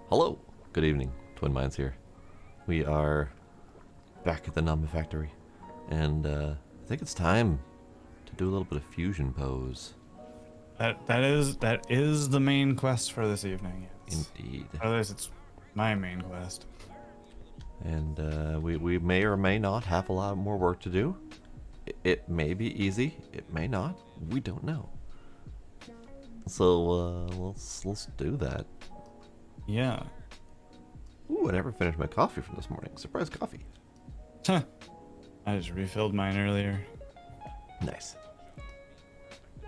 Hello, good evening, Twin Minds here. We are back at the Nomifactory, and I think it's time to do a little bit of fusion pose. That is the main quest for this evening. Yes. Indeed. Or at least it's my main quest. And we may or may not have a lot more work to do. It may be easy, it may not. We don't know. So let's do that. Yeah. Ooh, I never finished my coffee from this morning. Surprise coffee. Huh. I just refilled mine earlier. Nice. I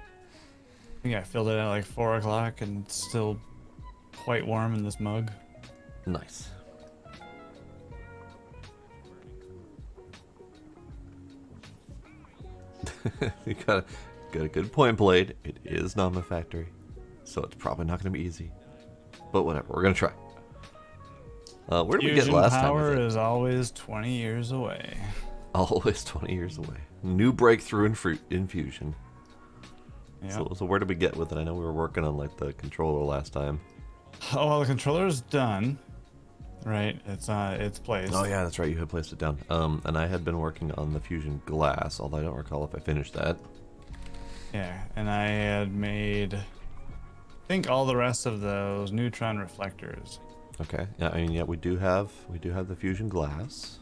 think I filled it at like 4 o'clock and it's still quite warm in this mug. Nice. You got a good point, Blade. It is Nomifactory, so it's probably not going to be easy. But whatever, we're going to try. Where did we get Fusion last time? power is always 20 years away. Always 20 years away. New breakthrough in fusion. Yeah. So where did we get with it? I know we were working on like the controller last time. Oh, well, the controller's done. Right. It's placed. Oh yeah, that's right. You had placed it down. And I had been working on the fusion glass, although I don't recall if I finished that. Yeah, and I had made, I think, all the rest of those neutron reflectors. Okay. Yeah, I mean, yeah, we do have the fusion glass.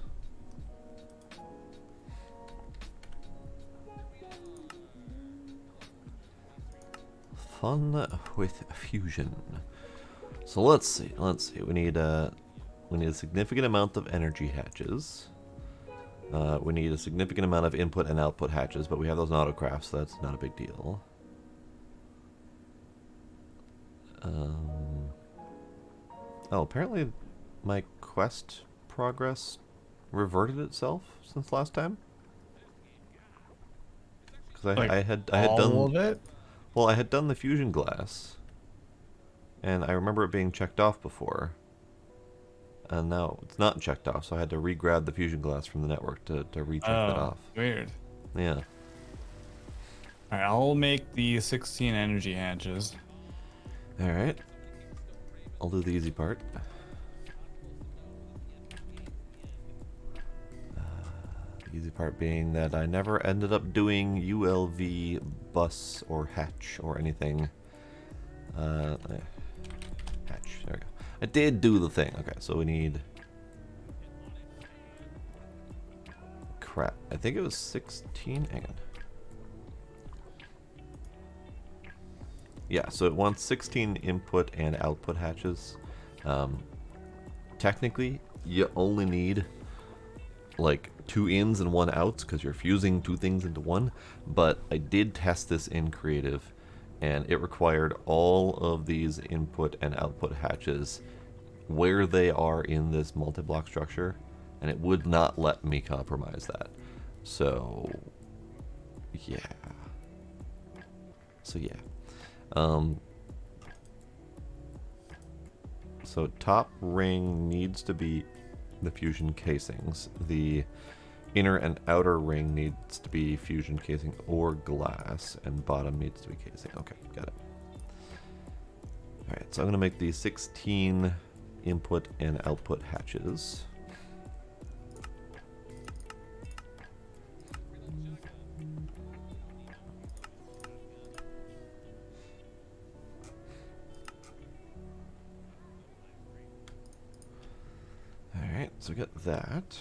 Fun with fusion. So let's see. We need a significant amount of energy hatches. We need a significant amount of input and output hatches, but we have those in autocraft, so that's not a big deal. Oh, apparently my quest progress reverted itself since last time. Because Like I had all done of it? well, I had done the fusion glass, and I remember it being checked off before. And now it's not checked off, so I had to re-grab the fusion glass from the network to recheck that Oh, off. weird. Yeah. Alright, I'll make the 16 energy hatches. Alright. I'll do the easy part. The easy part being that I never ended up doing ULV, bus, or hatch, or anything. Hatch, there we go. I did do the thing. Okay, so we need... Crap. I think it was 16. Hang on. Yeah, so it wants 16 input and output hatches. Technically, you only need like 2 ins and 1 outs because you're fusing 2 things into one. But I did test this in creative, and it required all of these input and output hatches where they are in this multi-block structure, and it would not let me compromise that. So yeah. So top ring needs to be the fusion casings. The inner and outer ring needs to be fusion casing or glass, and bottom needs to be casing. Okay, got it. Alright, so I'm going to make these 16 input and output hatches. Alright, so we got that.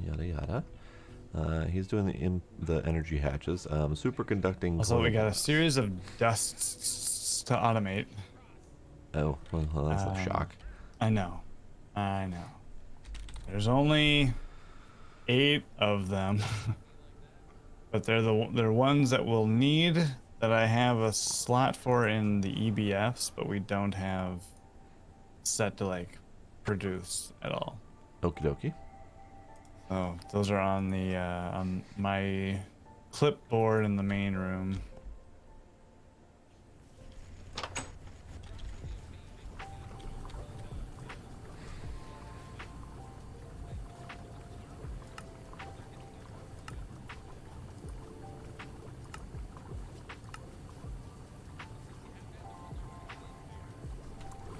Yada yada. He's doing the energy hatches. Superconducting. Also, we got a series of dusts to automate. Oh, well, that's a shock. I know. There's only 8 of them. But they're ones that we'll need, that I have a slot for in the EBFs, but we don't have set to like produce at all. Okie dokie. Oh, those are on the on my clipboard in the main room.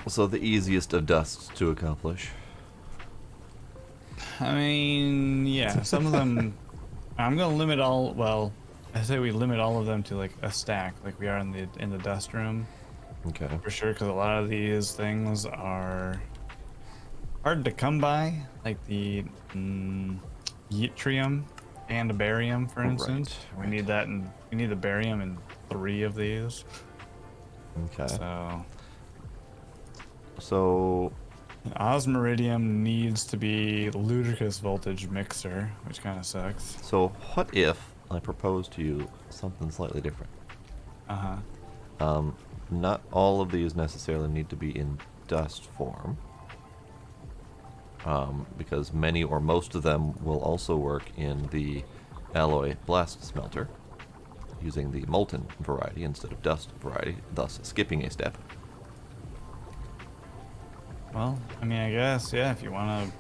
So the easiest of dusts to accomplish. I mean, yeah, some of them. I'm gonna limit all. Well, I say we limit all of them to like a stack, like we are in the dust room Okay. for sure, because a lot of these things are hard to come by, like the yttrium and barium, for instance. We need that, and we need the barium in 3 of these. Okay. So osmiridium needs to be ludicrous voltage mixer, which kind of sucks. So what if I propose to you something slightly different? Not all of these necessarily need to be in dust form, because many or most of them will also work in the alloy blast smelter, using the molten variety instead of dust variety, thus skipping a step. Well, I mean, I guess, yeah, if you want to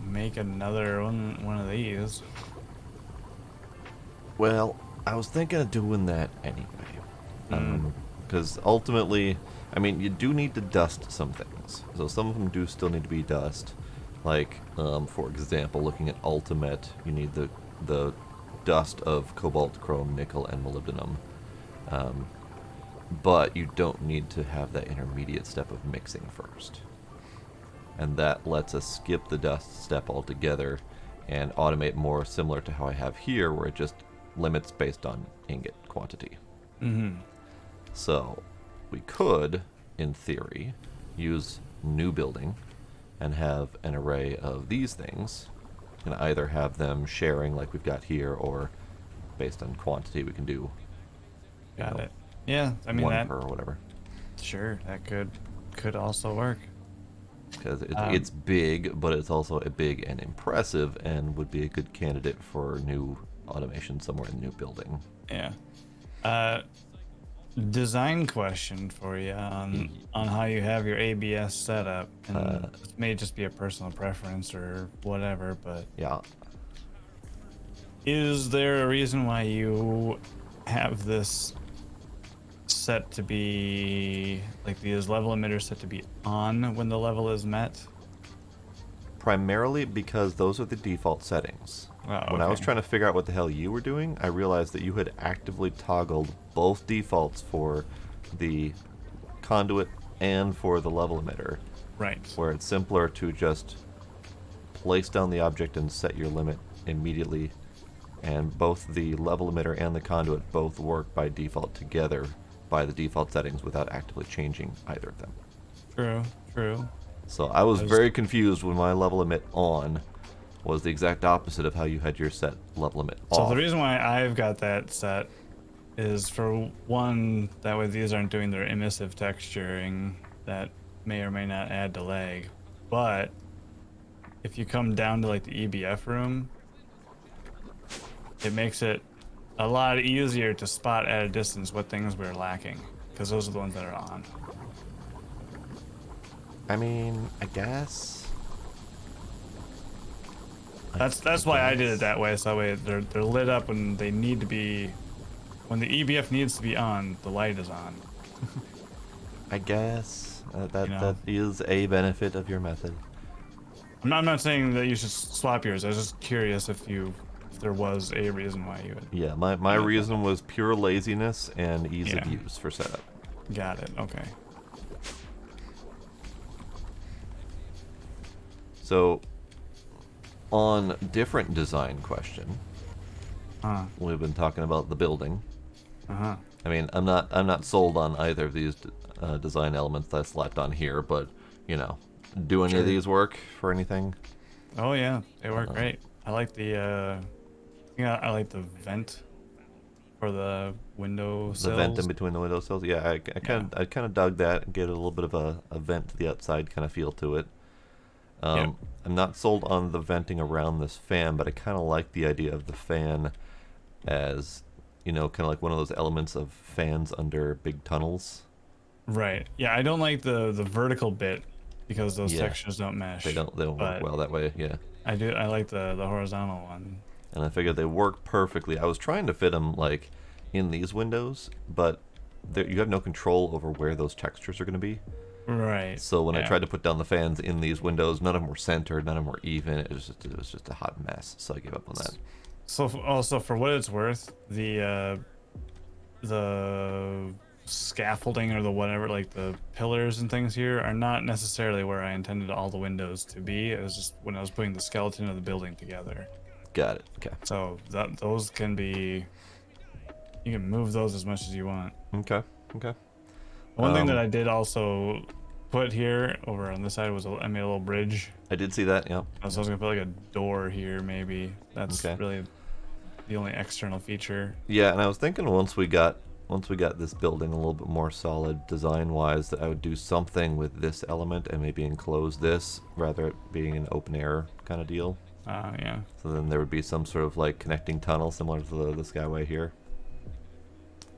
make another one of these. Well, I was thinking of doing that anyway. Because ultimately, I mean, you do need to dust some things. So some of them do still need to be dust. Like, for example, looking at Ultimate, you need the dust of cobalt, chrome, nickel, and molybdenum. But you don't need to have that intermediate step of mixing first. And that lets us skip the dust step altogether and automate more similar to how I have here, where it just limits based on ingot quantity. So we could, in theory, use new building and have an array of these things, and either have them sharing like we've got here, or based on quantity we can do Got it. Yeah, I mean, one that per or whatever. sure, that could also work. Because it's big, but it's also a big and impressive, and would be a good candidate for new automation somewhere in the new building. Yeah. Design question for you on how you have your ABS set up, and this may just be a personal preference or whatever, but Yeah. is there a reason why you have this set to be like these level emitters set to be on when the level is met? Primarily because those are the default settings. Oh, When I was okay. trying to figure out what the hell you were doing, I realized that you had actively toggled both defaults for the conduit and for the level emitter, Right. where it's simpler to just place down the object and set your limit immediately, and both the level emitter and the conduit both work by default together by the default settings without actively changing either of them. True. So I was very confused when my level emit on was the exact opposite of how you had your set level emit off. So the reason why I've got that set is, for one, that way these aren't doing their emissive texturing that may or may not add to lag. But if you come down to like the EBF room, it makes it a lot easier to spot at a distance what things we're lacking, because those are the ones that are on. I mean, I guess. That's why I did it that way, so that way they're lit up when they need to be. When the EBF needs to be on, the light is on. I guess that You know. that is a benefit of your method. I'm not saying that you should swap yours. I was just curious if there was a reason why you would. Yeah, my reason was pure laziness and ease of Yeah. use for setup. Got it. Okay. So, on different design question, we've been talking about the building. I mean, I'm not sold on either of these design elements that I slapped on here, but you know, do any of these work for anything? Oh yeah, they work great. I like the I like the vent for the window sills. The vent in between the window sills. Yeah, I kind of dug that and get a little bit of a vent to the outside kind of feel to it. Yep. I'm not sold on the venting around this fan, but I kind of like the idea of the fan as, you know, kind of like one of those elements of fans under big tunnels. Right. Yeah, I don't like the vertical bit because those Yeah. textures don't mesh. They don't work but well that way. Yeah. I do. I like the horizontal one. And I figured they work perfectly. I was trying to fit them like in these windows, but you have no control over where those textures are going to be. Right. So when I Yeah. tried to put down the fans in these windows, none of them were centered, none of them were even. It was just a hot mess. So I gave up on that. So also for what it's worth, the scaffolding or the whatever, like the pillars and things here, are not necessarily where I intended all the windows to be. It was just when I was putting the skeleton of the building together. Got it. Okay. So those can be, you can move those as much as you want. Okay. Okay. One thing that I did also put here over on this side was I made a little bridge. I did see that. Yep. So I was gonna put like a door here, maybe. That's Okay. really the only external feature. Yeah, and I was thinking once we got this building a little bit more solid design-wise, that I would do something with this element and maybe enclose this rather it being an open air kind of deal. Yeah. So then there would be some sort of like connecting tunnel similar to the Skyway here,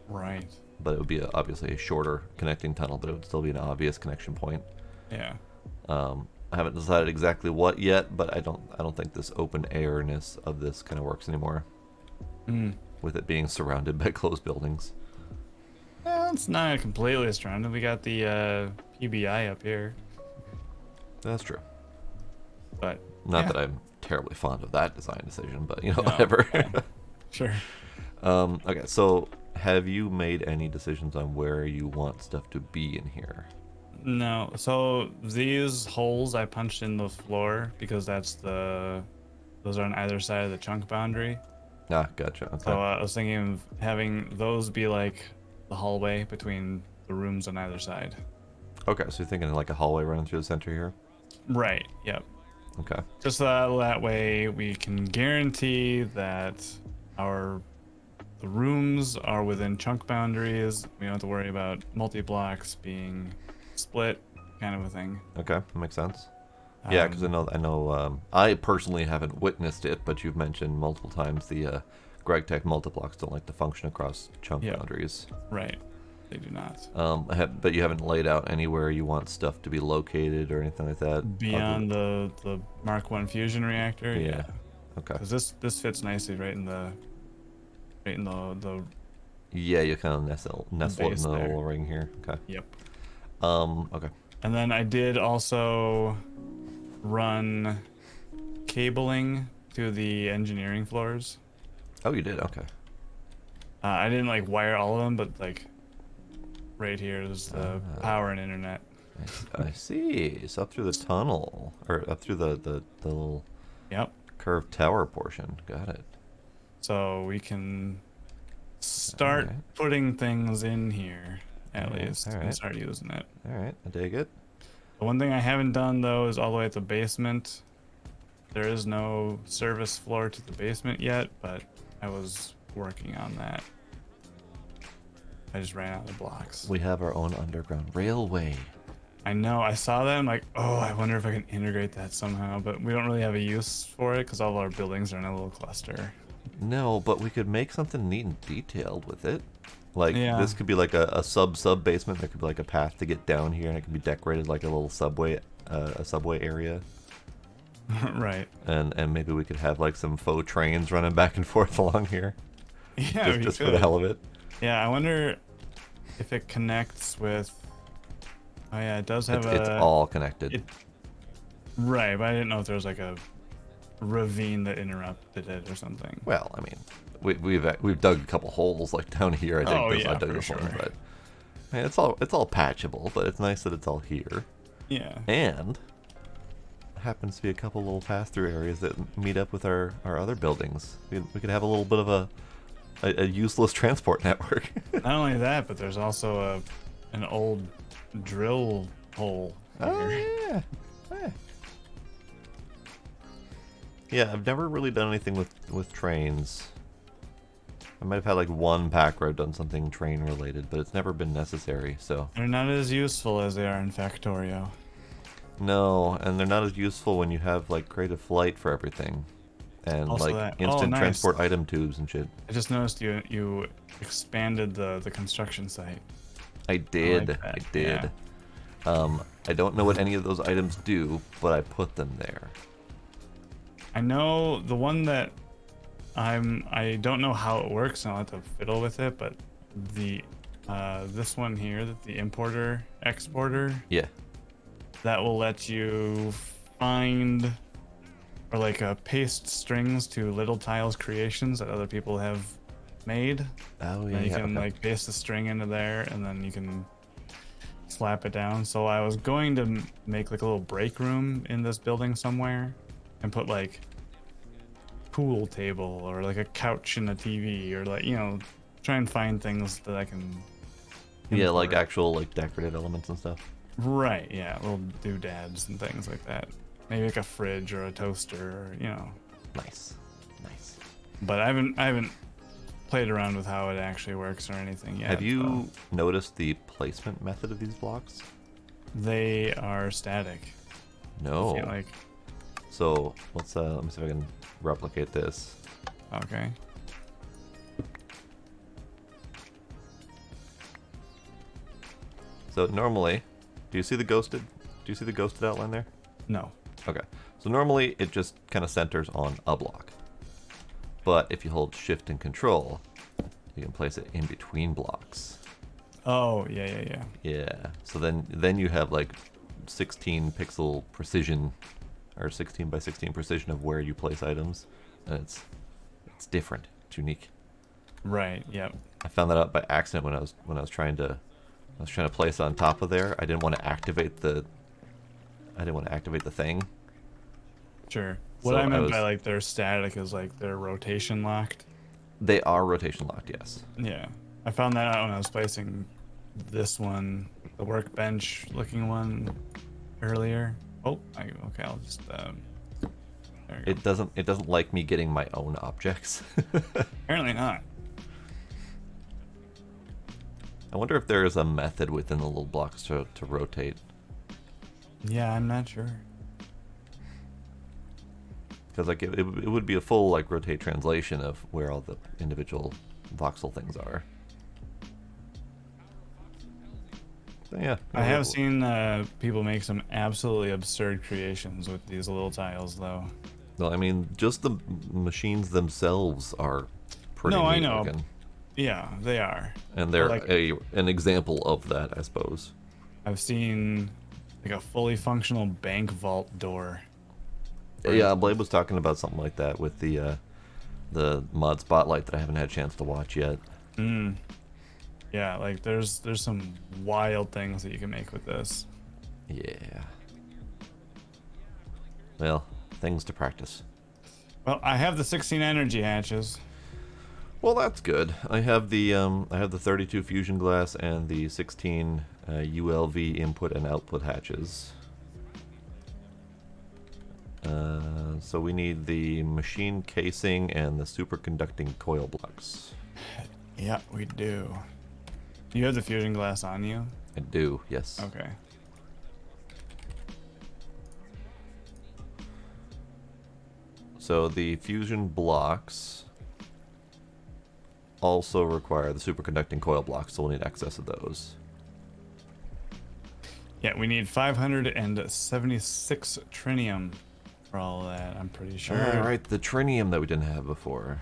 Right. but it would be obviously a shorter connecting tunnel, but it would still be an obvious connection point. Yeah. I haven't decided exactly what yet, but I don't think this open airness of this kind of works anymore. With it being surrounded by closed buildings. Well, it's not completely surrounded. We got the PBI up here, That's true. but Not yeah. that I'm terribly fond of that design decision, but you know, No, whatever. Sure. Okay, so have you made any decisions on where you want stuff to be in here? No. So these holes I punched in the floor because those are on either side of the chunk boundary. Ah, gotcha. Okay. So I was thinking of having those be like the hallway between the rooms on either side. Okay, so you're thinking like a hallway running through the center here? Right. Yep. Okay. Just that way we can guarantee that the rooms are within chunk boundaries. We don't have to worry about multi-blocks being split, kind of a thing. Okay, that makes sense. Yeah, because I personally haven't witnessed it, but you've mentioned multiple times the Greg Tech multiblocks don't like to function across chunk boundaries. Right. They do not. But you haven't laid out anywhere you want stuff to be located or anything like that? Beyond the Mark 1 fusion reactor? Yeah. Okay. Because this fits nicely right in the Yeah, you kind of nestle it in the base there. little ring here. Okay. Yep. Okay. And then I did also run cabling to the engineering floors. Oh, you did? Okay. I didn't like wire all of them, but like right here is the power and internet. I see. It's up through the tunnel, or up through the little Yep. curved tower portion. Got it. So we can start Alright. putting things in here at Alright, least and alright. start using it. All right, I dig it. The one thing I haven't done though is all the way at the basement. There is no service floor to the basement yet, but I was working on that. I just ran out of blocks. We have our own underground railway. I know, I saw that, I'm like, oh, I wonder if I can integrate that somehow, but we don't really have a use for it because all of our buildings are in a little cluster. No, but we could make something neat and detailed with it. Like, Yeah. this could be like a sub basement. There could be like a path to get down here, and it could be decorated like a little subway, a subway area. Right. And maybe we could have like some faux trains running back and forth along here. Yeah, just for the hell of it. Yeah, I wonder if it connects with. Oh yeah, it does have It's all connected. Right, but I didn't know if there was like a ravine that interrupted it or something. Well, I mean, we've dug a couple holes like down here. I think Oh, yeah, I dug for this one, sure. but man, it's all patchable. But it's nice that it's all here. Yeah. And happens to be a couple little pass-through areas that meet up with our other buildings. We could have a little bit of a useless transport network. Not only that, but there's also an old drill hole. Oh here. yeah. Yeah, I've never really done anything with trains. I might have had like one pack where I've done something train related, but it's never been necessary. So They're not as useful as they are in Factorio. no, and they're not as useful when you have like creative flight for everything, and Also like that- oh, instant nice. transport item tubes and shit. I just noticed you expanded the construction site. I did. that, I did. I don't know what any of those items do, but I put them there. I know the one that I don't know how it works, and I'll have to fiddle with it, but the This one here, the importer exporter, Yeah. that will let you find or like paste strings to little tiles creations that other people have made. Oh yeah. And you Yeah. can Okay. like paste the string into there, and then you can slap it down. So I was going to make like a little break room in this building somewhere, and put like pool table or like a couch and a TV, or like try and find things that I can Yeah, like import. actual like decorative elements and stuff. Right, yeah, little doodads and things like that. Maybe like a fridge or a toaster, or, Nice. Nice. But I haven't played around with how it actually works or anything yet. Have So you noticed the placement method of these blocks? they are static. You No. can't like. So let's let me see if I can replicate this. Okay. So normally, do you see the ghosted? Do you see the ghosted outline there? No. Okay. So normally it just kind of centers on a block. But if you hold shift and control, you can place it in between blocks. Oh yeah. Yeah. So then you have like 16 pixel precision or 16 by 16 precision of where you place items. And it's different. It's unique. Right. Yep. I found that out by accident when I was trying to place on top of there. I didn't want to activate the thing. Sure. So What I I meant was by like they're static is like they're rotation locked. They are rotation locked, yes. Yeah. I found that out when I was placing this one, the workbench looking one earlier. Oh, okay. I'll just there we go. It doesn't like me getting my own objects. Apparently not. I wonder if there is a method within the little blocks to rotate. Yeah, I'm not sure. Because like it would be a full like rotate translation of where all the individual voxel things are. So, yeah. I have seen people make some absolutely absurd creations with these little tiles, though. Well, I mean, just the machines themselves are pretty No, I neat know. looking. Yeah, they are. And they're Like- an example of that, I suppose. I've seen like a fully functional bank vault door. Yeah, Blade was talking about something like that with the mod Spotlight that I haven't had a chance to watch yet. Yeah, like there's some wild things that you can make with this. Yeah. Well, things to practice. Well, I have the 16 energy hatches. Well, that's good. I have the 32 fusion glass and the 16 ULV input and output hatches. So we need the machine casing and the superconducting coil blocks. Yeah, we do. You have the fusion glass on you? I do, yes. Okay. So the fusion blocks also require the superconducting coil blocks, so we'll need excess of those. Yeah, we need 576 trinium for all of that, I'm pretty sure. All right, the trinium that we didn't have before.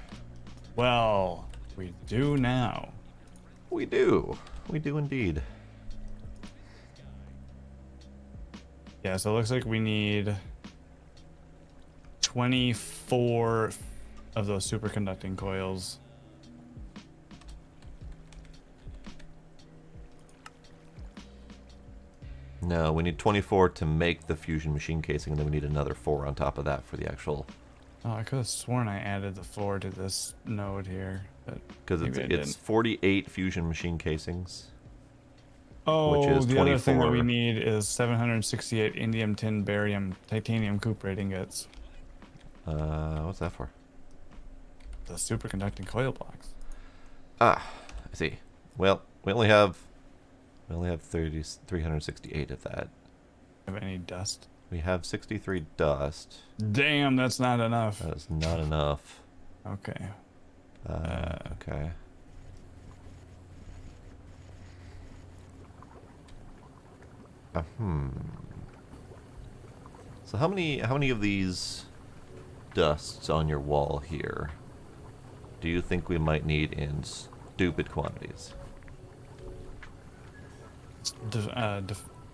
Well, we do now. We do. We do indeed. Yeah, so it looks like we need 24 of those superconducting coils. No, we need 24 to make the fusion machine casing, and then we need another 4 on top of that for the actual... Oh, I could have sworn I added the 4 to this node here, but Because maybe I it's didn't. 48 fusion machine casings. Oh, which is the other thing that we 24. need is 768 indium, tin, barium, titanium cuprate ingots. What's that for? The superconducting coil blocks. Ah, I see. Well, we only have 368 of that. Have any dust? We have 63 dust. Damn, that's not enough. That is not enough. Okay. Okay. So how many of these dusts on your wall here do you think we might need in stupid quantities?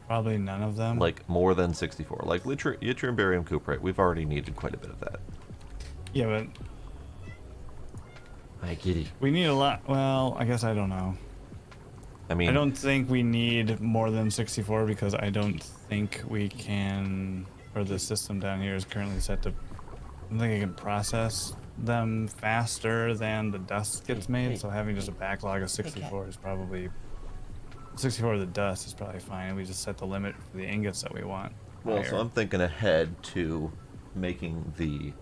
Probably none of them. Like more than 64. Like yttrium, barium, cuprate. We've already needed quite a bit of that. Yeah, but I get it. we need a lot. Well, I guess I don't know. I mean, I don't think we need more than 64 because I don't think we can, or the system down here is currently set to, I don't think it can process them faster than the dust gets made, so having just a backlog of 64 is probably, 64 of the dust is probably fine, and we just set the limit for the ingots that we want well, higher. so I'm thinking ahead to making the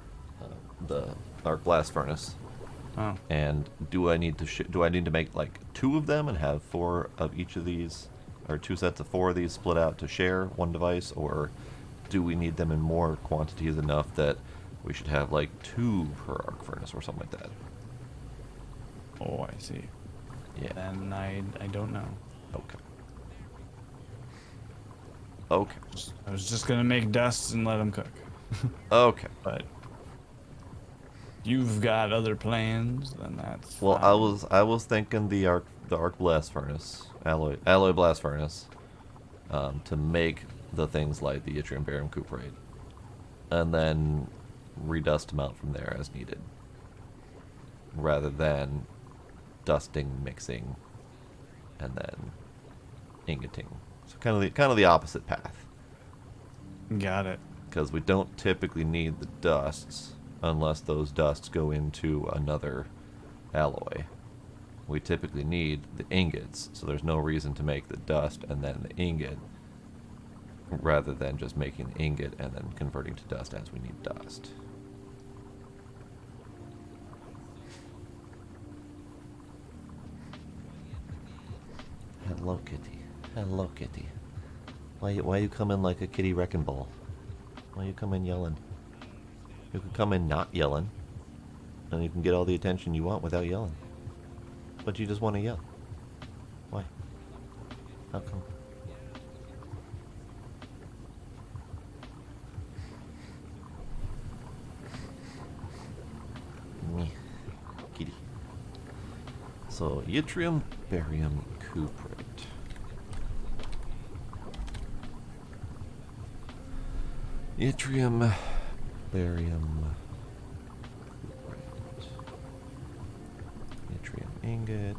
arc blast furnace. Oh. And do I need to make like 2 of them and have 4 of each of these, or 2 sets of 4 of these split out to share one device, or do we need them in more quantities enough that we should have like 2 per arc furnace or something like that? Oh, I see. Yeah. Then I don't know. Okay. Okay. I was just gonna make dust and let them cook. Okay. But you've got other plans, then that's Well, fine. I was thinking the arc blast furnace, alloy blast furnace, to make the things like the yttrium, barium, cuprate, and then redust them out from there as needed, rather than dusting, mixing, and then ingoting. So kind of the opposite path, Got it. because we don't typically need the dusts unless those dusts go into another alloy. We typically need the ingots, so there's no reason to make the dust and then the ingot, rather than just making the ingot and then converting to dust as we need dust. Hello, kitty. Hello, kitty. Why you come in like a kitty wrecking ball? Why you come in yelling? You can come in not yelling, and you can get all the attention you want without yelling. But you just want to yell. Why? How come? Me. Kitty. So, yttrium, barium, cuprate. Yttrium, barium, cuprate. Yttrium ingot.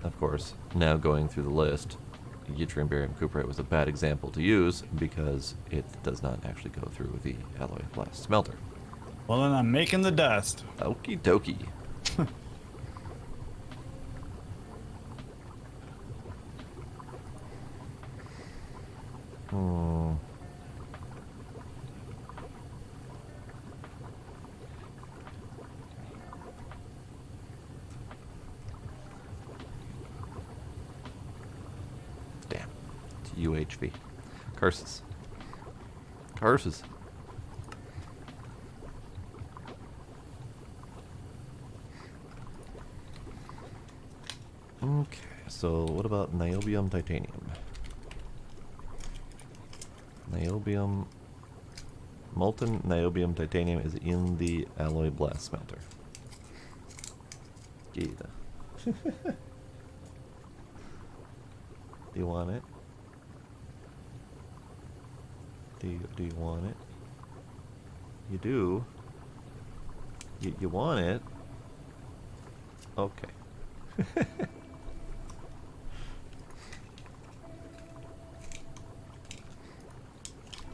Of course, now going through the list, yttrium, barium, cuprate was a bad example to use because it does not actually go through the alloy blast smelter. Well, then I'm making the dust. Okie dokie. Hmm. Damn. It's UHV. Curses. Curses. Okay, so what about niobium titanium? Niobium, molten niobium titanium is in the alloy blast smelter. Get Do you want it? Do you want it? You do? You want it? Okay.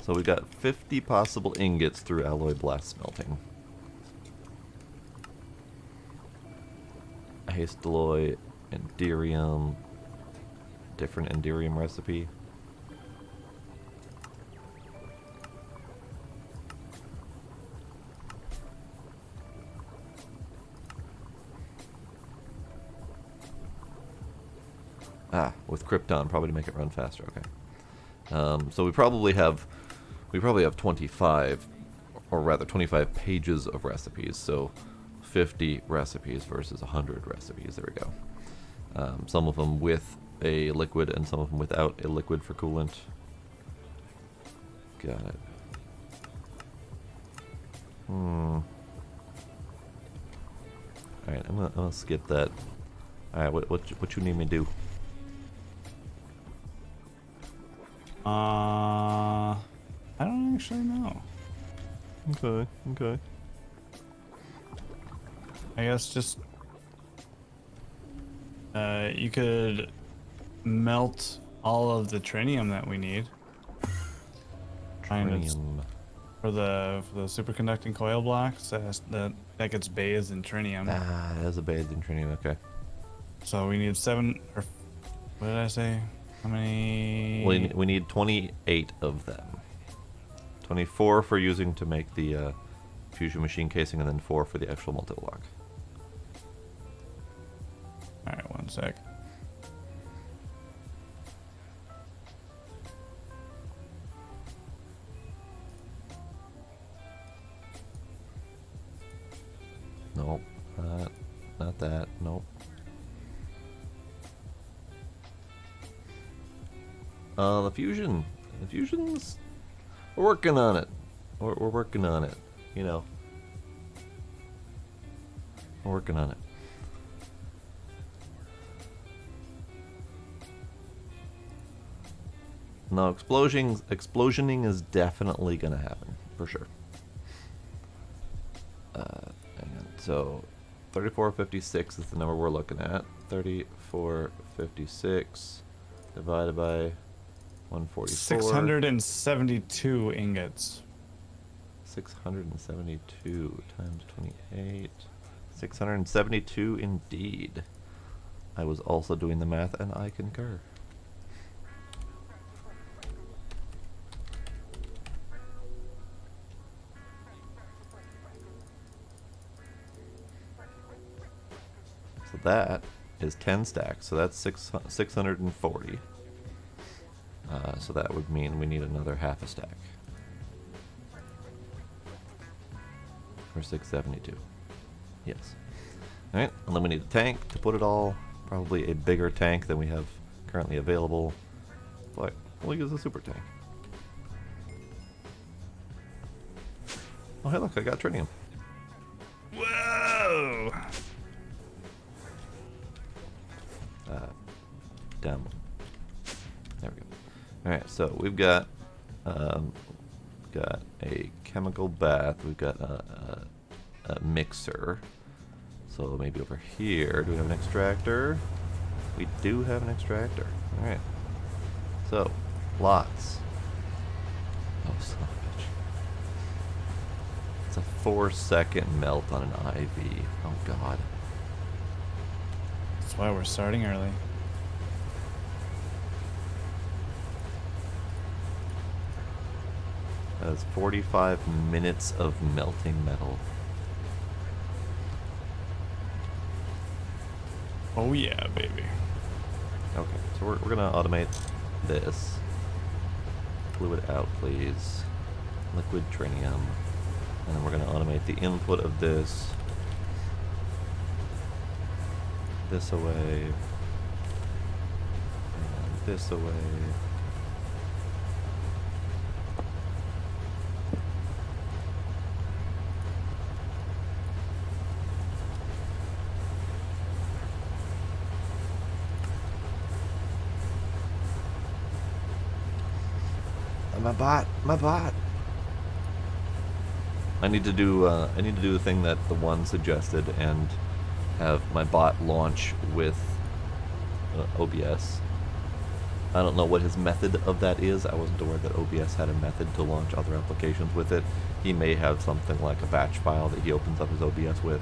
So we got 50 possible ingots through alloy blast smelting. Hastaloy, Enderium, different Enderium recipe. Ah, with Krypton, probably to make it run faster. Okay. So we probably have 25, or rather 25 pages of recipes. So 50 recipes versus 100 recipes. There we go. Some of them with a liquid and some of them without a liquid for coolant. Got it. Alright, I'm gonna skip that. Alright, what you need me to do? I don't actually know. Okay, okay. I guess just you could melt all of the trinium that we need. Trinium. For the superconducting coil blocks that gets bathed in trinium. Ah, it has a bathed in trinium, okay. So we need 7 or what did I say? How many? We need 28 of them. 24 for using to make the fusion machine casing, and then 4 for the actual multi-block. Alright, one sec. Nope, not that. Nope. The fusion's. We're working on it. We're working on it. You know. We're working on it. No, explosioning is definitely gonna happen for sure. Hang on. So, 3456 is the number we're looking at. 3456 divided by 144. 672 ingots. 672 times 28. 672 indeed. I was also doing the math and I concur. So that is 10 stacks, so that's 640. So that would mean we need another half a stack. Or 672. Yes. Alright, and then we need a tank to put it all. Probably a bigger tank than we have currently available. But we'll use a super tank. Oh hey look, I got tritium. Whoa! Down. There we go. Alright, so we've got a chemical bath, we've got a mixer. So maybe over here, do we have an extractor? We do have an extractor. Alright. So, lots. Oh, son of a bitch. It's a 4-second melt on an IV. Oh god. That's why we're starting early. That is 45 minutes of melting metal. Oh yeah, baby. Okay, so we're gonna automate this. Fluid out, please. Liquid trinium. And then we're gonna automate the input of this. This away. And this away. My bot. I need to do the thing that the one suggested and have my bot launch with OBS. I don't know what his method of that is. I wasn't aware that OBS had a method to launch other applications with it. He may have something like a batch file that he opens up his OBS with,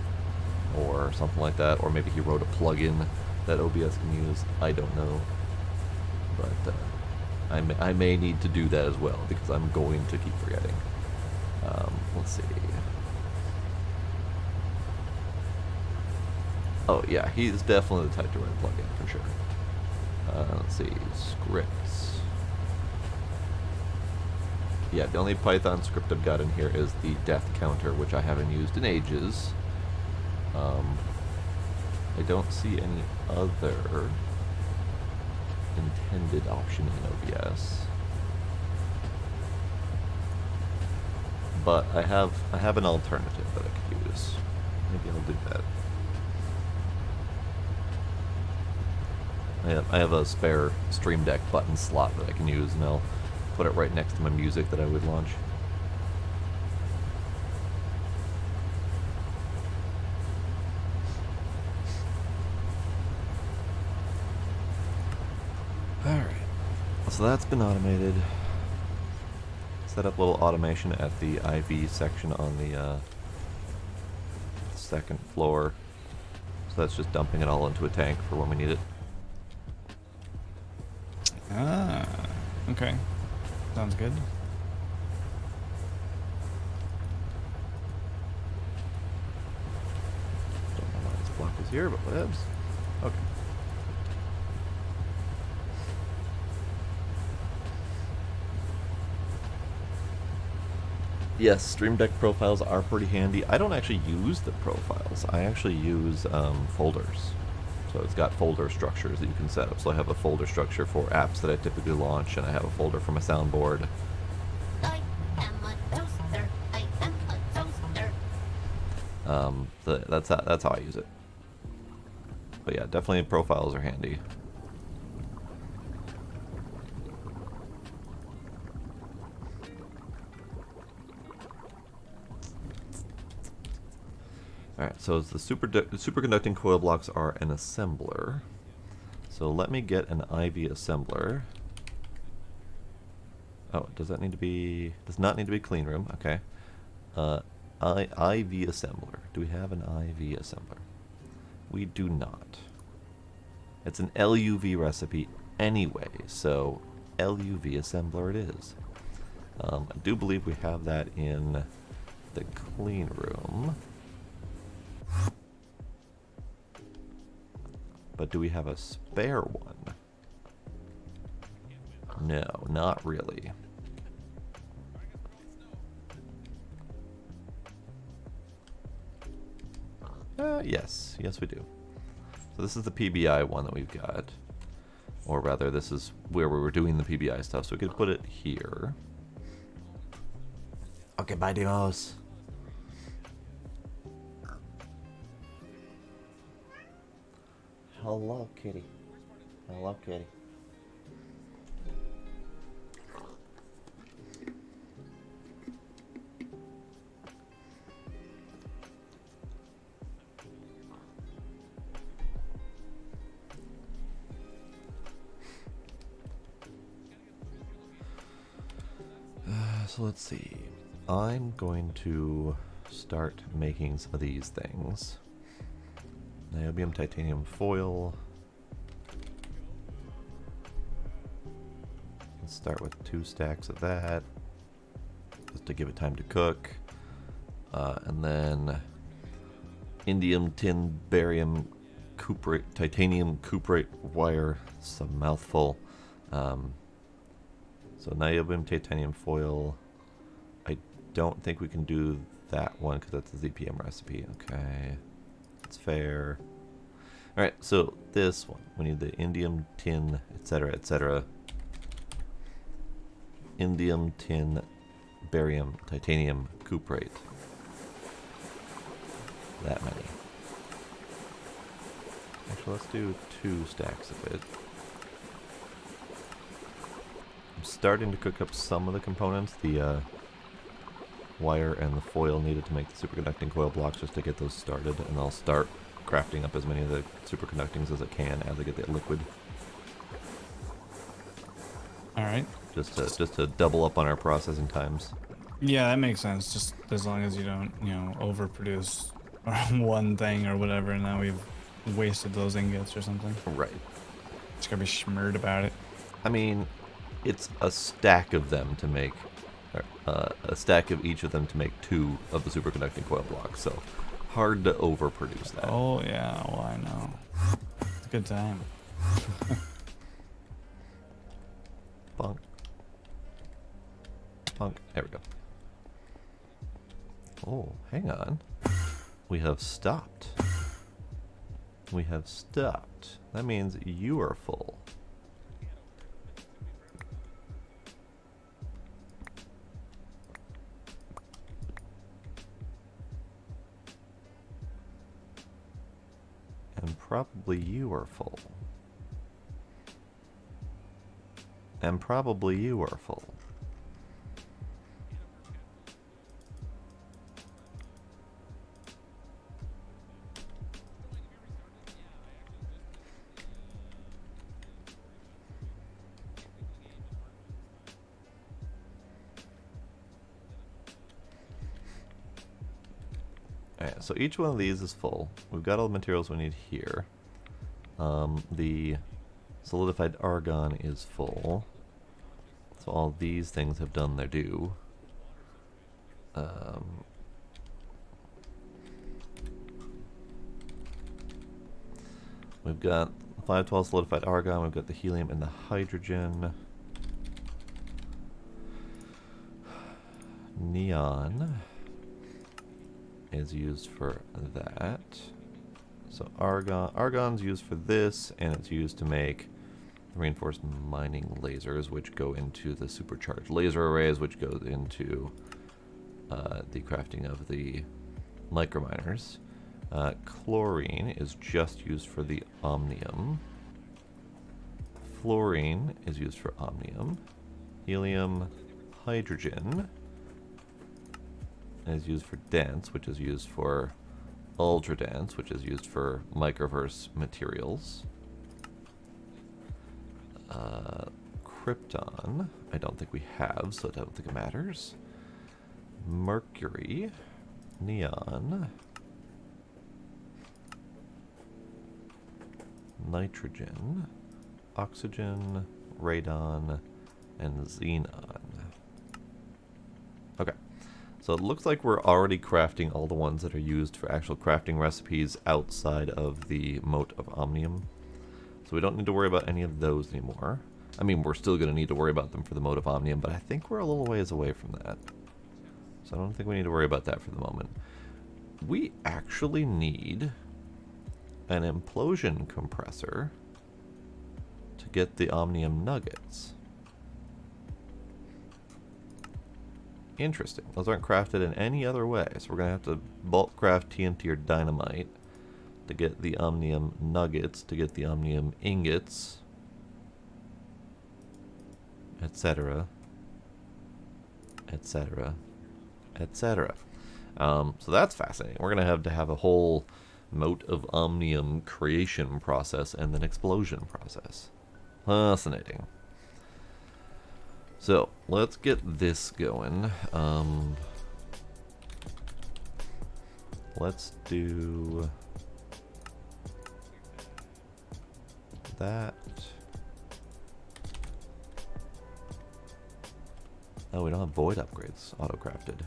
or something like that, or maybe he wrote a plugin that OBS can use. I don't know, but I may need to do that as well because I'm going to keep forgetting. Let's see. Oh yeah, he's definitely the type to write a plugin for sure. Let's see, scripts. Yeah, the only Python script I've got in here is the death counter, which I haven't used in ages. I don't see any other intended option in OBS. But I have an alternative that I could use. Maybe I'll do that. I have a spare Stream Deck button slot that I can use, and I'll put it right next to my music that I would launch. Alright, so that's been automated. Set up a little automation at the IV section on the second floor. So that's just dumping it all into a tank for when we need it. Ah, okay. Sounds good. Don't know why this block is here, but whatevs. Okay. Yes, Stream Deck profiles are pretty handy. I don't actually use the profiles. I actually use folders. So it's got folder structures that you can set up. So I have a folder structure for apps that I typically launch, and I have a folder for my soundboard. I am a toaster. I am a toaster. That's how I use it. But yeah, definitely profiles are handy. Alright, so the superconducting coil blocks are an assembler. So let me get an IV assembler. Oh, does that need to be... Does not need to be clean room. Okay. IV assembler. Do we have an IV assembler? We do not. It's an LUV recipe anyway, so LUV assembler it is. I do believe we have that in the clean room. But do we have a spare one? No, not really. Yes, we do. So this is the PBI one that we've got. Or rather, this is where we were doing the PBI stuff, so we could put it here. Okay, bye, Demos. Hello, kitty. Hello, kitty. So let's see. I'm going to start making some of these things. Niobium titanium foil. Let's start with 2 stacks of that, just to give it time to cook. And then indium tin barium cuprate, titanium cuprate wire. It's a mouthful. So niobium titanium foil. I don't think we can do that one because that's a ZPM recipe. Okay. That's fair. Alright, so this one. We need the indium, tin, etc., etc. Indium, tin, barium, titanium, cuprate. That many. Actually, let's do 2 stacks of it. I'm starting to cook up some of the components. The wire and the foil needed to make the superconducting coil blocks just to get those started, and I'll start crafting up as many of the superconductings as I can as I get the liquid. All right. Just to double up on our processing times. Yeah, that makes sense. Just as long as you don't, overproduce one thing or whatever, and now we've wasted those ingots or something. Right. Just gotta be schmurred about it. I mean, it's a stack of them to make, a stack of each of them to make 2 of the superconducting coil blocks, so hard to overproduce that. Oh, yeah, well, I know. It's a good time. Bonk. Bonk. There we go. Oh, hang on. We have stopped. We have stopped. That means you are full. And probably you are full. And probably you are full. Alright, so each one of these is full. We've got all the materials we need here. The solidified argon is full. So all these things have done their due. We've got 512 solidified argon, we've got the helium and the hydrogen. Neon is used for that. So argon's used for this, and it's used to make reinforced mining lasers, which go into the supercharged laser arrays, which goes into the crafting of the microminers. Chlorine is just used for the omnium. Fluorine is used for omnium. Helium, hydrogen is used for dense, which is used for ultra dense, which is used for microverse materials. Krypton, I don't think we have, so I don't think it matters. Mercury, neon, nitrogen, oxygen, radon, and xenon. Okay. So it looks like we're already crafting all the ones that are used for actual crafting recipes outside of the moat of omnium. So we don't need to worry about any of those anymore. I mean, we're still going to need to worry about them for the moat of omnium, but I think we're a little ways away from that. So I don't think we need to worry about that for the moment. We actually need an implosion compressor to get the omnium nuggets. Interesting. Those aren't crafted in any other way, so we're going to have to bulk craft TNT or dynamite to get the omnium nuggets, to get the omnium ingots, etc., etc., etc. So that's fascinating. We're going to have a whole moat of omnium creation process and then explosion process. Fascinating. So, let's get this going. Let's do that. Oh, we don't have void upgrades auto-crafted.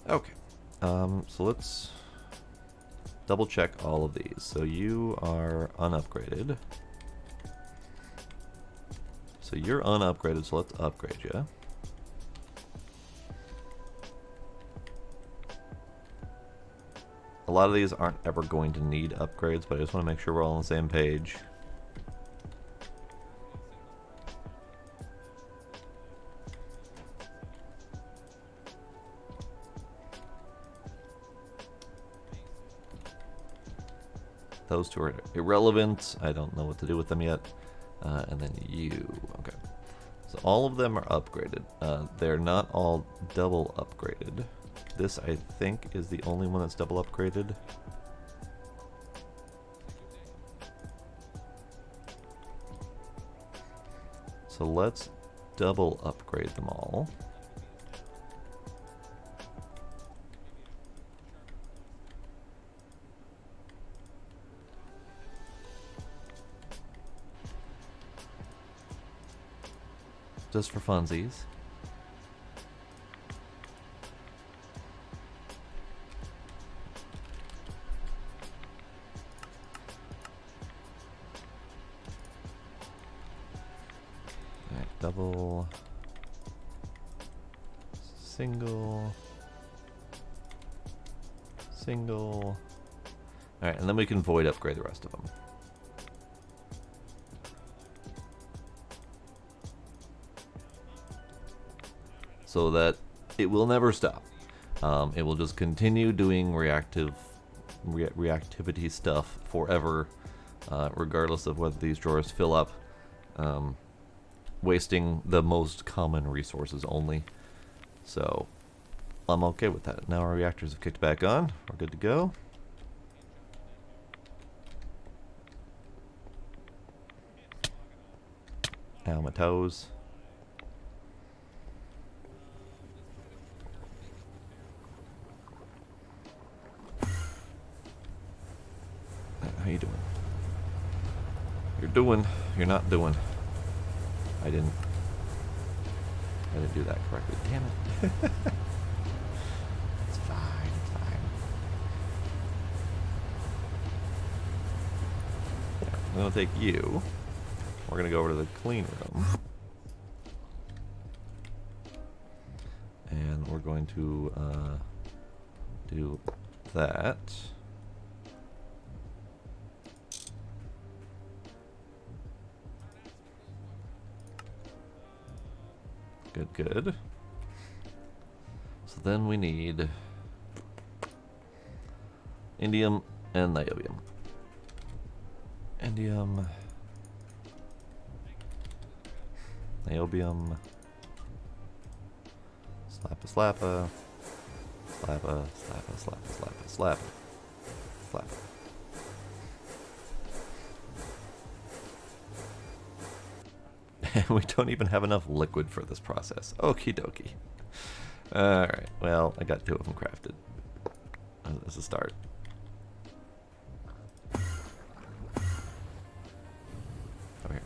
Okay, so let's double check all of these. So you are unupgraded. So you're unupgraded, so let's upgrade you. A lot of these aren't ever going to need upgrades, but I just want to make sure we're all on the same page. Those two are irrelevant. I don't know what to do with them yet. And then you. Okay. So all of them are upgraded. They're not all double upgraded. This, I think, is the only one that's double upgraded. So let's double upgrade them all. Just for funsies. Alright, double, single, single. Alright, and then we can void upgrade the rest of them. so that it will never stop. It will just continue doing reactivity stuff forever, regardless of whether these drawers fill up, wasting the most common resources only. So I'm okay with that. Now our reactors have kicked back on. We're good to go. Ow, my toes. How you doing? You're doing. You're not doing. I didn't do that correctly. Damn it. It's fine. It's fine. Yeah, I'm gonna take you. We're gonna go over to the clean room. And we're going to do that. Good, good. So then we need indium and niobium. Indium, niobium, slappa, slappa, slappa, slappa, slappa, slappa, slappa, slappa. And we don't even have enough liquid for this process. Okie dokie. Alright, well, I got 2 of them crafted. As a start. Over here.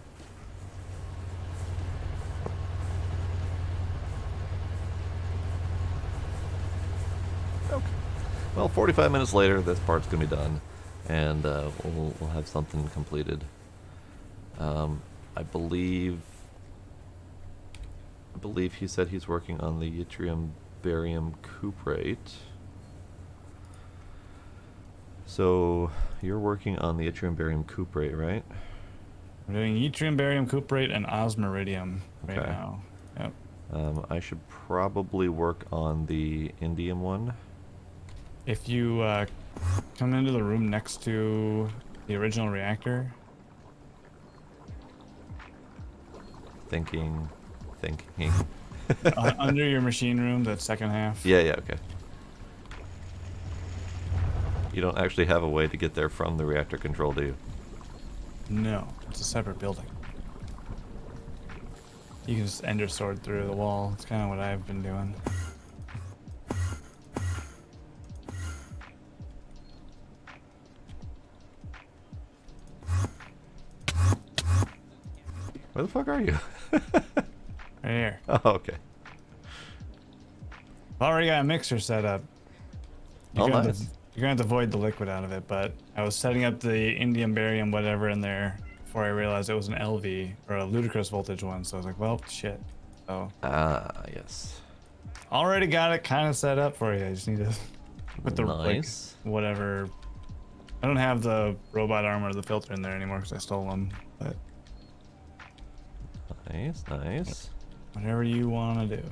Okay. Well, 45 minutes later, this part's gonna be done. And we'll have something completed. I believe he said he's working on the yttrium barium cuprate. So you're working on the yttrium barium cuprate, right? We're doing yttrium barium cuprate and osmiridium right Okay. now. Yep. I should probably work on the indium one. If you come into the room next to the original reactor. Thinking. Under your machine room, that second half. Yeah, okay. You don't actually have a way to get there from the reactor control, do you? No, it's a separate building. You can just ender sword through the wall. It's kind of what I've been doing. Where the fuck are you? Right here. Oh, okay. I've already got a mixer set up. Oh, You're nice. gonna have to void the liquid out of it, but I was setting up the indium barium whatever in there before I realized it was an LV or a ludicrous voltage one. So I was like, well, shit. So Ah, yes. already got it kind of set up for you. I just need to put the Nice. like, whatever. I don't have the robot armor or the filter in there anymore because I stole them. But Nice, nice. whatever you want to do.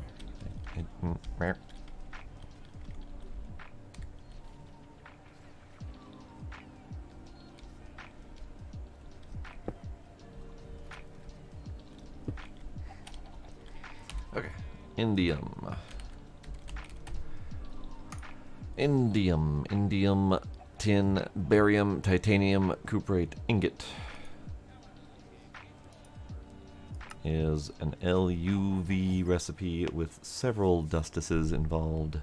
Okay. Indium. Indium, tin, barium, titanium, cuprate, ingot. Is an LUV recipe with several dustices involved.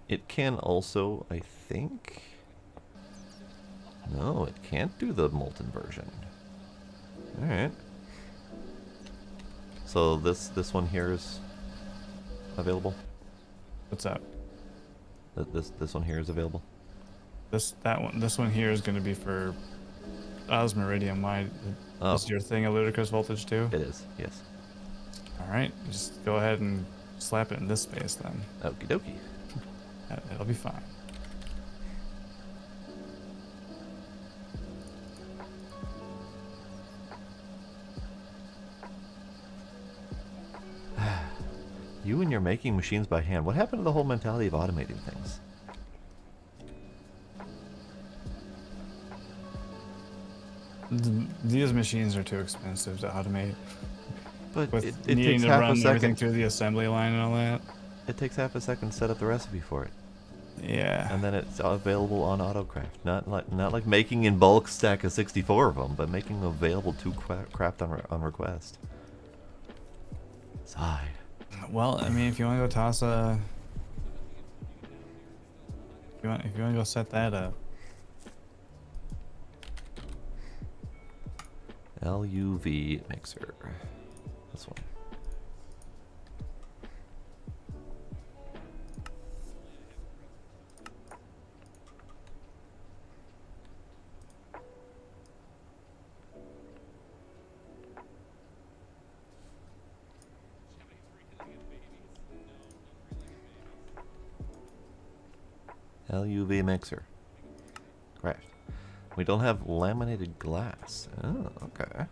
It can also, I think... No, it can't do the molten version. Alright. So this one here is available? What's up? This one here is available? This one here is going to be for osmiridium. Why is your thing a ludicrous voltage too? It is, yes. All right, just go ahead and slap it in this space then. Okie dokie. It'll be fine. You and your making machines by hand. What happened to the whole mentality of automating things? These machines are too expensive to automate. But With it needing takes to half a run everything second. through the assembly line and all that. It takes half a second to set up the recipe for it, Yeah. and then it's available on AutoCraft. Not like making in bulk stack of 64 of them, but making them available to craft on request. Sigh. Well, I mean, if you want to go toss a, if you want to go set that up. LUV mixer. This one. LUV mixer. Craft. We don't have laminated glass. Oh, okay.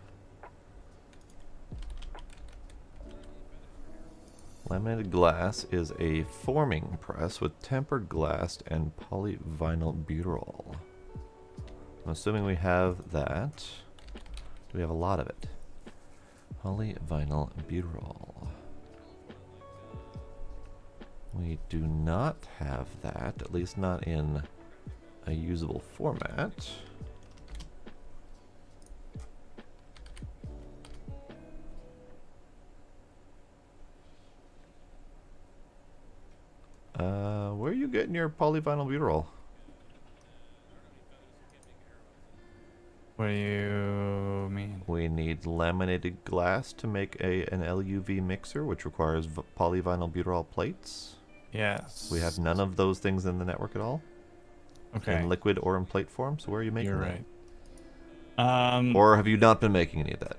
Laminated glass is a forming press with tempered glass and polyvinyl butyrol. I'm assuming we have that. Do we have a lot of it? Polyvinyl butyrol. We do not have that, at least not in a usable format. Where are you getting your polyvinyl butyrol? What do you mean? We need laminated glass to make an LUV mixer, which requires polyvinyl butyrol plates. Yes. We have none of those things in the network at all. Okay. In liquid or in plate form. So where are you making You're that? right. Or have you not been making any of that?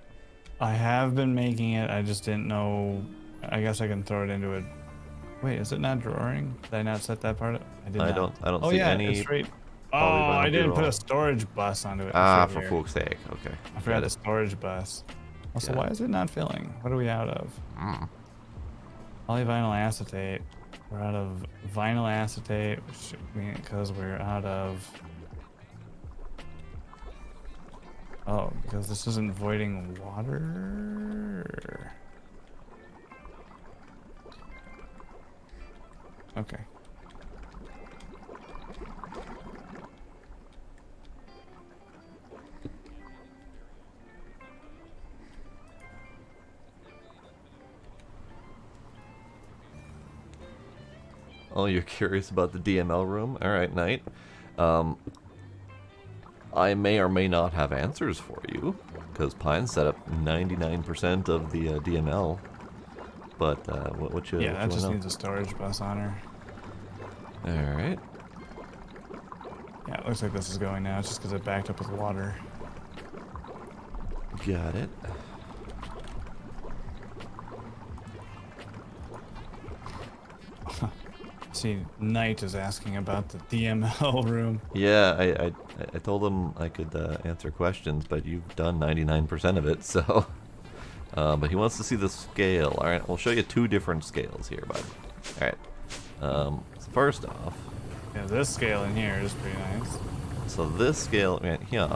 I have been making it. I just didn't know. I guess I can throw it into it. Wait, is it not drawing? Did I not set that part up? I did not. I don't Oh see yeah, any. it's right. Oh, polyvinyl I didn't put a butyrol. storage bus onto it. It's Ah, right for here. fuck's sake. Okay. I forgot Got the it. storage bus. Also, Got why it. is it not filling? What are we out of? Mm. Polyvinyl acetate. We're out of vinyl acetate, which means because we're out of. Oh, because this isn't voiding water. Okay. Oh, you're curious about the DML room? Alright, Knight. I may or may not have answers for you, because Pine set up 99% of the DML. But what you Yeah, that just know? needs a storage bus on her. Alright. Yeah, it looks like this is going now. It's just because it backed up with water. Got it. See, Knight is asking about the DML room. Yeah, I told him I could answer questions, but you've done 99% of it, so... but he wants to see the scale. Alright, we'll show you two different scales here, bud. Alright. So first off... Yeah, this scale in here is pretty nice. So this scale right here,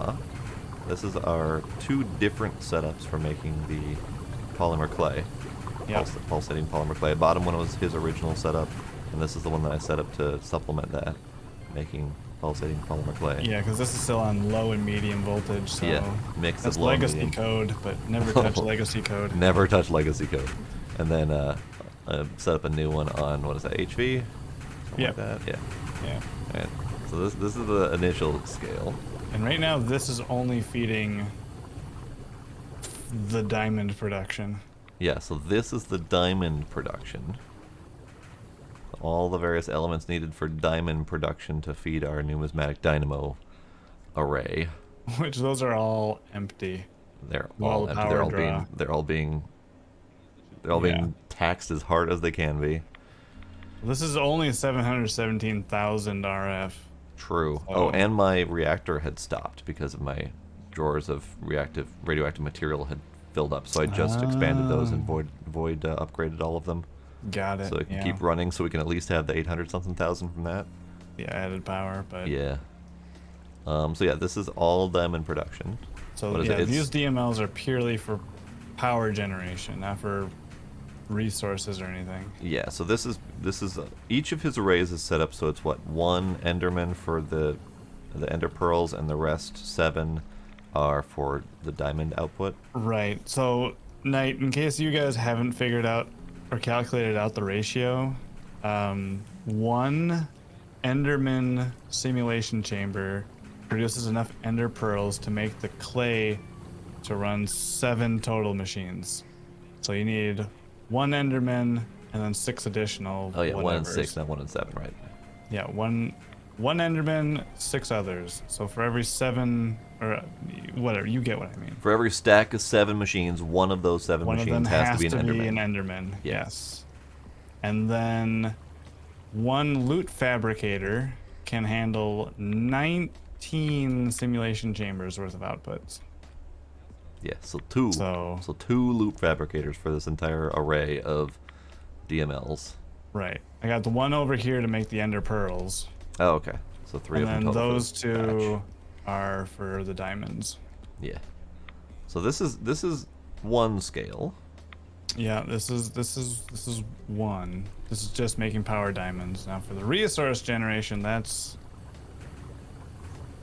this is our two different setups for making the polymer clay. Yep. Pulsating polymer clay. Bottom one was his original setup, and this is the one that I set up to supplement that, making pulsating polymer clay. Yeah, because this is still on low and medium voltage, so Yeah, mix that's of low and legacy medium. code, but never touch legacy code. Never touch legacy code. And then I set up a new one on, what is that, HV? Something Yep. like that? Yeah. Yeah. Alright. So this is the initial scale. And right now, this is only feeding the diamond production. Yeah, so this is the diamond production. All the various elements needed for diamond production to feed our numismatic dynamo array. Which those are all empty. They're Well, all the empty. power draw. They're all being Yeah. taxed as hard as they can be. This is only 717,000 RF. True. Oh. Oh, and my reactor had stopped because of my drawers of radioactive material had filled up. So I just expanded those and void upgraded all of them. Got it. So it can yeah. keep running, so we can at least have the 800 something thousand from that. The added power, but Yeah. So yeah, this is all of them in production. so What is yeah, it? these DMLs are purely for power generation, not for resources or anything. Yeah, so this is each of his arrays is set up so it's what, one Enderman for the Ender Pearls, and the rest 7 are for the diamond output. Right. So, Knight, in case you guys haven't figured out or calculated out the ratio, one Enderman simulation chamber produces enough Ender Pearls to make the clay to run 7 total machines. So you need one Enderman and then 6 additional. Oh yeah, 1 and whatevers. 6, not 1 and 7, right? Yeah, one Enderman, 6 others. So for every 7 or whatever, you get what I mean. For every stack of 7 machines, one of those 7 One of machines them has to be an Enderman. Enderman. Yeah. Yes. And then one loot fabricator can handle 19 simulation chambers worth of outputs. Yeah, so 2. So- So 2 loop fabricators for this entire array of DMLs. Right. I got the one over here to make the ender pearls. Oh, okay. So 3 And of them then total for those this 2 batch. are for the diamonds. Yeah. So this is one scale. Yeah, this is one. This is just making power diamonds. Now for the resource generation, that's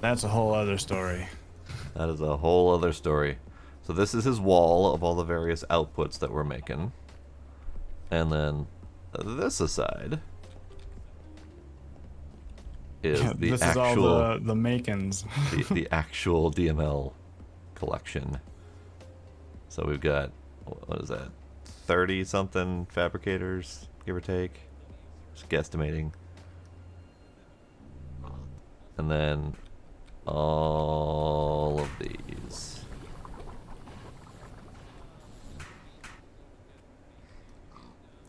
a whole other story. That is a whole other story. So this is his wall of all the various outputs that we're making. And then this aside is the this actual is all the makins. the actual DML collection. So we've got, what is that, 30 something fabricators, give or take, just guesstimating. And then all of these.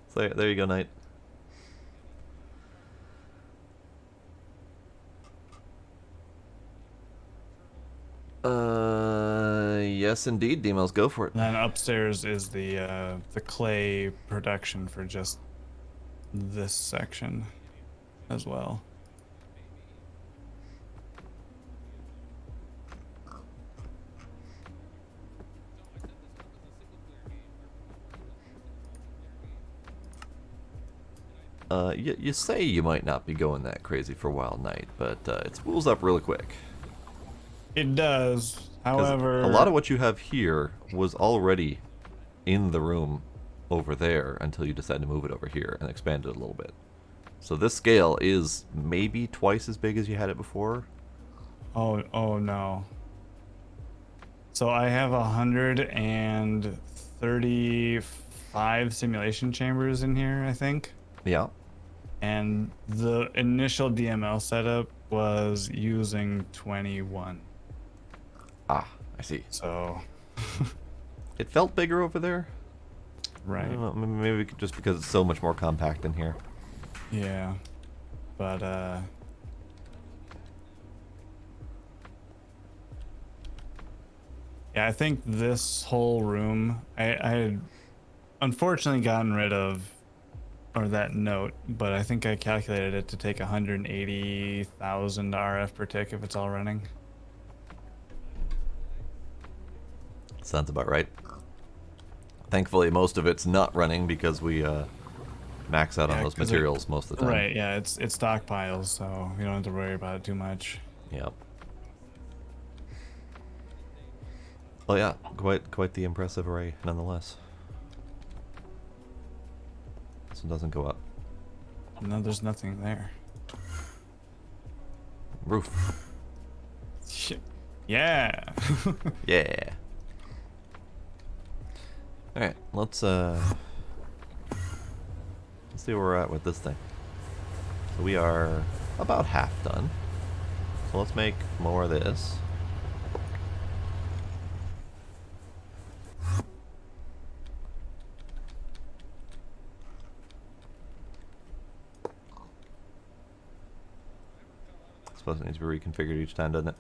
So there you go, Knight. Yes, indeed, Demos, go for it. And then upstairs is the clay production for just this section as well. You say you might not be going that crazy for a while, Knight, but it spools up really quick. It does. 'Cause However, a lot of what you have here was already in the room over there until you decide to move it over here and expand it a little bit. So this scale is maybe twice as big as you had it before. Oh no. So I have 135 simulation chambers in here, I think. Yeah. And the initial DML setup was using 21. Ah, I see. So, It felt bigger over there. I right. don't know, maybe just because it's so much more compact in here. Yeah. But, yeah, I think this whole room, I had unfortunately gotten rid of, or that note, but I think I calculated it to take 180,000 RF per tick if it's all running. Sounds about right. Thankfully, most of it's not running because we max out on Yeah, those 'cause materials most of the time. Right, yeah, it's stockpiles, so you don't have to worry about it too much. Yep. Well, yeah, quite the impressive array, nonetheless. This one doesn't go up. No, there's nothing there. Roof. Yeah. Yeah. All right, let's see where we're at with this thing. So we are about half done. So let's make more of this. I suppose it needs to be reconfigured each time, doesn't it?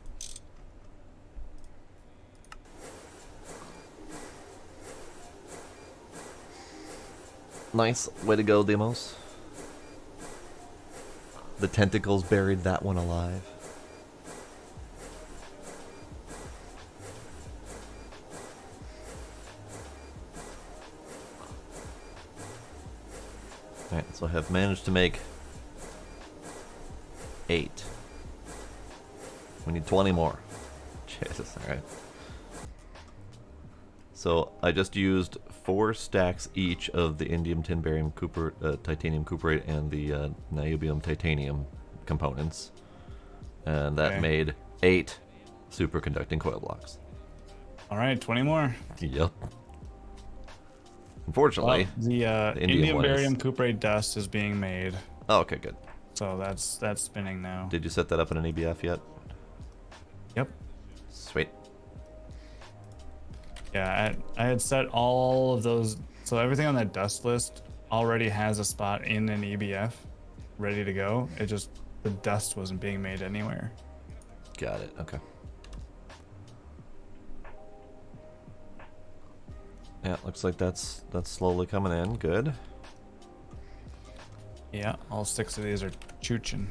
Nice. Way to go, Demos. The tentacles buried that one alive. Alright, so I have managed to make 8. We need 20 more. Jesus, alright. So I just used 4 stacks each of the indium, tin, barium, titanium cuprate, and the niobium titanium components. And that made 8 superconducting coil blocks. Alright, 20 more. Yep. Unfortunately, Well, the indium indium one is- barium cuprate dust is being made. Oh, okay, good. So that's spinning now. Did you set that up in an EBF yet? Yep. Sweet. Yeah, I had set all of those. So everything on that dust list already has a spot in an EBF ready to go. It just, the dust wasn't being made anywhere. Got it. Okay. Yeah, looks like that's slowly coming in. Good. Yeah, all 6 of these are chooching.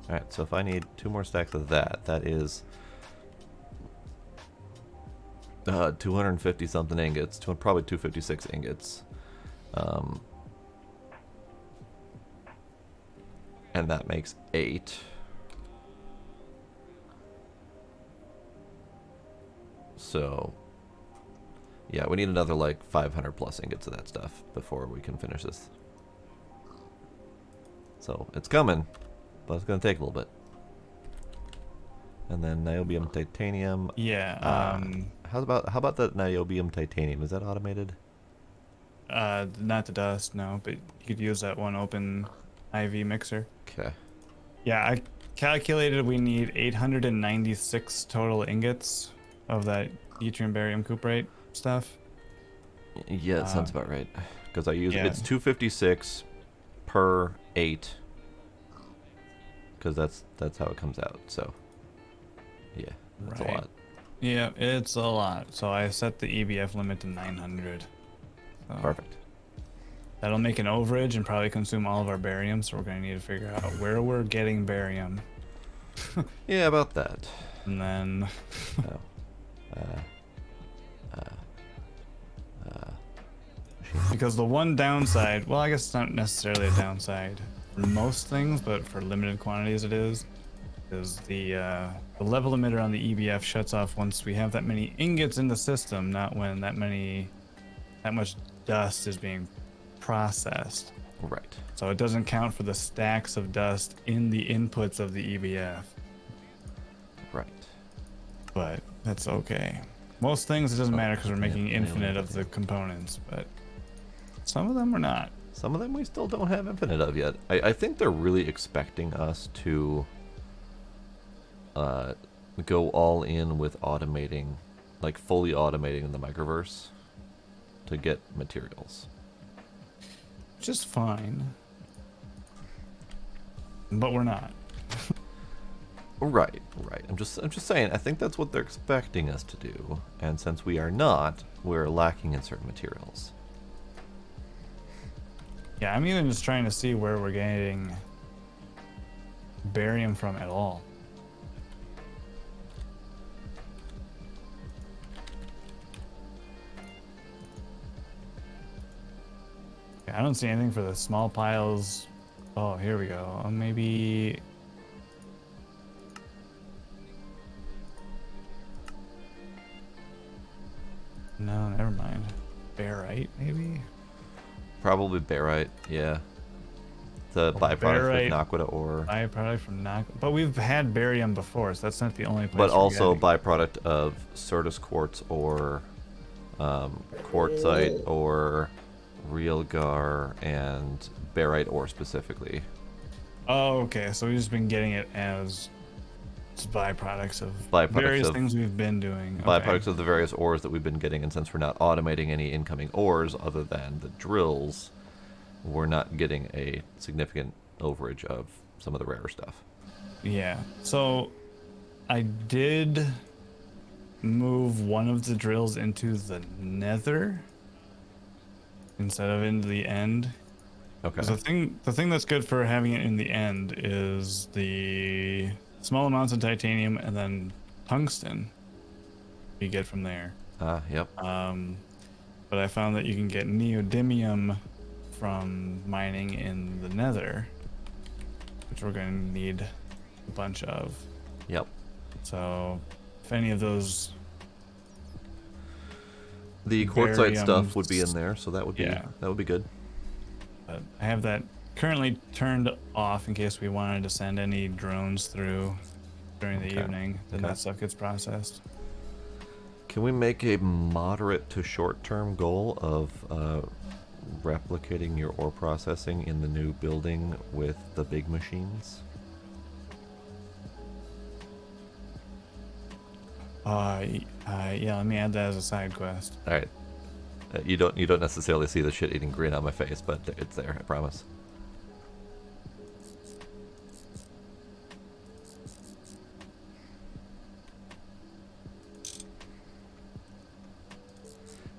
Alright, so if I need 2 more stacks of that, that is 250 something ingots, probably 256 ingots. And that makes 8. So, yeah, we need another like 500 plus ingots of that stuff before we can finish this. So, it's coming, but it's going to take a little bit. And then niobium titanium. Yeah. How about the niobium titanium? Is that automated? Not the dust, no, but you could use that one open IV mixer. Okay. Yeah, I calculated we need 896 total ingots of that yttrium barium cuprate stuff. Yeah, that sounds about right. Because I use yeah. it's 256 per 8. Because that's how it comes out. So, yeah, that's a Right. lot. Yeah, it's a lot. So I set the EBF limit to 900. So Perfect. that'll make an overage and probably consume all of our barium. So we're gonna need to figure out where we're getting barium, Yeah, about that. and then Oh. because the one downside, well, I guess it's not necessarily a downside for most things, but for limited quantities it is the level emitter on the EBF shuts off once we have that many ingots in the system, not when that much dust is being processed. Right. So it doesn't count for the stacks of dust in the inputs of the EBF. Right. But that's okay. Most things it doesn't matter because we're making yeah, infinite yeah. of the components, but some of them we're not. Some of them we still don't have infinite of yet. I think they're really expecting us to go all in with automating, like fully automating the microverse to get materials. Just fine. But we're not. Right. I'm just saying, I think that's what they're expecting us to do, and since we are not, we're lacking in certain materials. Yeah, I'm even just trying to see where we're getting barium from at all. Yeah, I don't see anything for the small piles. Oh, here we go. Maybe. No, never mind. Barite, maybe? Probably barite, yeah. The byproduct barite, of Naquita ore. Byproduct from but we've had barium before, so that's not the only place. But we're also getting. byproduct of Certus quartz or quartzite or realgar and barite ore specifically. Oh, okay. So we've just been getting it as byproducts of Byproducts various of- things we've been doing. Okay. Byproducts of the various ores that we've been getting, and since we're not automating any incoming ores other than the drills, we're not getting a significant overage of some of the rarer stuff. Yeah. So I did move one of the drills into the nether. instead of in the end. Okay. 'Cause the thing that's good for having it in the end is the small amounts of titanium and then tungsten you get from there. Yep. But I found that you can get neodymium from mining in the nether, which we're going to need a bunch of. Yep. So if any of those The quartzite barium stuff would be in there, so that would be yeah. good. But I have that currently turned off in case we wanted to send any drones through during the Okay. evening. Then Okay. that stuff gets processed. Can we make a moderate to short-term goal of replicating your ore processing in the new building with the big machines? Yeah, let me add that as a side quest. All right. You don't necessarily see the shit-eating grin on my face, but it's there. I promise.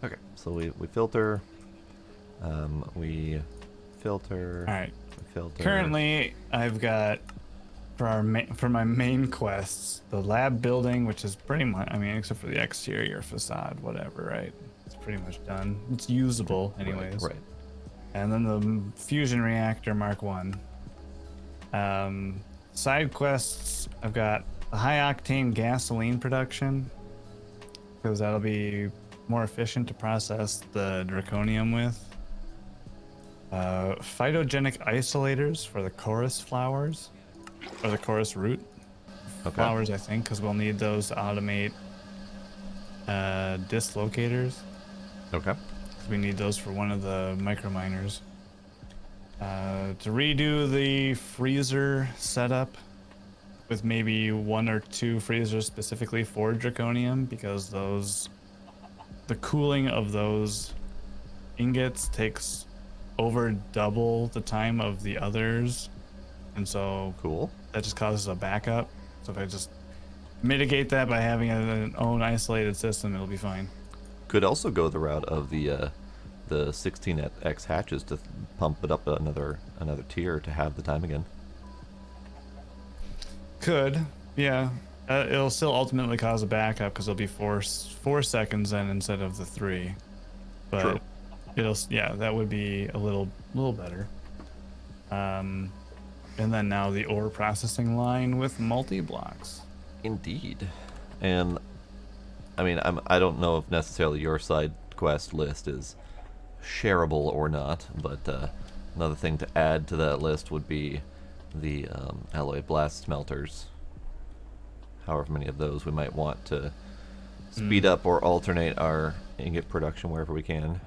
Okay, so we filter. We filter. All right. We filter. Currently, I've got for my main quests, the lab building, which is pretty much, I mean, except for the exterior facade, whatever, right? It's pretty much done. It's usable, anyways. Right. And then the fusion reactor Mark 1. Side quests, I've got the high octane gasoline production, because that'll be more efficient to process the draconium with. Phytogenic isolators for the chorus flowers, or the chorus root flowers, I think, because we'll need those to automate dislocators. Okay. We need those for one of the micro miners. To redo the freezer setup with maybe 1 or 2 freezers specifically for draconium, because the cooling of those ingots takes over double the time of the others, and so Cool. that just causes a backup. So if I just mitigate that by having an own isolated system, it'll be fine. Could also go the route of the 16x hatches to pump it up another tier to have the time again. Could, yeah. It'll still ultimately cause a backup because it'll be 4 seconds then instead of the 3. But True. that would be a little better. And then now the ore processing line with multi-blocks. Indeed. And I mean, I don't know if necessarily your side quest list is shareable or not, but another thing to add to that list would be the alloy blast smelters. However many of those we might want to speed up or alternate our ingot production wherever we can.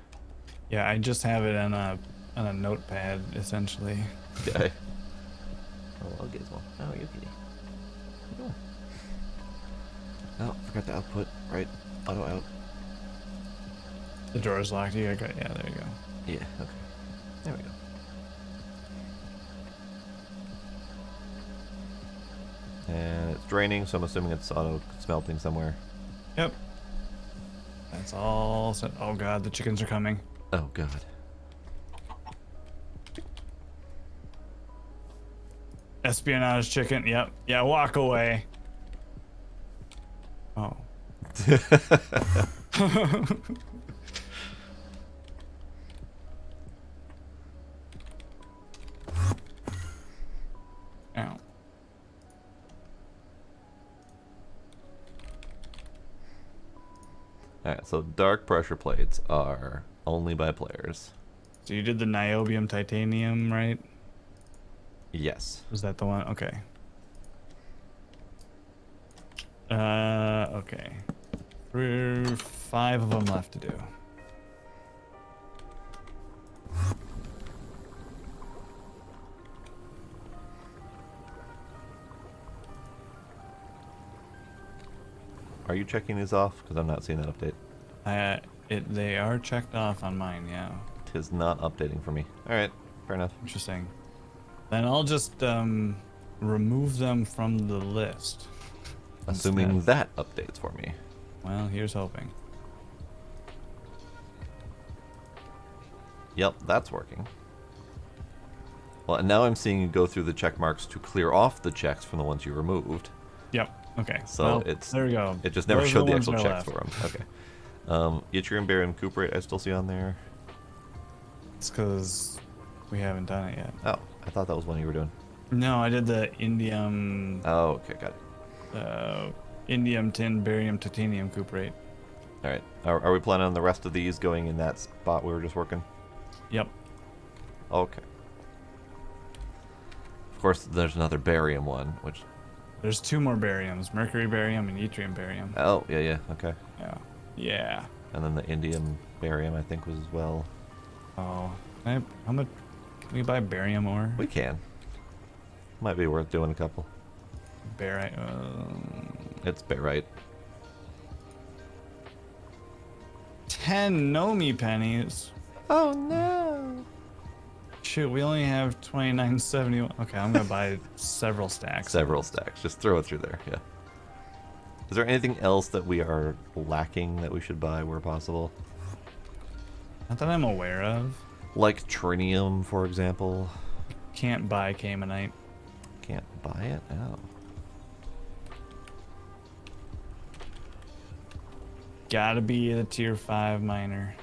Yeah, I just have it on a notepad essentially. Okay. Oh, Gizmo. Oh, Yuki. Oh. Oh, forgot the output. Right. Auto out. The door's locked. Yeah, there you go. Yeah, okay. There we go. And it's draining, so I'm assuming it's auto smelting somewhere. Yep. That's all set. Oh god, the chickens are coming. Oh, God. Espionage chicken. Yep. Yeah, walk away. Oh. Ow. Alright, so dark pressure plates are only by players. So you did the niobium titanium, right? Yes. Was that the one? Okay. Okay. 5 of them left to do. Are you checking these off? Because I'm not seeing that update. They are checked off on mine, yeah. Tis not updating for me. Alright, fair enough. Interesting. Then I'll just remove them from the list. Assuming instead. that updates for me. Well, here's hoping. Yep, that's working. Well, and now I'm seeing you go through the check marks to clear off the checks from the ones you removed. Yep. Okay. So well, it's there we go. It just never Those are showed the ones actual that are checks left. for them. Okay. Yttrium, barium, cuprate, I still see on there. It's because we haven't done it yet. Oh, I thought that was one you were doing. No, I did the indium, Oh, okay, got it. indium, tin, barium, titanium cuprate. All right. Are we planning on the rest of these going in that spot we were just working? Yep. Okay. Of course, there's another barium one, which... There's 2 more bariums, mercury barium and yttrium barium. Oh, yeah, okay. Yeah. Yeah. And then the indium barium, I think, was as well. Oh, how much? Can we buy barium ore? We can. Might be worth doing a couple. Barite. It's barite. 10 Nomi pennies. Oh, no! Shoot, we only have 29.71. Okay, I'm gonna buy several stacks. Several stacks. Just throw it through there, yeah. Is there anything else that we are lacking that we should buy where possible? Not that I'm aware of. Like trinium, for example. Can't buy Caymanite. Can't buy it? Oh. Gotta be the tier 5 miner.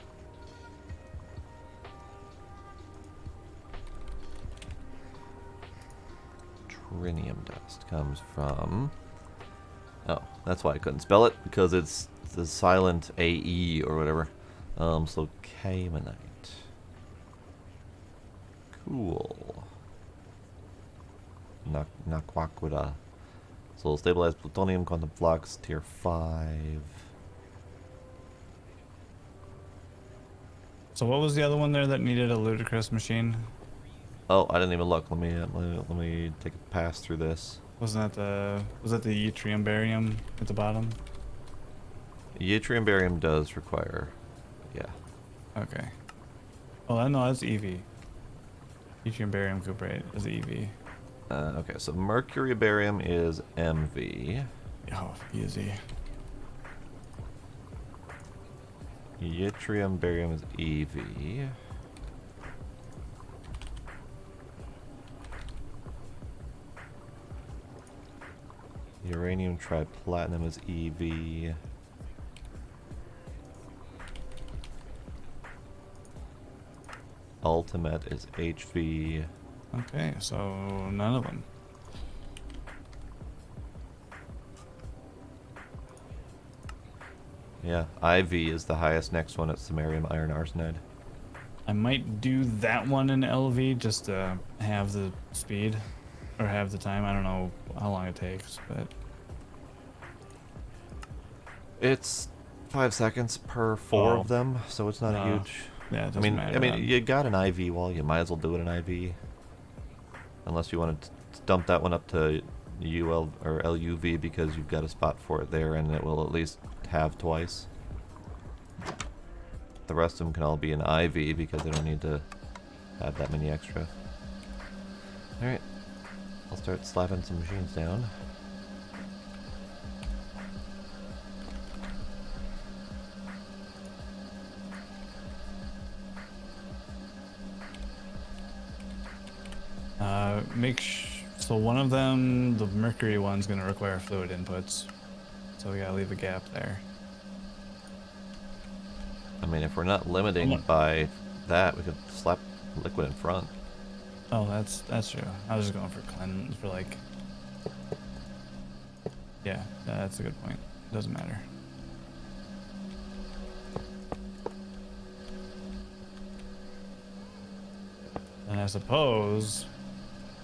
Trinium dust comes from... Oh, that's why I couldn't spell it, because it's the silent AE or whatever. So Caymanite. Cool. Naquaquita. So stabilized plutonium, quantum flux, tier 5. So what was the other one there that needed a ludicrous machine? Oh, I didn't even look. Let me take a pass through this. Was that the yttrium barium at the bottom? Yttrium barium does require, yeah. Okay. Oh, no, that's EV. Yttrium barium cuprate is EV. Okay, so mercury barium is MV. Oh, easy. Yttrium barium is EV. Uranium triplatinum is EV. Ultimate is HV. Okay, so none of them. Yeah, IV is the highest. Next one, it's samarium iron arsenide. I might do that one in LV just to have the speed or have the time. I don't know how long it takes, but It's 5 seconds per 4 Oh. of them, so it's not a huge. yeah, it I doesn't mean, matter. I mean, then. you got an IV wall. You might as well do it in IV, unless you want to dump that one up to UL or LUV because you've got a spot for it there, and it will at least have twice. The rest of them can all be in IV because they don't need to have that many extra. All right, I'll start slapping some machines down. So one of them, the mercury one's gonna require fluid inputs, so we gotta leave a gap there. I mean, if we're not limiting Hold on. by that, we could slap liquid in front. Oh, that's true. I was just going for cleanse for like. Yeah, that's a good point. Doesn't matter. And I suppose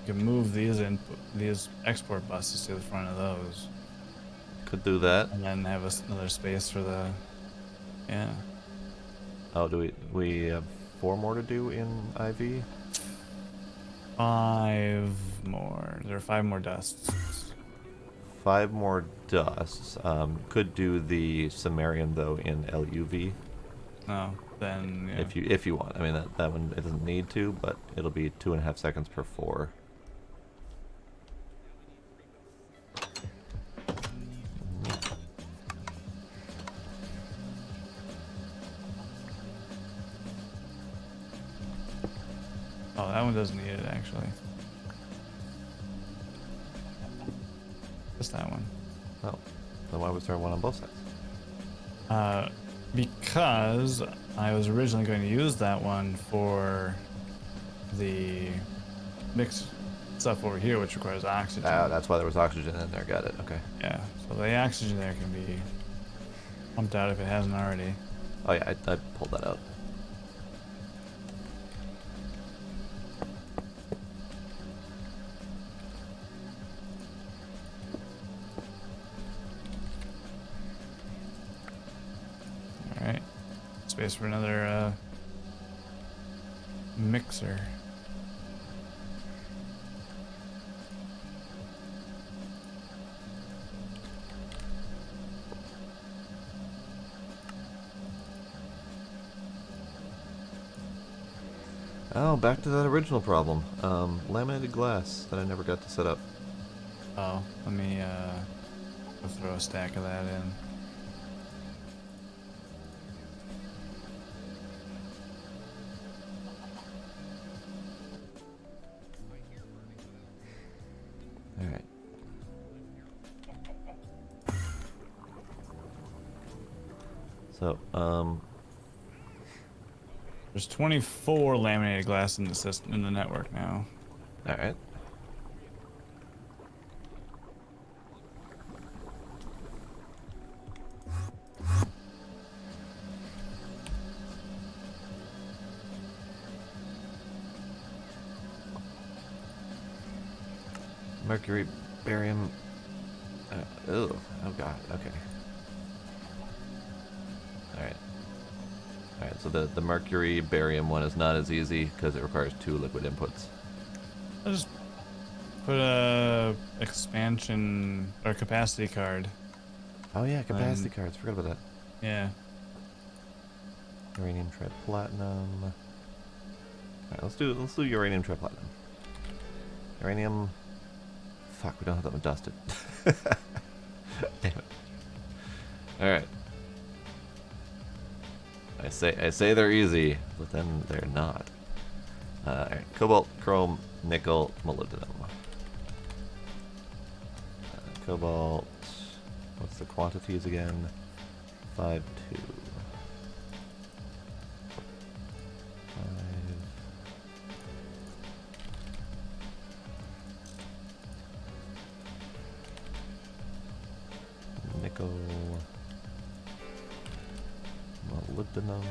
you can move these export buses to the front of those, Could do that. and then have another space for the. Yeah. Oh, do we have 4 more to do in IV? 5 more. There are 5 more dusts. 5 more dusts. Could do the samarium though in LUV No, then yeah. if you want. I mean that one it doesn't need to, but it'll be 2.5 seconds per 4. Oh, that one doesn't need it actually. Just that one. Oh, then why was there one on both sides? Because I was originally going to use that one for the mixed stuff over here, which requires oxygen. Ah, that's why there was oxygen in there. Got it. Okay. Yeah, so the oxygen there can be pumped out if it hasn't already. Oh yeah, I pulled that out. All right, space for another mixer. Oh, back to that original problem. Laminated glass that I never got to set up. Oh, let me go throw a stack of that in. All right. So, There's 24 laminated glass in the system in the network now. all right. Mercury, barium. Oh god. Okay. All right. All right. So the mercury barium one is not as easy because it requires 2 liquid inputs. I'll just put a expansion or capacity card. Oh yeah, capacity cards. Forgot about that. Yeah. Uranium triplatinum. All right. Let's do uranium triplatinum. Uranium. Fuck, we don't have that one dusted. Damn it. All right. I say they're easy, but then they're not. All right. Cobalt, chrome, nickel, molybdenum. Cobalt. What's the quantities again? 5, 2. 5. Nickel. Molybdenum.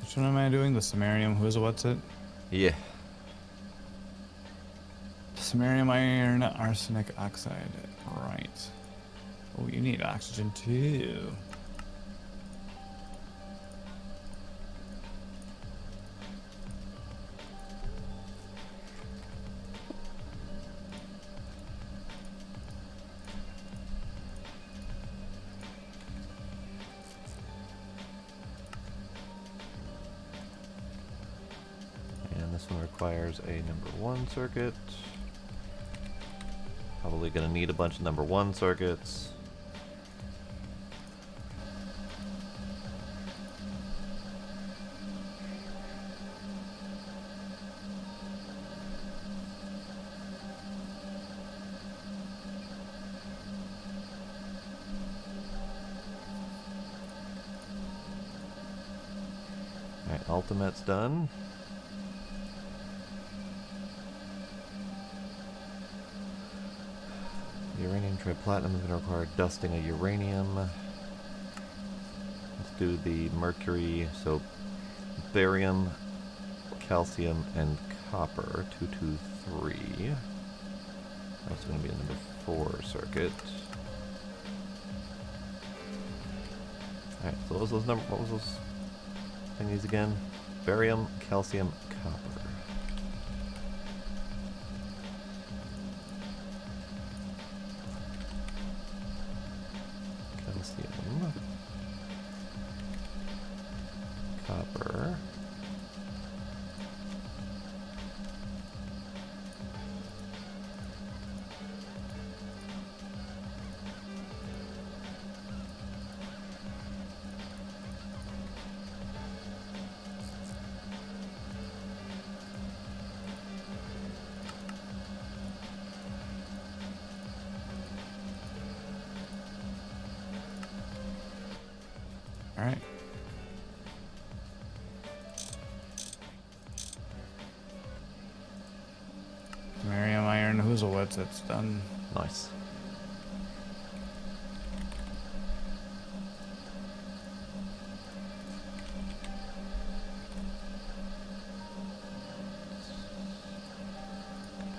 Which one am I doing? The samarium. Who's what's it? Yeah. Samarium iron arsenic oxide. Right. Oh, you need oxygen too. And this one requires a number 1 circuit. Probably gonna need a bunch of number 1 circuits. Alright, ultimate's done. Uranium triplatinum is going to require dusting of uranium. Let's do the mercury, so barium, calcium, and copper. 2, 2, 3. That's going to be a number 4 circuit. Alright, so what was those thingies again? Barium, calcium, copper. Calcium, copper, All right. Samarium iron Hazelwoods, it's done. Nice.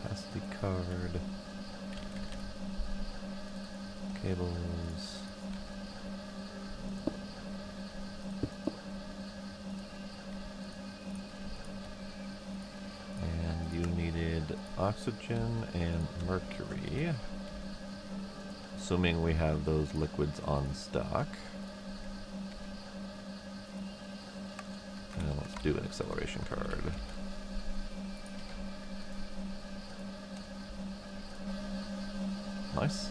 Capacity card. Cables. And you needed oxygen and mercury. Assuming we have those liquids on stock. And let's do an acceleration card. Nice.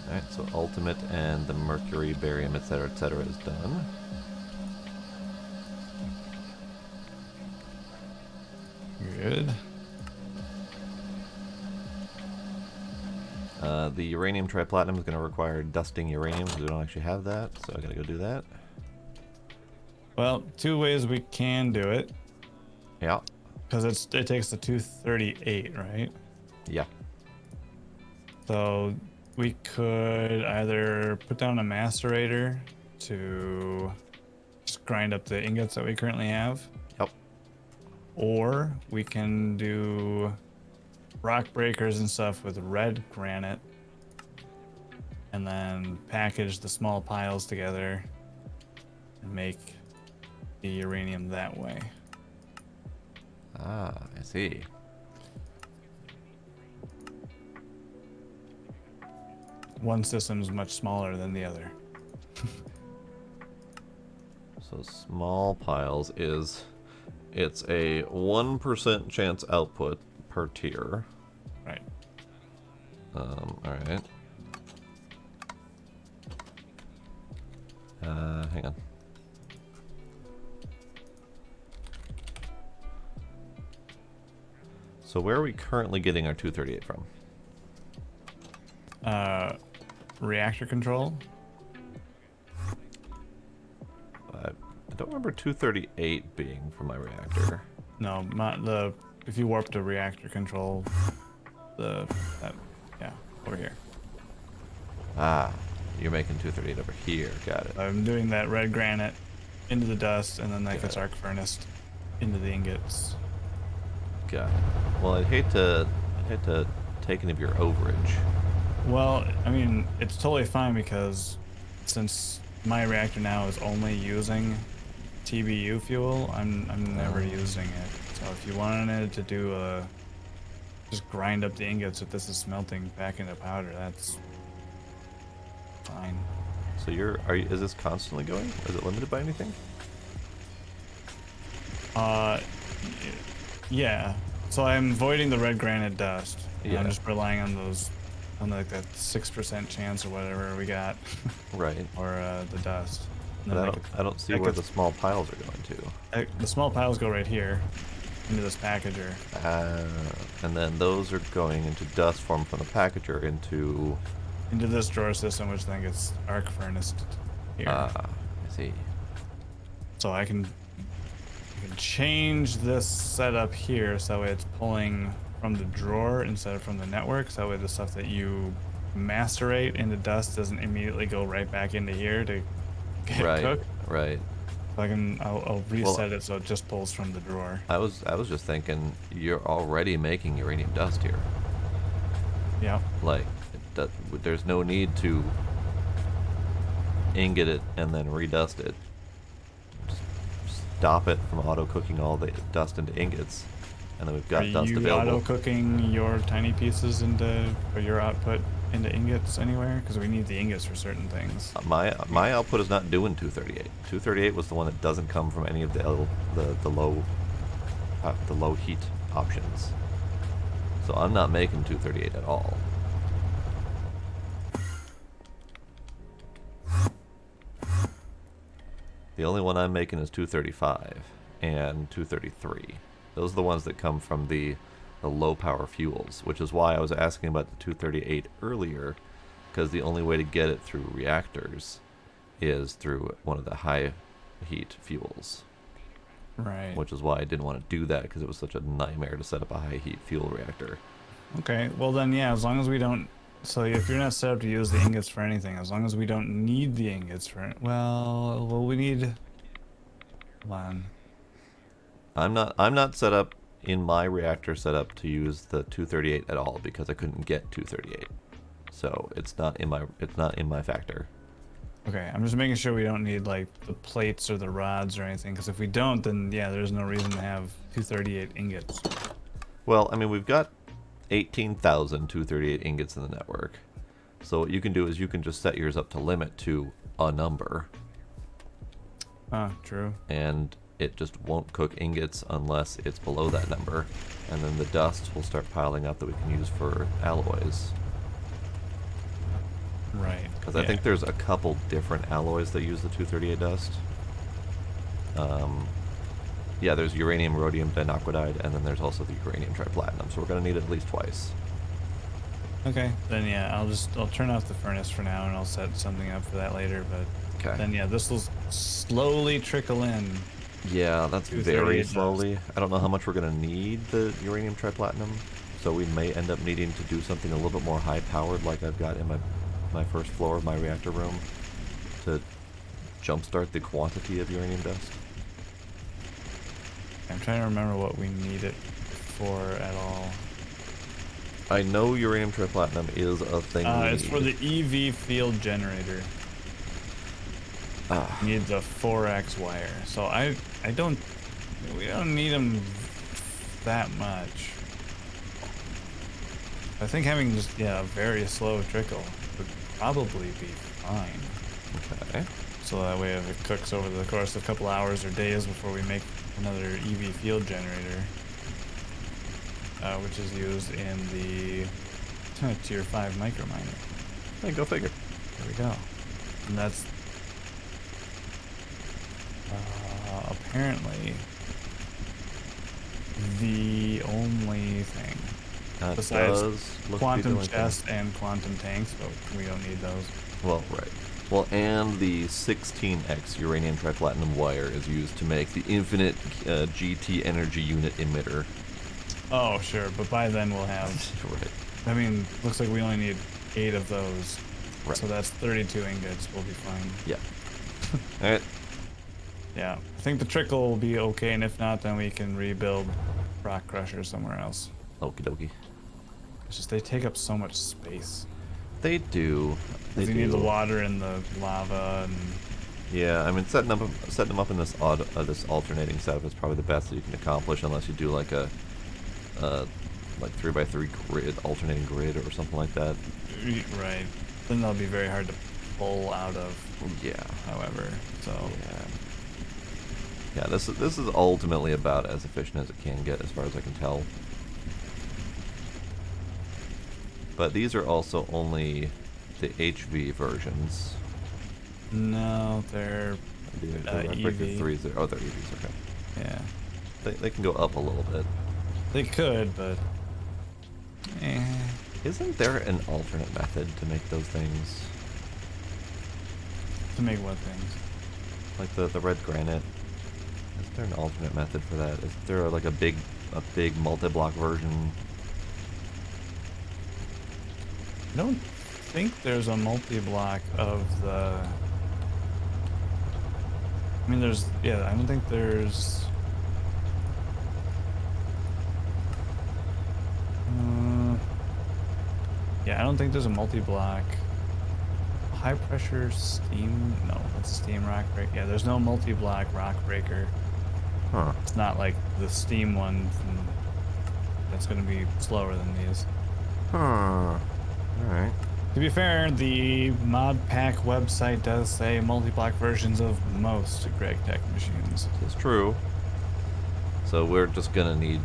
Alright, so ultimate and the mercury, barium, etc., is done. Good. The uranium triplatinum is going to require dusting uranium because we don't actually have that, so I gotta go do that. Well, two ways we can do it. Yeah. Because it takes the 238, right? Yeah. So we could either put down a macerator to just grind up the ingots that we currently have. Yep. Or we can do rock breakers and stuff with red granite and then package the small piles together and make the uranium that way. Ah, I see. One system is much smaller than the other. So small piles is, it's a 1% chance output per tier. Right. Alright. Hang on. So where are we currently getting our 238 from? Reactor control. I don't remember 238 being from my reactor. No, if you warp to reactor control, yeah, over here. Ah, you're making 238 over here. Got it. I'm doing that red granite into the dust, and then that Got gets it. arc furnace into the ingots. Got it. Well, I'd hate to take any of your overage. Well, I mean, it's totally fine because since my reactor now is only using TBU fuel, I'm never using it. So if you wanted to do just grind up the ingots if this is smelting back into powder, that's fine. So is this constantly going? Is it limited by anything? Yeah. So I'm voiding the red granite dust. And I'm Yeah. just relying on those, on like that 6% chance or whatever we got, Right. or the dust. And But then I don't see that where gets- the small piles are going to. the small piles go right here into this packager. And then those are going into dust formed from the packager into... Into this drawer system, which then gets arc furnace here. I see. So I can change this setup here so that way it's pulling from the drawer instead of from the network. So that way the stuff that you macerate into dust doesn't immediately go right back into here to get Right, cooked. right. So I'll reset it so it just pulls from the drawer. I was just thinking you're already making uranium dust here. Yeah. Like, there's no need to ingot it and then redust it. Just stop it from auto cooking all the dust into ingots, and then we've got Are dust you available. auto cooking your tiny pieces or your output into ingots anywhere? Because we need the ingots for certain things. My output is not doing 238. 238 was the one that doesn't come from any of the low heat options. So I'm not making 238 at all. The only one I'm making is 235 and 233. Those are the ones that come from the low power fuels, which is why I was asking about the 238 earlier, because the only way to get it through reactors is through one of the high heat fuels. Right. Which is why I didn't want to do that, because it was such a nightmare to set up a high heat fuel reactor. Okay, well then, yeah, as long as we don't... So if you're not set up to use the ingots for anything, as long as we don't need the ingots for it... Well, we need... Hold on. I'm not set up in my reactor set up to use the 238 at all, because I couldn't get 238. So it's not in my factor. Okay, I'm just making sure we don't need, like, the plates or the rods or anything, because if we don't, then, yeah, there's no reason to have 238 ingots. Well, I mean, we've got 18,000 238 ingots in the network. So what you can do is you can just set yours up to limit to a number. Ah, true. And it just won't cook ingots unless it's below that number. And then the dust will start piling up that we can use for alloys. Right. Because I think there's a couple different alloys that use the 238 dust. Yeah, there's uranium rhodium dinocridide, and then there's also the uranium triplatinum, so we're going to need it at least twice. Okay, then yeah, I'll turn off the furnace for now, and I'll set something up for that later, but Okay. then yeah, this will slowly trickle in. Yeah, that's 238 very dust. slowly. I don't know how much we're going to need the uranium triplatinum, so we may end up needing to do something a little bit more high-powered like I've got in my first floor of my reactor room to jumpstart the quantity of uranium dust. I'm trying to remember what we need it for at all. I know uranium triplatinum is a thing we It's need. for the EV field generator. Need the 4x wire. So we don't need them that much. I think having just, a very slow trickle would probably be fine. Okay. So that way if it cooks over the course of a couple hours or days before we make another EV field generator, which is used in the tier 5 micro miner. Hey, go figure. There we go. And that's apparently the only thing. That Besides does look to be the quantum only thing. chest and quantum tanks, but we don't need those. Well, right. Well, and the 16x uranium triplatinum wire is used to make the infinite GT energy unit emitter. Oh, sure, but by then we'll have... Right. I mean, looks like we only need 8 of those. Right. So that's 32 ingots. We'll be fine. Yeah. All right. Yeah, I think the trickle will be okay, and if not, then we can rebuild rock crusher somewhere else. Okie dokie. It's just they take up so much space. They do. They Because you do. need the water and the lava and... Yeah, I mean, setting them up in this this alternating setup is probably the best that you can accomplish, unless you do like a like 3x3 grid, alternating grid or something like that. Right. Then that'll be very hard to pull out of. Yeah. However, so Yeah, this is ultimately about as efficient as it can get, as far as I can tell. But these are also only the HV versions. no, they're The EV. 3s are, oh, they're EVs, okay. yeah. They can go up a little bit. They could, but Isn't there an alternate method to make those things? to make what things? Like the red granite? Is there an alternate method for that? Is there like a big multi-block version? I don't think there's a multi-block of the... I mean, there's... Yeah, I don't think there's... yeah, I don't think there's a multi-block... High-pressure steam... No, that's a steam rock breaker. Yeah, there's no multi-block rock breaker. Huh. It's not like the steam one that's going to be slower than these. Huh. Alright. To be fair, the mod pack website does say multi-block versions of most Greg Tech machines. It's true. So we're just gonna need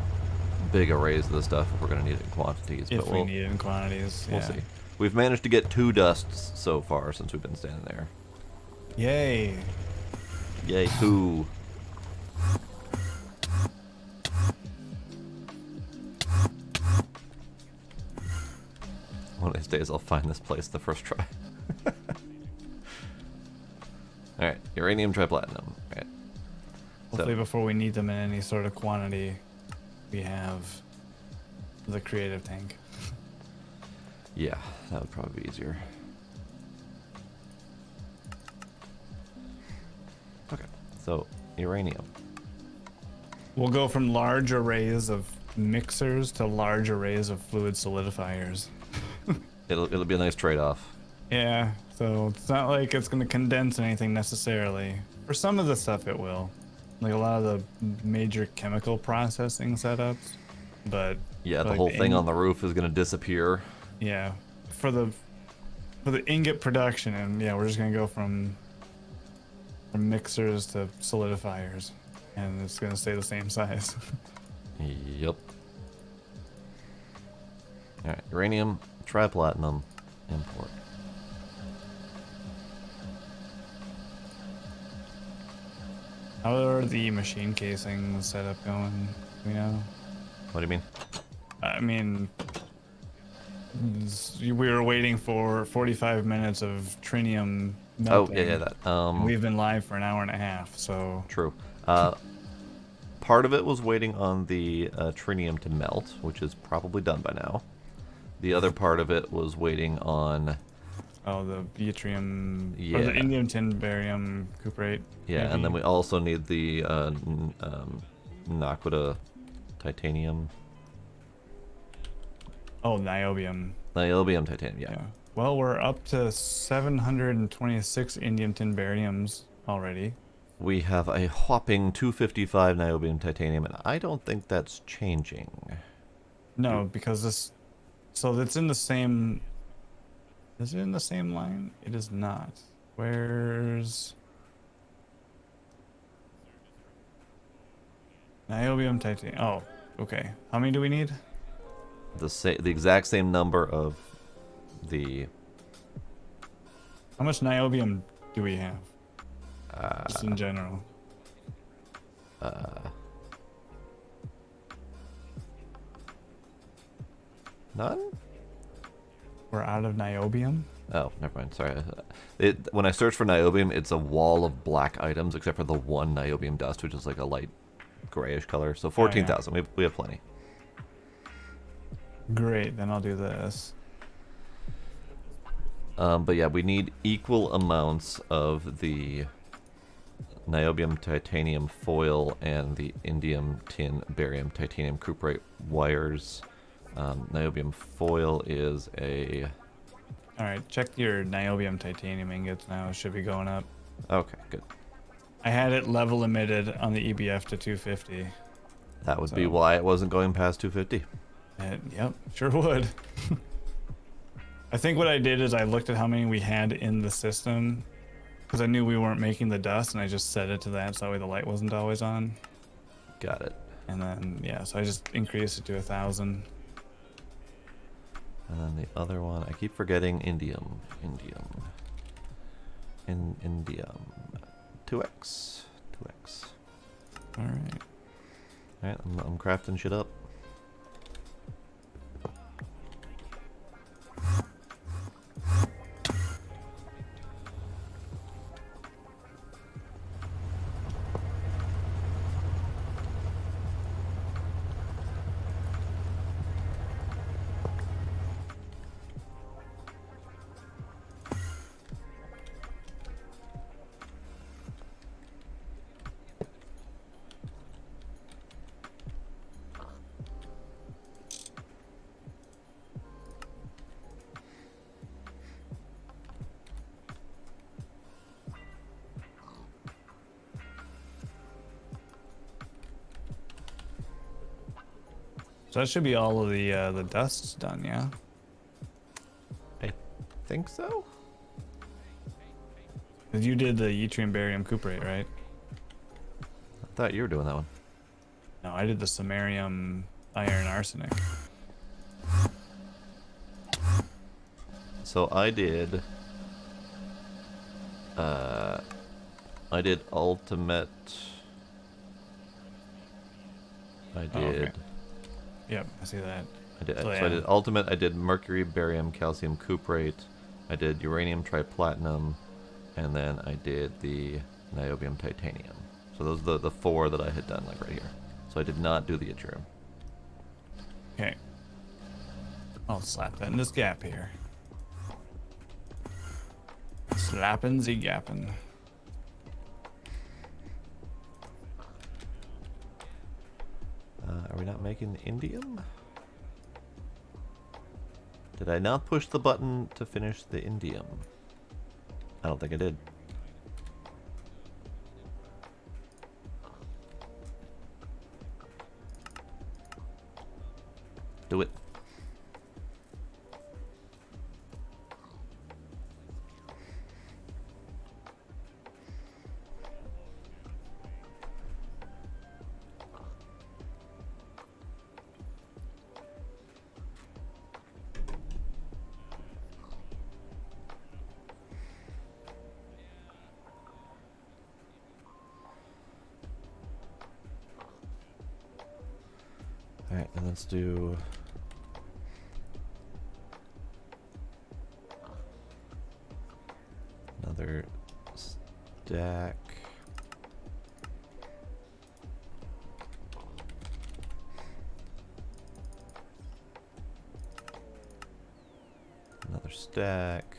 big arrays of this stuff if we're gonna need it in quantities. If but we need it in quantities, we'll see. We've managed to get 2 dusts so far since we've been standing there. Yay. Yay, 2. One of these days I'll find this place the first try. Alright, uranium triplatinum. Alright. Hopefully before we need them in any sort of quantity, we have the creative tank. Yeah, that would probably be easier. Okay, so uranium. We'll go from large arrays of mixers to large arrays of fluid solidifiers. It'll be a nice trade-off. Yeah, so it's not like it's going to condense anything necessarily. For some of the stuff it will. Like a lot of the major chemical processing setups. But Yeah, the like whole thing on the roof is gonna disappear. yeah, for the ingot production, and yeah, we're just going to go from mixers to solidifiers, and it's going to stay the same size. Yep. Alright, uranium, triplatinum, import. How are the machine casings set up going? Do we know? What do you mean? I mean, we were waiting for 45 minutes of trinium melting. Oh, yeah, that. We've been live for an hour and a half, so... True. Part of it was waiting on the trinium to melt, which is probably done by now. The other part of it was waiting on... Oh, the yttrium... Yeah. Or the indium tin barium cuprate. Yeah, maybe? and then we also need the Naquita titanium. Oh, niobium. Niobium titanium, yeah. Yeah. Well, we're up to 726 indium tin bariums already. We have a whopping 255 niobium titanium, and I don't think that's changing. No, because this... So it's in the same... Is it in the same line? It is not. Where's... Niobium titanium. Oh, okay. How many do we need? The exact same number of the... How much niobium do we have? Just in general. None? We're out of niobium? Oh, never mind. Sorry. When I search for niobium, it's a wall of black items, except for the one niobium dust, which is like a light grayish color. So 14,000. We have plenty. Great, then I'll do this. But yeah, we need equal amounts of the niobium titanium foil and the indium tin barium titanium cuprate wires. Niobium foil is a... Alright, check your niobium titanium ingots now. It should be going up. Okay, good. I had it level emitted on the EBF to 250. That would be why it wasn't going past 250. Yep, sure would. I think what I did is I looked at how many we had in the system, because I knew we weren't making the dust, and I just set it to that so that way the light wasn't always on. Got it. And then, yeah, so I just increased it to 1,000. And then the other one, I keep forgetting indium. Indium. 2x. Alright. Alright, I'm crafting shit up. So that should be all of the dusts done, yeah? I think so. 'Cause you did the yttrium barium cuprate, right? I thought you were doing that one. No, I did the samarium iron arsenic. So I did ultimate. I did Oh, okay. Yep, I see that. I did. So, So yeah. I did ultimate. I did mercury, barium, calcium cuprate. I did uranium triplatinum, and then I did the niobium titanium. So those are the 4 that I had done, like right here. So I did not do the yttrium. Okay. I'll slap that in this gap here. Slappin' Z gappin'. Are we not making indium? Did I not push the button to finish the indium? I don't think I did. Do it. Alright, and let's do... another stack. Another stack.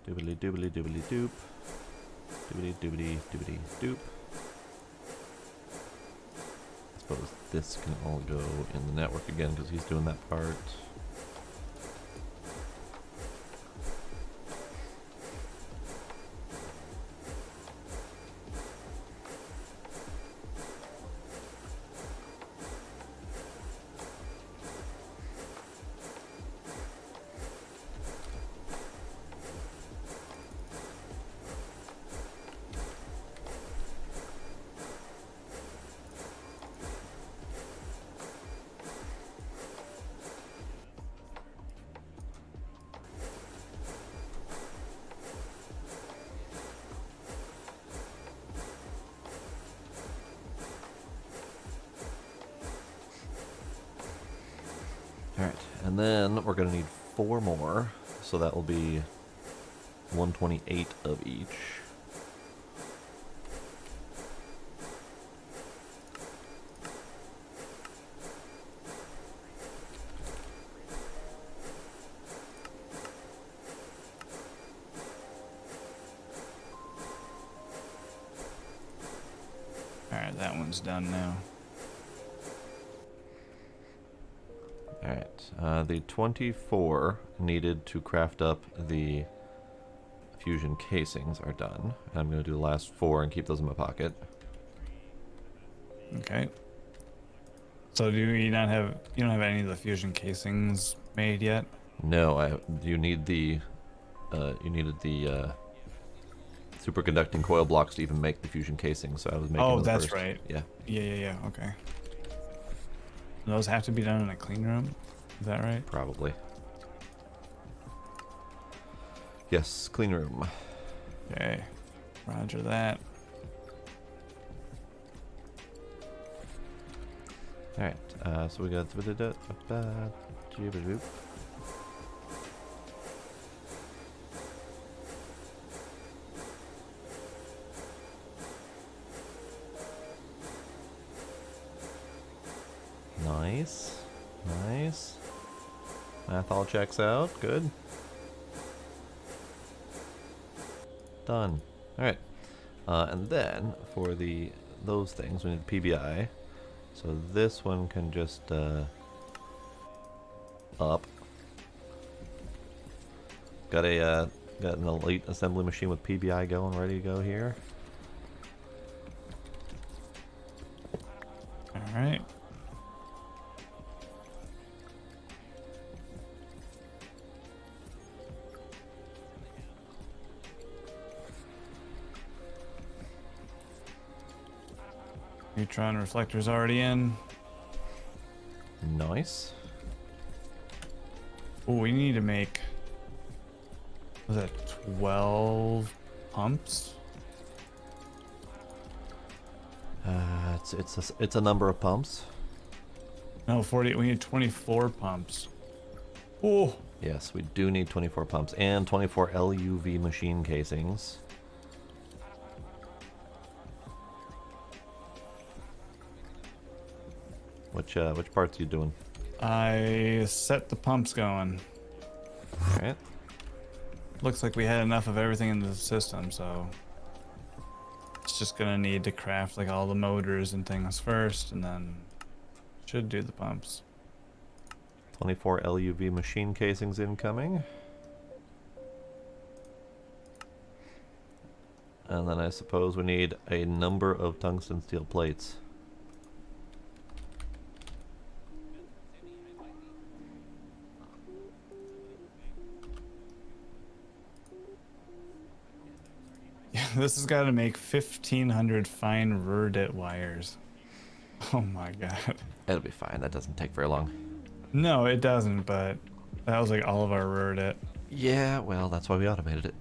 Doobly doobly doobly doop. Doobly doobly doobly doop. I suppose this can all go in the network again because he's doing that part. Alright, and then we're going to need 4 more, so that will be 128 of each. Alright, that one's done now. Alright, the 24 needed to craft up the fusion casings are done. I'm going to do the last 4 and keep those in my pocket. Okay. So do you not have, you don't have any of the fusion casings made yet? No, you need the, you needed the, superconducting coil blocks to even make the fusion casings, so I was making Oh, those that's first. right. Yeah. Yeah, okay. Those have to be done in a clean room? Is that right? Probably. Yes, clean room. Okay. Roger that. Alright, so we got... Nice. Nice. Math all checks out. Good. Done. Alright. And then, for those things, we need PBI. So this one can just, up. Got an elite assembly machine with PBI going, ready to go here. Alright. Neutron reflector's already in. Nice. Oh, we need to make, was that 12 pumps? It's a number of pumps. No, 40. We need 24 pumps. Oh, Yes, we do need 24 pumps and 24 LUV machine casings. Which parts are you doing? I set the pumps going. Alright. Looks like we had enough of everything in the system, so it's just gonna need to craft like all the motors and things first, and then should do the pumps. 24 LUV machine casings incoming. And then I suppose we need a number of tungsten steel plates. Yeah, this has got to make 1,500 fine Rurdit wires. Oh my god. It'll be fine. That doesn't take very long. No, it doesn't, but that was like all of our Rurdit. Yeah, well, that's why we automated it.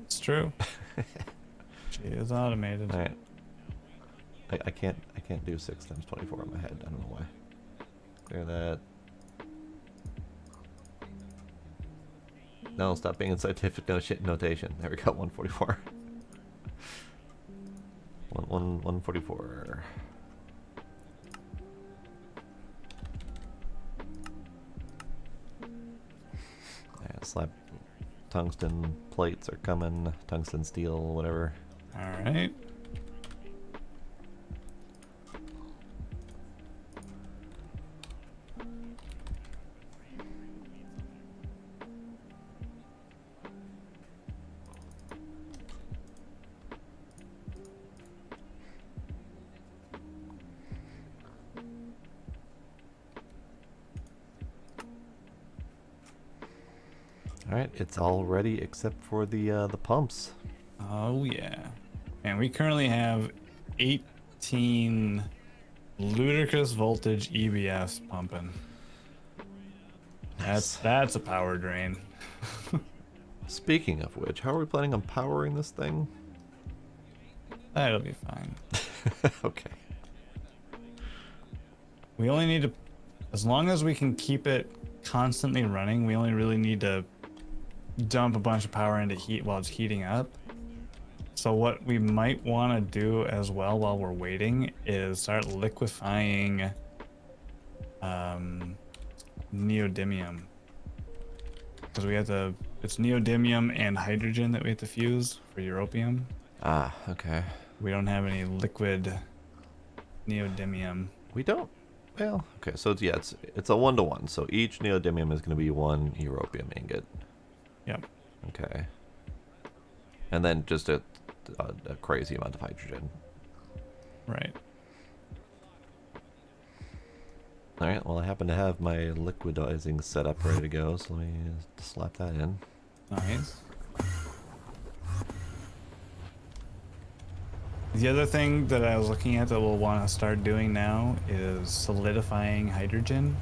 It's true. She is automated. All right. I can't do 6 times 24 in my head. I don't know why. Clear that. No, stop being in scientific notation. There we go. 144. 144. Yeah, slap. Tungsten plates are coming. Tungsten steel, whatever. All right. Alright, it's all ready except for the pumps. Oh yeah. And we currently have 18 ludicrous voltage EBS pumping. That's a power drain. Speaking of which, how are we planning on powering this thing? That'll be fine. Okay. We only need to, as long as we can keep it constantly running, we only really need to dump a bunch of power into heat while it's heating up. So what we might want to do as well while we're waiting is start liquefying neodymium, because we have to, it's neodymium and hydrogen that we have to fuse for europium. Ah, okay. We don't have any liquid neodymium. We don't. Well, okay. So it's, yeah, it's a 1-to-1. So each neodymium is going to be 1 europium ingot. Yep. Okay. And then just a crazy amount of hydrogen. Right. All right. Well, I happen to have my liquidizing setup ready to go, so let me slap that in. Nice. The other thing that I was looking at that we'll want to start doing now is solidifying hydrogen.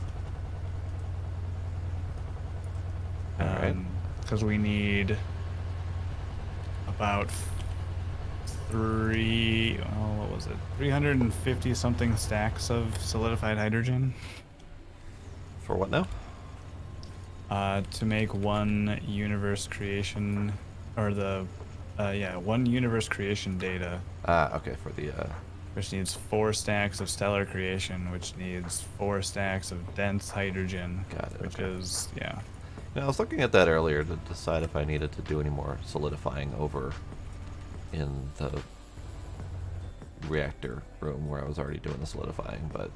All right. Because we need about 350 something stacks of solidified hydrogen. For what now? To make one universe creation, or one universe creation data. Ah, okay. For the Which needs 4 stacks of stellar creation, which needs 4 stacks of dense hydrogen. Got it, Which okay. is, yeah. Now, I was looking at that earlier to decide if I needed to do any more solidifying over in the reactor room where I was already doing the solidifying, but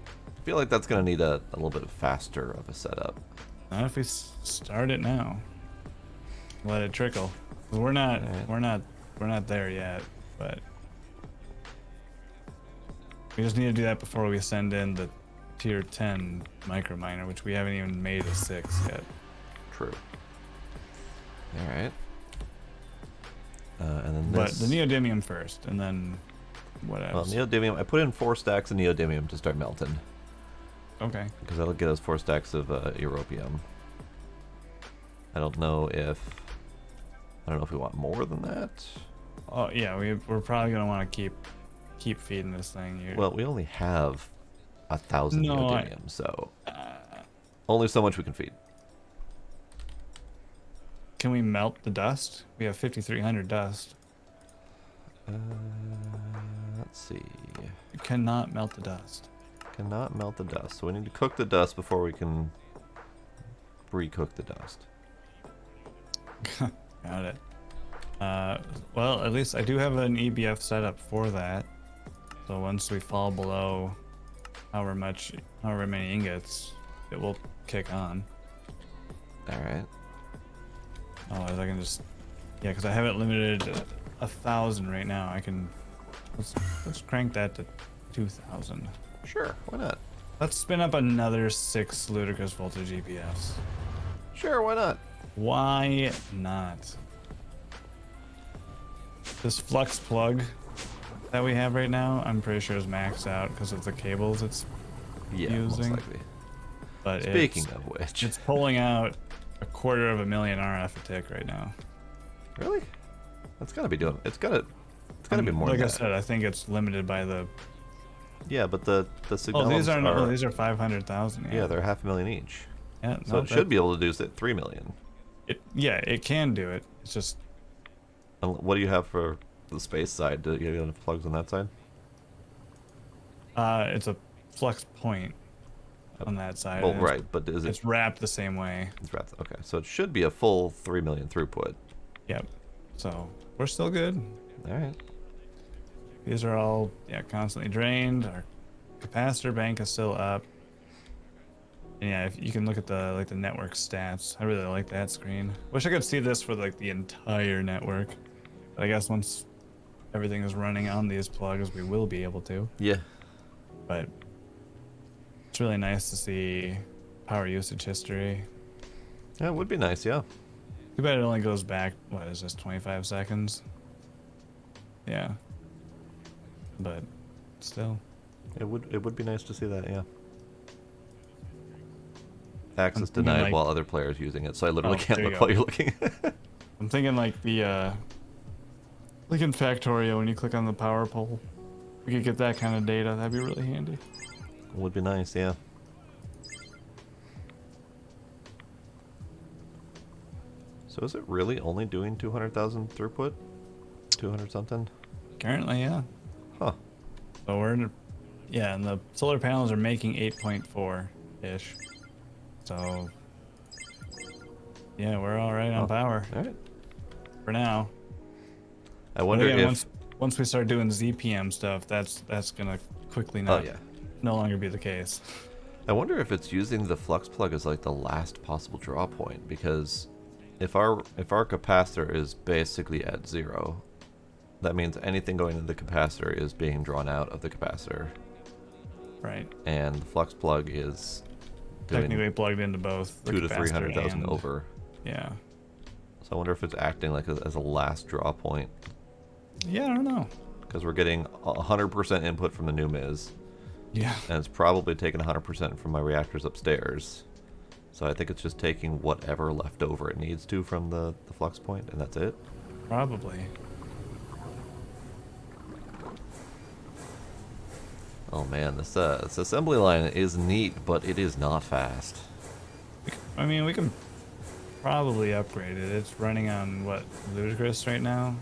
I feel like that's going to need a little bit faster of a setup. Not if we start it now. Let it trickle. We're not there yet, but we just need to do that before we send in the tier 10 micro miner, which we haven't even made a 6 yet. True. All right. And then But this. the neodymium first, and then what Well, else? neodymium. I put in 4 stacks of neodymium to start melting Okay. because that'll get us 4 stacks of europium. I don't know if we want more than that. Oh yeah, we're probably gonna want to keep feeding this thing. Well, we only have 1,000 No, neodymium, so only so much we can feed. Can we melt the dust? We have 5,300 dust. Let's see. You cannot melt the dust. Cannot melt the dust, so we need to cook the dust before we can pre-cook the dust. Got it. Well, at least I do have an EBF set up for that. So once we fall below however many ingots, it will kick on. All right. Otherwise, I can just, yeah, because I have it limited 1,000 right now. I can, let's crank that to 2,000. Sure, why not? Let's spin up another 6 ludicrous voltage EBFs. Sure, why not? Why not? This flux plug that we have right now, I'm pretty sure is maxed out because of the cables it's Yeah, using. most likely. But Speaking of which, it's pulling out 250,000 RF a tick right now. really? That's gotta be doing. It's gotta be more. Like than I that. said, I think it's limited by the. Yeah, but the signals Oh, these are no. These are 500,000. Yeah, they're 500,000 each. Yeah, So it should be able to do 3 million. It can do it. It's just What do you have for the space side? Do you have enough plugs on that side? it's a flux point on that side. Well, and right, but is it? It's wrapped the same way. It's wrapped. Okay, so it should be a full 3 million throughput. Yep. So we're still good. All right. These are all constantly drained. Our capacitor bank is still up. And yeah, if you can look at the network stats. I really like that screen. Wish I could see this for like the entire network. But I guess once everything is running on these plugs, we will be able to. Yeah. But it's really nice to see power usage history. Yeah, it would be nice. Yeah. Too bad it only goes back, what is this, 25 seconds? Yeah. But still. It would be nice to see that. Yeah. Access thinking, denied like- while other players using it, so I literally Oh, can't there you look go. while you're looking. I'm thinking like the, like in Factorio when you click on the power pole. We could get that kind of data, that'd be really handy. Would be nice. Yeah. So is it really only doing 200,000 throughput? 200 something? Currently, yeah. Huh. So we're in, yeah, and the solar panels are making 8.4-ish. So, yeah, we're all right on power All right. for now. I wonder But again, if. once we start doing ZPM stuff, that's gonna quickly Oh not yeah. no longer be the case. I wonder if it's using the flux plug as like the last possible draw point, because if our capacitor is basically at 0, that means anything going into the capacitor is being drawn out of the capacitor, Right. and the flux plug is doing Technically plugged into both. the 200 to capacitor 300,000 and- over. Yeah. So I wonder if it's acting like as a last draw point, Yeah, I don't know. because we're getting 100% input from the new Miz, Yeah. and it's probably taking 100% from my reactors upstairs. So I think it's just taking whatever left over it needs to from the flux point, and that's it. Probably. Oh man, this assembly line is neat, but it is not fast. I mean, we can probably upgrade it. It's running on what, ludicrous right now.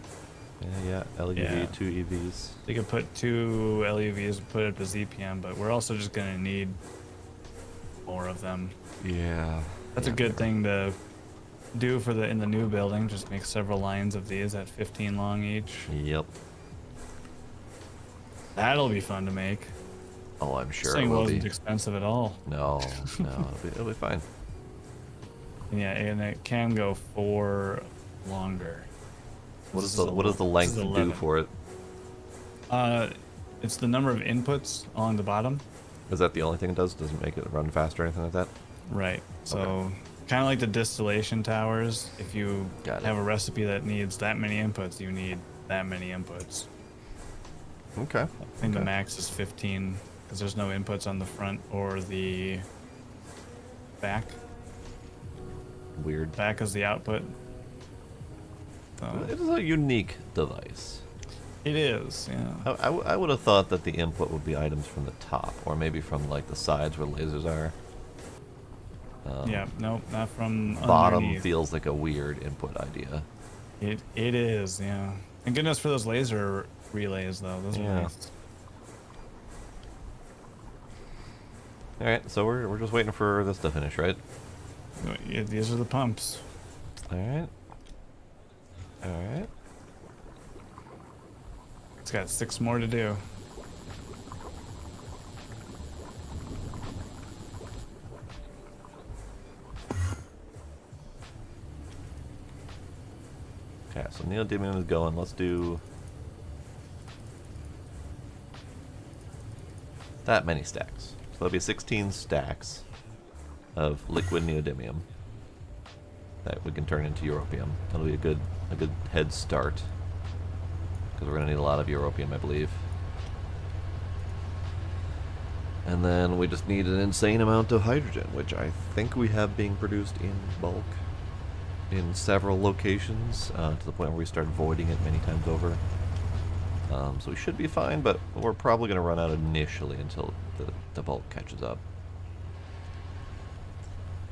Yeah, LUV, Yeah. 2 EVs. We could put 2 LUVs and put it to ZPM, but we're also just gonna need more of them. Yeah. That's a good thing to do for in the new building. Just make several lines of these at 15 long each. Yep. That'll be fun to make. Oh, I'm sure This it thing will wasn't be. expensive at all. No, it'll be fine. And yeah, and it can go for longer. What This does is the what does the length this is do 11. for it? It's the number of inputs along the bottom. Is that the only thing it does? Doesn't make it run faster or anything like that? Right. So Okay. kind of like the distillation towers. If you Got it. have a recipe that needs that many inputs, you need that many inputs. Okay. I think the Okay. max is 15 because there's no inputs on the front or the back. Weird. Back is the output. So, It is a unique device. It is, yeah. I would have thought that the input would be items from the top, or maybe from like the sides where lasers are. Yeah, nope, not from Bottom underneath. feels like a weird input idea. It is, yeah. Thank goodness for those laser relays, though. Those are Yeah. nice. All right, so we're just waiting for this to finish, right? Yeah, these are the pumps. All right. All right. It's got 6 more to do. Okay, so neodymium is going. Let's do that many stacks. So that'll be 16 stacks of liquid neodymium that we can turn into europium. That'll be a good head start because we're gonna need a lot of europium, I believe. And then we just need an insane amount of hydrogen, which I think we have being produced in bulk in several locations, to the point where we start voiding it many times over. So we should be fine, but we're probably going to run out initially until the bulk catches up.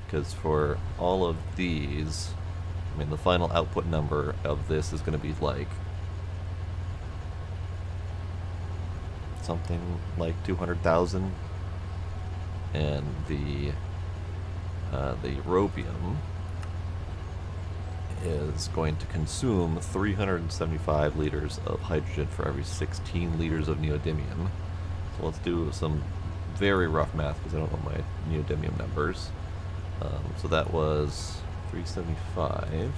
Because for all of these, I mean, the final output number of this is going to be like something like 200,000, and the europium is going to consume 375 liters of hydrogen for every 16 liters of neodymium. So let's do some very rough math because I don't know my neodymium numbers. So that was 375.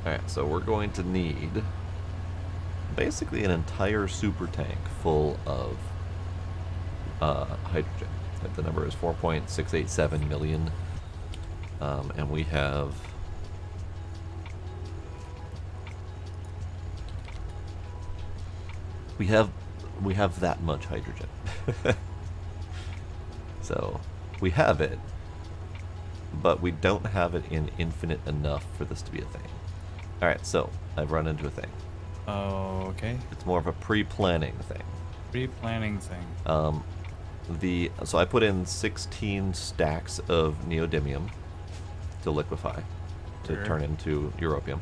Alright, so we're going to need basically an entire super tank full of hydrogen. The number is 4.687 million, and we have that much hydrogen. So we have it, but we don't have it in infinite enough for this to be a thing. All right, so I've run into a thing. Oh, okay. It's more of a pre-planning thing. Pre-planning thing. So I put in 16 stacks of neodymium to liquefy, to Sure. turn into europium.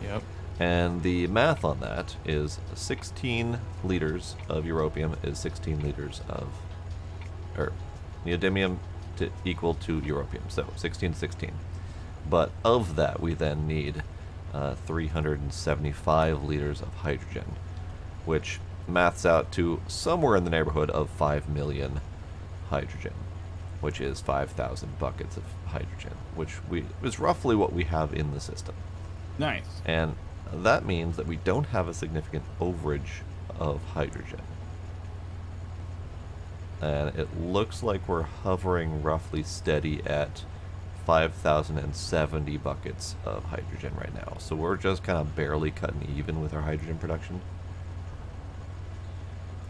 Yep. And the math on that is 16 liters of europium is 16 liters of, or neodymium to equal to europium. So 16 to 16. But of that, we then need 375 liters of hydrogen, which maths out to somewhere in the neighborhood of 5 million hydrogen, which is 5,000 buckets of hydrogen, which is roughly what we have in the system. Nice. And that means that we don't have a significant overage of hydrogen. And it looks like we're hovering roughly steady at 5,070 buckets of hydrogen right now. So we're just kind of barely cutting even with our hydrogen production.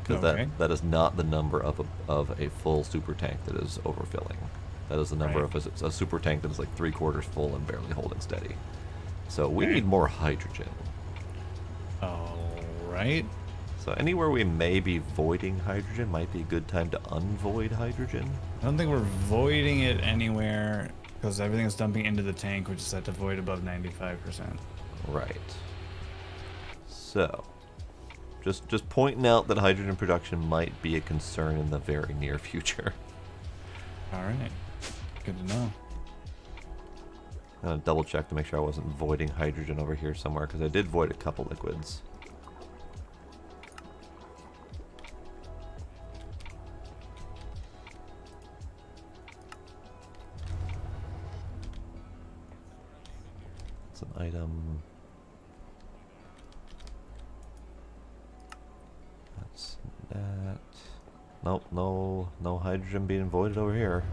Because Okay. that is not the number of a full super tank that is overfilling. That is the number Right. of a super tank that is like 3/4 full and barely holding steady. So we Okay. need more hydrogen. All right. So anywhere we may be voiding hydrogen might be a good time to unvoid hydrogen. I don't think we're voiding it anywhere because everything is dumping into the tank, which is set to void above 95%. Right. So, just pointing out that hydrogen production might be a concern in the very near future. All right. Good to know. I'm gonna double check to make sure I wasn't voiding hydrogen over here somewhere, because I did void a couple liquids. It's an item. That's that. Nope, no hydrogen being voided over here.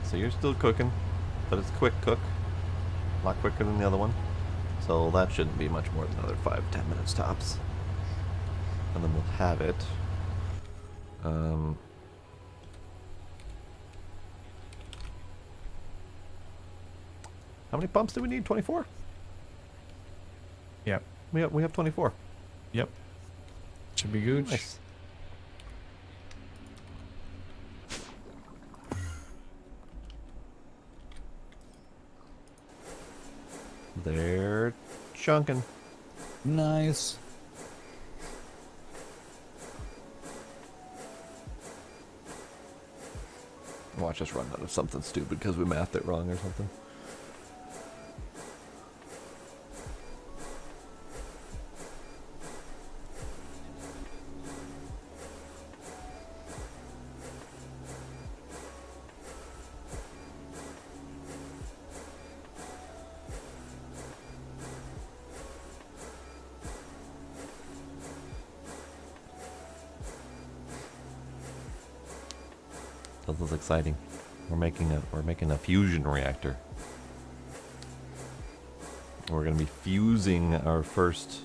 so you're still cooking, but it's quick cook. A lot quicker than the other one. So that shouldn't be much more than another 5-10 minutes tops. And then we'll have it. How many pumps do we need? 24? Yep. We have 24. Yep. Should be good. Nice. They're chunking. Nice. Watch us run out of something stupid because we mathed it wrong or something. This is exciting. We're making a fusion reactor. We're gonna be fusing our first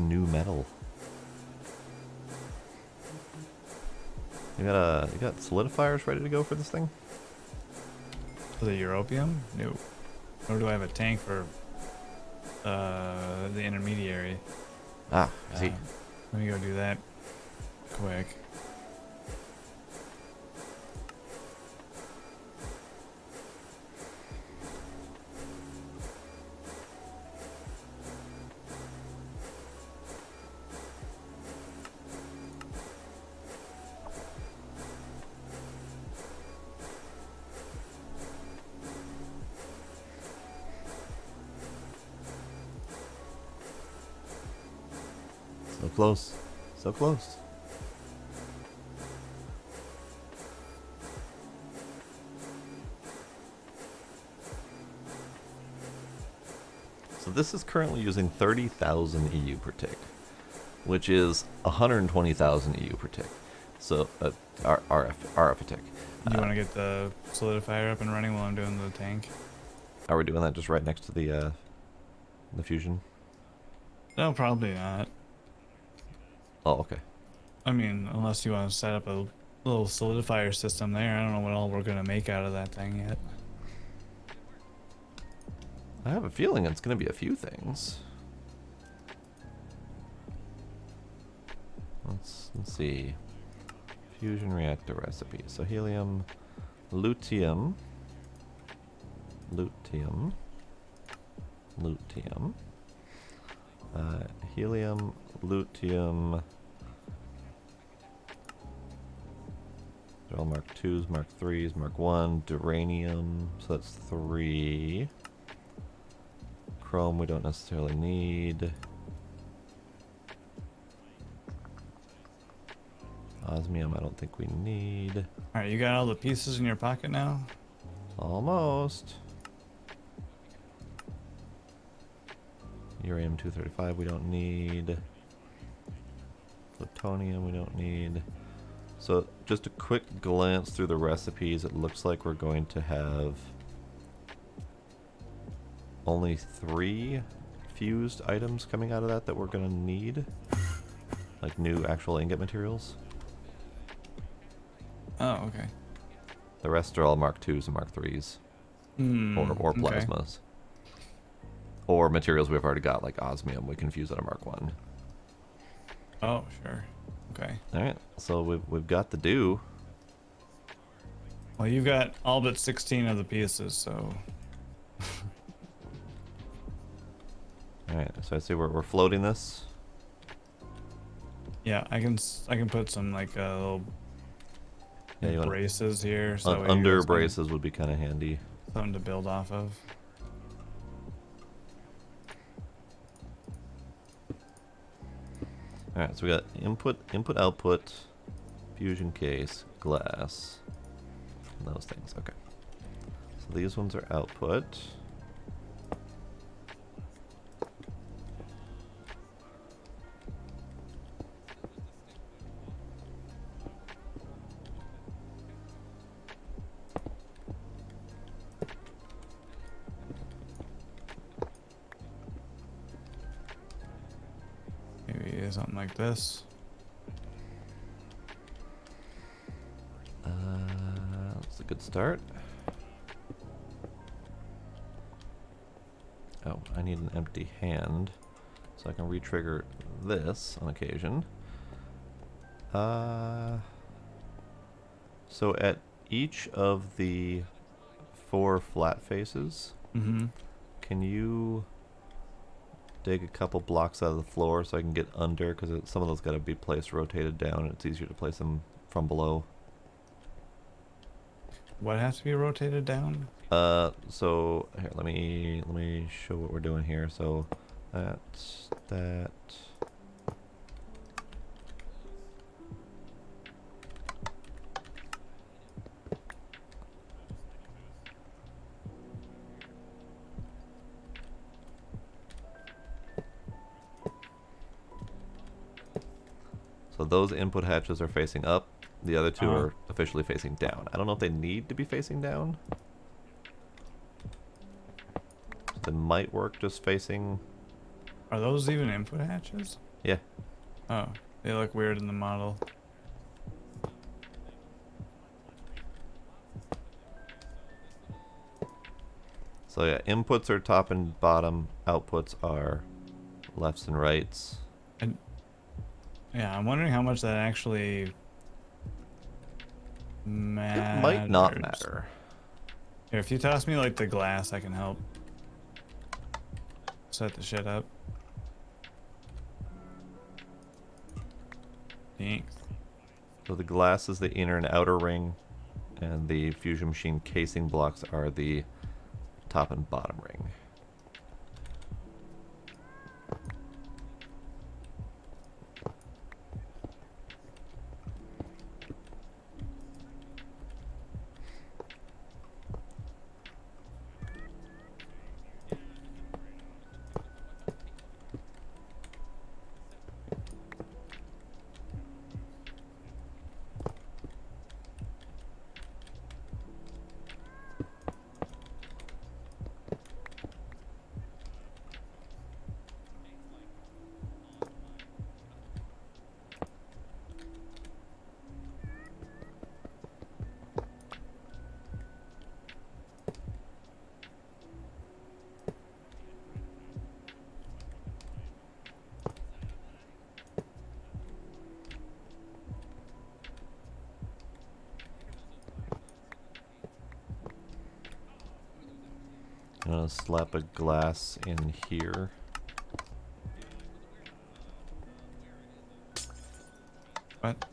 new metal. You got solidifiers ready to go for this thing? For the europium? No. Or do I have a tank for the intermediary? Ah, I see. Let me go do that quick. So close. So close. So this is currently using 30,000 EU per tick, which is 120,000 EU per tick. So RF a tick. You want to get the solidifier up and running while I'm doing the tank? Are we doing that just right next to the fusion? No, probably not. Oh, okay. I mean, unless you want to set up a little solidifier system there. I don't know what all we're going to make out of that thing yet. I have a feeling it's going to be a few things. Let's see. Fusion reactor recipe. So helium, lutetium, helium, lutetium. They're all Mark 2s, Mark 3s, Mark 1, duranium, so that's 3. Chrome we don't necessarily need. Osmium I don't think we need. Alright, you got all the pieces in your pocket now? Almost. Urium-235 we don't need. Plutonium we don't need. So just a quick glance through the recipes, it looks like we're going to have only 3 fused items coming out of that we're going to need. Like new actual ingot materials. Oh, okay. The rest are all Mark 2s and Mark 3s. Or plasmas. Okay. Or materials we've already got, like osmium, we can fuse at a Mark 1. Oh, sure. Okay. Alright, so we've got the do. Well, you've got all but 16 of the pieces, so... Alright, so I see we're floating this. Yeah, I can put some like little Yeah, you braces here, so that way you under guys can- braces would be kind of handy. something to build off of. Alright, so we got input, output, fusion case, glass, and those things. Okay. So these ones are output. something like this. That's a good start. Oh, I need an empty hand, so I can re-trigger this on occasion. So at each of the 4 flat faces, Mm-hmm. can you dig a couple blocks out of the floor so I can get under? Because some of those got to be placed rotated down, and it's easier to place them from below. What has to be rotated down? So here, let me show what we're doing here. So that's that. So those input hatches are facing up. The other 2 are officially facing down. I don't know if they need to be facing down. They might work just facing. Are those even input hatches? Yeah. Oh, they look weird in the model. So yeah, inputs are top and bottom. Outputs are lefts and rights. And yeah, I'm wondering how much that actually matters. It might not matter. Here, if you toss me like the glass, I can help set the shit up. Thanks. So the glass is the inner and outer ring, and the fusion machine casing blocks are the top and bottom ring. I'm gonna slap a glass in here. What?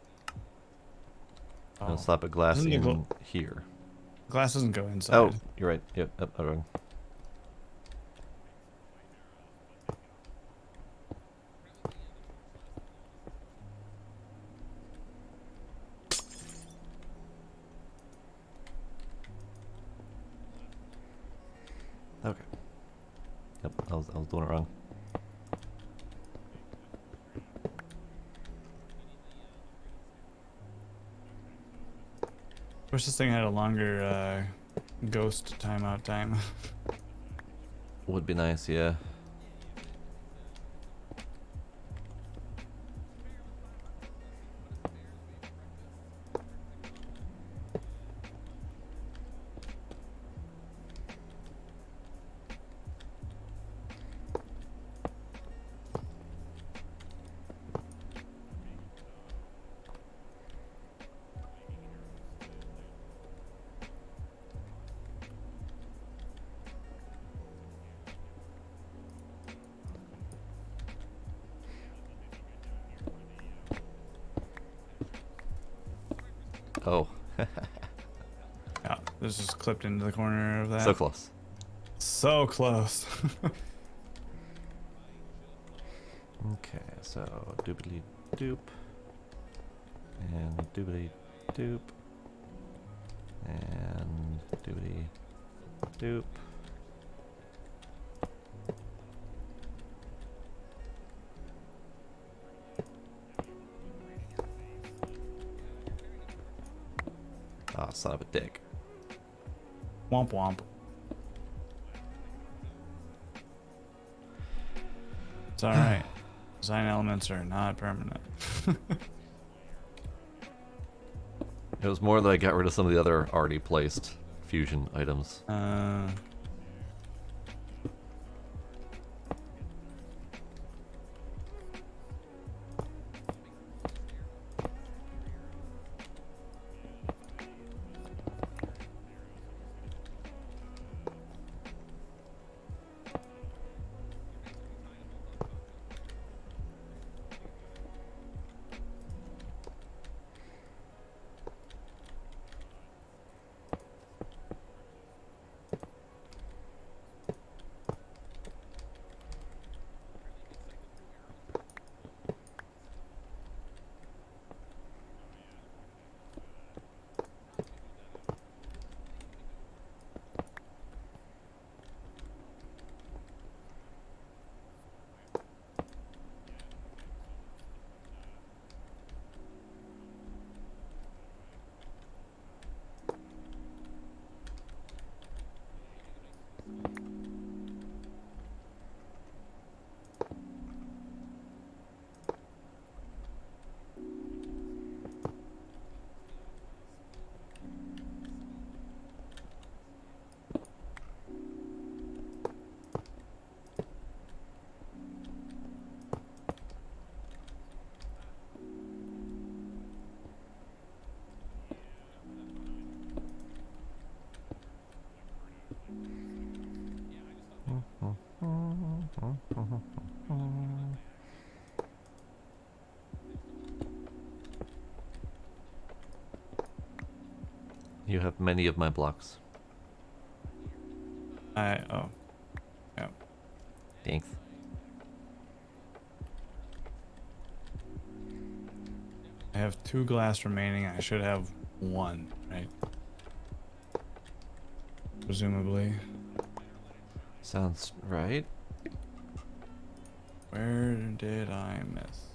I'm gonna slap a glass Doesn't the in here. Glass doesn't go inside. Oh, you're right. Yep, wrong. Okay. Yep, I was doing it wrong. Wish this thing had a longer ghost timeout time. Would be nice, yeah. Oh. Yeah, this is clipped into the corner of that. So close. So close. Okay, so doobly doop. And doobly doop. And doobly doop. Ah, son of a dick. Womp womp. It's alright. Design elements are not permanent. It was more that I got rid of some of the other already placed fusion items. You have many of my blocks. Oh. Yeah. Thanks. I have 2 glass remaining. I should have 1, right? Presumably. Sounds right. Where did I miss?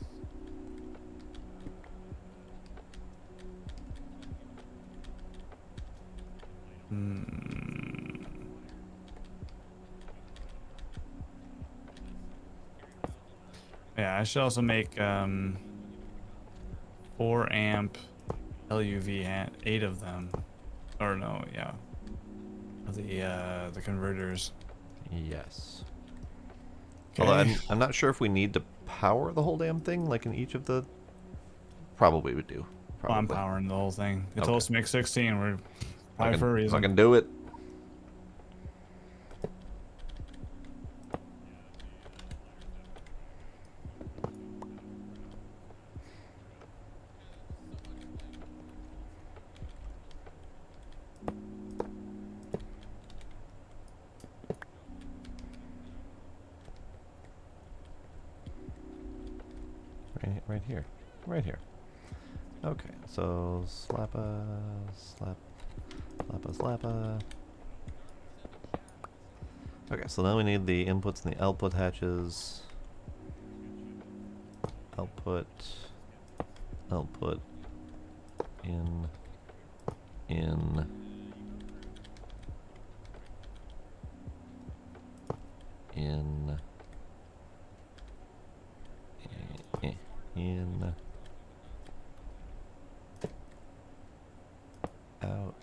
Yeah, I should also make 4 amp LUV hat, 8 of them. Or no, yeah. The converters. Yes. Okay. Although I'm not sure if we need to power the whole damn thing, like in each of the... Probably we do. Probably. I'm powering the whole thing. It told Okay. us to make 16. We're probably for a reason. Fucking do it. Right here. Right here. Okay, so slappa, slappa. Okay, so now we need the inputs and the output hatches. Output, in, in, out.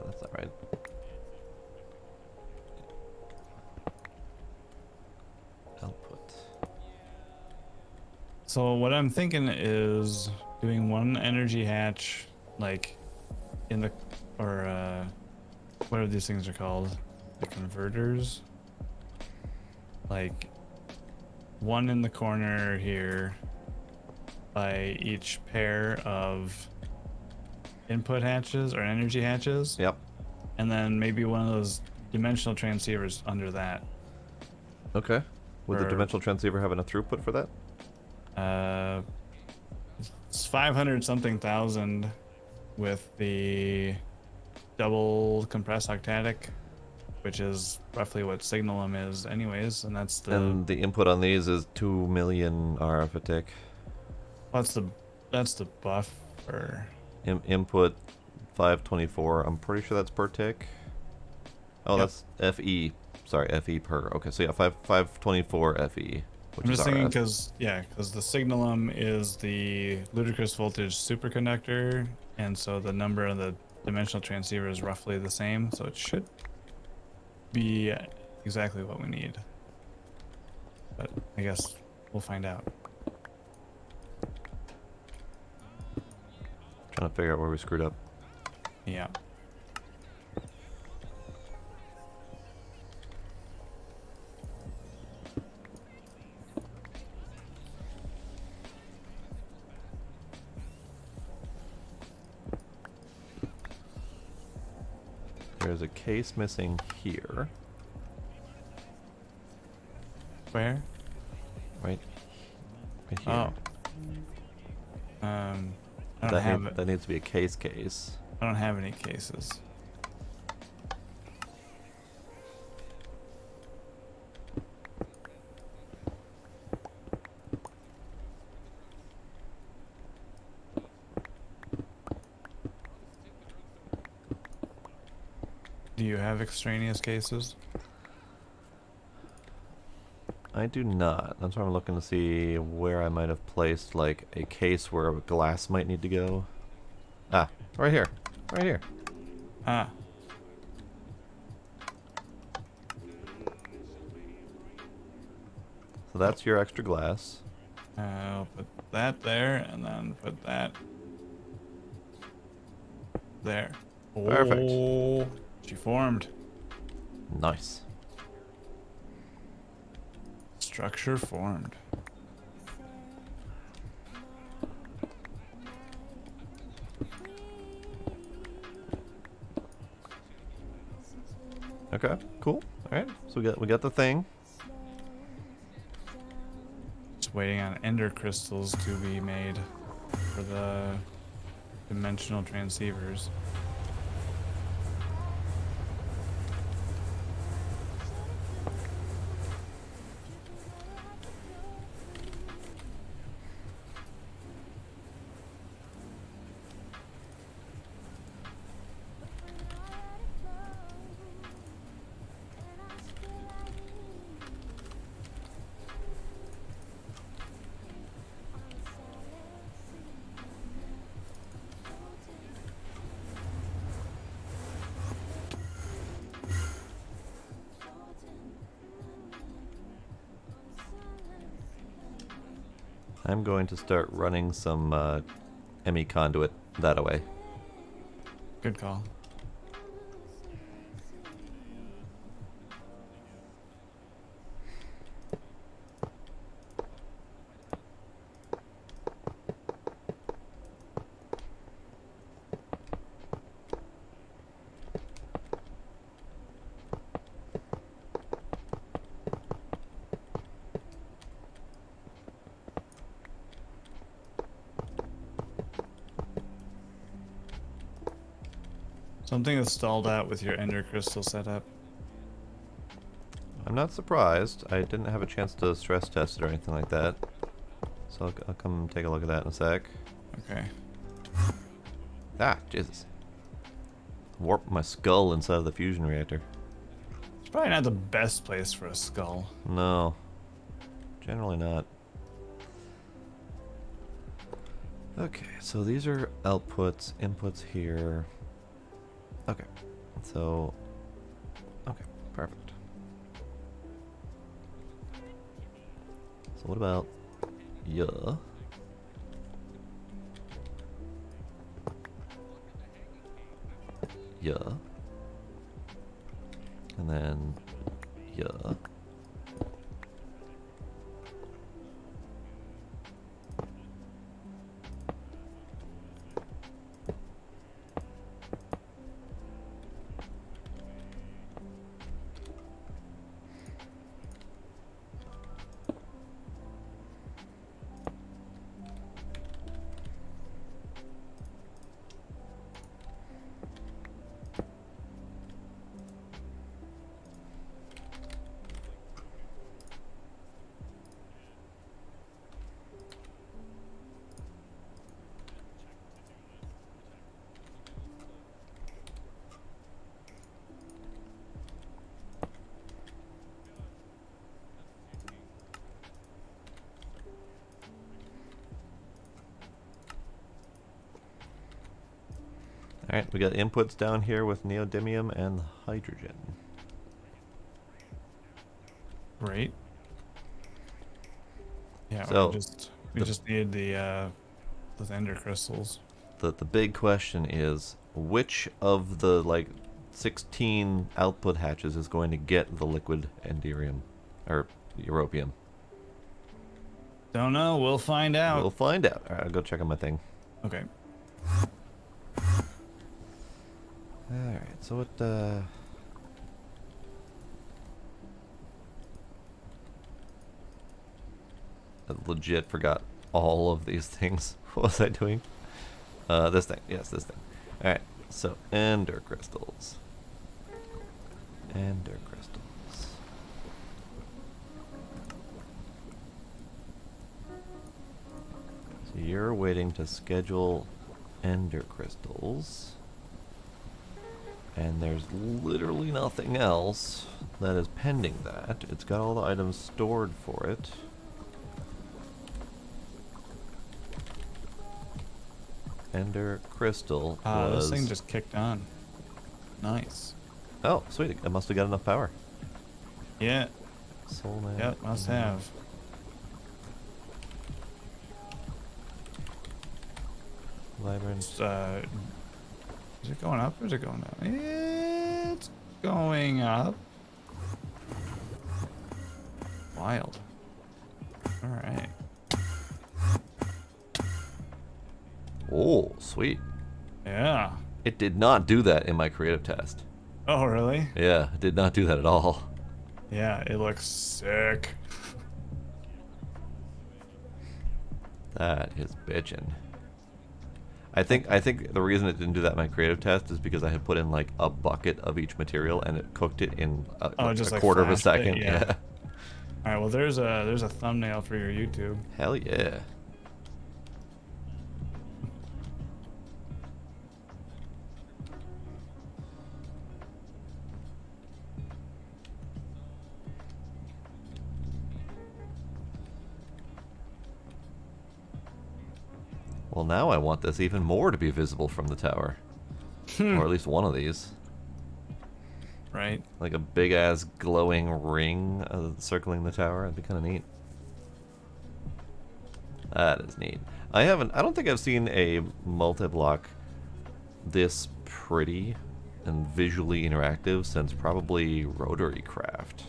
That's not right. Output. So what I'm thinking is doing 1 energy hatch, like in the, or what are these things are called? The converters. Like 1 in the corner here by each pair of input hatches or energy hatches. Yep. And then maybe one of those dimensional transceivers under that. Okay. Would the Or- dimensional transceiver have enough throughput for that? It's 500 something thousand with the double compressed octatic, which is roughly what Signalum is anyways, and that's the And the input on these is 2 million RF a tick. that's the buffer. Input 524. I'm pretty sure that's per tick. Oh, Yep. that's FE. Sorry, FE per. Okay, so yeah, 524 FE, which I'm is just thinking RF. because the Signalum is the ludicrous voltage superconductor, and so the number of the dimensional transceiver is roughly the same, so it should be exactly what we need. But I guess we'll find out. Trying to figure out where we screwed up. Yeah. There's a case missing here. Where? Right here. Oh. I don't have it. That needs to be a case. I don't have any cases. Do you have extraneous cases? I do not. That's why I'm looking to see where I might have placed like a case where a glass might need to go. Ah, right here. Right here. Ah. So that's your extra glass. I'll put that there and then put that there. Perfect. Oh, she formed. Nice. Structure formed. Okay, cool. Alright, so we got the thing. Just waiting on ender crystals to be made for the dimensional transceivers. I'm going to start running some ME conduit that away. Good call. Something that's stalled out with your ender crystal setup. I'm not surprised. I didn't have a chance to stress test it or anything like that. So I'll come take a look at that in a sec. Okay. Ah, Jesus. Warped my skull inside of the fusion reactor. It's probably not the best place for a skull. No. Generally not. Okay, so these are outputs, inputs here. Okay, so... Okay, perfect. So what about... Yeah. Yeah. And then... Yeah. Alright, we got inputs down here with neodymium and hydrogen. Great. Yeah, So, we just need the ender crystals. The big question is, which of the, like, 16 output hatches is going to get the liquid enderium? Or europium? Don't know. We'll find out. We'll find out. Alright, I'll go check on my thing. Okay. Alright, so what, I legit forgot all of these things. What was I doing? This thing. Yes, this thing. Alright, so ender crystals. Ender crystals. So you're waiting to schedule ender crystals. And there's literally nothing else that is pending that. It's got all the items stored for it. Ender crystal was... This thing just kicked on. Nice. Oh, sweet. I must have got enough power. Yeah. Soulmate. Yep, must have. Vibrant. Is it going up or is it going down? It's going up. Wild. Alright. Oh, sweet. Yeah. It did not do that in my creative test. Oh, really? Yeah, it did not do that at all. Yeah, it looks sick. That is bitchin'. I think the reason it didn't do that in my creative test is because I had put in like a bucket of each material and it cooked it in Just a like quarter of a flashed it, second. yeah. Yeah. All right. Well, there's a thumbnail for your YouTube. Hell yeah. Well, now I want this even more to be visible from the tower. Or at least one of these. Right. Like a big ass glowing ring circling the tower. That'd be kind of neat. That is neat. I don't think I've seen a multi-block this pretty and visually interactive since probably Rotary Craft.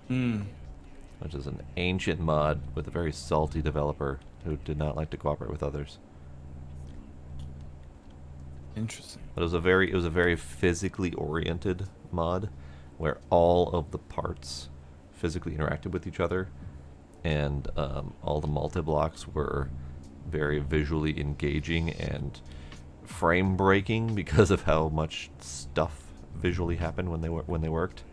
Which is an ancient mod with a very salty developer who did not like to cooperate with others. Interesting. But it was a very physically oriented mod where all of the parts physically interacted with each other, and all the multi-blocks were very visually engaging and frame breaking because of how much stuff visually happened when they worked.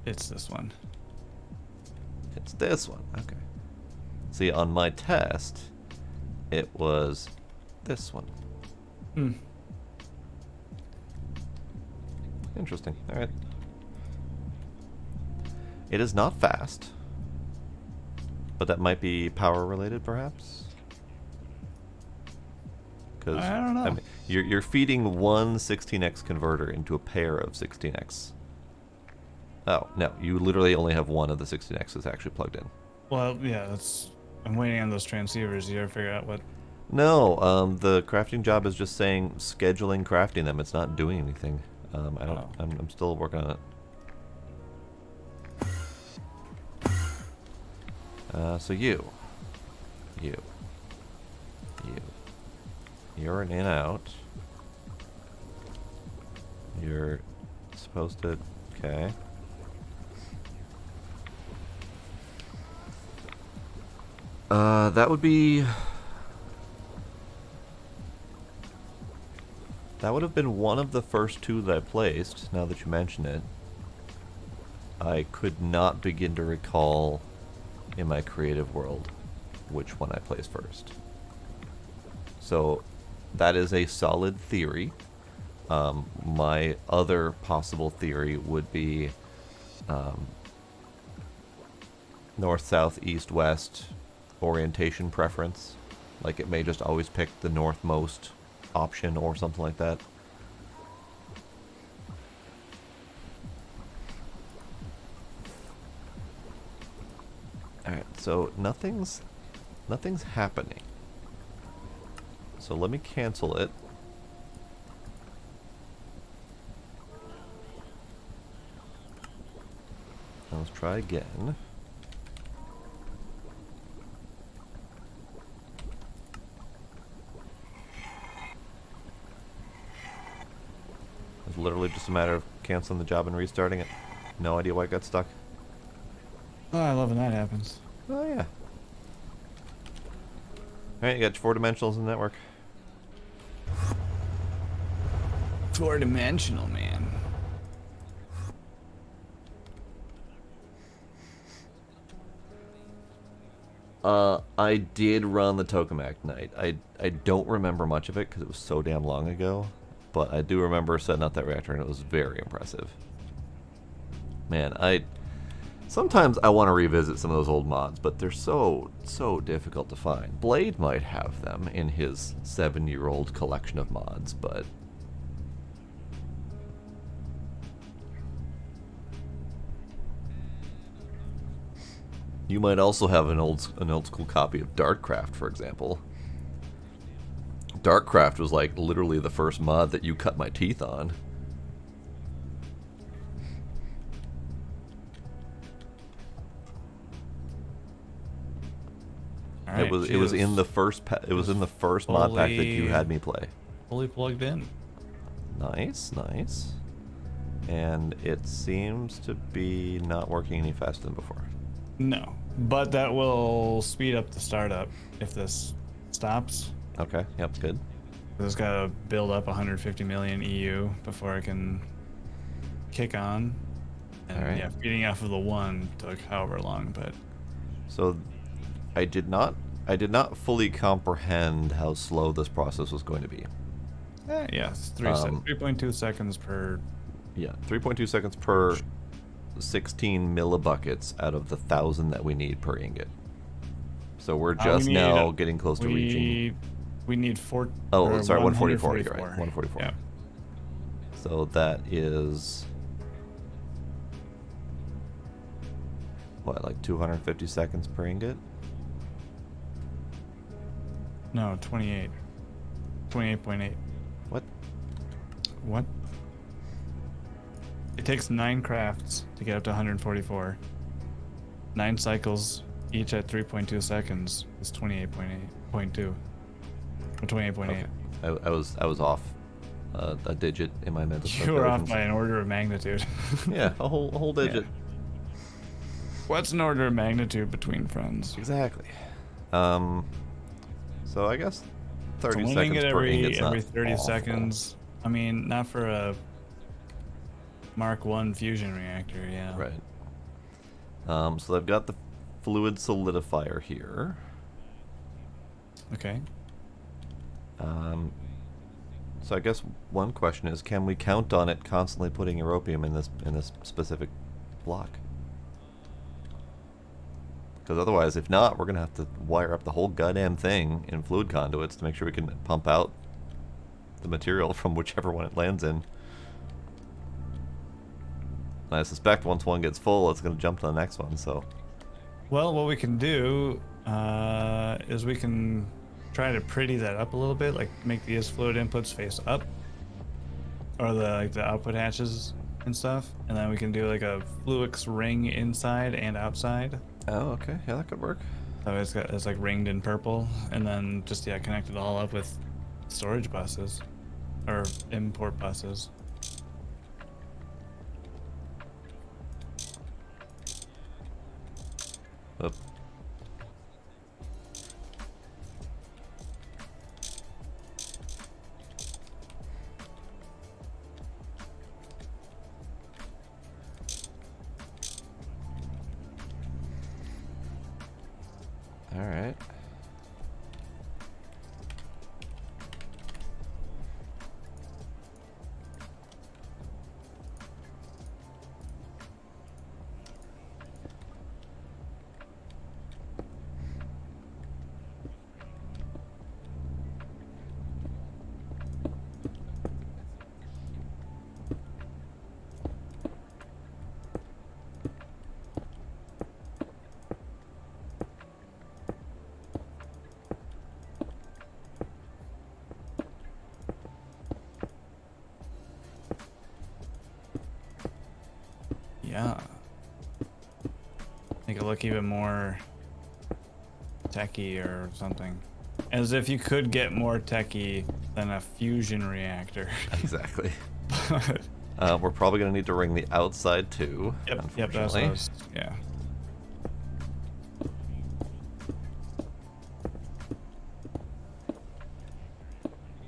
It's this one. It's this one. Okay. See, on my test, it was this one. Interesting. All right. It is not fast, but that might be power related, perhaps. Because I don't know. mean, you're feeding one 16x converter into a pair of 16x. Oh no, you literally only have one of the 16x's actually plugged in. Well, yeah, I'm waiting on those transceivers. You ever figure out what? No, the crafting job is just saying scheduling crafting them. It's not doing anything. I don't. Oh. I'm still working on it. So you're an in out. You're supposed to. Okay. That would be. That would have been one of the first two that I placed, now that you mention it. I could not begin to recall in my creative world which one I placed first. So that is a solid theory. My other possible theory would be north, south, east, west orientation preference. Like it may just always pick the northmost option or something like that. Alright, so nothing's happening. So let me cancel it. Let's try again. It's literally just a matter of canceling the job and restarting it. No idea why it got stuck. Oh, I love when that happens. Oh yeah. Alright, you got your 4 dimensionals in the network. 4-dimensional, man. I did run the Tokamak night. I don't remember much of it because it was so damn long ago, but I do remember setting up that reactor and it was very impressive. Man, sometimes I want to revisit some of those old mods, but they're so difficult to find. Blade might have them in his 7-year-old collection of mods, but you might also have an old school copy of Darkcraft, for example. Darkcraft was like literally the first mod that you cut my teeth on. Alright, It was in the first mod pack that you had me play. Fully plugged in. Nice, nice. And it seems to be not working any faster than before. No, but that will speed up the startup if this stops. Okay, yep, good. It's got to build up 150 million EU before it can kick on. And Alright. yeah, feeding off of the one took however long, but So I did not fully comprehend how slow this process was going to be. yeah, it's 3.2 seconds per. Yeah, 3.2 seconds per 16 millibuckets out of the 1,000 that we need per ingot. So we're just now getting close to reaching. We need 4. Oh, sorry, 144. You're right, 144. Yeah. So that is what, like 250 seconds per ingot? No, 28. 28.8. What? What? It takes 9 crafts to get up to 144. 9 cycles, each at 3.2 seconds, is 28.8.2. Or 28.8. Okay. I was off a digit in my mental. You were off by an order of magnitude. Yeah, a whole digit. What's an order of magnitude between friends? Exactly. So I guess 30 So seconds per ingot's not every 30 awful. seconds. I mean, not for a Mark 1 fusion reactor, yeah. Right. So I've got the fluid solidifier here. Okay. So I guess one question is, can we count on it constantly putting europium in this specific block? Because otherwise, if not, we're gonna have to wire up the whole goddamn thing in fluid conduits to make sure we can pump out the material from whichever one it lands in. And I suspect once one gets full, it's gonna jump to the next one. So. Well, what we can do is we can try to pretty that up a little bit, like make these fluid inputs face up, or the output hatches and stuff, and then we can do like a Fluix ring inside and outside. Oh, okay. Yeah, that could work. So it's like ringed in purple, and then just connect it all up with storage buses or import buses. Oop. All right. it look even more techy or something. As if you could get more techy than a fusion reactor. Exactly. But We're probably going to need to ring the outside too. yep, that's what unfortunately. I was, yeah.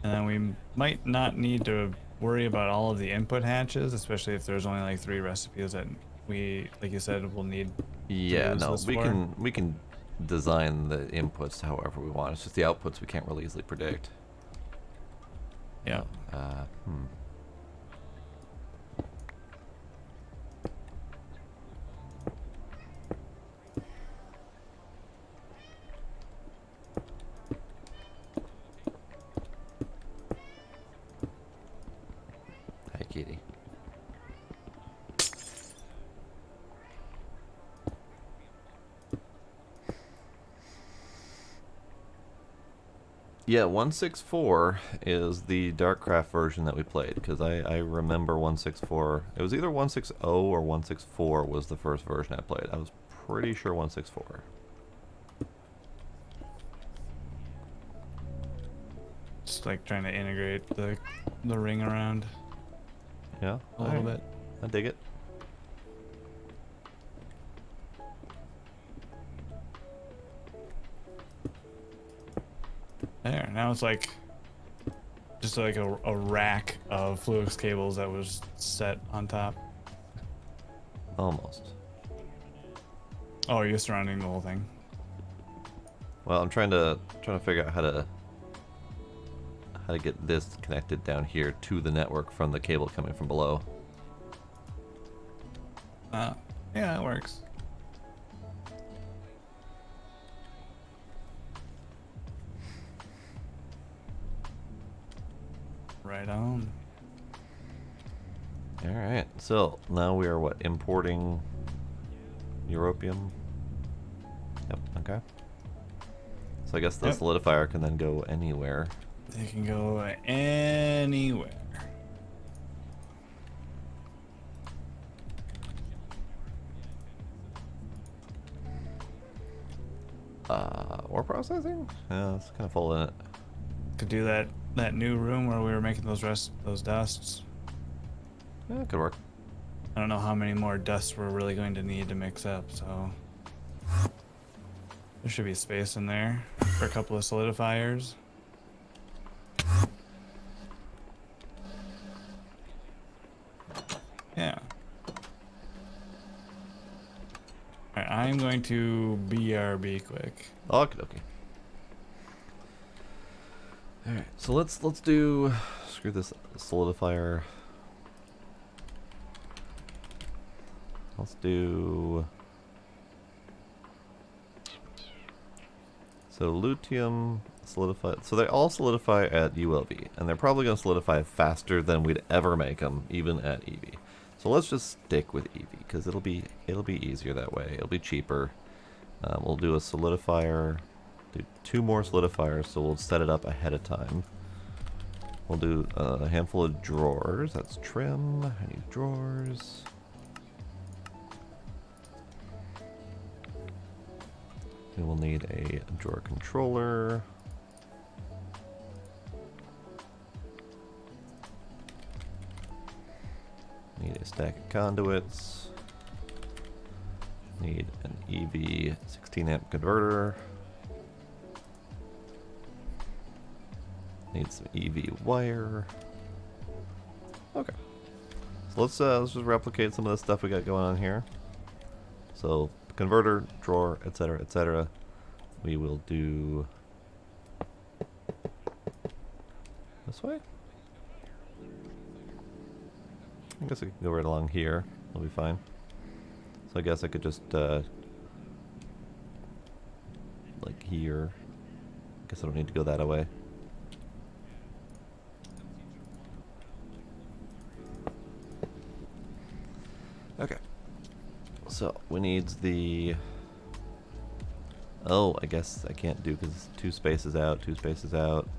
And then we might not need to worry about all of the input hatches, especially if there's only like 3 recipes that we, like you said, will need. Yeah, use no, this we for? can design the inputs however we want. It's just the outputs we can't really easily predict. Yeah. Uh, hmm. Hi, kitty. Yeah, 164 is the Darkcraft version that we played, because I remember 164. It was either 160 or 164 was the first version I played. I was pretty sure 164. Just like trying to integrate the ring around Yeah, a little bit. I dig it. There, now it's like just like a rack of Fluix cables that was set on top. Almost. Oh, you're surrounding the whole thing. Well, I'm trying to figure out how to get this connected down here to the network from the cable coming from below. Yeah, that works. Right on. All right. So now we are what, importing europium? Yep. Okay. So I guess the Yep. solidifier can then go anywhere. They can go anywhere. Ore processing? Yeah, it's kind of full in it. Could do that new room where we were making those dusts. Yeah, it could work. I don't know how many more dusts we're really going to need to mix up, so there should be space in there for a couple of solidifiers. Yeah. Alright, I'm going to BRB quick. Okay, okay. All right. So let's do screw this solidifier. Let's do. So lutetium solidify. So they all solidify at ULV, and they're probably going to solidify faster than we'd ever make them, even at EV. So let's just stick with EV because it'll be easier that way. It'll be cheaper. We'll do a solidifier. Do 2 more solidifiers, so we'll set it up ahead of time. We'll do a handful of drawers. That's trim. I need drawers. We will need a drawer controller. Need a stack of conduits. Need an EV 16 amp converter. Need some EV wire. Okay. So let's just replicate some of the stuff we got going on here. So converter, drawer, etc., etc. We will do this way. I guess I can go right along here. It'll be fine. So I guess I could just like here. I guess I don't need to go that way. Okay. So we need the. Oh, I guess I can't do because 2 spaces out, 2 spaces out.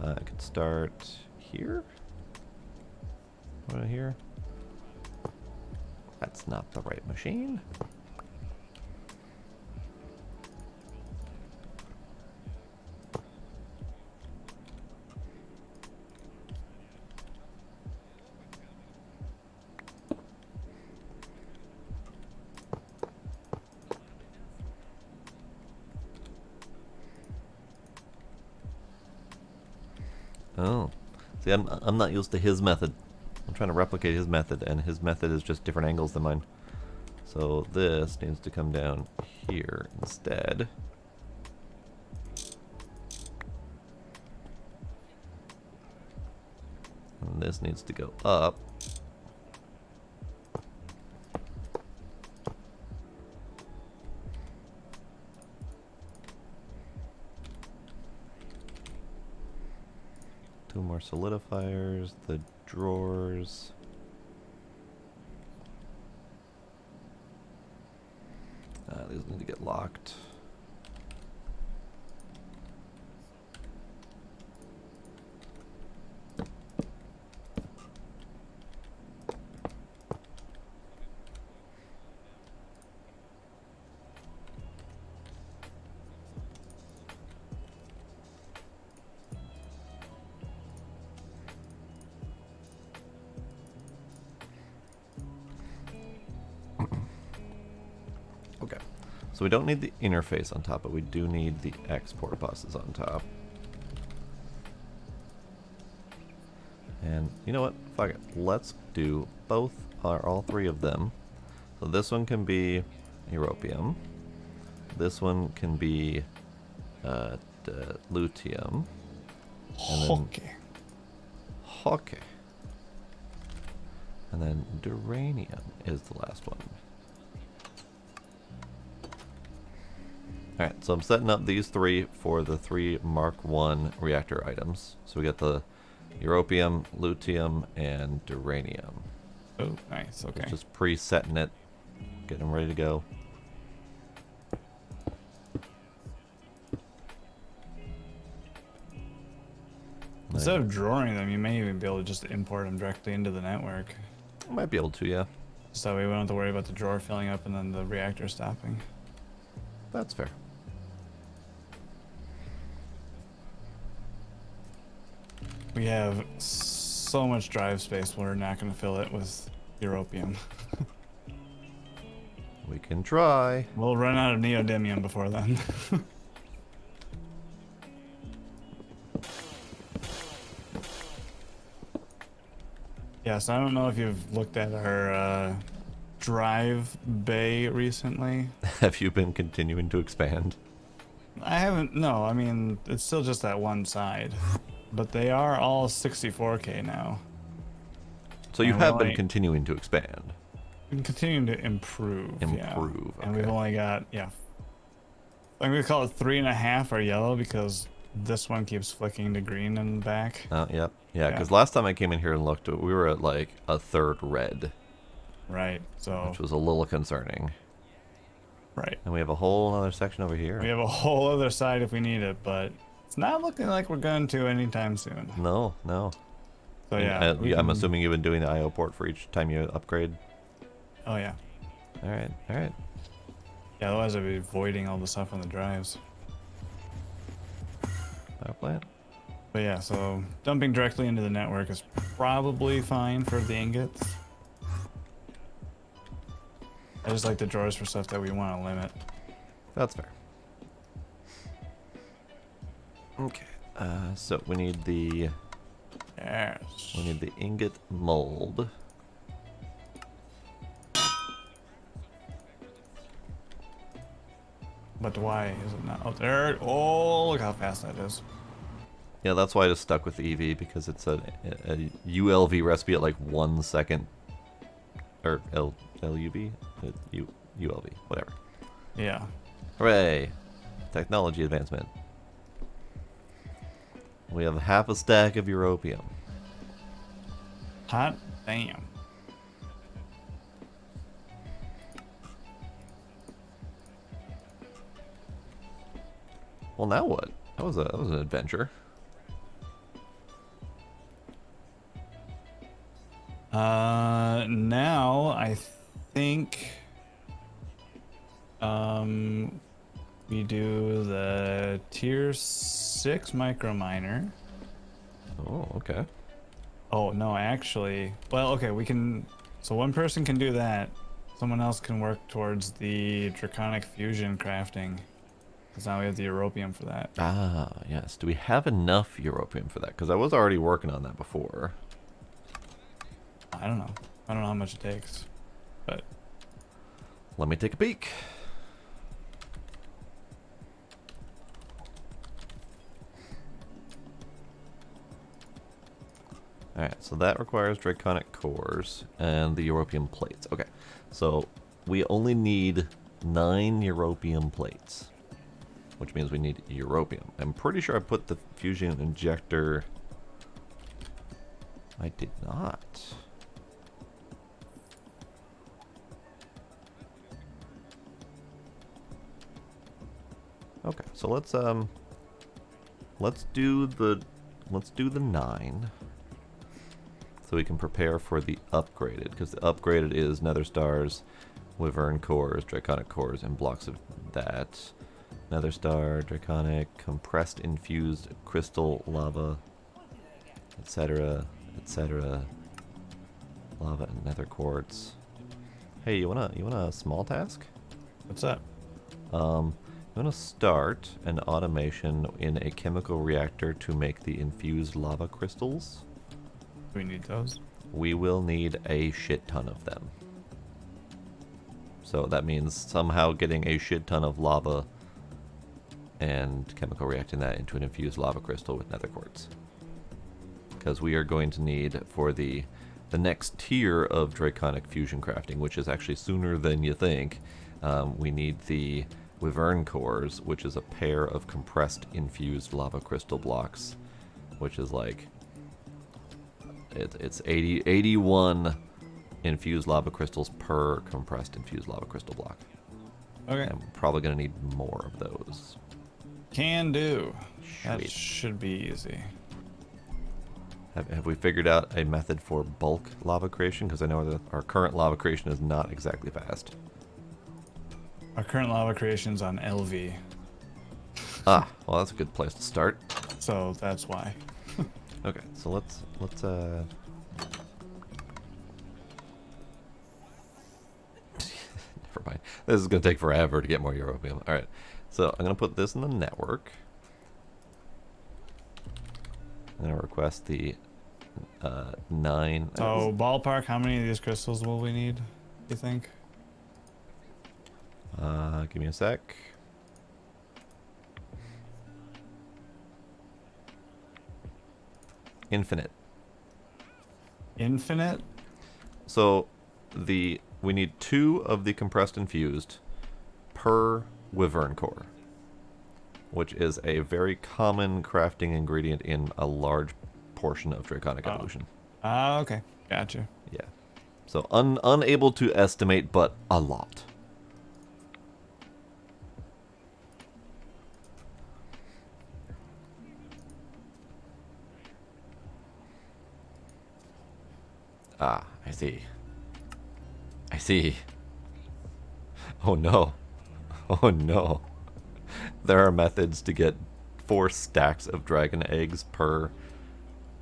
I could start here. Right here. That's not the right machine. Oh. See, I'm not used to his method. I'm trying to replicate his method, and his method is just different angles than mine. So this needs to come down here instead. And this needs to go up. Two more solidifiers, the drawers. These need to get locked. Okay, so we don't need the interface on top, but we do need the export buses on top. And you know what? Fuck it. Let's do both, or all three of them. So this one can be europium. This one can be luteum. Okay. Okay. And then duranium is the last one. Alright, so I'm setting up these three for the 3 Mark 1 reactor items. So we got the europium, luteum, and duranium. Oh, nice. Okay. So just pre-setting it, getting them ready to go. Instead of drawing them, you may even be able to just import them directly into the network. I might be able to, yeah. So that way we don't have to worry about the drawer filling up and then the reactor stopping. That's fair. We have so much drive space, we're not going to fill it with europium. We can try. We'll run out of neodymium before then. Yeah, so I don't know if you've looked at our drive bay recently. Have you been continuing to expand? I haven't, no, I mean, it's still just that one side. But they are all 64K now. So you And have we're been like- continuing to expand. We're continuing to improve. Yeah. Improve, And we've okay. only got, yeah. I'm going to call it 3.5 are yellow because this one keeps flicking to green and back. Yep. Yeah, Yeah. because last time I came in here and looked, we were at like a third red, Right, so, which was a little concerning. right. And we have a whole other section over here. We have a whole other side if we need it, but it's not looking like we're going to anytime soon. No, no. So And, yeah, we I'm can- assuming you've been doing the IO port for each time you upgrade. Oh yeah. All right, all right. Yeah, otherwise I'd be voiding all the stuff on the drives. Power plant. But yeah, so dumping directly into the network is probably fine for the ingots. I just like the drawers for stuff that we want to limit. That's fair. Okay. So we need the Yes. ingot mold. But why is it not? Oh, there. Oh, look how fast that is. Yeah, that's why I just stuck with the EV, because it's a ULV recipe at like 1 second, or LUV, ULV, whatever. Yeah. Hooray! Technology advancement. We have half a stack of europium. Hot damn. Well, now what? That was an adventure. Now I think we do the tier 6 micro miner. Oh, okay. Oh no, actually, well, okay, we can. So one person can do that. Someone else can work towards the Draconic fusion crafting. Because now we have the europium for that. Ah, yes. Do we have enough europium for that? Because I was already working on that before. I don't know. I don't know how much it takes. But Let me take a peek. Alright, so that requires Draconic cores and the europium plates. Okay, so we only need 9 europium plates, which means we need europium. I'm pretty sure I put the fusion injector... I did not. Okay, so let's do the 9. So we can prepare for the upgraded, because the upgraded is nether stars, wyvern cores, draconic cores, and blocks of that. Nether star, draconic, compressed infused crystal lava, etc., etc. Lava and nether quartz. Hey, you want a small task? what's up? I'm going to start an automation in a chemical reactor to make the infused lava crystals. Do we need those? We will need a shit ton of them. So that means somehow getting a shit ton of lava and chemical reacting that into an infused lava crystal with nether quartz. Because we are going to need for the next tier of draconic fusion crafting, which is actually sooner than you think, we need the wyvern cores, which is a pair of compressed infused lava crystal blocks, which is like it's 81 infused lava crystals per compressed infused lava crystal block. Okay. I'm probably going to need more of those. Can do. That Sweet. should be easy. Have we figured out a method for bulk lava creation? Because I know that our current lava creation is not exactly fast. Our current lava creation's on LV, Ah, well, that's a good place to start. so that's why. Okay, so let's never mind. This is gonna take forever to get more europium. All right, so I'm gonna put this in the network. I'm gonna request the 9. So ballpark, how many of these crystals will we need, you think? Give me a sec. Infinite. Infinite? So we need 2 of the compressed infused per wyvern core, which is a very common crafting ingredient in a large portion of Draconic Evolution. Ah, okay. Gotcha. Yeah. So unable to estimate, but a lot. Ah, I see. I see. Oh no. Oh no. There are methods to get 4 stacks of dragon eggs per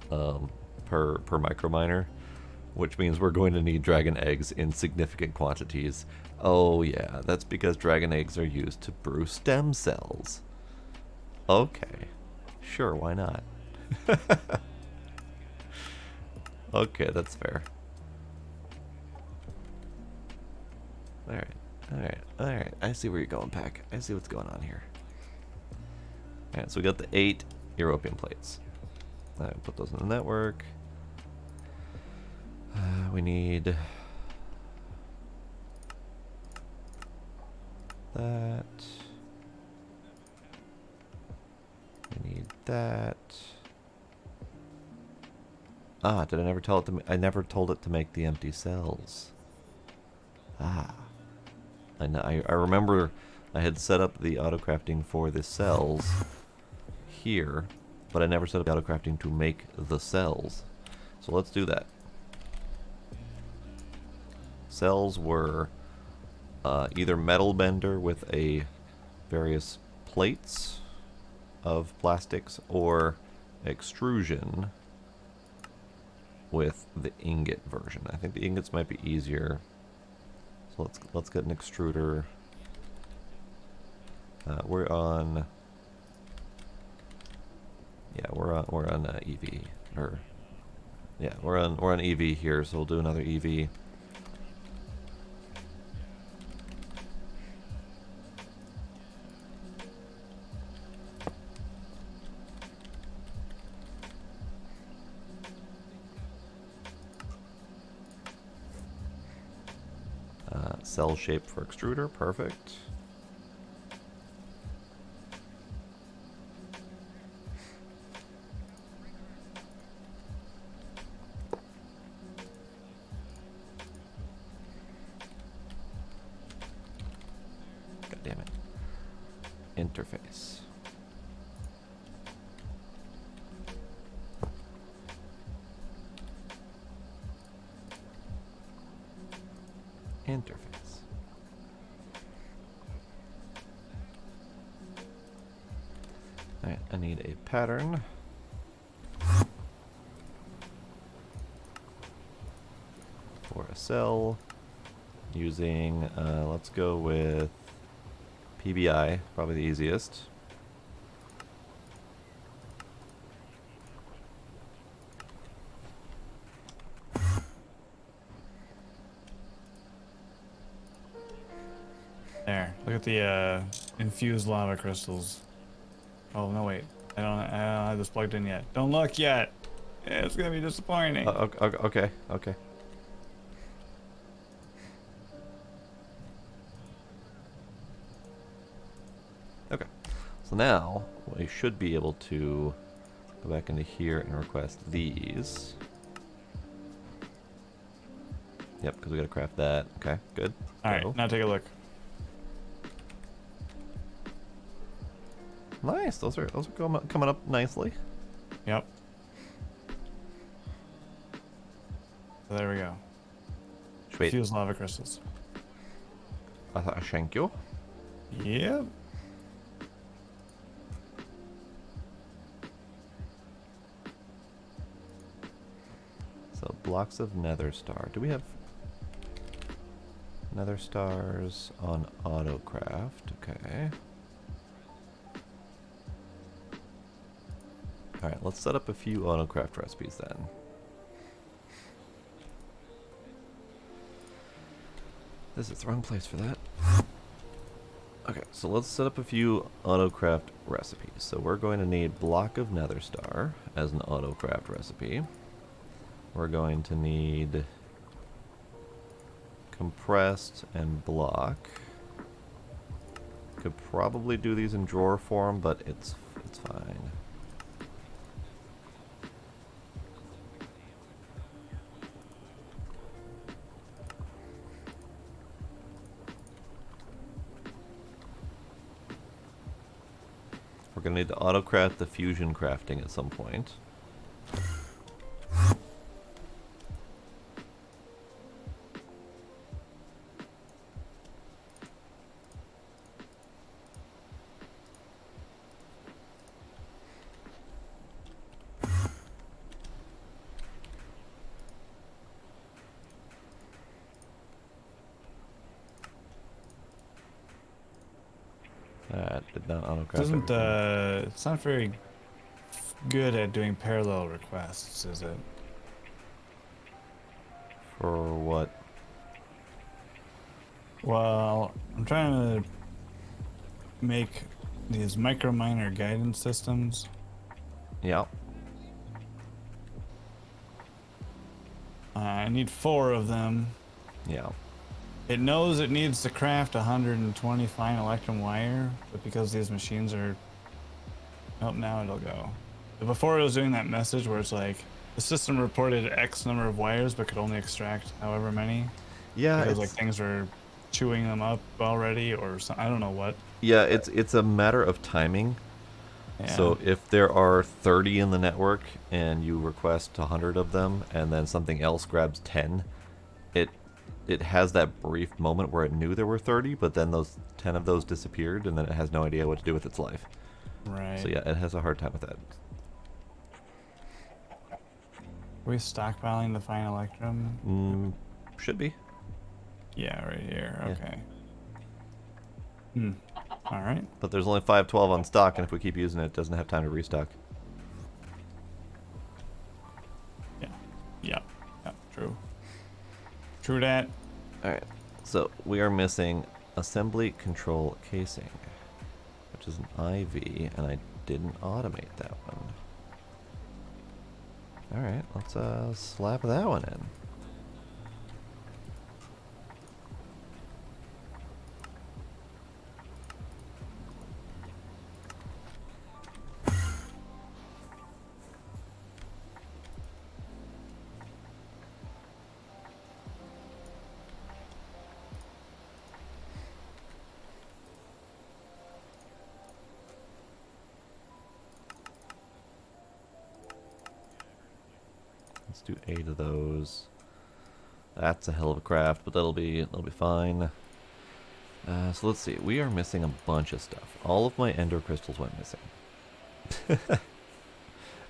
microminer, which means we're going to need dragon eggs in significant quantities. Oh yeah, that's because dragon eggs are used to brew stem cells. Okay. Sure, why not? Okay, that's fair. Alright, alright, alright. I see where you're going, Pack. I see what's going on here. Alright, so we got the 8 europium plates. Alright, put those in the network. We need that. We need that. Ah, did I never tell it to? I never told it to make the empty cells. Ah, I know. I remember I had set up the auto crafting for the cells here, but I never set up the auto crafting to make the cells. So let's do that. Cells were either metal bender with a various plates of plastics, or extrusion with the ingot version. I think the ingots might be easier. So let's get an extruder. We're on. Yeah, we're on EV, or yeah, we're on EV here, so we'll do another EV. Cell shape for extruder, perfect. God damn it. Interface. Interface. Alright, I need a pattern. For a cell. Using, let's go with PBI, probably the easiest. There. Look at the infused lava crystals. Oh no, wait. I don't have this plugged in yet. Don't look yet. It's gonna be disappointing. Okay, okay. Okay. So now we should be able to go back into here and request these. Yep, because we gotta craft that. Okay, good. All right, now take a look. Nice. Those are coming up nicely. Yep. So there we go. Sweet. Infused lava crystals. Thank you. Yep. So blocks of nether star. Do we have nether stars on autocraft? Okay. Alright, let's set up a few autocraft recipes then. This is the wrong place for that. Okay, so let's set up a few autocraft recipes. So we're going to need block of nether star as an autocraft recipe. We're going to need compressed and block. Could probably do these in drawer form, but it's fine. We're going to need to autocraft the fusion crafting at some point. Did not autocraft. Doesn't it's not very good at doing parallel requests, is it? For what? Well, I'm trying to make these micro miner guidance systems. Yeah. I need 4 of them. Yeah. It knows it needs to craft 120 fine electrum wire, but because these machines are... Oh, now it'll go. But before it was doing that message where it's like, the system reported X number of wires, but could only extract however many. Yeah, Because it's, like things were chewing them up already, or I don't know what. yeah, it's a matter of timing. Yeah. So if there are 30 in the network and you request 100 of them and then something else grabs 10, it has that brief moment where it knew there were 30, but then those 10 of those disappeared and then it has no idea what to do with its life. Right. So yeah, it has a hard time with that. Are we stockpiling the fine electrum? Should be. Yeah, right here. Yeah. Okay. All All right. But there's only 512 on stock, and if we keep using it, it doesn't have time to restock. Yeah. Yeah. Yeah. True. True that. Alright, so we are missing assembly control casing, which is an IV, and I didn't automate that one. Alright, let's slap that one in. Let's do 8 of those. That's a hell of a craft, but that'll be fine. So let's see. We are missing a bunch of stuff. All of my ender crystals went missing.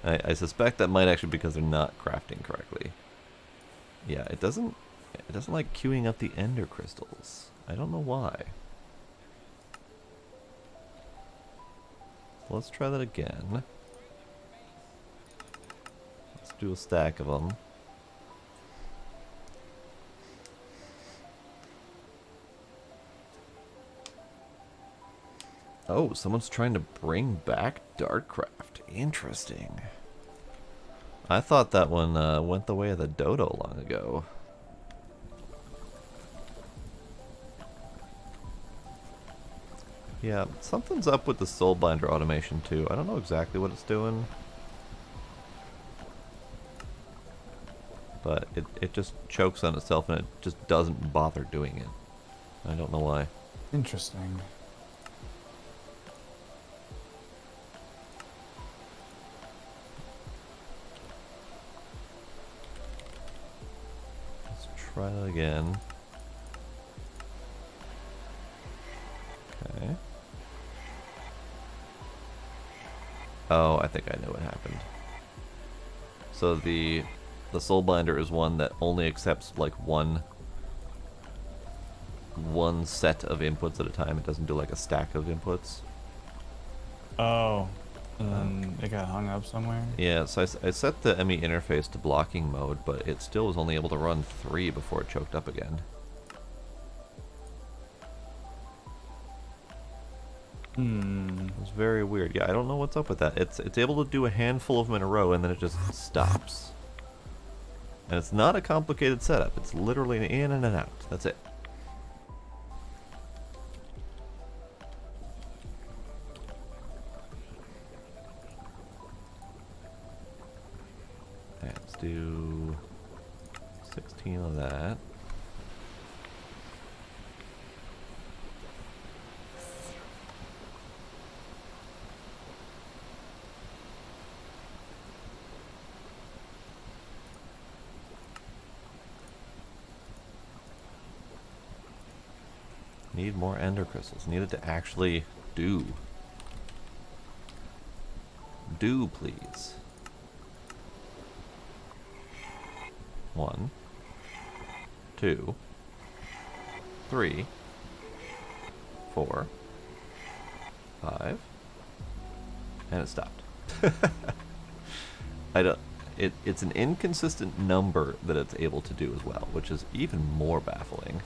I suspect that might actually be because they're not crafting correctly. Yeah, it doesn't like queuing up the ender crystals. I don't know why. So let's try that again. Let's do a stack of them. Oh, someone's trying to bring back Dartcraft. Interesting. I thought that one went the way of the dodo long ago. Yeah, something's up with the Soulbinder automation too. I don't know exactly what it's doing. But it just chokes on itself and it just doesn't bother doing it. I don't know why. Interesting. Let's try that again. Okay. Oh, I think I know what happened. So the Soulbinder is one that only accepts like one set of inputs at a time. It doesn't do like a stack of inputs. Oh, and then it got hung up somewhere. Yeah, so I set the ME interface to blocking mode, but it still was only able to run 3 before it choked up again. It's very weird. Yeah, I don't know what's up with that. It's able to do a handful of them in a row and then it just stops. And it's not a complicated setup. It's literally an in and an out. That's it. Okay, let's do 16 of that. Need more ender crystals. Need it to actually do. Do, please. 1, 2, 3, 4, 5, and it stopped. I don't. It's an inconsistent number that it's able to do as well, which is even more baffling.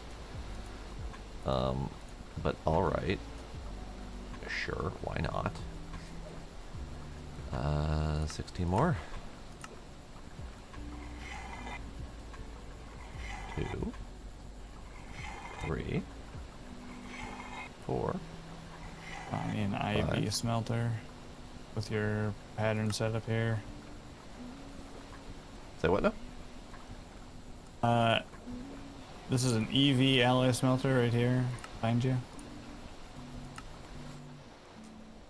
But alright. Sure, why not? 16 more. 2, 3, 4. I need an IV 5. smelter with your pattern setup here. Say what now? This is an EV alloy smelter right here, behind you.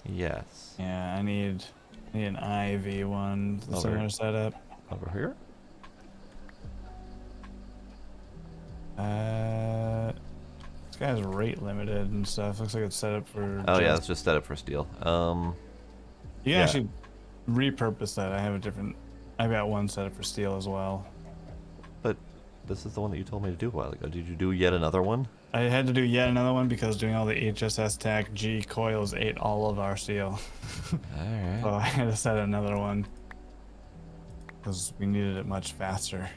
Yes. Yeah, I need an IV one, Over. similar setup. Over here? This guy's rate limited and stuff. Looks like it's set up for. Oh yeah, it's just set up for steel. You can yeah. actually repurpose that. I've got one set up for steel as well. But this is the one that you told me to do a while ago. Did you do yet another one? I had to do yet another one because doing all the HSS TAC G coils ate all of our steel. Alright. So I had to set another one because we needed it much faster.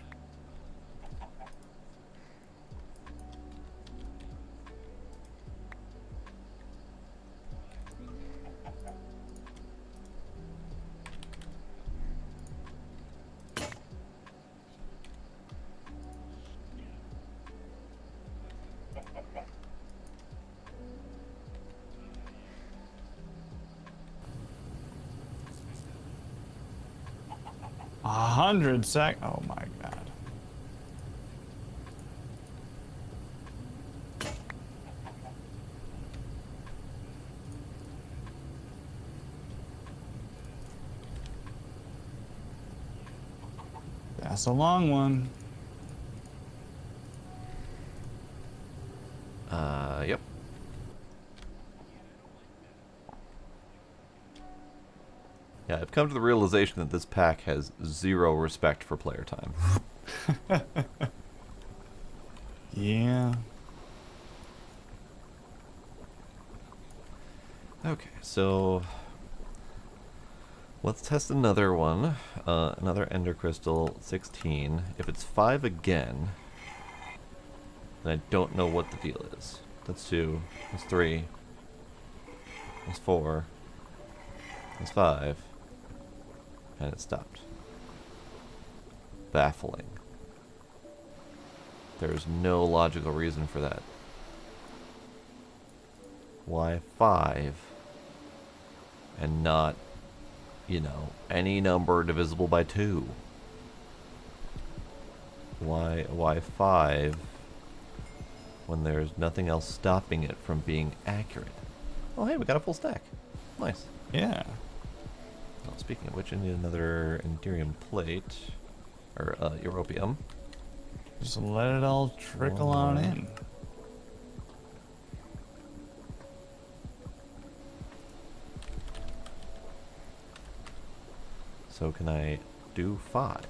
Oh my god. That's a long one. Yep. Yeah, I've come to the realization that this pack has zero respect for player time. Yeah. Okay, so let's test another one. Another Ender Crystal 16. If it's 5 again, then I don't know what the deal is. That's 2. That's 3. That's 4. That's 5. And it stopped. Baffling. There's no logical reason for that. Why 5? And not, you know, any number divisible by 2? Why 5 when there's nothing else stopping it from being accurate? Oh hey, we got a full stack. Nice. Yeah. Oh, speaking of which, I need another Enderium plate. Or, Europium. Just let it all trickle on in. So can I do 5?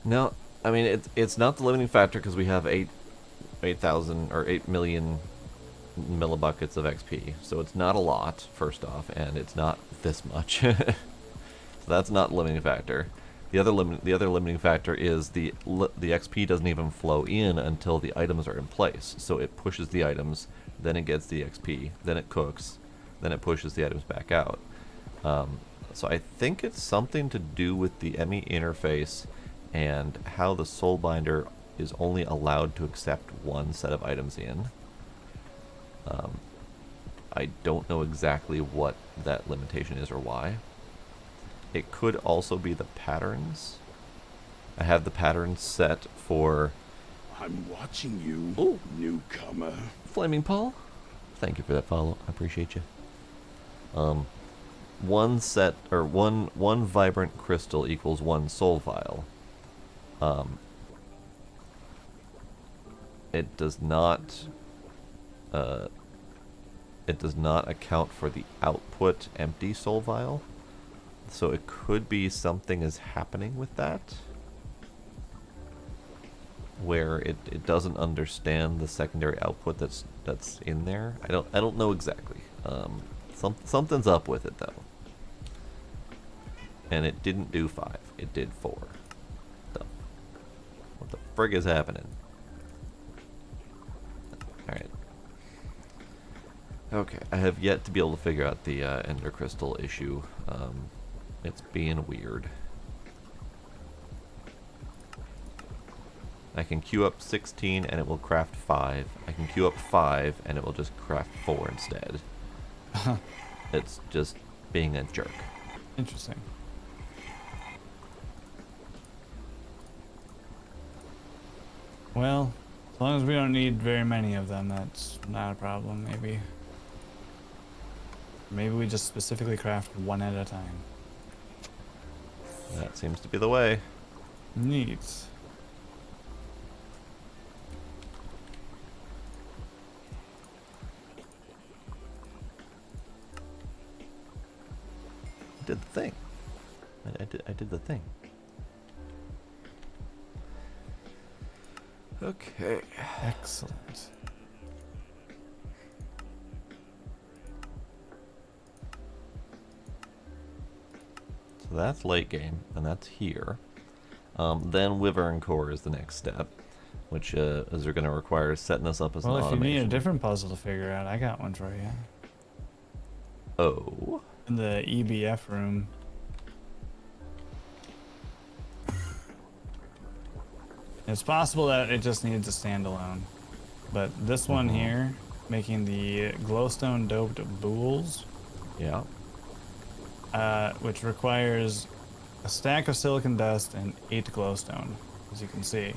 No, I mean it's not the limiting factor because we have 8,000 or 8 million millibuckets of XP, so it's not a lot. First off, and it's not this much, so that's not the limiting factor. The other limiting factor is the XP doesn't even flow in until the items are in place. So it pushes the items, then it gets the XP, then it cooks, then it pushes the items back out. So I think it's something to do with the ME interface and how the Soulbinder is only allowed to accept one set of items in. I don't know exactly what that limitation is or why. It could also be the patterns. I have the patterns set for... I'm watching you, Ooh. newcomer. Flaming Paul, thank you for that follow. I appreciate you. One set or one vibrant crystal equals one soul vial. It does not account for the output empty soul vial. So it could be something is happening with that, where it doesn't understand the secondary output that's in there. I don't know exactly. Something's up with it though. And it didn't do 5. It did 4. What the frig is happening? Alright. Okay, I have yet to be able to figure out the Ender Crystal issue. It's being weird. I can queue up 16 and it will craft 5. I can queue up 5 and it will just craft 4 instead. It's just being a jerk. Interesting. Well, as long as we don't need very many of them, that's not a problem, maybe. Maybe we just specifically craft one at a time. That seems to be the way. Neat. did the thing. I did the thing. Okay. Excellent. So that's late game, and that's here. Then Wyvern Core is the next step, which is going to require setting us up as Well, an if you automation. need a different puzzle to figure out, I got one for you. Oh. In the EBF room. It's possible that it just needs a standalone. But this one here, making the glowstone doped bools, Yeah. which requires a stack of silicon dust and 8 glowstone, as you can see.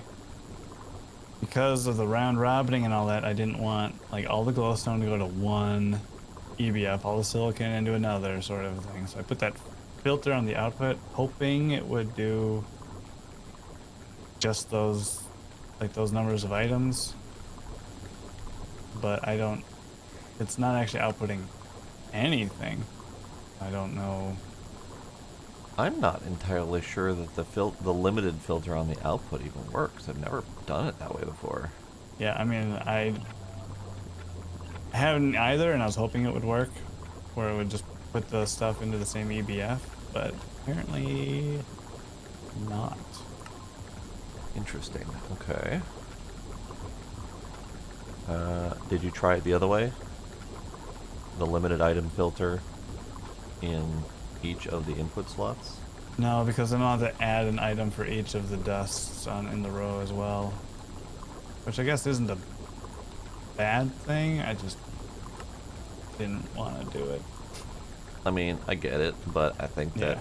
Because of the round robining and all that, I didn't want like all the glowstone to go to one EBF, all the silicon into another sort of thing. So I put that filter on the output, hoping it would do just those, like those numbers of items. But I don't, it's not actually outputting anything. I don't know. I'm not entirely sure that the limited filter on the output even works. I've never done it that way before. Yeah, I mean, I haven't either, and I was hoping it would work, where it would just put the stuff into the same EBF, but apparently not. Interesting. Okay. Did you try it the other way? The limited item filter in each of the input slots? No, because I'm going to have to add an item for each of the dusts in the row as well. Which I guess isn't a bad thing, I just didn't want to do it. I mean, I get it, but I think that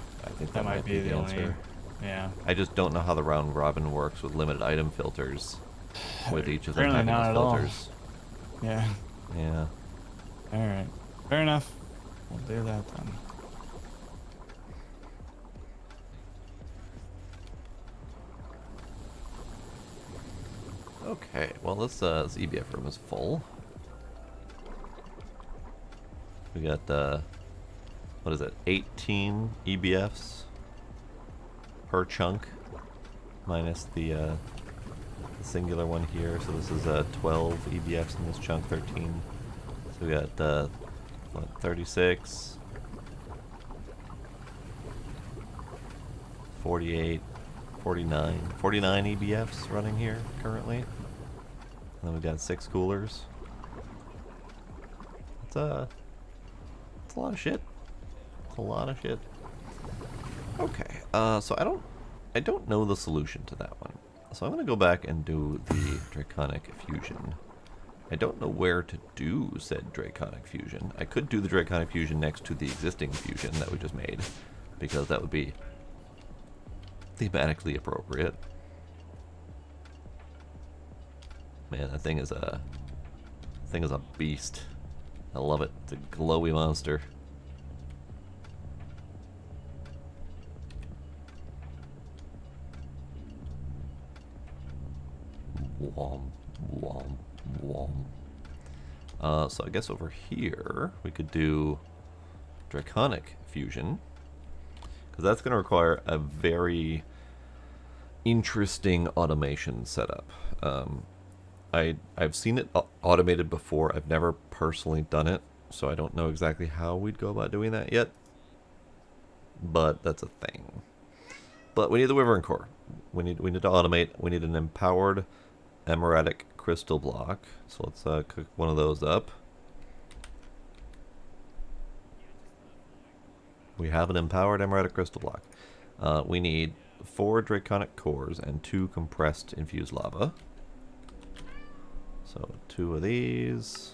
That might be the answer. only. Yeah. I just don't know how the round robin works with limited item filters. With each of them Apparently having not those at all. filters. Yeah. Yeah. Alright. Fair enough. We'll do that then. Okay. Well, this EBF room is full. We got what is it? 18 EBFs per chunk, minus the singular one here. So this is 12 EBFs in this chunk, 13. So we got what, 36, 48, 49 EBFs running here currently. And then we've got 6 coolers. It's a lot of shit. It's a lot of shit. Okay, so I don't know the solution to that one. So I'm gonna go back and do the Draconic fusion. I don't know where to do said Draconic fusion. I could do the Draconic fusion next to the existing fusion that we just made, because that would be thematically appropriate. Man, that thing is a beast. I love it. It's a glowy monster. Womp, womp, womp. So I guess over here we could do Draconic fusion, because that's going to require a very interesting automation setup. I've seen it automated before. I've never personally done it, so I don't know exactly how we'd go about doing that yet. But that's a thing. But we need the Wyvern Core. We need to automate. We need an empowered emeretic crystal block. So let's cook one of those up. We have an empowered emeretic crystal block. We need 4 draconic cores and 2 compressed infused lava. So 2 of these.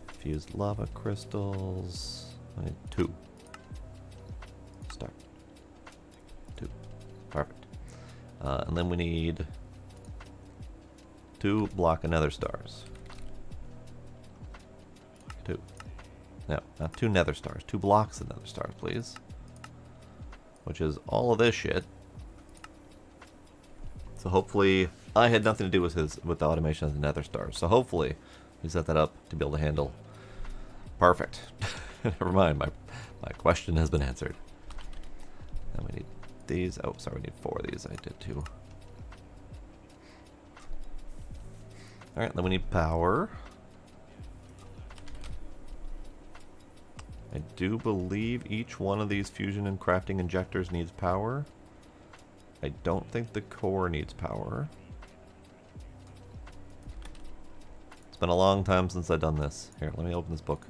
Infused lava crystals. I need 2. Start. 2. Perfect. And then we need 2 block of nether stars. 2. No, not 2 nether stars. 2 blocks of nether stars, please. Which is all of this shit. So hopefully, I had nothing to do with the automation of the nether stars. So hopefully, we set that up to be able to handle Perfect. Never mind. My question has been answered. And we need these. Oh, sorry. We need 4 of these. I did 2. All right. Then we need power. I do believe each one of these fusion and crafting injectors needs power. I don't think the core needs power. It's been a long time since I've done this. Here, let me open this book.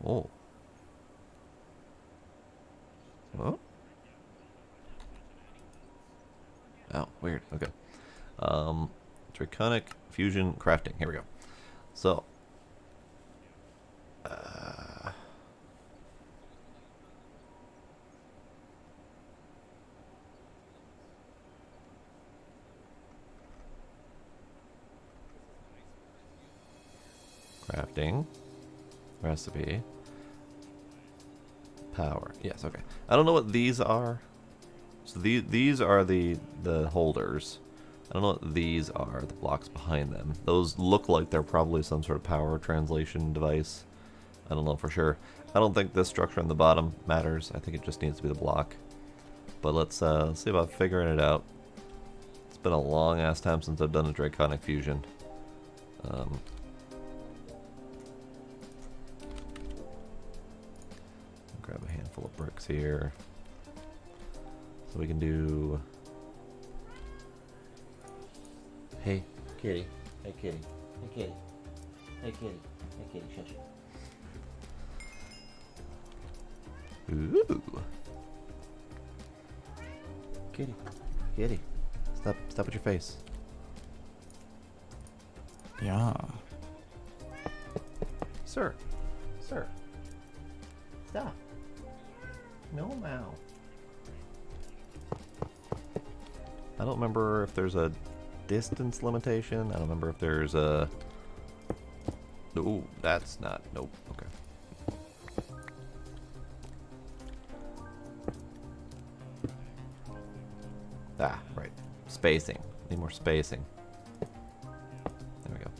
Oh. Oh? Oh, weird. Okay. Draconic fusion crafting. Here we go. So, crafting recipe power. Yes, okay. I don't know what these are. So these are the holders. I don't know what these are, the blocks behind them. Those look like they're probably some sort of power translation device. I don't know for sure. I don't think this structure on the bottom matters. I think it just needs to be the block. But let's see about figuring it out. It's been a long ass time since I've done a Draconic fusion. Grab a handful of bricks here. So we can do... Hey, kitty. Hey, kitty. Hey, kitty. Hey, kitty. Hey, kitty. Shush. Ooh. Kitty. Kitty. Stop with your face. Yeah. Sir. Sir. Stop. No, Mao. I don't remember if there's a distance limitation. I don't remember if there's a... Ooh, that's not... Nope. Okay. Ah, right. Spacing. Need more spacing. There we go.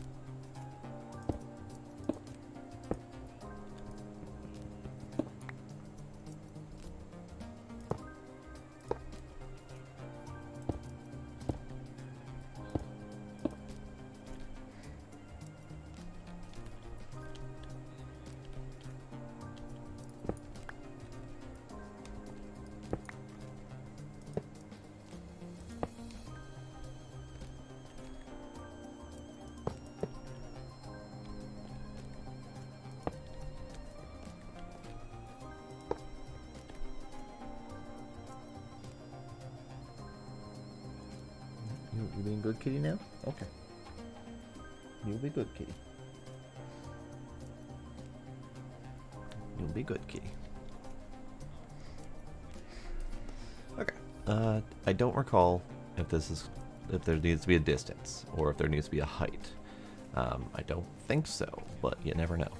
You being good, kitty, now? Okay. You'll be good, kitty. You'll be good, kitty. Okay. I don't recall if there needs to be a distance or if there needs to be a height. I don't think so, but you never know.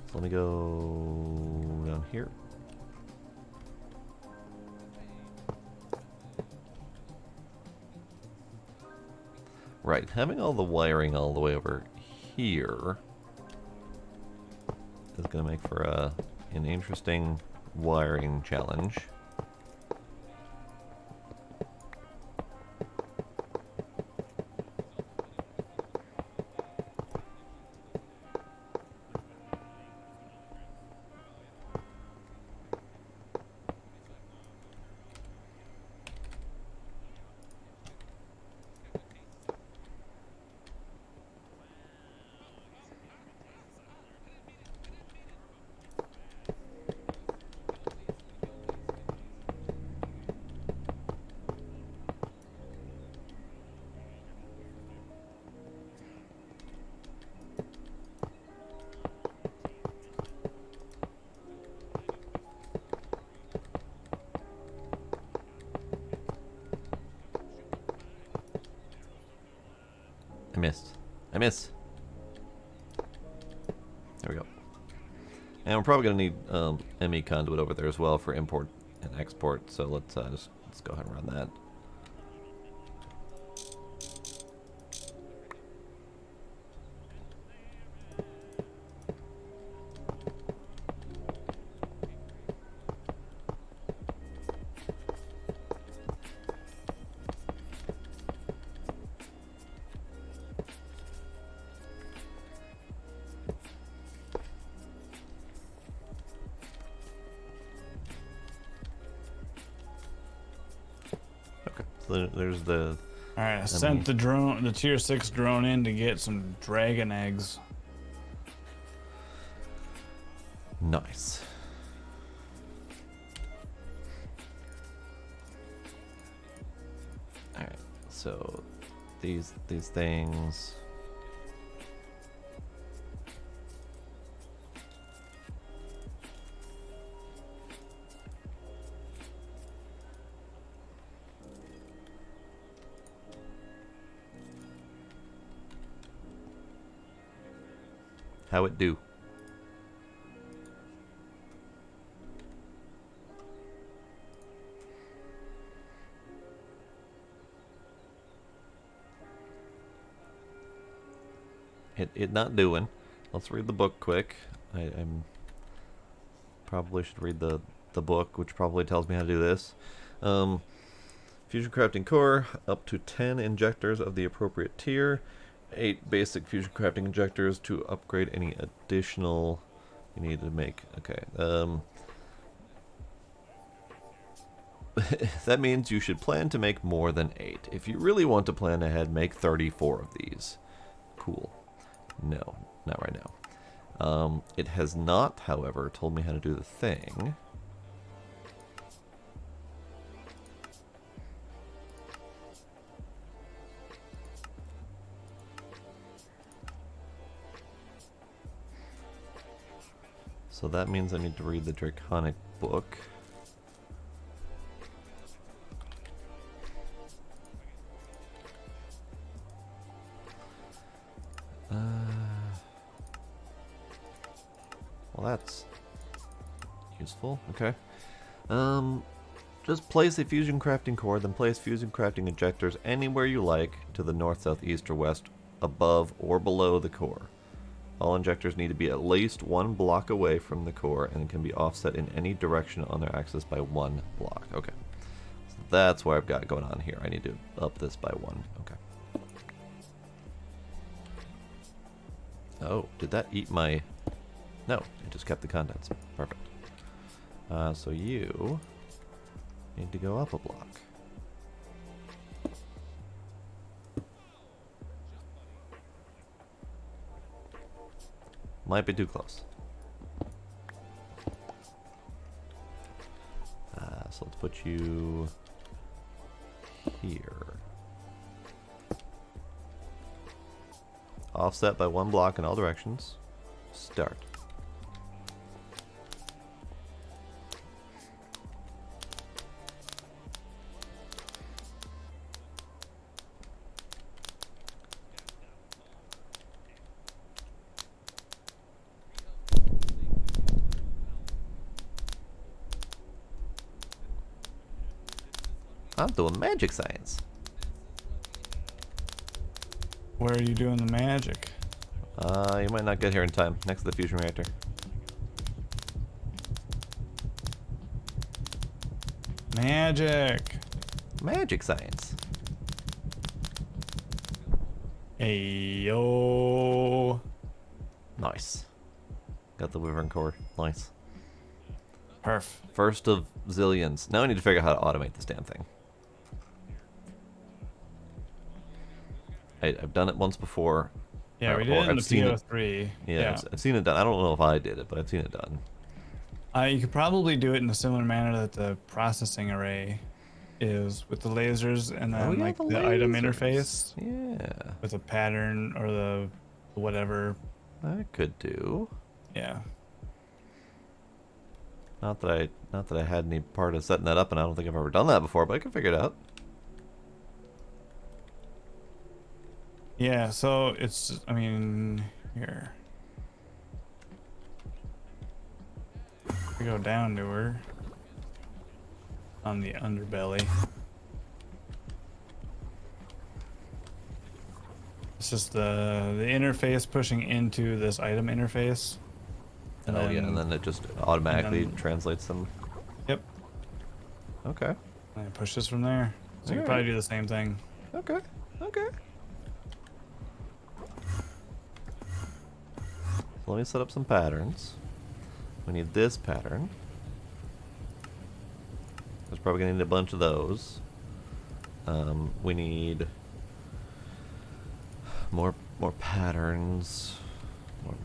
So let me go down here. Right, having all the wiring all the way over here is going to make for an interesting wiring challenge. I missed. There we go. And we're probably going to need ME conduit over there as well for import and export. So let's go ahead and run that. there's the. All right, I sent the drone, the tier 6 drone in to get some dragon eggs. Nice. All right, so these things. How it do? It not doing. Let's read the book quick. I'm probably should read the book, which probably tells me how to do this. Fusion crafting core, up to 10 injectors of the appropriate tier. 8 basic fusion crafting injectors to upgrade any additional you need to make. Okay. That means you should plan to make more than 8. If you really want to plan ahead, make 34 of these. Cool. No, not right now. It has not, however, told me how to do the thing. So that means I need to read the Draconic book. Well, that's useful. Okay. Just place a fusion crafting core, then place fusion crafting injectors anywhere you like to the north, south, east, or west, above or below the core. All injectors need to be at least 1 block away from the core and can be offset in any direction on their axis by 1 block. Okay. So that's what I've got going on here. I need to up this by 1. Okay. Oh, did that eat my... No, it just kept the contents. Perfect. So you need to go up a block. Might be too close. So let's put you here. Offset by 1 block in all directions. Start. I'm doing magic science. Where are you doing the magic? You might not get here in time. Next to the fusion reactor. Magic. Magic science. Ayo. Nice. Got the wyvern core. Nice. Perf. First of zillions. Now I need to figure out how to automate this damn thing. I've done it once before. Yeah, we did it in the seen PO3. Yeah, I've seen it done. I don't know if I did it, but I've seen it done. You could probably do it in a similar manner that the processing array is with the lasers and then yeah, like the the item lasers. interface Yeah. with a pattern or the whatever. I could do. Yeah. Not that I had any part of setting that up, and I don't think I've ever done that before, but I can figure it out. Yeah, so it's, I mean, here. We go down to her on the underbelly. It's just the interface pushing into this item interface. And Oh yeah, and then it just automatically then- translates them. Yep. Okay. And it pushes from there. So you could probably do the same thing. Okay. Okay. So let me set up some patterns. We need this pattern. There's probably gonna need a bunch of those. We need more patterns.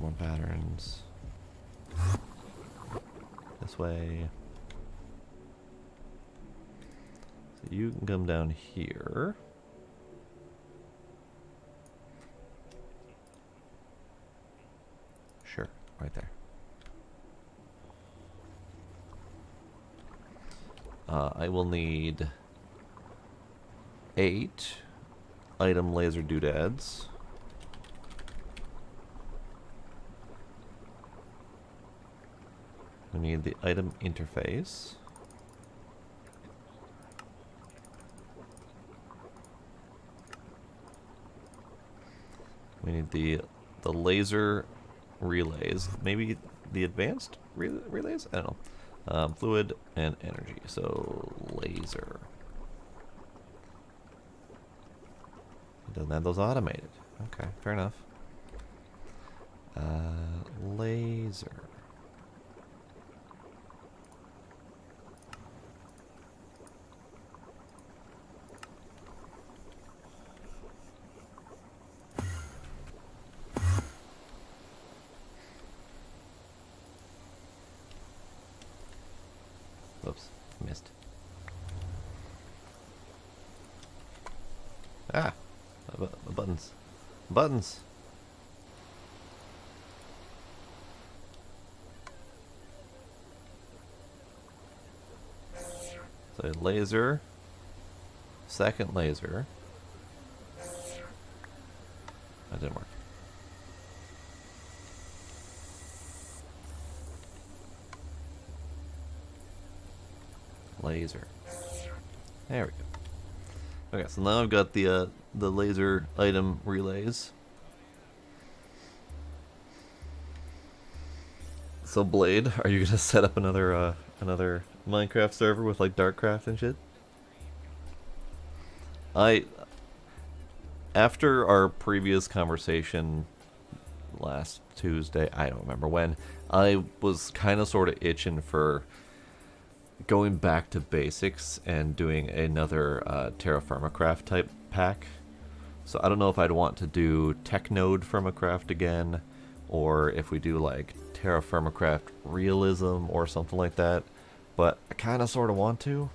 More patterns. This way. So you can come down here. Sure, right there. I will need 8 item laser doodads. We need the item interface. We need the laser relays. Maybe the advanced relays? I don't know. Fluid and energy. So laser. It doesn't have those automated. Okay, fair enough. Laser. Oops, missed. Ah, buttons. Buttons. So laser. Second laser. That didn't work. Laser. There we go. Okay, so now I've got the laser item relays. So Blade, are you gonna set up another Minecraft server with like Darkcraft and shit? After our previous conversation last Tuesday, I don't remember when, I was kind of sort of itching for going back to basics and doing another Terra Firmacraft type pack. So I don't know if I'd want to do Technode Firmacraft again, or if we do like Terra Firmacraft Realism or something like that. But I kind of sort of want to.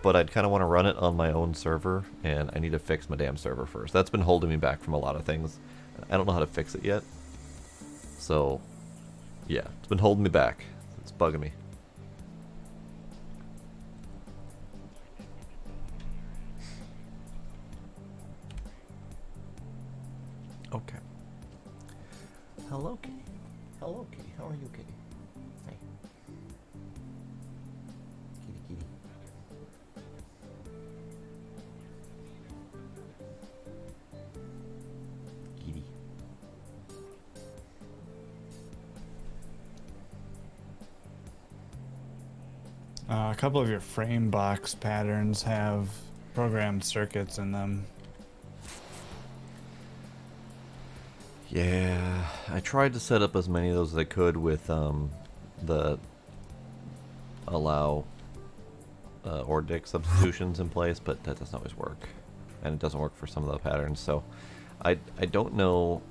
But I'd kind of want to run it on my own server, and I need to fix my damn server first. That's been holding me back from a lot of things. I don't know how to fix it yet. So, yeah, it's been holding me back. It's bugging me. Okay. Hello, kitty. Hello, kitty. How are you, kitty? Hey. Kitty, kitty. Kitty. A couple of your frame box patterns have programmed circuits in them. Yeah, I tried to set up as many of those as I could with the allow ORDIC substitutions in place, but that doesn't always work, and it doesn't work for some of the patterns. So I don't know.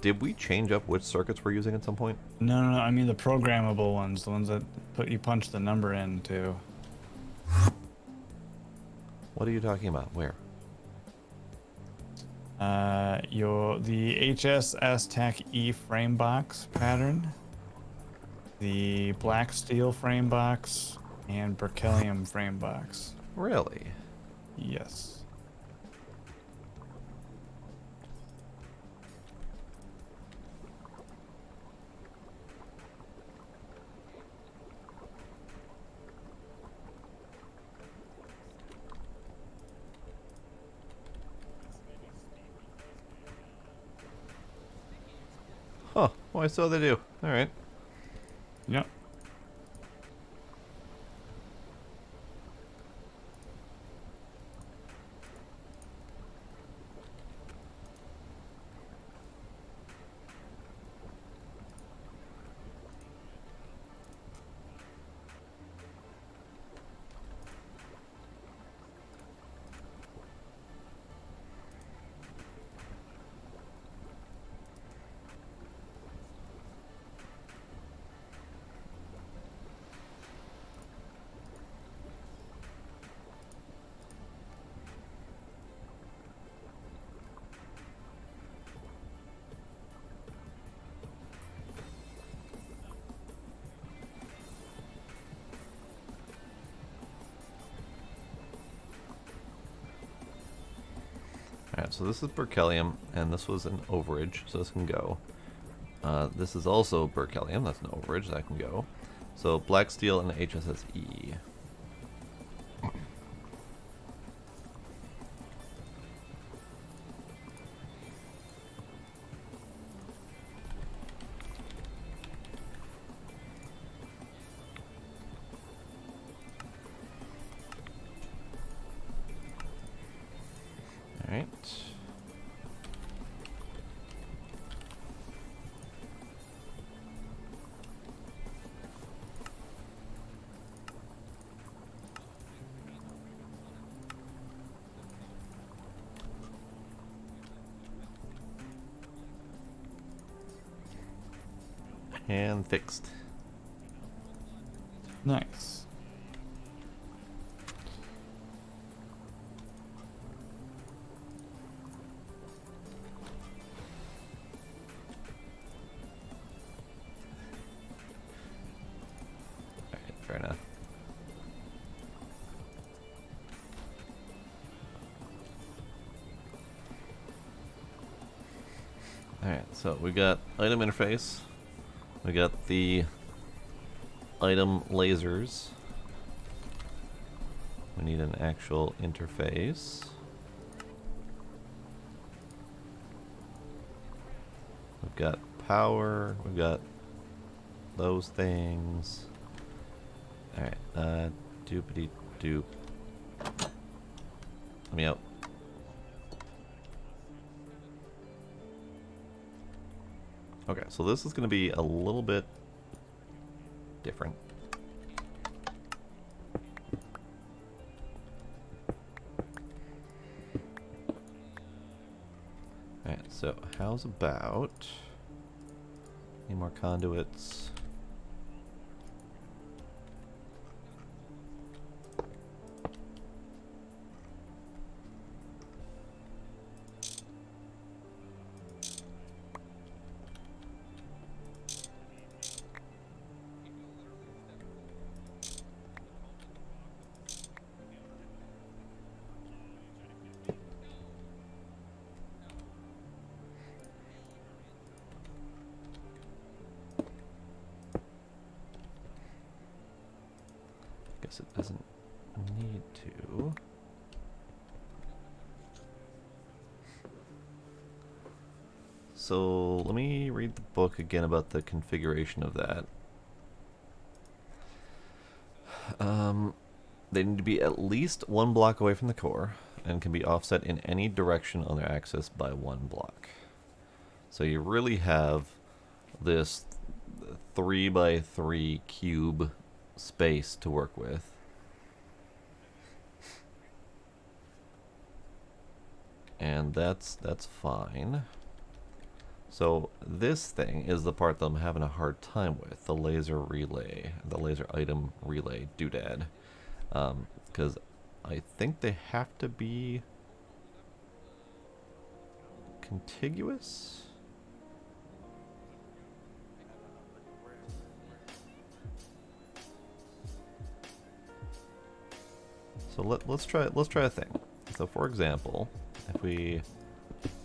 Did we change up which circuits we're using at some point? No, I mean the programmable ones, the ones that you punch the number into. What are you talking about? Where? The HSS Tech E frame box pattern, the black steel frame box, and berkelium frame box. Really? Yes. Huh. Well, I saw they do. All right. Yep. Alright, so this is berkelium, and this was an overage, so this can go. This is also berkelium, that's an overage, that can go. So black steel and HSSE. Alright. And fixed. Nice. Alright, fair enough. Alright, so we got item interface. We got the item lasers. We need an actual interface. We've got power, we've got those things. Alright, doopity doop. Let me out. Okay, so this is going to be a little bit different. Alright, so how's about... Need more conduits. Guess it doesn't need to. So let me read the book again about the configuration of that. They need to be at least 1 block away from the core and can be offset in any direction on their axis by 1 block. So you really have this 3 by 3 cube space to work with. And that's fine. So this thing is the part that I'm having a hard time with, the laser relay, the laser item relay doodad. Because I think they have to be contiguous. So let's try a thing. So for example, if we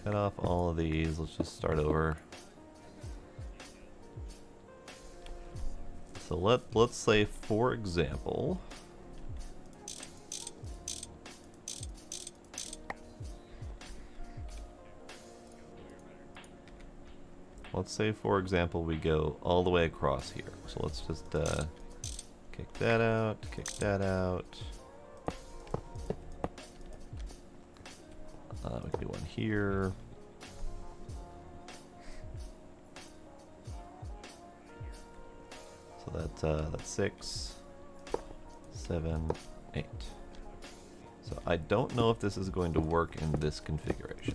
cut off all of these, let's just start over. So let's say, for example, we go all the way across here. So let's just kick that out, kick that out. We can do one here. So that's 6, 7, 8. So I don't know if this is going to work in this configuration.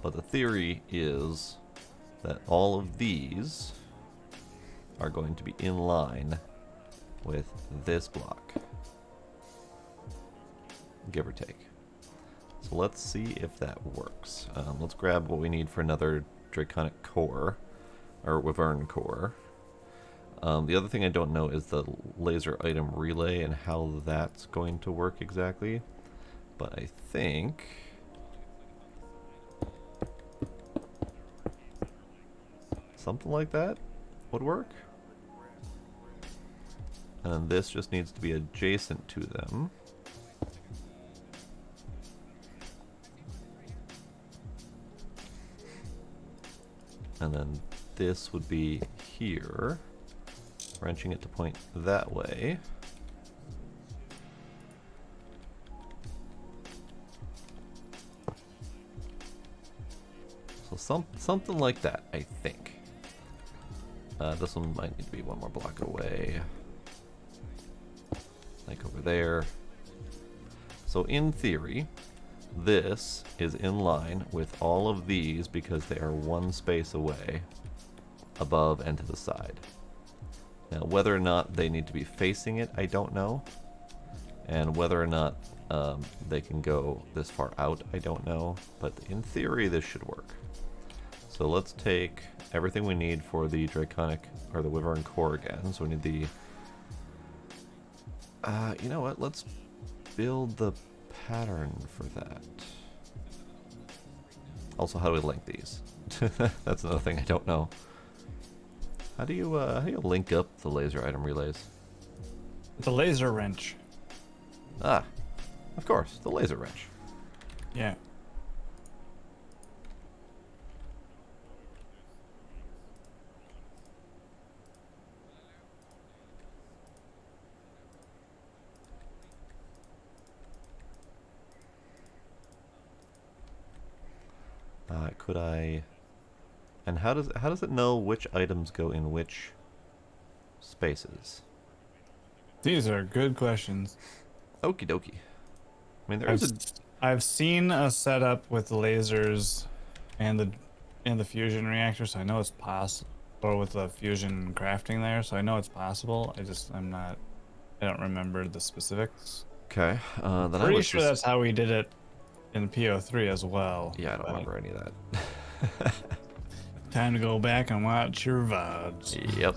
But the theory is that all of these are going to be in line with this block, give or take. So let's see if that works. Let's grab what we need for another Draconic core, or Wyvern core. The other thing I don't know is the laser item relay and how that's going to work exactly. But I think something like that would work. And then this just needs to be adjacent to them. And then this would be here, wrenching it to point that way. So something like that, I think. This one might need to be one more block away. Like over there. So in theory, this is in line with all of these because they are one space away, above and to the side. Now, whether or not they need to be facing it, I don't know. And whether or not they can go this far out, I don't know. But in theory, this should work. So let's take everything we need for the Draconic, or the Wyvern core again. So we need the... you know what? Let's build the pattern for that. Also, how do we link these? That's another thing I don't know. How do you link up the laser item relays? The laser wrench. Ah, of course, the laser wrench. Yeah. Could I? And how does it know which items go in which spaces? These are good questions. Okie dokie. I mean, there is I've seen a setup with lasers and the fusion reactor, so I know it's possible. Or with the fusion crafting there, so I know it's possible. I don't remember the specifics. okay. Then I Pretty was sure just, that's how we did it in PO3 as well. yeah, I don't but remember any of that. Time to go back and watch your VODs. Yep.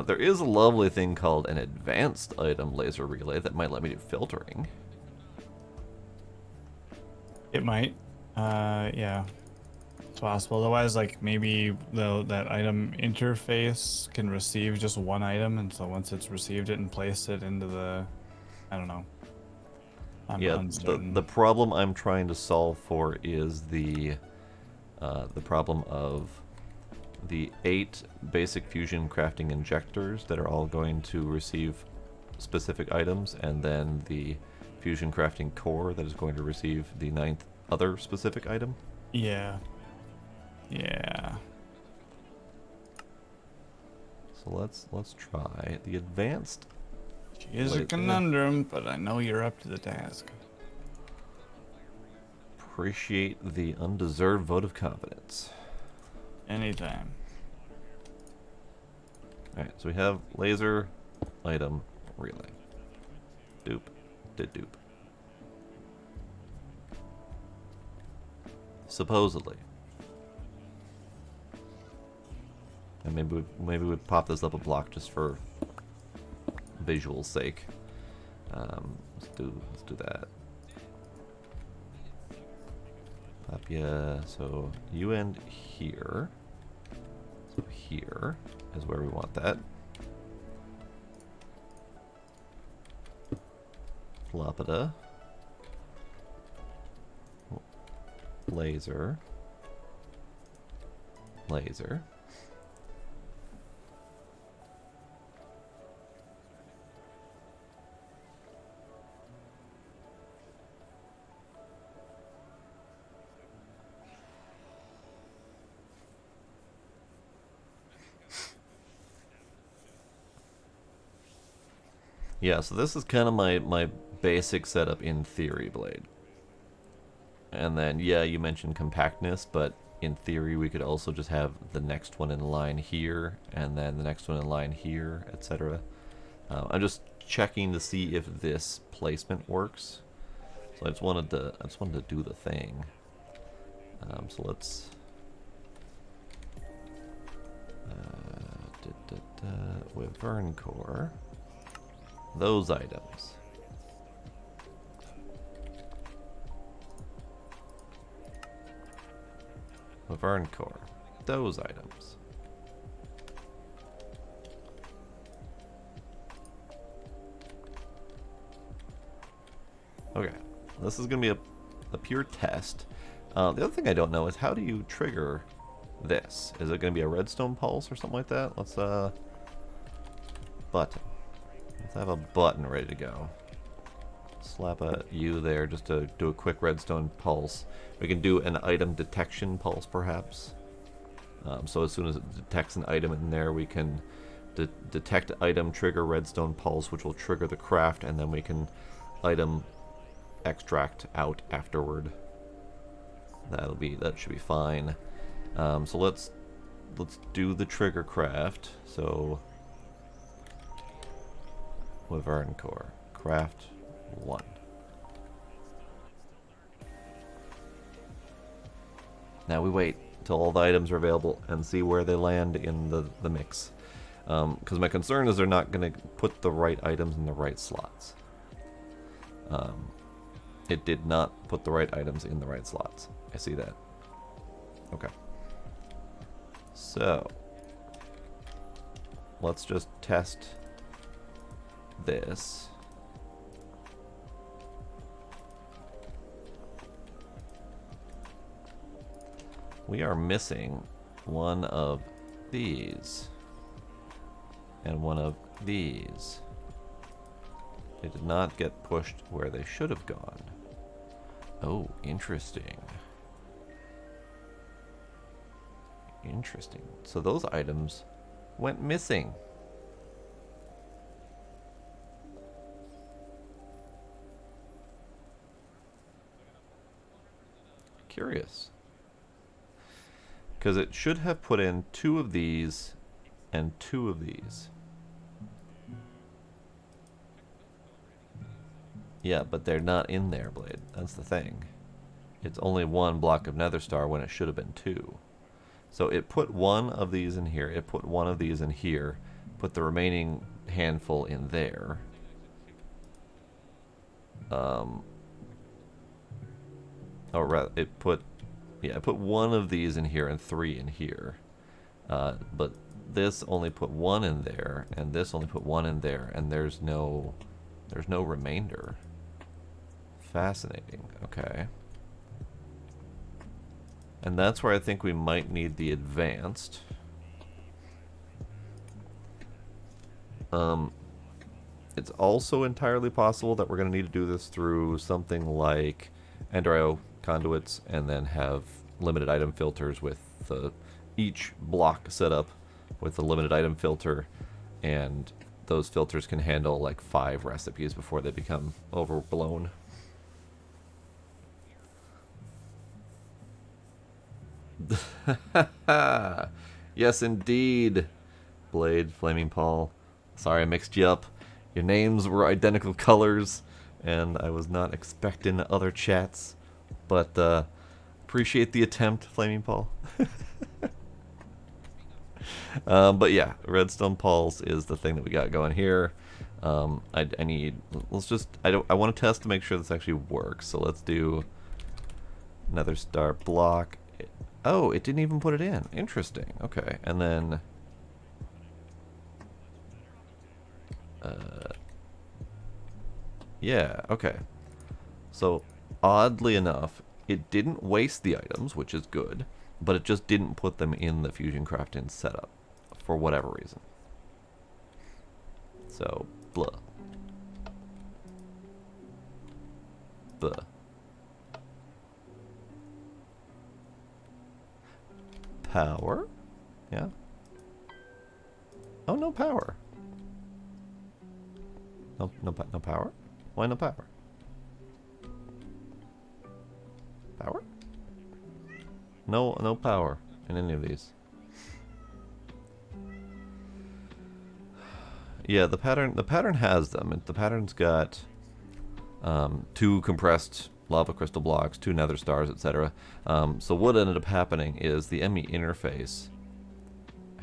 There is a lovely thing called an advanced item laser relay that might let me do filtering. It might. Yeah. It's possible. Otherwise, like maybe that item interface can receive just one item, and so once it's received it and placed it into the, I don't know. I'm Yeah, uncertain. the problem I'm trying to solve for is the problem of the 8 basic fusion crafting injectors that are all going to receive specific items, and then the fusion crafting core that is going to receive the 9th other specific item. Yeah. Yeah. So let's try the advanced. She is a Wait, conundrum, but I know you're up to the task. Appreciate the undeserved vote of confidence. Anytime. Alright, so we have laser item relay. Doop. Did doop. Supposedly. And maybe we'd pop this up a block just for visual sake. Let's do that. Pop ya. So you end here. So here is where we want that. Lapida. Laser. Laser. Yeah, so this is kind of my basic setup in theory, Blade. And then, yeah, you mentioned compactness, but in theory we could also just have the next one in line here, and then the next one in line here, etc. I'm just checking to see if this placement works. So I just wanted to do the thing. So let's Wyvern core. Those items. Laverne core. Those items. Okay, this is going to be a pure test. The other thing I don't know is how do you trigger this? Is it going to be a redstone pulse or something like that? Let's, button. Let's have a button ready to go. Slap a U there just to do a quick redstone pulse. We can do an item detection pulse, perhaps. So as soon as it detects an item in there, we can detect item, trigger redstone pulse, which will trigger the craft, and then we can item extract out afterward. That should be fine. So let's do the trigger craft. So Wyvern core craft 1. Now we wait till all the items are available and see where they land in the mix. Because my concern is they're not going to put the right items in the right slots. It did not put the right items in the right slots. I see that. Okay. So, let's just test this. We are missing one of these and one of these. They did not get pushed where they should have gone. Oh, interesting. Interesting. So those items went missing. Curious. Because it should have put in 2 of these and 2 of these. Yeah, but they're not in there, Blade. That's the thing. It's only 1 block of nether star when it should have been 2. So it put 1 of these in here, it put 1 of these in here, put the remaining handful in there. Or rather, it put 1 of these in here and 3 in here. But this only put 1 in there, and this only put 1 in there, and there's no remainder. Fascinating. Okay. And that's where I think we might need the advanced. It's also entirely possible that we're going to need to do this through something like Ender conduits and then have limited item filters with each block set up with a limited item filter, and those filters can handle like 5 recipes before they become overblown. Yes, indeed. Blade, Flaming Paul. Sorry I mixed you up. Your names were identical colors, and I was not expecting other chats. But appreciate the attempt, Flaming Paul. But yeah, Redstone Pulse is the thing that we got going here. I need. I want to test to make sure this actually works. So let's do another star block. Oh, it didn't even put it in. Interesting. Okay, and then yeah, okay. So oddly enough, it didn't waste the items, which is good, but it just didn't put them in the Fusion Crafting setup for whatever reason. So blah. Blah. Power? Yeah. Oh, no power. No power? Why no power? Power? No power in any of these. Yeah, the pattern has them. The pattern's got 2 compressed lava crystal blocks, 2 nether stars, etc. So what ended up happening is the ME interface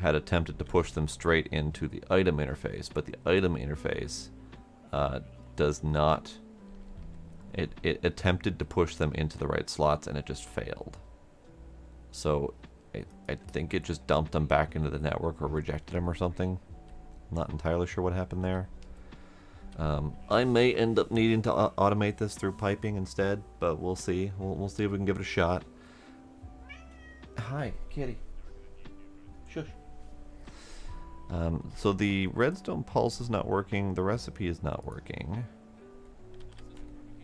had attempted to push them straight into the item interface, but the item interface does not. It attempted to push them into the right slots, and it just failed. So I think it just dumped them back into the network or rejected them or something. Not entirely sure what happened there. I may end up needing to automate this through piping instead, but we'll see. We'll see if we can give it a shot. Hi, kitty. Shush. So the redstone pulse is not working. The recipe is not working.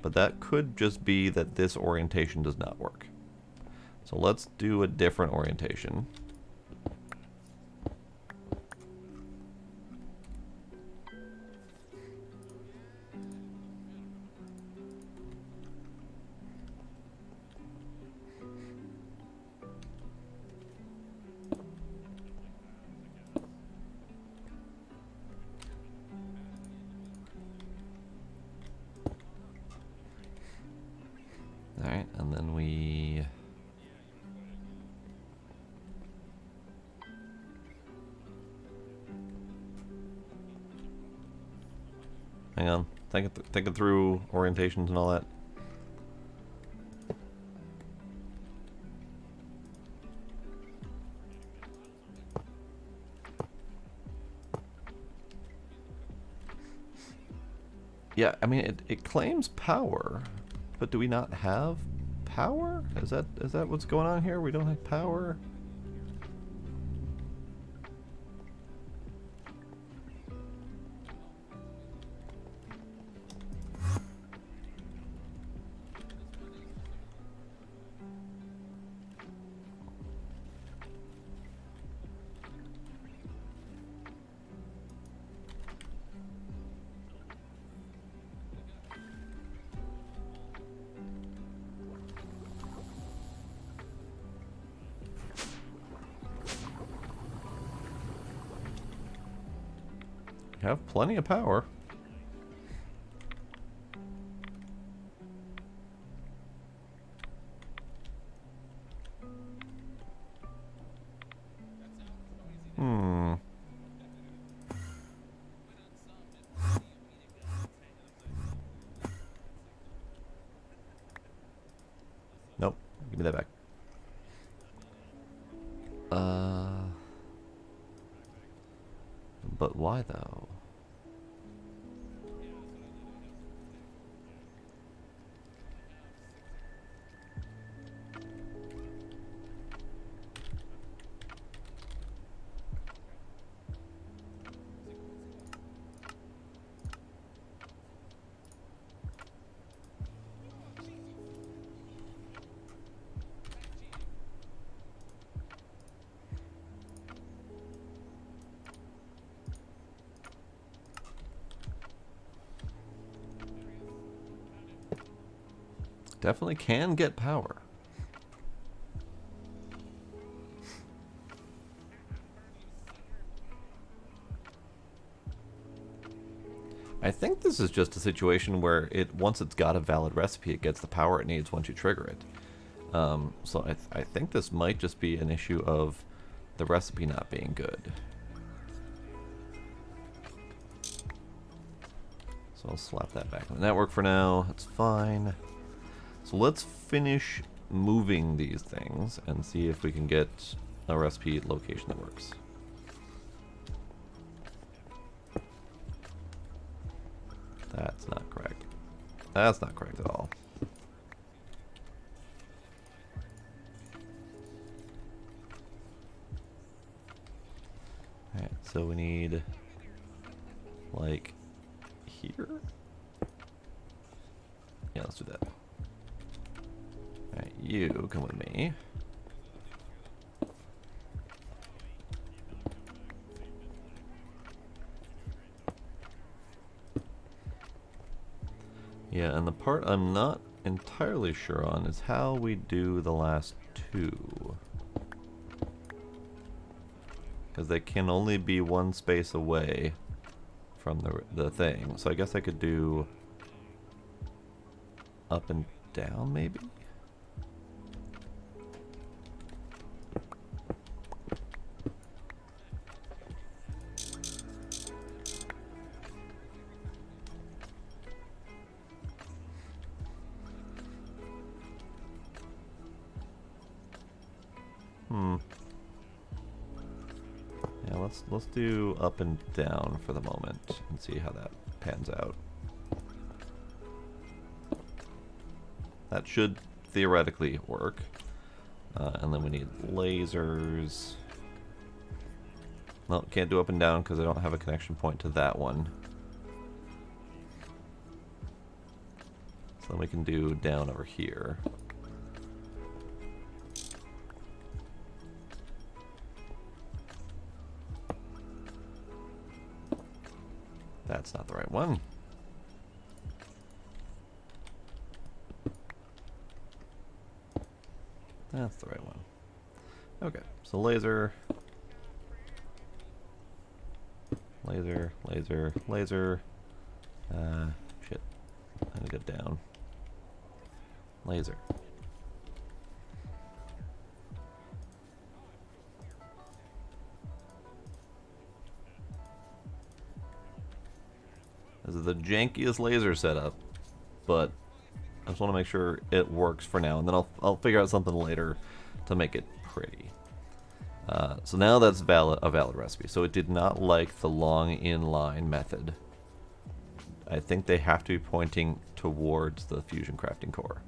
But that could just be that this orientation does not work. So let's do a different orientation. Alright, and then we... Hang on, thinking through orientations and all that. Yeah, I mean, it claims power, but do we not have power? Is that what's going on here? We don't have power? Have plenty of power. Nope. Give me that back. But why though? Definitely can get power. I think this is just a situation where once it's got a valid recipe, it gets the power it needs once you trigger it. So I think this might just be an issue of the recipe not being good. So I'll slap that back in the network for now. That's fine. So let's finish moving these things and see if we can get a recipe location that works. That's not correct. That's not correct at all. Alright, so we need like here? Yeah, let's do that. Alright, you come with me. Yeah, and the part I'm not entirely sure on is how we do the last two. Because they can only be one space away from the thing. So I guess I could do up and down, maybe? Yeah, let's do up and down for the moment and see how that pans out. That should theoretically work. And then we need lasers. Well, can't do up and down because I don't have a connection point to that one. So then we can do down over here. That's not the right one. That's the right one. Okay, so laser. Laser, laser, laser. Shit. I need to go down. Laser. This is the jankiest laser setup, but I just want to make sure it works for now, and then I'll figure out something later to make it pretty. So now that's a valid recipe. So it did not like the long inline method. I think they have to be pointing towards the fusion crafting core.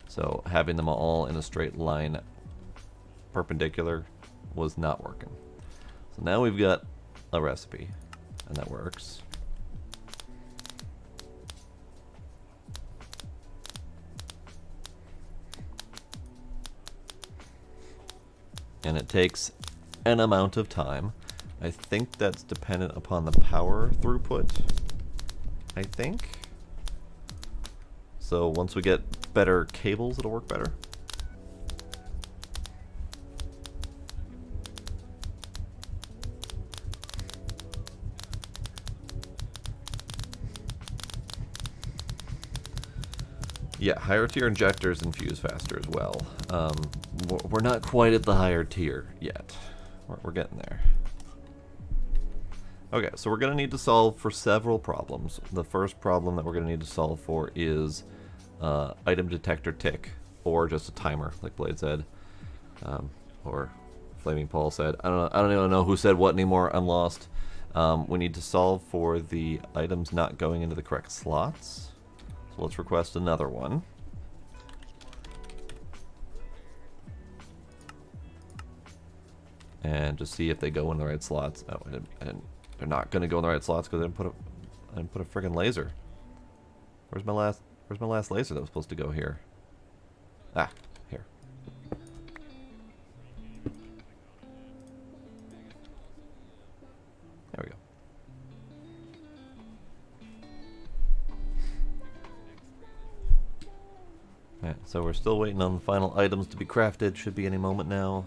So having them all in a straight line perpendicular was not working. So now we've got a recipe, and that works. And it takes an amount of time. I think that's dependent upon the power throughput. I think. So once we get better cables, it'll work better. Yeah, higher tier injectors infuse faster as well. We're not quite at the higher tier yet. We're getting there. Okay, so we're going to need to solve for several problems. The first problem that we're going to need to solve for is item detector tick, or just a timer, like Blade said, or Flaming Paul said. I don't even know who said what anymore. I'm lost. We need to solve for the items not going into the correct slots. So let's request another one. And just see if they go in the right slots. Oh, they're not going to go in the right slots because I didn't put a friggin' laser. Where's my last laser that was supposed to go here? Ah, here. There we go. Alright, so we're still waiting on the final items to be crafted. Should be any moment now.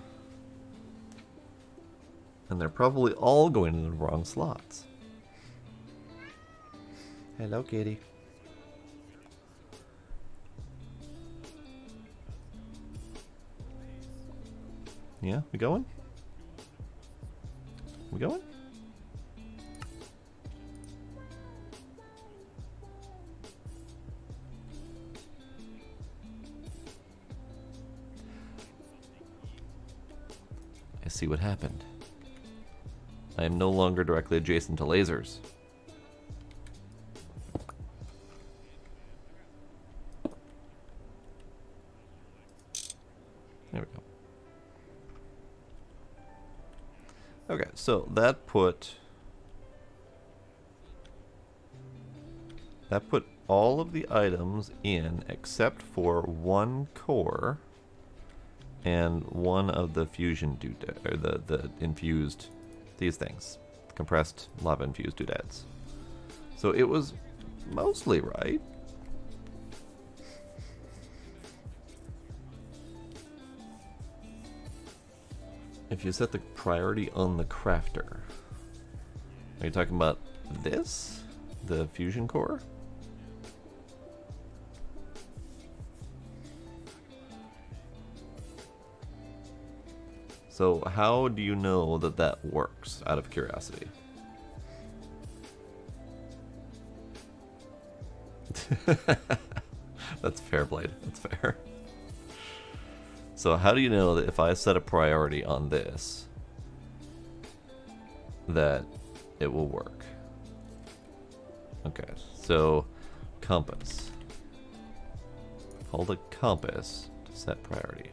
And they're probably all going into the wrong slots. Hello, kitty. Yeah, we going? We going? I see what happened. I am no longer directly adjacent to lasers. There we go. Okay, so that put all of the items in except for one core and one of the fusion or the infused, these things, compressed lava infused doodads. So it was mostly right. If you set the priority on the crafter, are you talking about this? The fusion core? So how do you know that that works, out of curiosity? That's fair, Blade. That's fair. So how do you know that if I set a priority on this, that it will work? Okay, so compass. Hold a compass to set priority.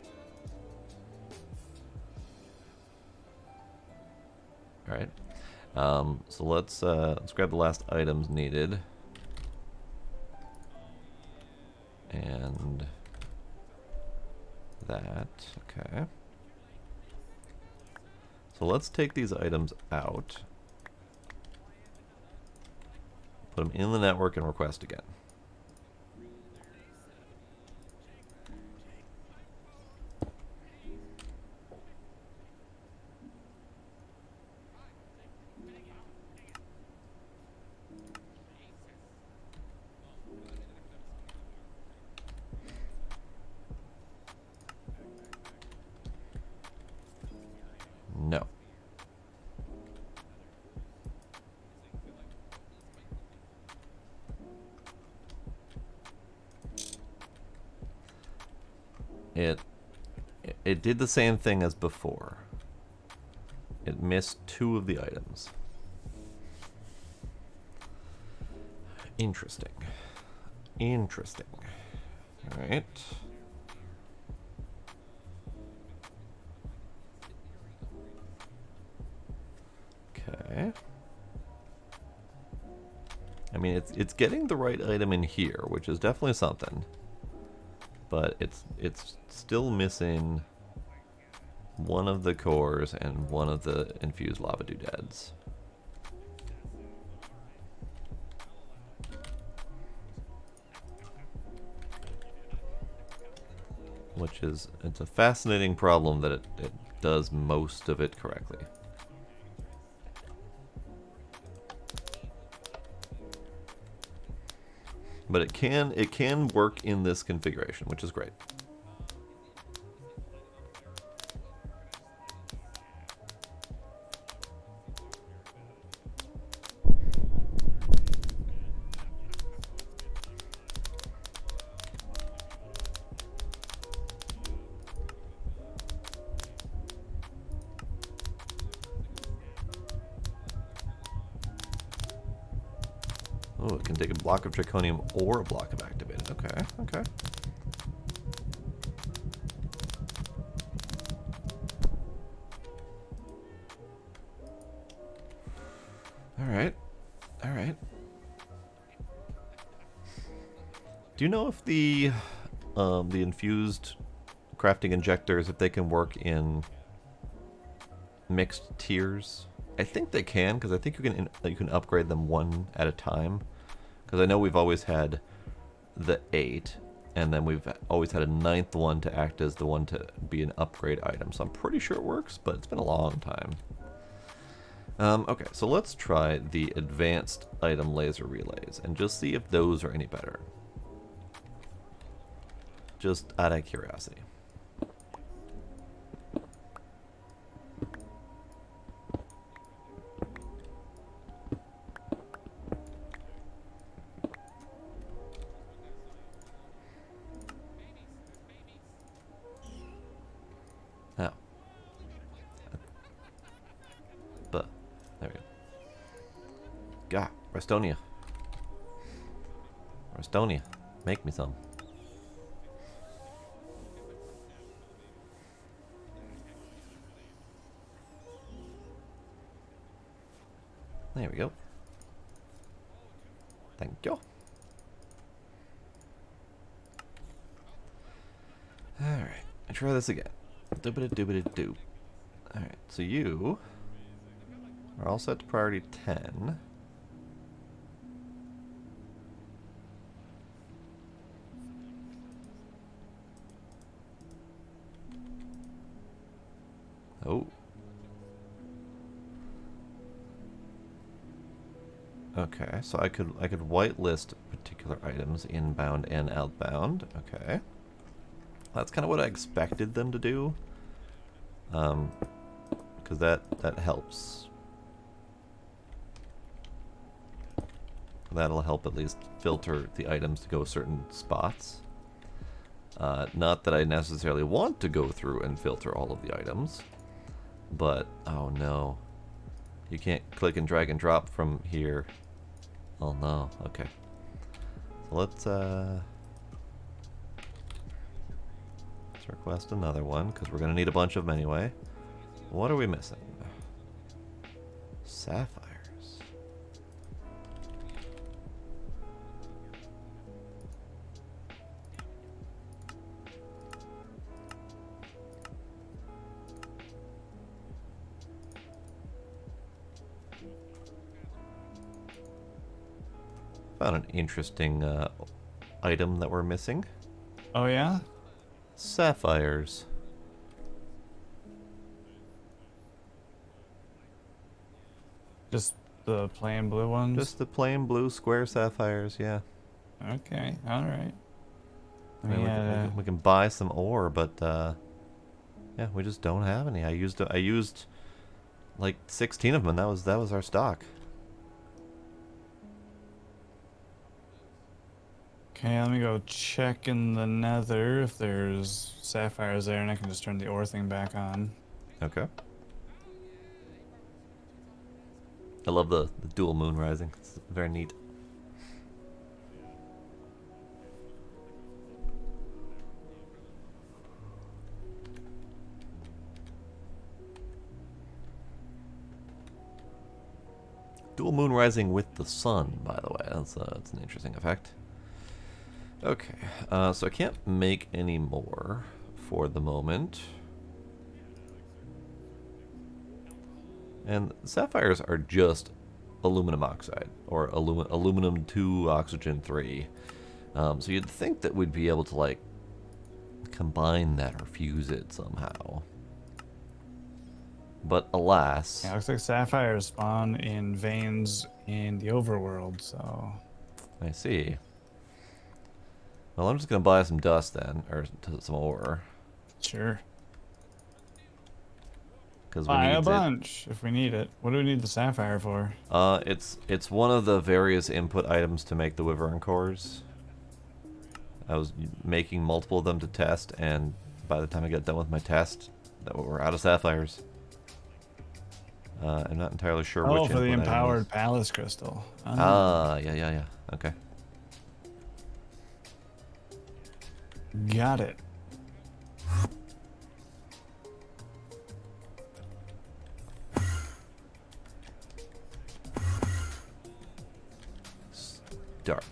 All right. So let's grab the last items needed, and that. Okay. So let's take these items out, put them in the network, and request again. No. It did the same thing as before. It missed 2 of the items. Interesting. Interesting. All right. Okay. I mean, it's getting the right item in here, which is definitely something. But it's still missing one of the cores and one of the infused lava doodads. Which is, it's a fascinating problem that it does most of it correctly. But it can work in this configuration, which is great. Oh, it can take a block of Draconium or a block of activated. Okay, okay. Alright. Alright. Do you know if the infused crafting injectors, if they can work in mixed tiers? I think they can, because I think you can upgrade them one at a time. Because I know we've always had the 8, and then we've always had a 9th one to act as the one to be an upgrade item. So I'm pretty sure it works, but it's been a long time. Okay, so let's try the advanced item laser relays and just see if those are any better. Just out of curiosity. Oh. But, there we go. God, Restonia. Restonia, make me some. There we go. Thank you. Alright, I'll try this again. Doobity-doobity-doo. Alright, so you are all set to priority 10. Oh. Okay, so I could whitelist particular items inbound and outbound. Okay. That's kind of what I expected them to do. Because that helps. That'll help at least filter the items to go certain spots. Not that I necessarily want to go through and filter all of the items, but oh no. You can't click and drag and drop from here. Oh no, okay. So let's request another one, because we're going to need a bunch of them anyway. What are we missing? Sapphires. Found an interesting item that we're missing. Oh yeah? Sapphires. Just the plain blue ones? Just the plain blue square sapphires, yeah. Okay, alright. I mean, we can buy some ore, but yeah, we just don't have any. I used like 16 of them, and that was our stock. Okay, let me go check in the nether if there's sapphires there, and I can just turn the ore thing back on. Okay. I love the dual moon rising. It's very neat. Dual moon rising with the sun, by the way. That's an interesting effect. Okay, so I can't make any more for the moment. And sapphires are just aluminum oxide, or aluminum 2 oxygen 3. So you'd think that we'd be able to, like, combine that or fuse it somehow. But alas... Yeah, looks like sapphires spawn in veins in the overworld, so... I see. Well, I'm just going to buy some dust then, or some ore. Sure. Because Buy a bunch if we need it. What do we need the sapphire for? It's one of the various input items to make the wyvern cores. I was making multiple of them to test, and by the time I got done with my test, that we're out of sapphires. I'm not entirely sure which. Oh, for the input item empowered was. palace crystal. Yeah. Okay. Got it. Start.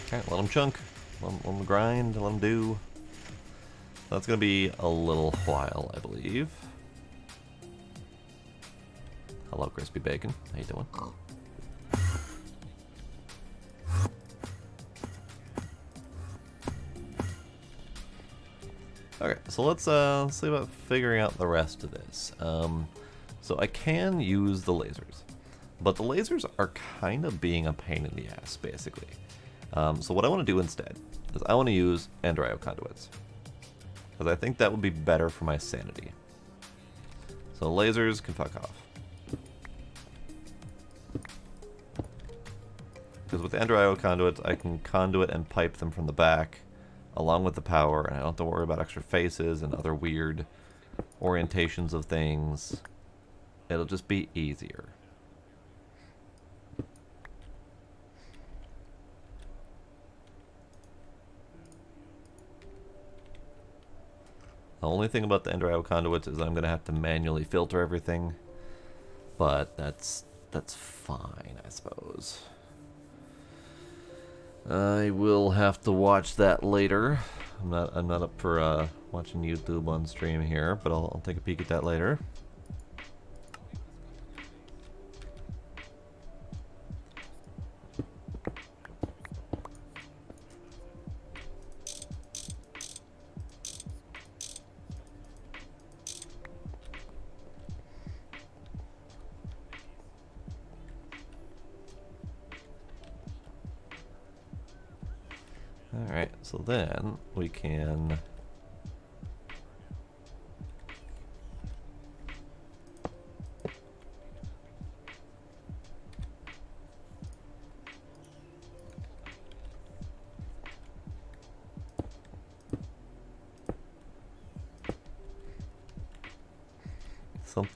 Okay, let them chunk. Let them grind. Let them do. That's going to be a little while, I believe. Hello, Crispy Bacon. How you doing? Okay, so let's see about figuring out the rest of this. So I can use the lasers, but the lasers are kind of being a pain in the ass, basically. So what I want to do instead is I want to use Andrio conduits, because I think that would be better for my sanity. So lasers can fuck off. Because with Andrio conduits, I can conduit and pipe them from the back, along with the power, and I don't have to worry about extra faces and other weird orientations of things. It'll just be easier. The only thing about the Andrio conduits is I'm going to have to manually filter everything, but that's fine, I suppose. I will have to watch that later. I'm not up for watching YouTube on stream here, but I'll take a peek at that later. Alright, so then we can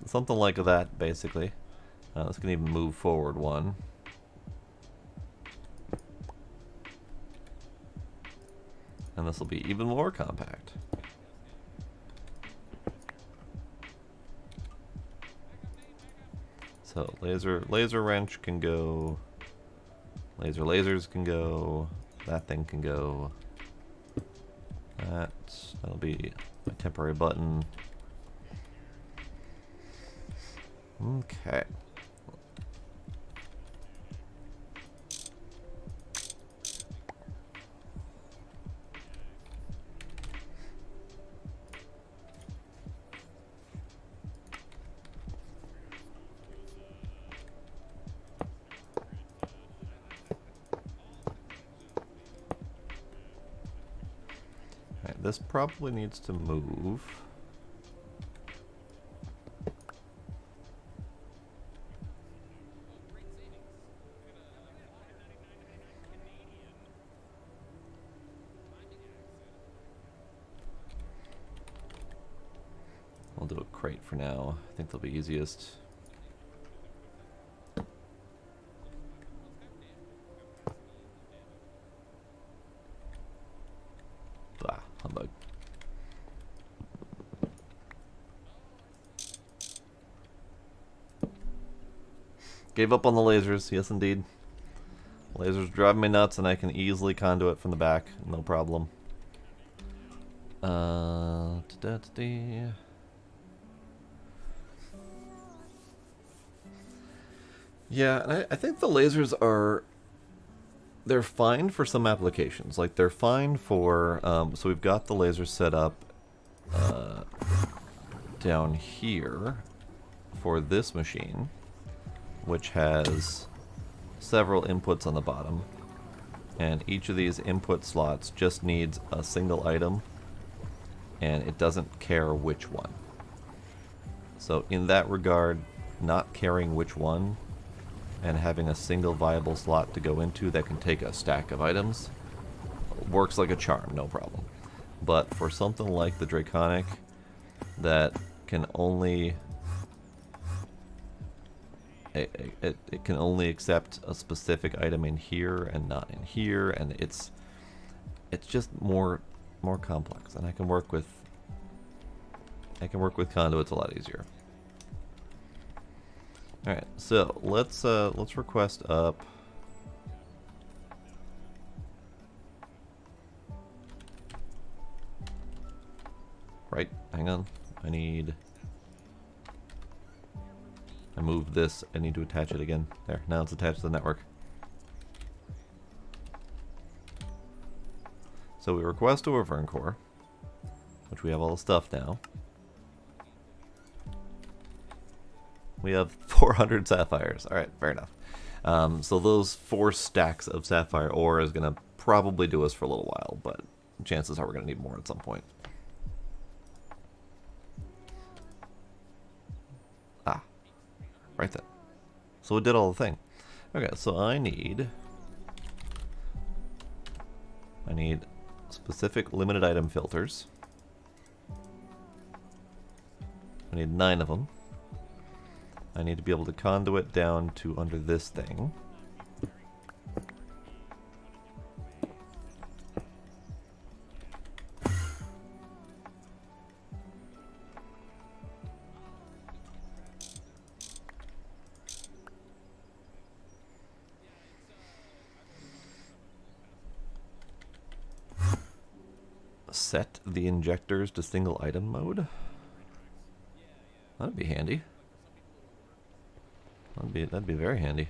something like that, basically. This can even move forward one. And this will be even more compact. So laser wrench can go. Lasers can go. That thing can go. That'll be my temporary button. Okay. Alright, this probably needs to move. We'll do a crate for now. I think they'll be easiest. Ah, humbug. Gave up on the lasers, yes indeed. Lasers driving me nuts and I can easily conduit from the back, no problem. Yeah, and I think the lasers they're fine for some applications. Like, they're fine for, so we've got the lasers set up down here for this machine, which has several inputs on the bottom. And each of these input slots just needs a single item, and it doesn't care which one. So in that regard, not caring which one and having a single viable slot to go into that can take a stack of items works like a charm, no problem. But for something like the Draconic that can only it can only accept a specific item in here and not in here, and it's just more complex, and I can work with conduits a lot easier. All right, so let's request up. Right, hang on. I moved this. I need to attach it again. There, now it's attached to the network. So we request a Wyvern core, which we have all the stuff now. We have 400 sapphires. Alright, fair enough. So those 4 stacks of sapphire ore is going to probably do us for a little while, but chances are we're going to need more at some point. Ah, right then. So it did all the thing. Okay, so I need specific limited item filters. I need 9 of them. I need to be able to conduit down to under this thing. Set the injectors to single item mode. That'd be handy. That'd be very handy.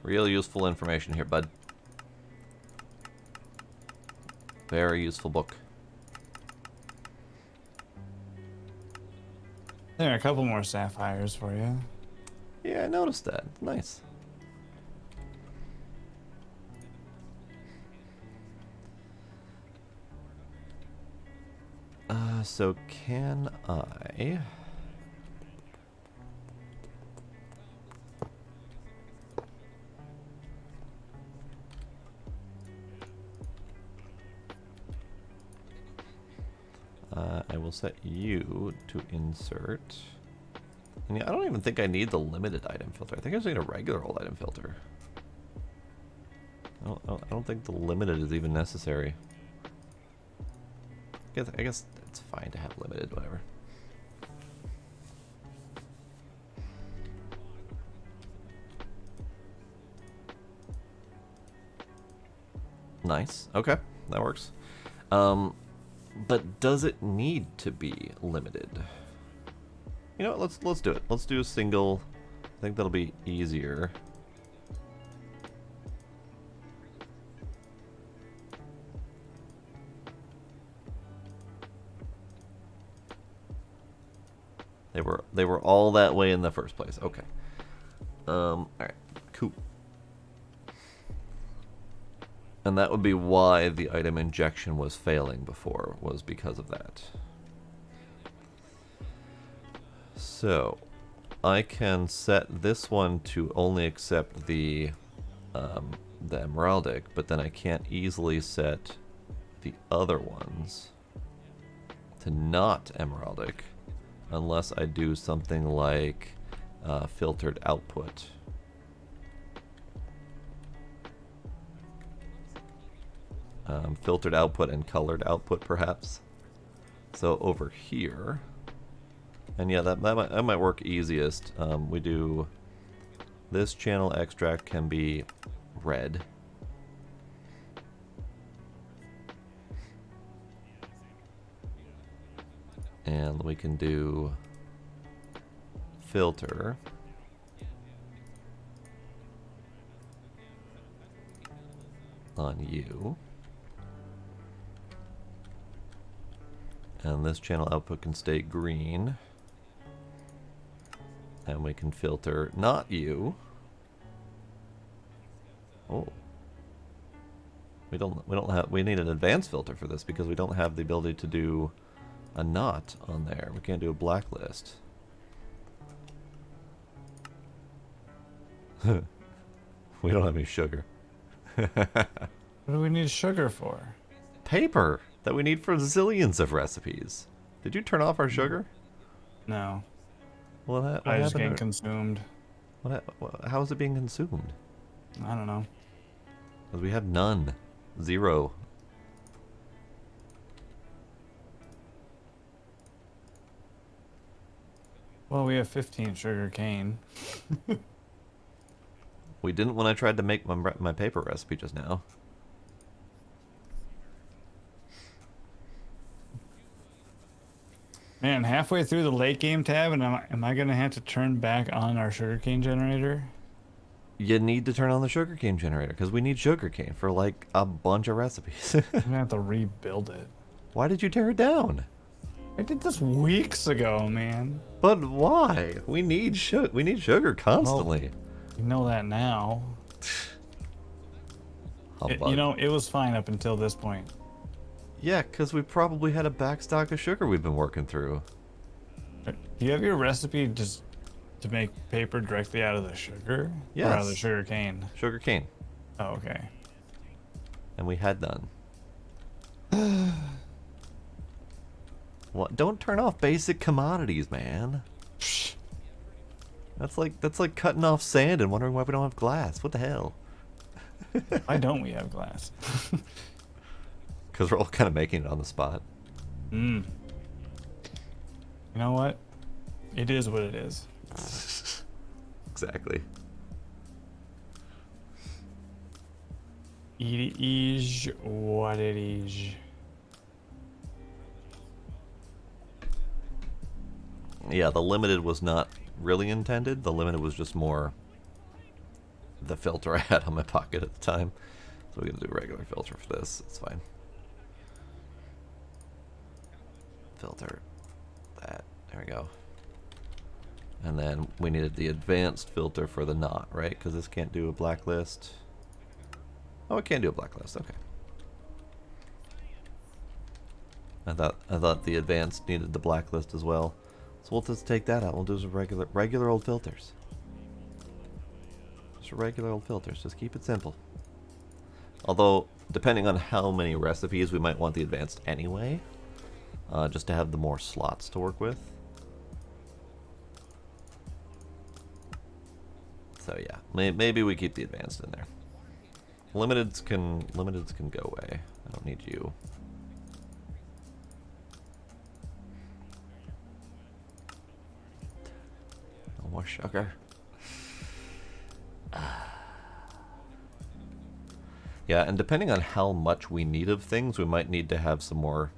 Real useful information here, bud. Very useful book. There are a couple more sapphires for you. Yeah, I noticed that. Nice. So can I... I will set you to insert. And yeah, I don't even think I need the limited item filter. I think I just need a regular old item filter. I don't think the limited is even necessary. I guess it's fine to have limited, whatever. Nice. Okay, that works. But does it need to be limited? You know what, let's do it. Let's do a single. I think that'll be easier. They were all that way in the first place. Okay. Alright, cool. And that would be why the item injection was failing before, was because of that. So, I can set this one to only accept the emeraldic, but then I can't easily set the other ones to not emeraldic unless I do something like filtered output. Filtered output and colored output, perhaps. So over here, and yeah, that might work easiest. We do this channel extract can be red. And we can do filter. On you. And this channel output can stay green. And we can filter not you. Oh. We need an advanced filter for this because we don't have the ability to do a not on there. We can't do a blacklist. We don't have any sugar. What do we need sugar for? Paper that we need for zillions of recipes. Did you turn off our sugar? No. What I just happened? getting consumed. How is it being consumed? I don't know. Because we have none. 0. Well, we have 15 sugar cane. We didn't when I tried to make my paper recipe just now. Man, halfway through the late game tab, and am I gonna have to turn back on our sugarcane generator? You need to turn on the sugarcane generator because we need sugarcane for like a bunch of recipes. I'm gonna have to rebuild it. Why did you tear it down? I did this weeks ago, man. But why? We need sugar. We need sugar constantly. You know that now. You know, it was fine up until this point. Yeah, because we probably had a backstock of sugar we've been working through. Do you have your recipe just to make paper directly out of the sugar? Yes. Or out of the sugar cane? Sugar cane. Oh, okay. And we had none. What? Don't turn off basic commodities, man. That's like cutting off sand and wondering why we don't have glass. What the hell? Why don't we have glass? Because we're all kind of making it on the spot. You know what? It is what it is. Exactly. It is what it is. Yeah, the limited was not really intended. The limited was just more the filter I had on my pocket at the time. So we're going to do a regular filter for this. It's fine. Filter that. There we go. And then we needed the advanced filter for the not, right? Because this can't do a blacklist. Oh, it can do a blacklist. Okay. I thought the advanced needed the blacklist as well. So we'll just take that out. We'll do some regular old filters. Just regular old filters. Just keep it simple. Although, depending on how many recipes, we might want the advanced anyway. Just to have the more slots to work with. So yeah, maybe we keep the advanced in there. Limiteds can go away. I don't need you. No more sugar. Yeah, and depending on how much we need of things, we might need to have some more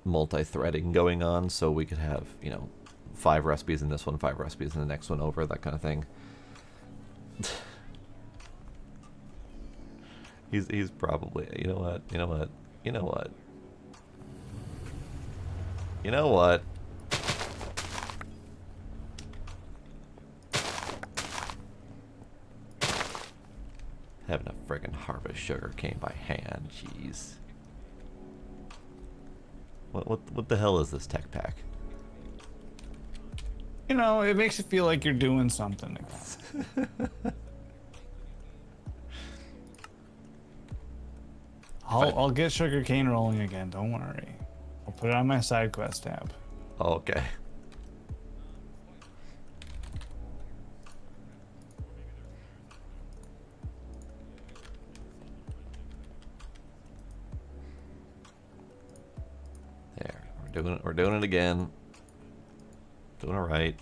multi-threading going on, so we could have, you know, 5 recipes in this one, 5 recipes in the next one over, that kind of thing. He's probably, you know what, you know what, you know what, you know what. Having a friggin' harvest sugar cane by hand, jeez. What the hell is this tech pack? You know, it makes you feel like you're doing something again. I'll get sugarcane rolling again, don't worry. I'll put it on my side quest tab. Okay. There, we're doing it again. Doing it right.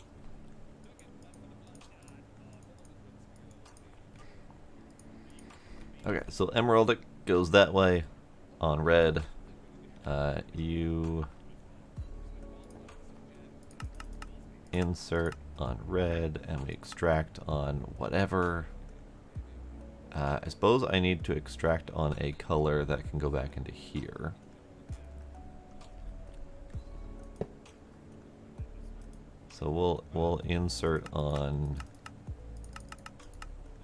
Okay, so emeraldic goes that way on red. You insert on red, and we extract on whatever. I suppose I need to extract on a color that can go back into here. So we'll insert on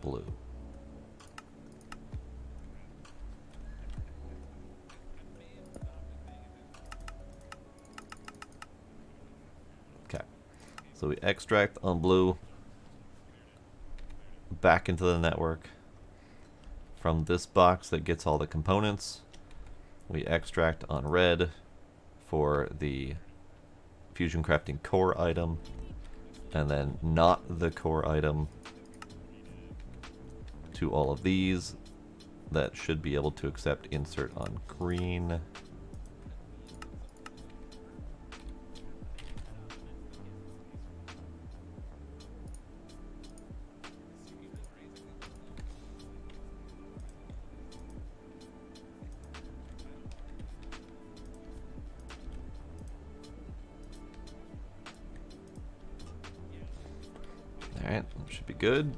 blue. Okay. So we extract on blue back into the network. From this box that gets all the components, we extract on red for the fusion crafting core item, and then not the core item to all of these that should be able to accept insert on green. Alright, should be good.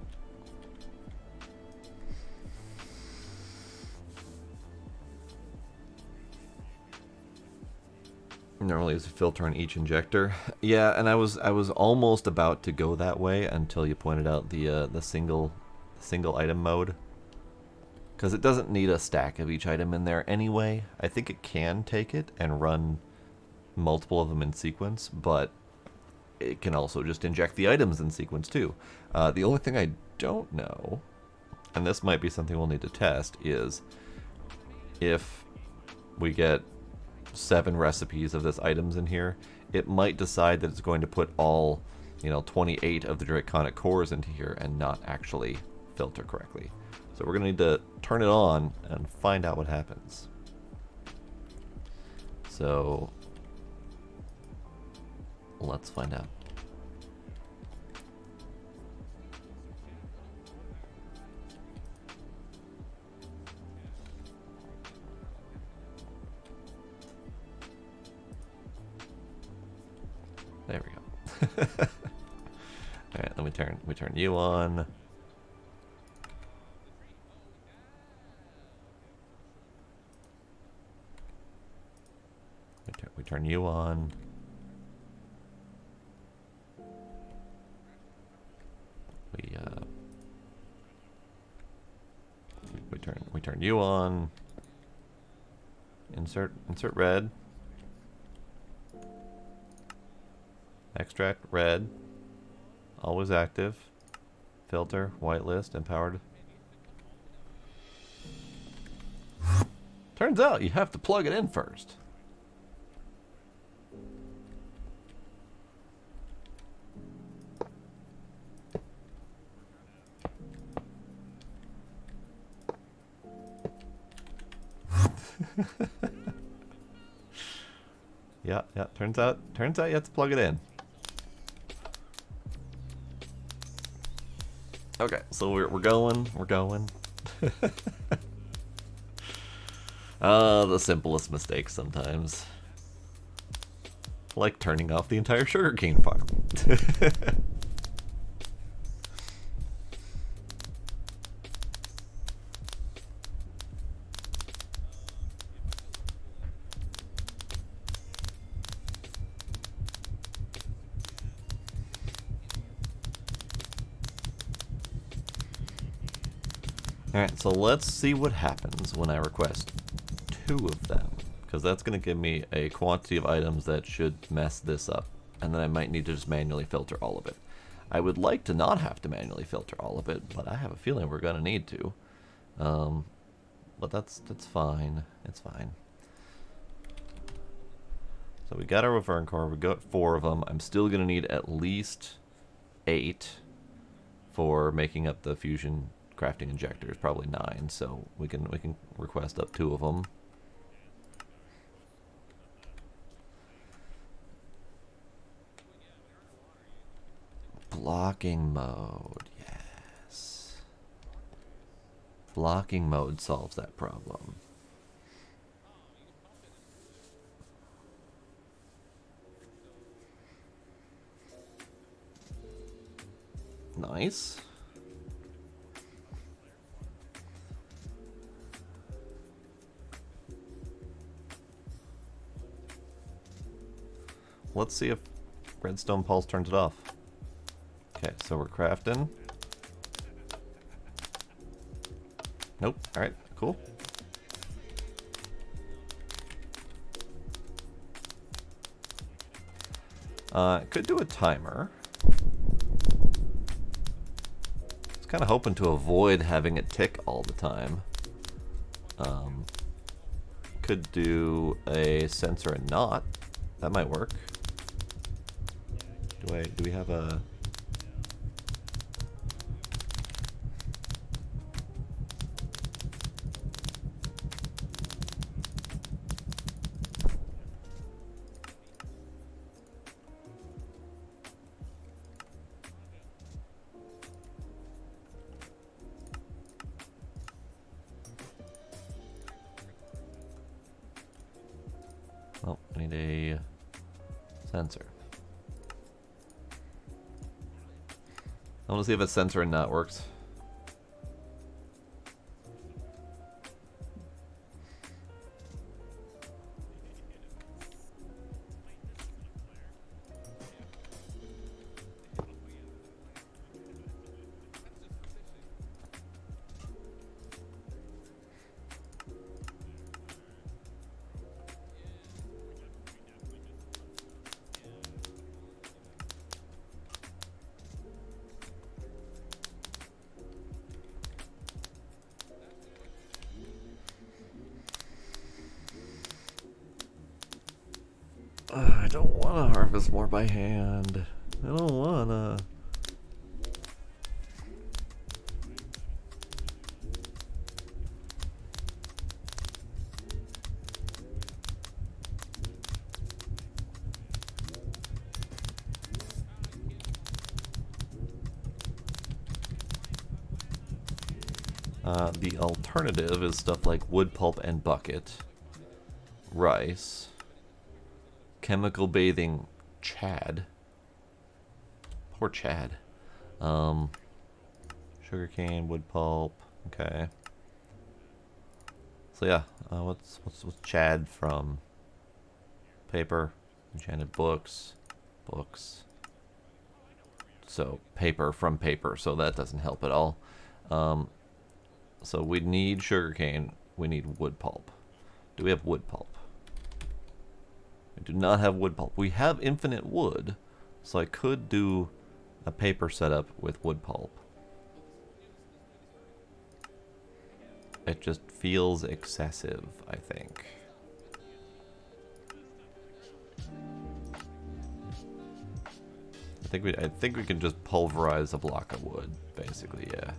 Normally there's a filter on each injector. Yeah, and I was almost about to go that way until you pointed out the single item mode. Because it doesn't need a stack of each item in there anyway. I think it can take it and run multiple of them in sequence, but it can also just inject the items in sequence too. The only thing I don't know, and this might be something we'll need to test, is if we get 7 recipes of this items in here, it might decide that it's going to put all, 28 of the Draconic cores into here and not actually filter correctly. So we're going to need to turn it on and find out what happens. So let's find out. There we go. Alright, let me turn you on. We turn you on. We turn you on. insert red. Extract red. Always active. Filter, whitelist, empowered. Turns out you have to plug it in first. Yeah, turns out you have to plug it in. Okay, so we're going. The simplest mistakes sometimes. Like turning off the entire sugarcane farm. Alright, so let's see what happens when I request 2 of them. Because that's going to give me a quantity of items that should mess this up. And then I might need to just manually filter all of it. I would like to not have to manually filter all of it, but I have a feeling we're going to need to. But that's fine. It's fine. So we got our Referring Core. We got 4 of them. I'm still going to need at least 8 for making up the fusion crafting injectors. Probably 9. So we can request up 2 of them. Blocking mode, yes. Blocking mode solves that problem. Nice. Let's see if Redstone Pulse turns it off. Okay, so we're crafting. Nope. Alright, cool. Could do a timer. I was kind of hoping to avoid having it tick all the time. Could do a sensor and not. That might work. Do we have a... Oh, I need a sensor. I want to see if a sensor and not works. I don't want to harvest more by hand. I don't wanna. The alternative is stuff like wood pulp and bucket, rice, chemical bathing Chad. Poor Chad. Sugarcane, wood pulp. Okay. So yeah, what's Chad from? Paper, enchanted books, So paper from paper. So that doesn't help at all. So we need sugarcane. We need wood pulp. Do we have wood pulp? I do not have wood pulp. We have infinite wood, so I could do a paper setup with wood pulp. It just feels excessive, I think. I think we can just pulverize a block of wood, basically, yeah.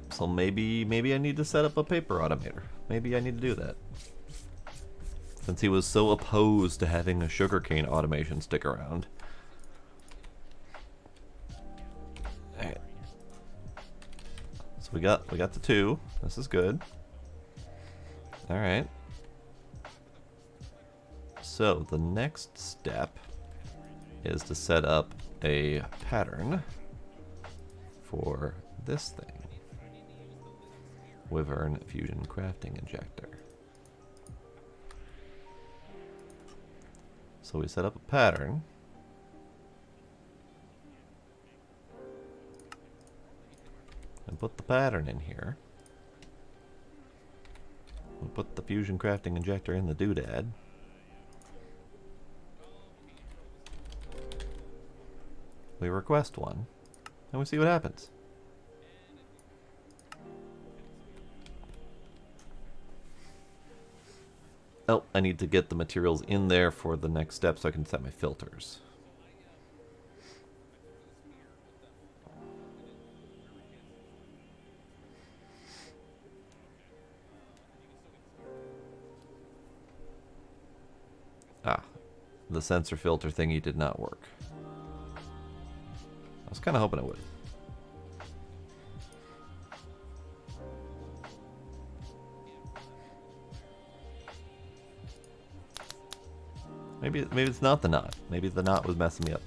So maybe I need to set up a paper automator. Maybe I need to do that. Since he was so opposed to having a sugarcane automation stick around. Alright. So we got the 2. This is good. Alright. So the next step is to set up a pattern for this thing. Wyvern Fusion Crafting Injector. So we set up a pattern. And put the pattern in here. We put the Fusion Crafting Injector in the doodad. We request one, and we see what happens. Oh, I need to get the materials in there for the next step so I can set my filters. Ah, the sensor filter thingy did not work. I was kind of hoping it would. Maybe it's not the knot. Maybe the knot was messing me up.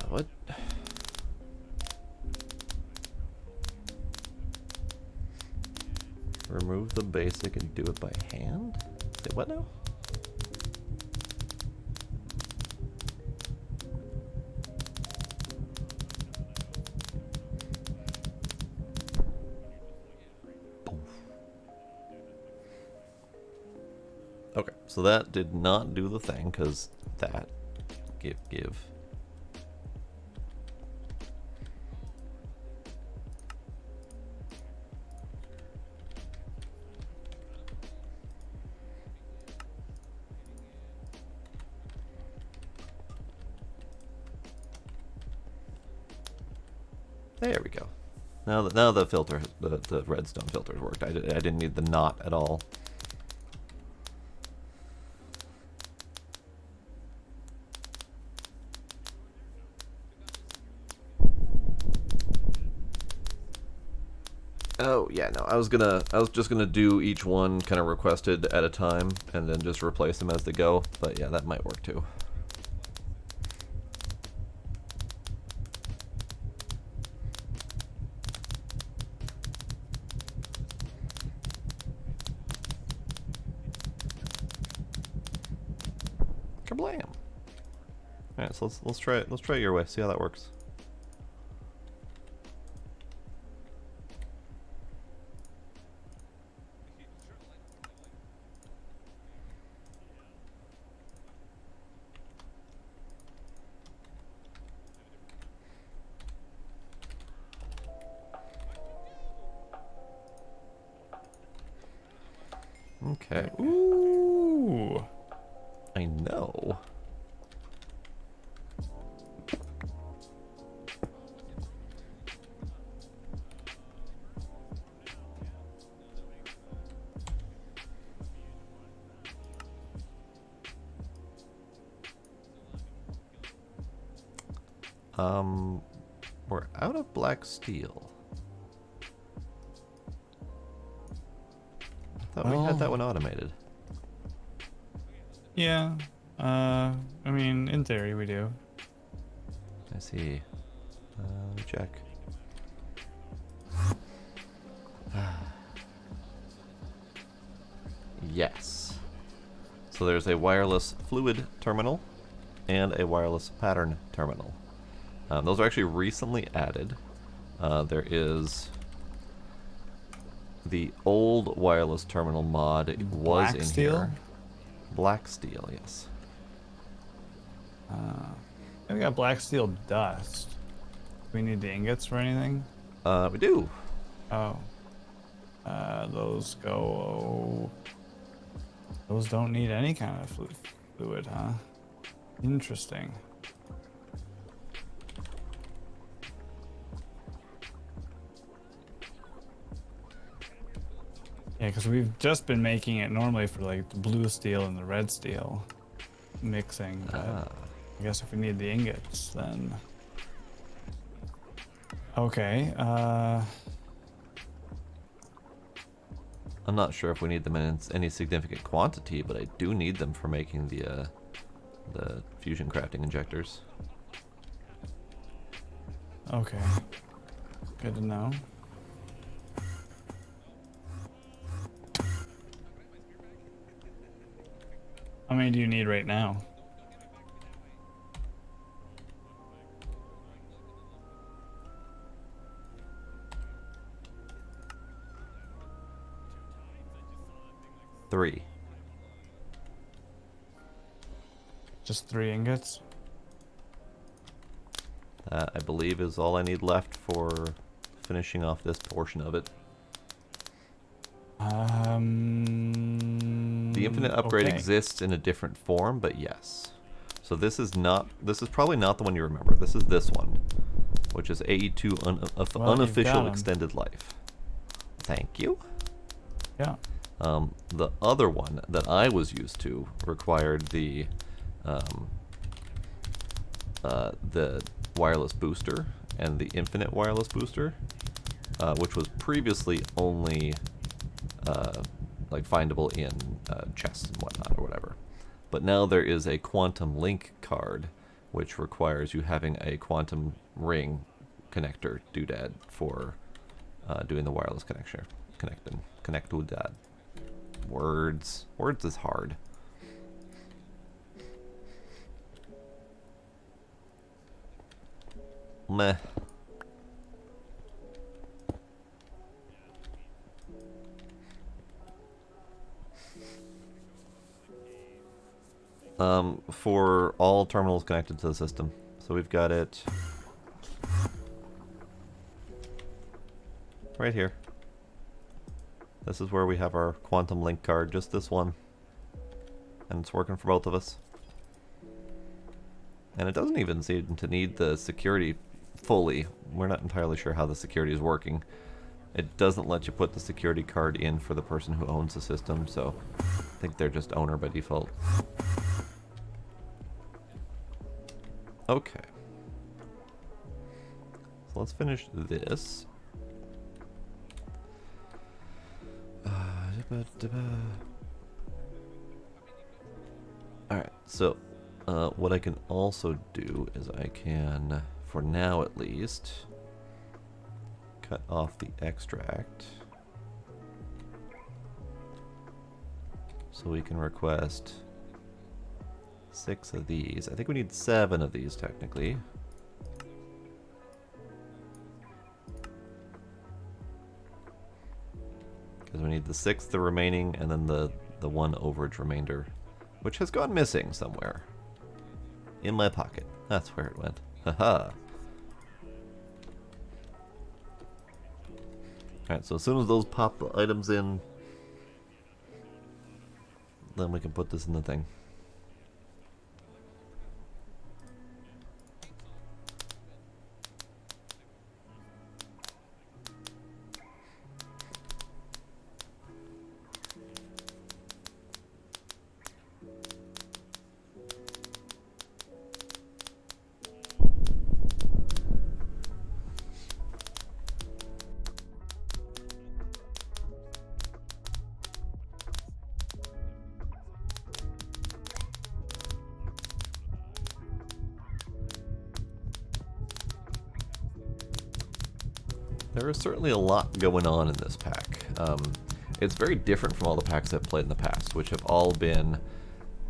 What? Remove the basic and do it by hand? Say what now? Okay, so that did not do the thing, because that... Give. There we go. Now the filter, the redstone filters worked. I didn't need the knot at all. Oh yeah, no, I was just gonna do each one kind of requested at a time and then just replace them as they go. But yeah, that might work too. Kablam! All right, so let's try it. Let's try it your way. See how that works. Okay. Ooh. I know. We're out of black steel. I thought we had that one automated. Yeah. I mean, in theory, we do. I see. Let me check. Yes. So there's a wireless fluid terminal and a wireless pattern terminal. Those are actually recently added. There is the old wireless terminal mod was Black in steel? here. Black steel, yes. We got black steel dust. Do we need the ingots for anything? We do. Oh. Those go. Those don't need any kind of fluid, huh? Interesting. Yeah, because we've just been making it normally for like the blue steel and the red steel mixing. But I guess if we need the ingots, then. Okay. I'm not sure if we need them in any significant quantity, but I do need them for making the fusion crafting injectors. Okay. Good to know. How many do you need right now? Three. Just 3 ingots? That, I believe, is all I need left for finishing off this portion of it. The infinite upgrade okay. exists in a different form, but yes. So this is probably not the one you remember. This is this one, which is AE2 Well, you've got unofficial 'em. extended life. Thank you. Yeah. The other one that I was used to required the wireless booster and the infinite wireless booster, which was previously only like findable in chests and whatnot or whatever. But now there is a quantum link card, which requires you having a quantum ring connector doodad for doing the wireless connect doodad. Words is hard. Meh. For all terminals connected to the system. So we've got it right here. This is where we have our quantum link card, just this one. And it's working for both of us. And it doesn't even seem to need the security fully. We're not entirely sure how the security is working. It doesn't let you put the security card in for the person who owns the system, so I think they're just owner by default. Okay. So let's finish this. Alright, so what I can also do is I can, for now at least, cut off the extract. So we can request 6 of these. I think we need 7 of these technically. Because we need the 6th, the remaining, and then the 1 overage remainder, which has gone missing somewhere. In my pocket. That's where it went. Haha. Alright, so as soon as those pop the items in, then we can put this in the thing. There is certainly a lot going on in this pack. It's very different from all the packs I've played in the past, which have all been,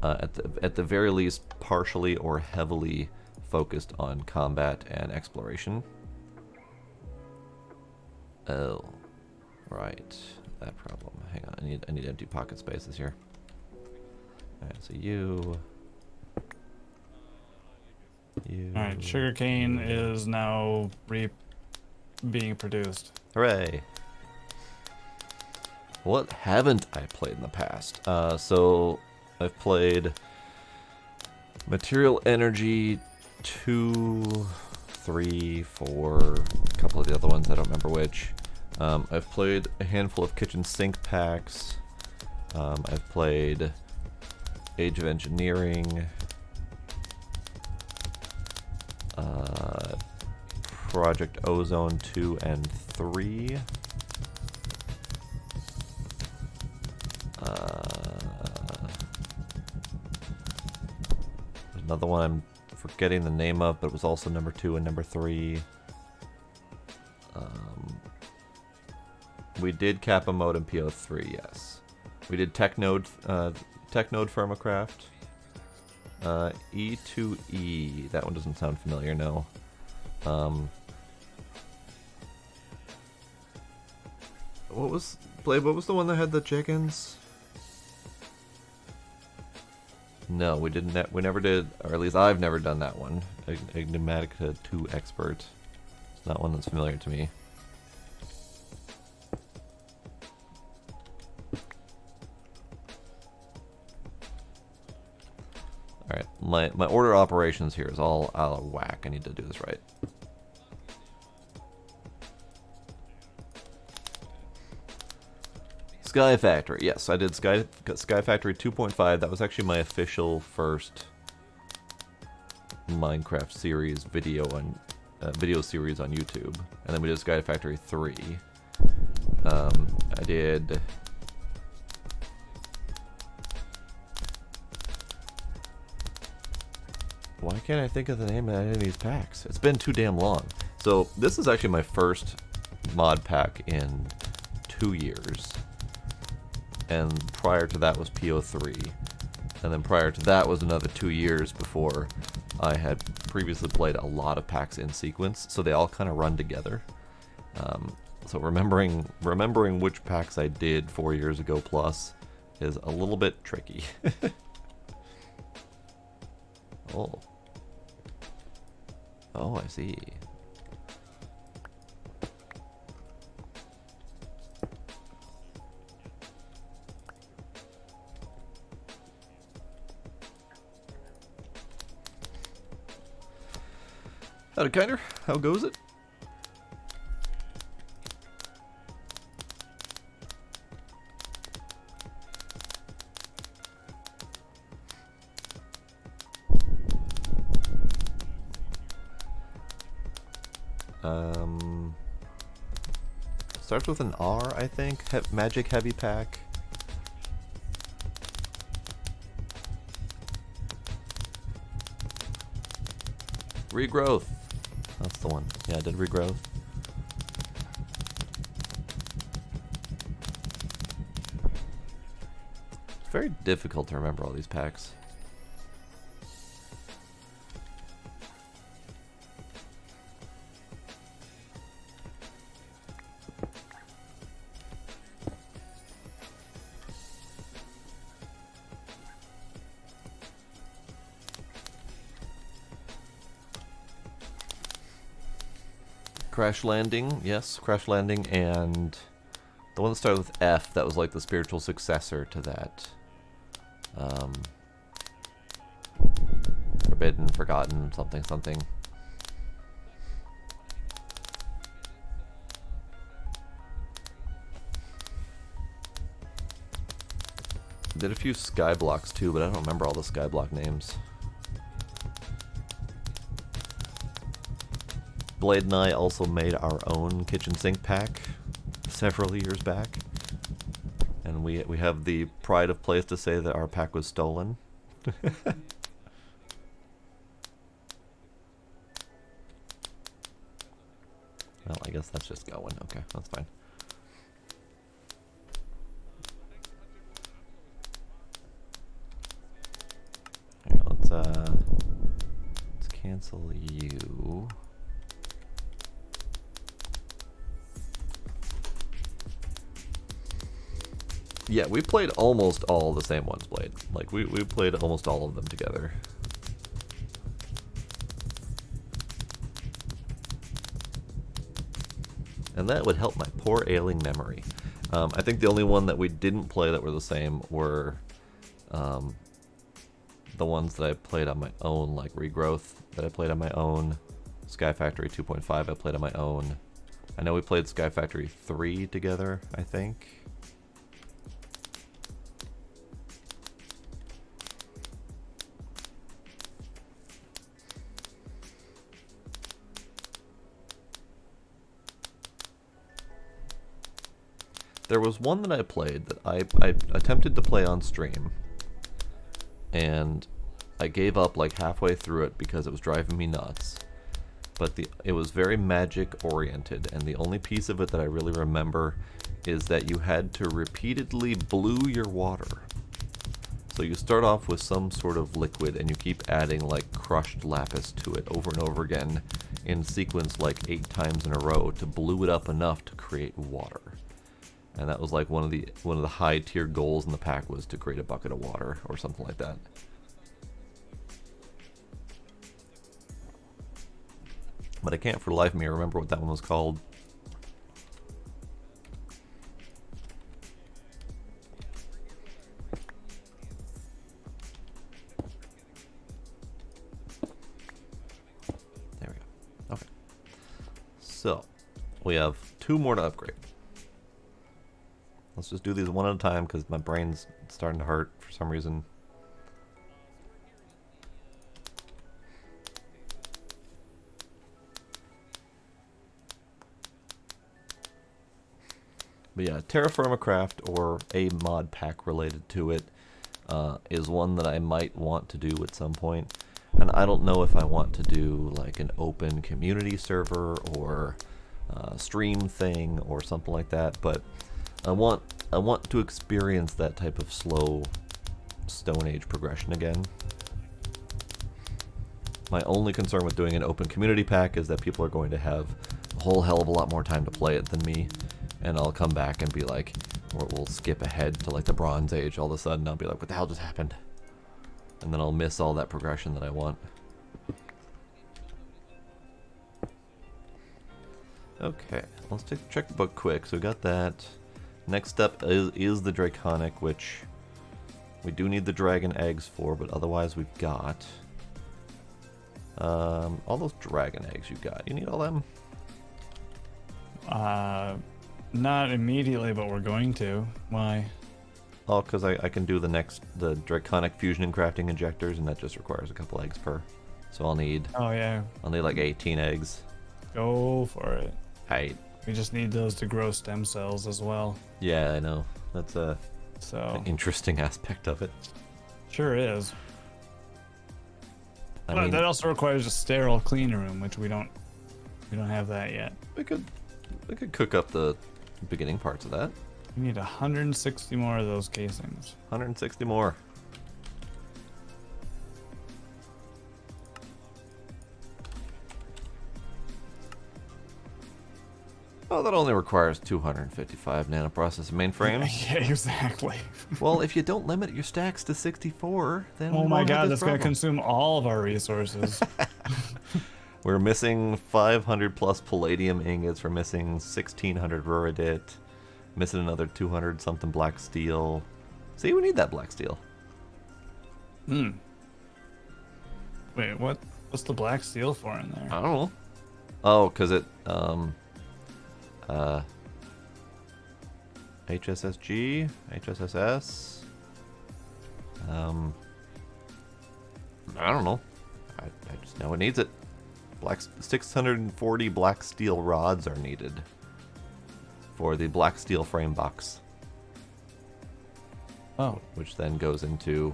at the very least, partially or heavily focused on combat and exploration. Oh, right, that problem. Hang on, I need empty pocket spaces here. All right, so you. All right, sugarcane is now being produced. Hooray! What haven't I played in the past? So I've played Material Energy 2, 3, 4, a couple of the other ones, I don't remember which. I've played a handful of kitchen sink packs. I've played Age of Engineering, Project Ozone 2 and 3. There's another one I'm forgetting the name of, but it was also number 2 and number 3. We did Kappa Mode and PO3, yes. We did Technode Firmacraft. E2E, that one doesn't sound familiar, no. What was the one that had the chickens? No, we didn't. We never did, or at least I've never done that one. Enigmatica 2 Expert. It's not one that's familiar to me. Alright, my order of operations here is all out of whack. I need to do this right. Sky Factory. Yes, I did Sky Factory 2.5. That was actually my official first Minecraft series video series on YouTube. And then we did Sky Factory 3. I did... Why can't I think of the name of any of these packs? It's been too damn long. So this is actually my first mod pack in 2 years. And prior to that was PO3. And then prior to that was another 2 years before I had previously played a lot of packs in sequence. So they all kind of run together. So remembering which packs I did 4 years ago plus is a little bit tricky. Oh. Oh, I see. Howdy, Kinder. How goes it? Starts with an R, I think. Magic Heavy Pack. Regrowth. That's the one. Yeah, I did Regrowth. It's very difficult to remember all these packs. Crash Landing, yes, Crash Landing, and the one that started with F, that was like the spiritual successor to that. Forbidden, Forgotten, something, something. Did a few Skyblocks too, but I don't remember all the Skyblock names. Blade and I also made our own kitchen sink pack several years back, and we have the pride of place to say that our pack was stolen. Well, I guess that's just going. Okay, that's fine. Here, let's cancel you. Yeah, we played almost all the same ones played. Like, we played almost all of them together. And that would help my poor ailing memory. I think the only one that we didn't play that were the same were the ones that I played on my own, like Regrowth that I played on my own, Sky Factory 2.5 I played on my own. I know we played Sky Factory 3 together, I think. There was one that I played that I attempted to play on stream, and I gave up like halfway through it because it was driving me nuts. But it was very magic oriented, and the only piece of it that I really remember is that you had to repeatedly blue your water. So you start off with some sort of liquid and you keep adding like crushed lapis to it over and over again in sequence like 8 times in a row to blue it up enough to create water. And that was like one of the high tier goals in the pack was to create a bucket of water or something like that. But I can't for the life of me remember what that one was called. There we go. Okay. So, we have 2 more to upgrade. Let's just do these one at a time because my brain's starting to hurt for some reason. But yeah, Terraform a Craft or a mod pack related to it is one that I might want to do at some point. And I don't know if I want to do like an open community server or stream thing or something like that, but I want to experience that type of slow Stone Age progression again. My only concern with doing an open community pack is that people are going to have a whole hell of a lot more time to play it than me, and I'll come back and be like, or we'll skip ahead to like the Bronze Age all of a sudden. I'll be like, what the hell just happened? And then I'll miss all that progression that I want. Okay, let's check the book quick. So we got that. Next up is the Draconic, which we do need the dragon eggs for, but otherwise we've got all those dragon eggs you got. You need all them? Not immediately, but we're going to. Why? Oh, because I can do the Draconic fusion and crafting injectors, and that just requires a couple eggs per. So I'll need like 18 eggs. Go for it. Hey. We just need those to grow stem cells as well. Yeah, I know. That's an interesting aspect of it. Sure is. I But mean, that also requires a sterile clean room, which we don't have that yet. we could cook up the beginning parts of that. We need 160 more of those casings. 160 more. Oh, that only requires 255 nanoprocessor mainframes. Yeah, exactly. Well, if you don't limit your stacks to 64, then we Oh my won't have god, this that's going to problem. consume all of our resources. We're missing 500 plus palladium ingots. We're missing 1600 ruridit. Missing another 200 something black steel. See, we need that black steel. Wait, what's the black steel for in there? I don't know. Oh, because it HSSG, HSSS. I don't know. I just know it needs it. 640 black steel rods are needed for the black steel frame box. Oh, Which then goes into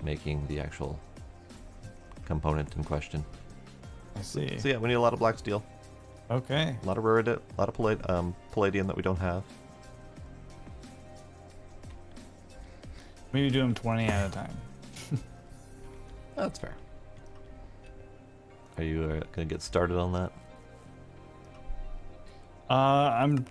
making the actual component in question. I see. So yeah, we need a lot of black steel. Okay. A lot of rarity, a lot of palladium that we don't have. Maybe do them 20 at a time. That's fair. Are you gonna get started on that? I'm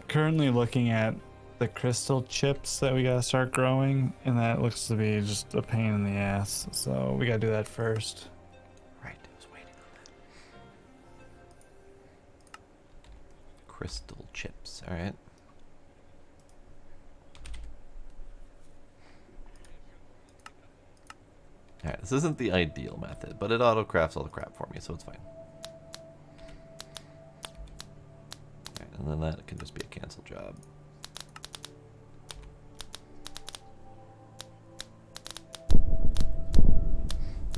currently looking at the crystal chips that we gotta start growing, and that looks to be just a pain in the ass. So we gotta do that first. Right, I was waiting on that. Crystal chips, alright. Alright, this isn't the ideal method, but it auto-crafts all the crap for me, so it's fine. Alright, and then that can just be a cancel job.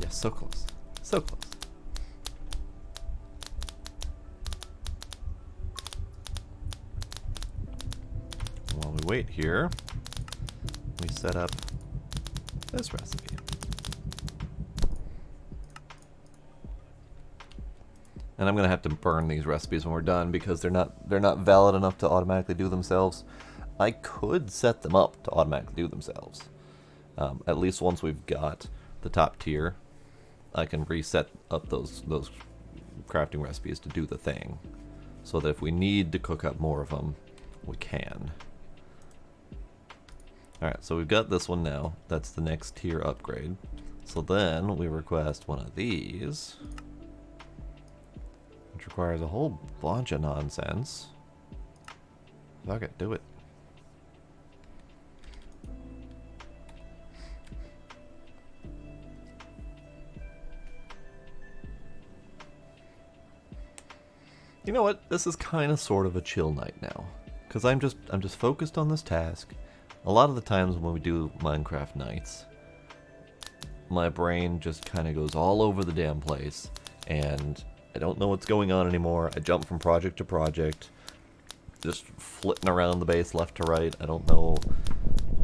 Yes, so close. So close. While we wait here, we set up this recipe. And I'm gonna have to burn these recipes when we're done because they're not valid enough to automatically do themselves. I could set them up to automatically do themselves. At least once we've got the top tier, I can reset up those crafting recipes to do the thing, so that if we need to cook up more of them, we can. Alright, so we've got this one now. That's the next tier upgrade. So then we request one of these, which requires a whole bunch of nonsense. Fuck it, do it. You know what? This is kind of sort of a chill night now, because I'm just focused on this task. A lot of the times when we do Minecraft nights, my brain just kind of goes all over the damn place, and I don't know what's going on anymore. I jump from project to project, just flitting around the base left to right. I don't know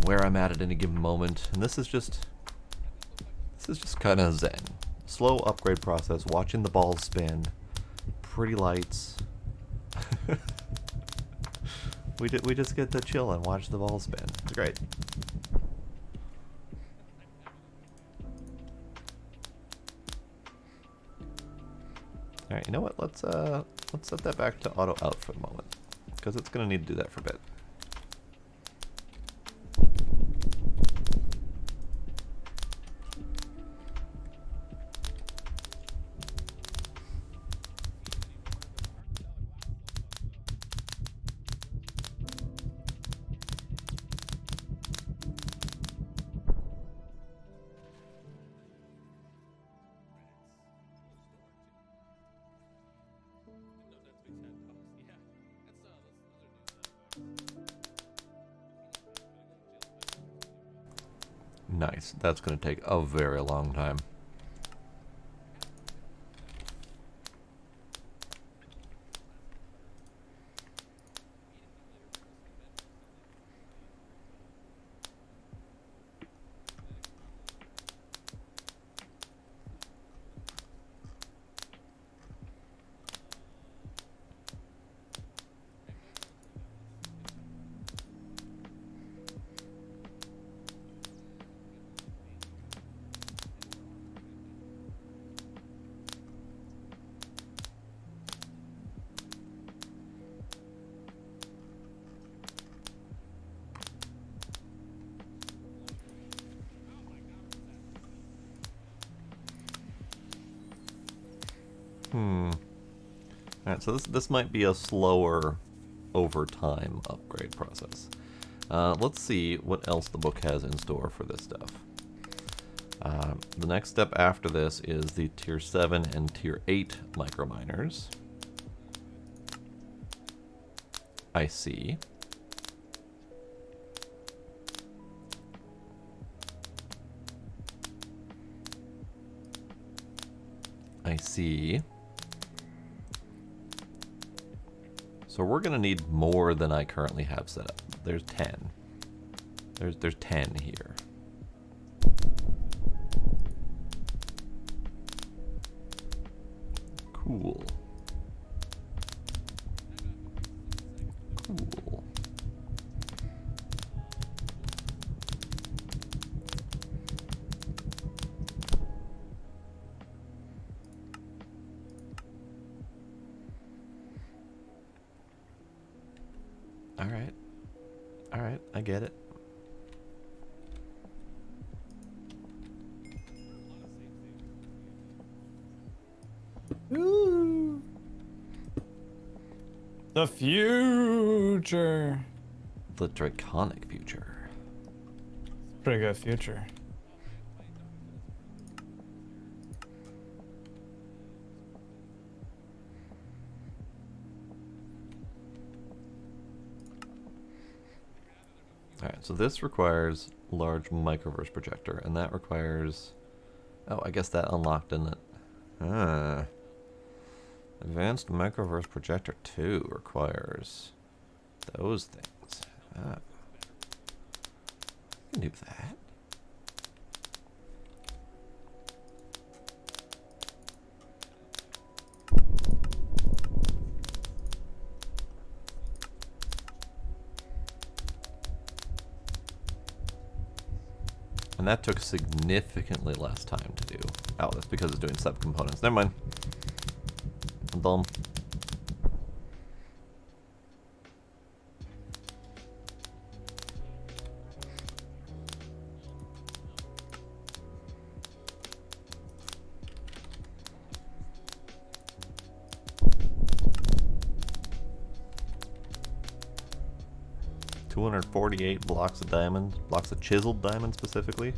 where I'm at any given moment, and this is just kind of zen. Slow upgrade process, watching the balls spin. Pretty lights. we just get to chill and watch the ball spin. It's great. All right, you know what? Let's set that back to auto out for the moment, because it's gonna need to do that for a bit. Nice. That's going to take a very long time. Alright, so this might be a slower over time upgrade process. Let's see what else the book has in store for this stuff. The next step after this is the tier 7 and tier 8 microminers. I see. I see. So we're gonna need more than I currently have set up. There's 10. There's 10 here. Cool. Alright. Alright, I get it. Ooh. The future. The Draconic future. Pretty good future. Alright, so this requires large microverse projector, and that requires... Oh, I guess that unlocked, didn't it? Ah. Advanced microverse projector 2 requires those things. Ah. I can do that. And that took significantly less time to do. Oh, that's because it's doing subcomponents. Never mind. I'm dumb. $248 blocks of diamond, blocks of chiseled diamond specifically.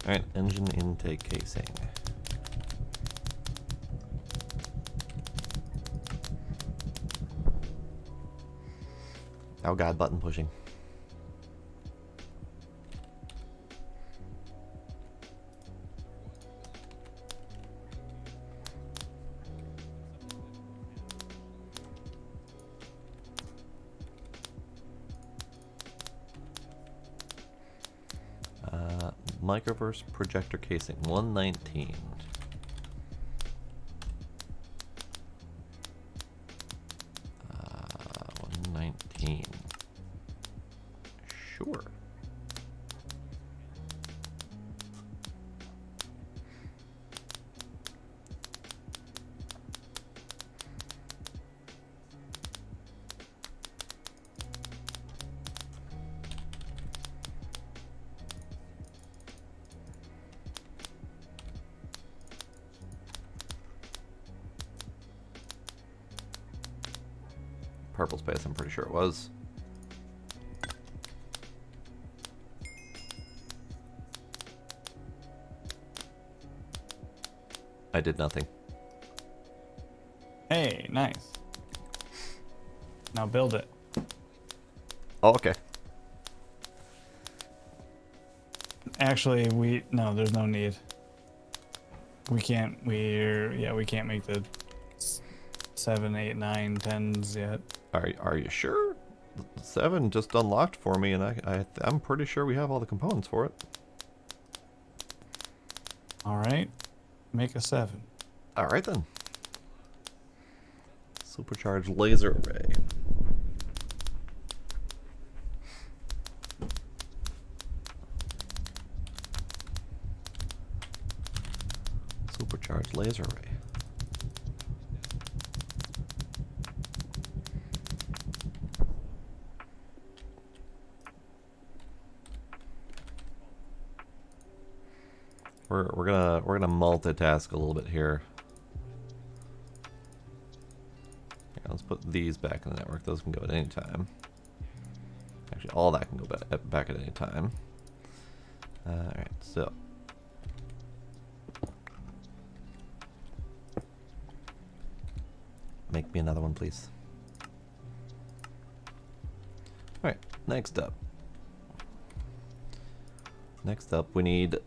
Alright, engine intake casing. Oh god, button pushing. Microverse projector casing, 119. 119. Sure. Purple space, I'm pretty sure it was. I did nothing. Hey, nice. Now build it. Oh, okay. Actually, no, there's no need. We can't, we can't make the 7, 8, 9, 10s yet. Are you sure? 7 just unlocked for me, and I'm pretty sure we have all the components for it. All right, make a 7. All right then. Supercharged laser array. Supercharged laser array. We're gonna multitask a little bit here. Yeah, let's put these back in the network. Those can go at any time. Actually, all that can go back at any time. All right, so make me another one, please. All right, next up. Next up, we need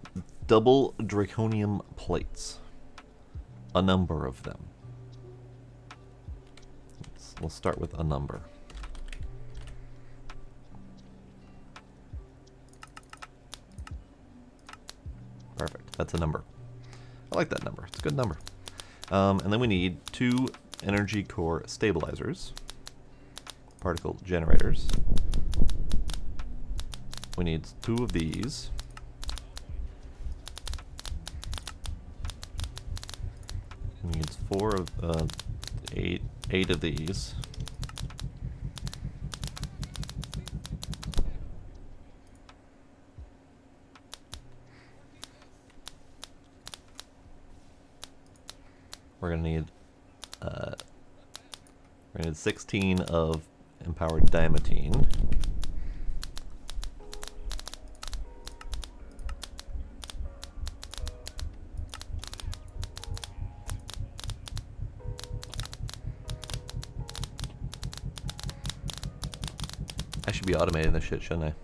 double draconium plates. A number of them. We'll start with a number. Perfect. That's a number. I like that number. It's a good number. And then we need 2 energy core stabilizers. Particle generators. We need 2 of these. We need 4 of 8 of these. we're gonna need 16 of empowered diamantine. I should be automating this shit, shouldn't I?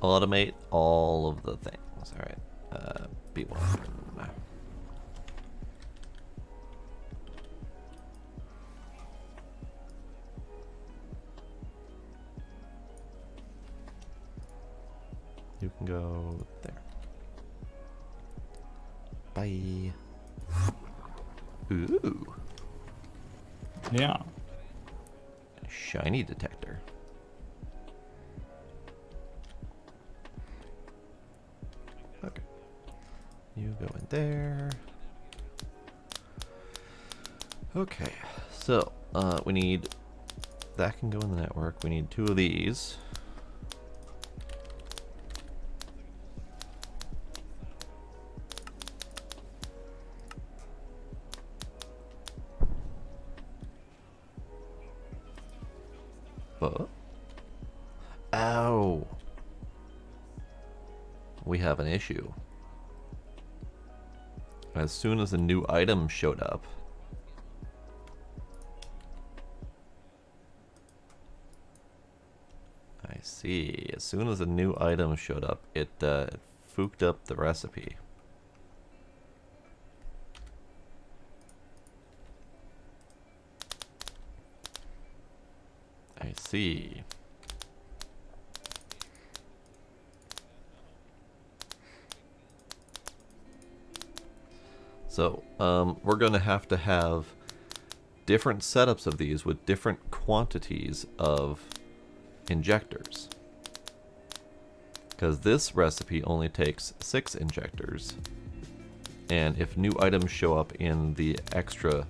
Automate all of the things. All right. B1. You can go there. Bye. Ooh. Yeah. Shiny detector. Okay. You go in there. Okay. So, we need... That can go in the network. We need 2 of these. But... Ow! We have an issue. As soon as a new item showed up, I see. As soon as a new item showed up, it fooked up the recipe. I see. So, we're going to have different setups of these with different quantities of injectors. Because this recipe only takes 6 injectors. And if new items show up in the extra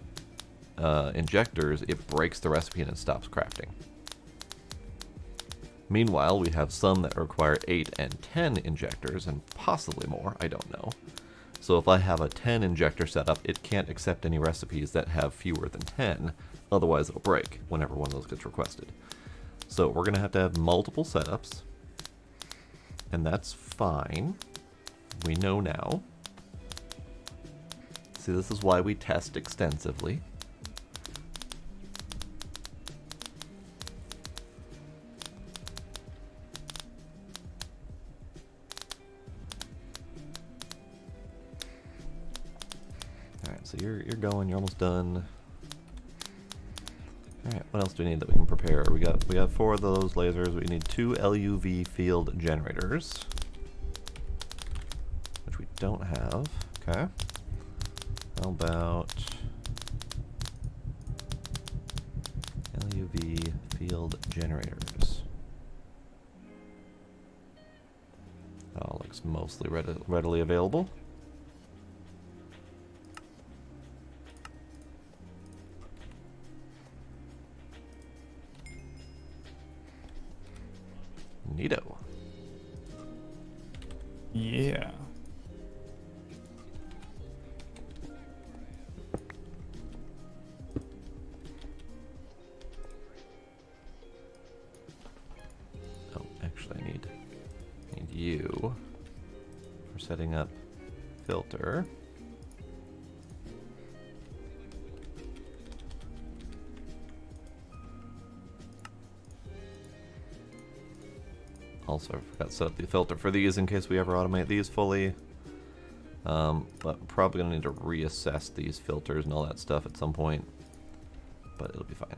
injectors, it breaks the recipe and it stops crafting. Meanwhile, we have some that require 8 and 10 injectors, and possibly more, I don't know. So if I have a 10 injector setup, it can't accept any recipes that have fewer than 10, otherwise it'll break whenever one of those gets requested. So we're going to have multiple setups, and that's fine. We know now. See, this is why we test extensively. So you're going. You're almost done. All right. What else do we need that we can prepare? We got 4 of those lasers. We need 2 LUV field generators, which we don't have. Okay. How about LUV field generators? Oh, looks mostly readily available. Neato. Yeah. Oh, actually, I need you for setting up filter. Also, I forgot to set up the filter for these in case we ever automate these fully. But probably going to need to reassess these filters and all that stuff at some point. But it'll be fine.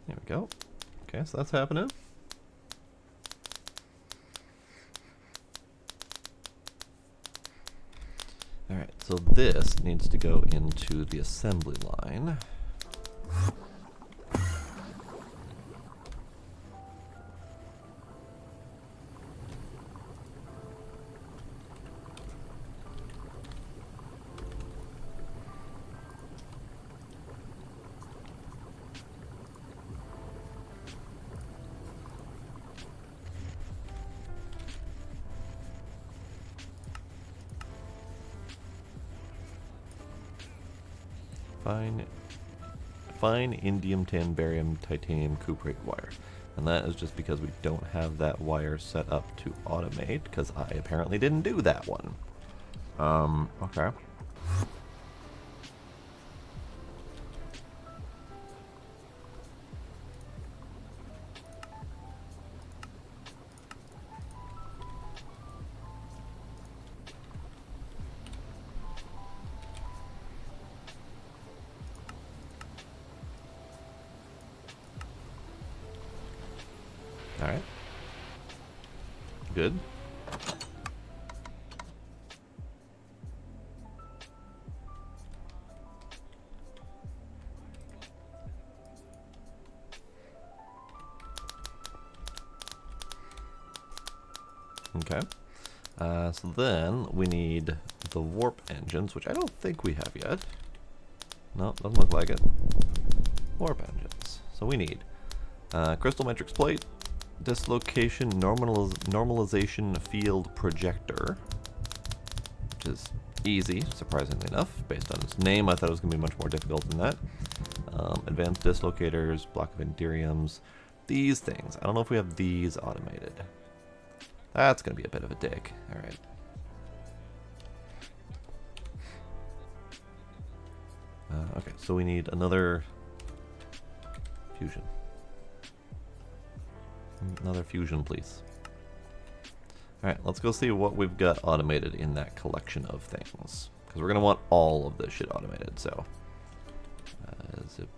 There we go. Okay, so that's happening. Alright, so this needs to go into the assembly line. Fine indium, tan, barium, titanium, cuprate wire. And that is just because we don't have that wire set up to automate, because I apparently didn't do that one. Okay. Alright. Good. Okay. So then we need the warp engines, which I don't think we have yet. No, doesn't look like it. Warp engines. So we need crystal matrix plate, dislocation normalization field projector, which is easy, surprisingly enough. Based on its name, I thought it was going to be much more difficult than that. Advanced dislocators, block of enderiums, these things. I don't know if we have these automated. That's going to be a bit of a dig. Alright. Okay, so we need another fusion. Another fusion, please. Alright, let's go see what we've got automated in that collection of things. Because we're going to want all of this shit automated, so. Zip.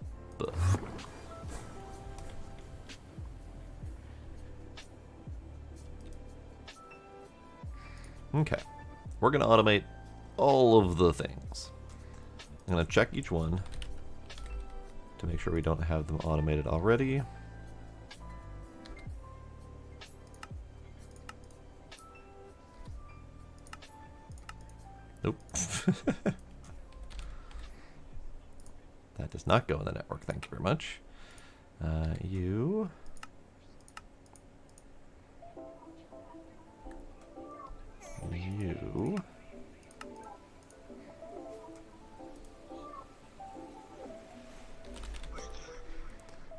Okay. We're going to automate all of the things. I'm going to check each one to make sure we don't have them automated already. Nope. That does not go in the network, thank you very much. You. You.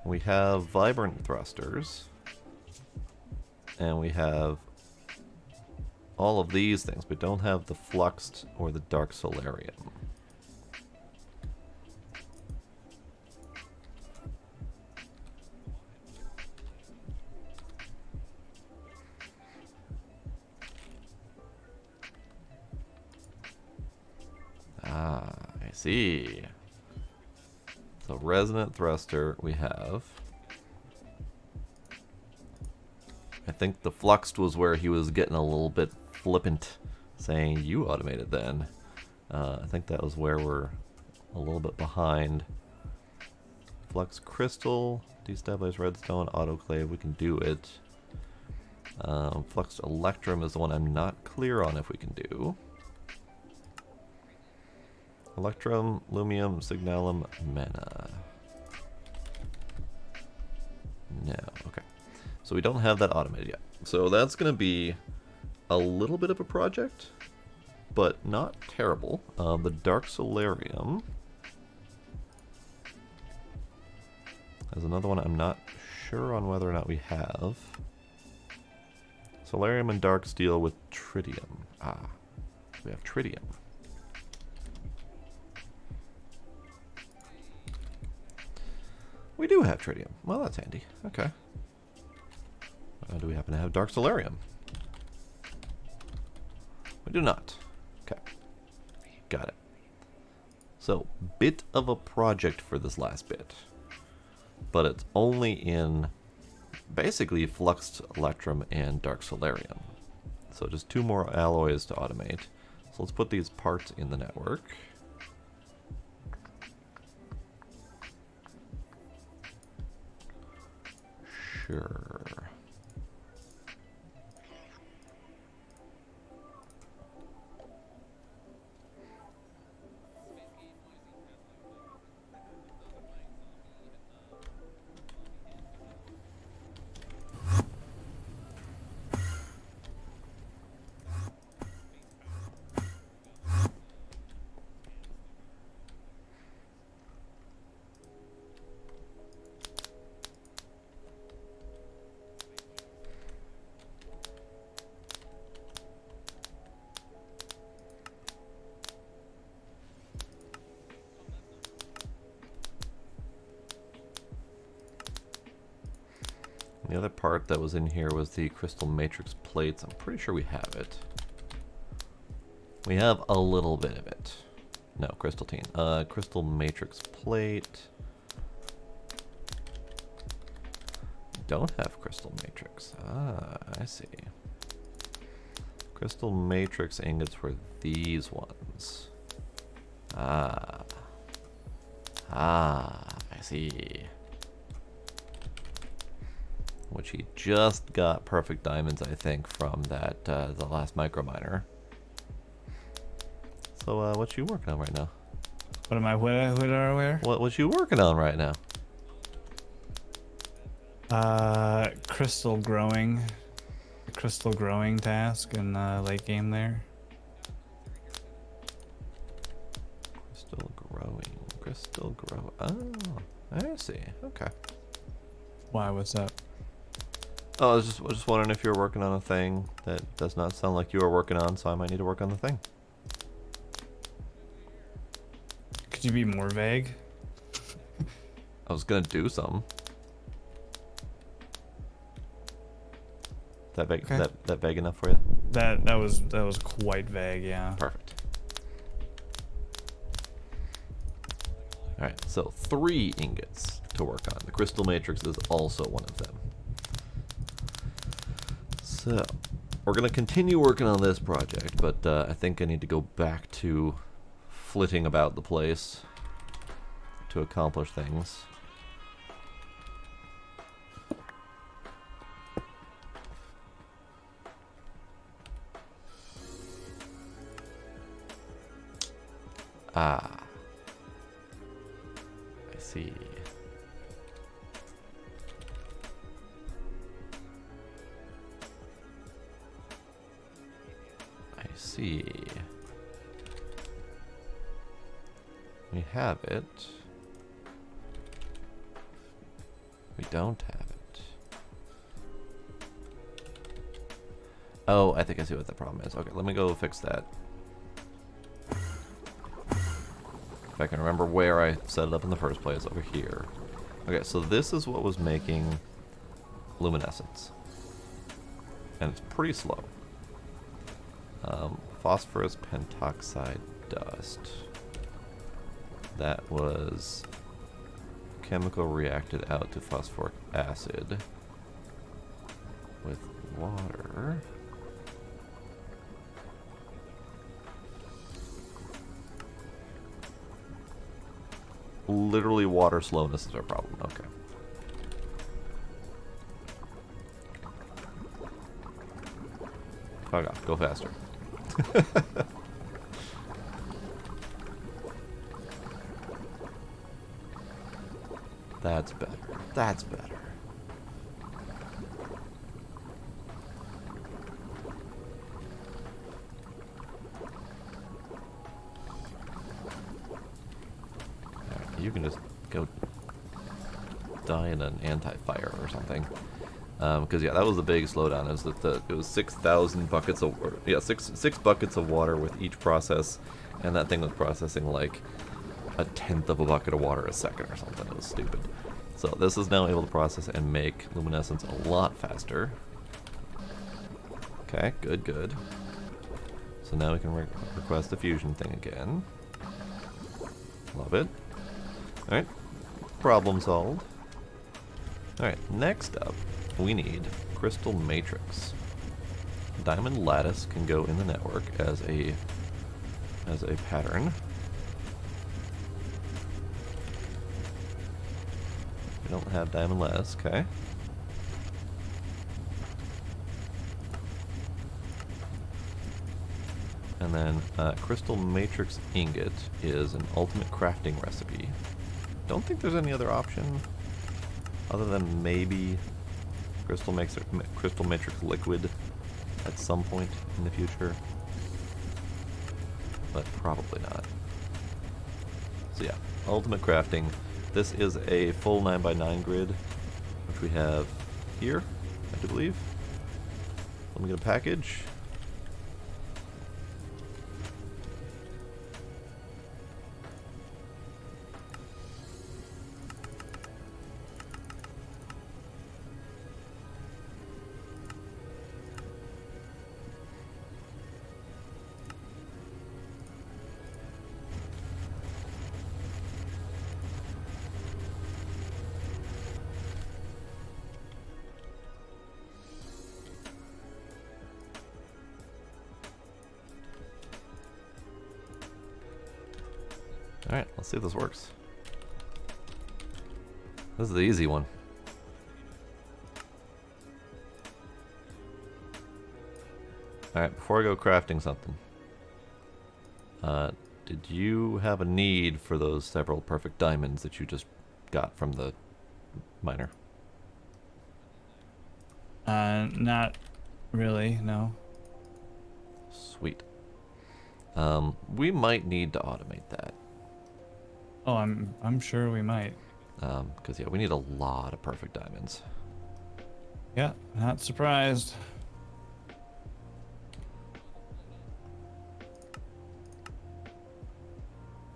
We have vibrant thrusters. And we have all of these things, but don't have the fluxed or the dark solarium. Ah, I see. So resonant thruster we have. I think the fluxed was where he was getting a little bit flippant, saying you automated then. I think that was where we're a little bit behind. Flux crystal, destabilize redstone, autoclave, we can do it. Fluxed electrum is the one I'm not clear on if we can do. Electrum, lumium, signalum, mana. No, okay. So we don't have that automated yet. So that's going to be a little bit of a project, but not terrible. The Dark Solarium is another one I'm not sure on whether or not we have. Solarium and Dark Steel with Tritium. Ah, we have Tritium. We do have Tritium. Well, that's handy. Okay. Do we happen to have Dark Solarium? We do not. Okay. Got it. So, bit of a project for this last bit. But it's only in basically Fluxed Electrum and Dark Solarium. So just 2 more alloys to automate. So let's put these parts in the network. Sure. The other part that was in here was the crystal matrix plates. I'm pretty sure we have it. We have a little bit of it. No, crystalline. Crystal matrix plate. Don't have crystal matrix. Ah, I see. Crystal matrix ingots were these ones. Ah. Ah, I see. Which he just got perfect diamonds, I think, from that the last micro miner. So, what you working on right now? What am I? Where? What you working on right now? Crystal growing. The crystal growing task in late game there. Crystal growing. Crystal grow. Oh, I see. Okay. Why? What's up? Oh, I was just wondering if you were working on a thing that does not sound like you are working on, so I might need to work on the thing. Could you be more vague? I was gonna do something. That vague? Okay. That vague enough for you? That was quite vague, yeah. Perfect. All right, so 3 ingots to work on. The crystal matrix is also one of them. So, we're going to continue working on this project, but I think I need to go back to flitting about the place to accomplish things. Ah. I see. See. We have it. We don't have it. Oh, I think I see what the problem is. Okay, let me go fix that. If I can remember where I set it up in the first place, over here. Okay, so this is what was making luminescence. And it's pretty slow. Phosphorus pentoxide dust. That was chemical reacted out to phosphoric acid with water. Literally water slowness is our problem. Okay. Fuck off. Go faster. That's better. That's better. Right, you can just go die in an anti-fire or something. Because yeah, that was the big slowdown. Is that it was 6,000 buckets of six buckets of water with each process, and that thing was processing like 1/10 of a bucket of water a second or something. It was stupid. So this is now able to process and make luminescence a lot faster. Okay, good, good. So now we can request the fusion thing again. Love it. All right, problem solved. All right, next up. We need crystal matrix. Diamond lattice can go in the network as a as a pattern. We don't have diamond less, okay. And then crystal matrix ingot is an ultimate crafting recipe. Don't think there's any other option other than maybe crystal matrix liquid at some point in the future, but probably not. So yeah, ultimate crafting. This is a full 9x9 grid, which we have here, I do believe. Let me get a package. Alright, let's see if this works. This is the easy one. Alright, before I go crafting something, did you have a need for those several perfect diamonds that you just got from the miner? Not really, no. Sweet. We might need to automate that. Oh, I'm sure we might. Because yeah, we need a lot of perfect diamonds. Yeah, not surprised.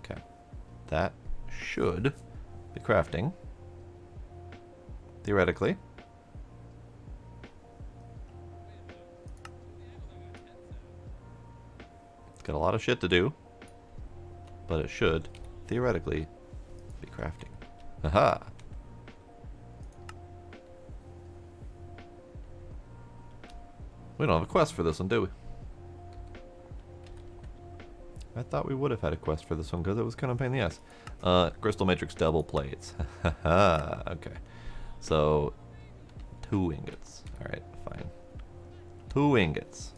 Okay. That should be crafting. Theoretically. It's got a lot of shit to do, but it should theoretically be crafting. Aha! We don't have a quest for this one, do we? I thought we would have had a quest for this one because it was kind of a pain in the ass. Crystal Matrix double plates. Haha, okay. So, 2 ingots. Alright, fine. 2 ingots.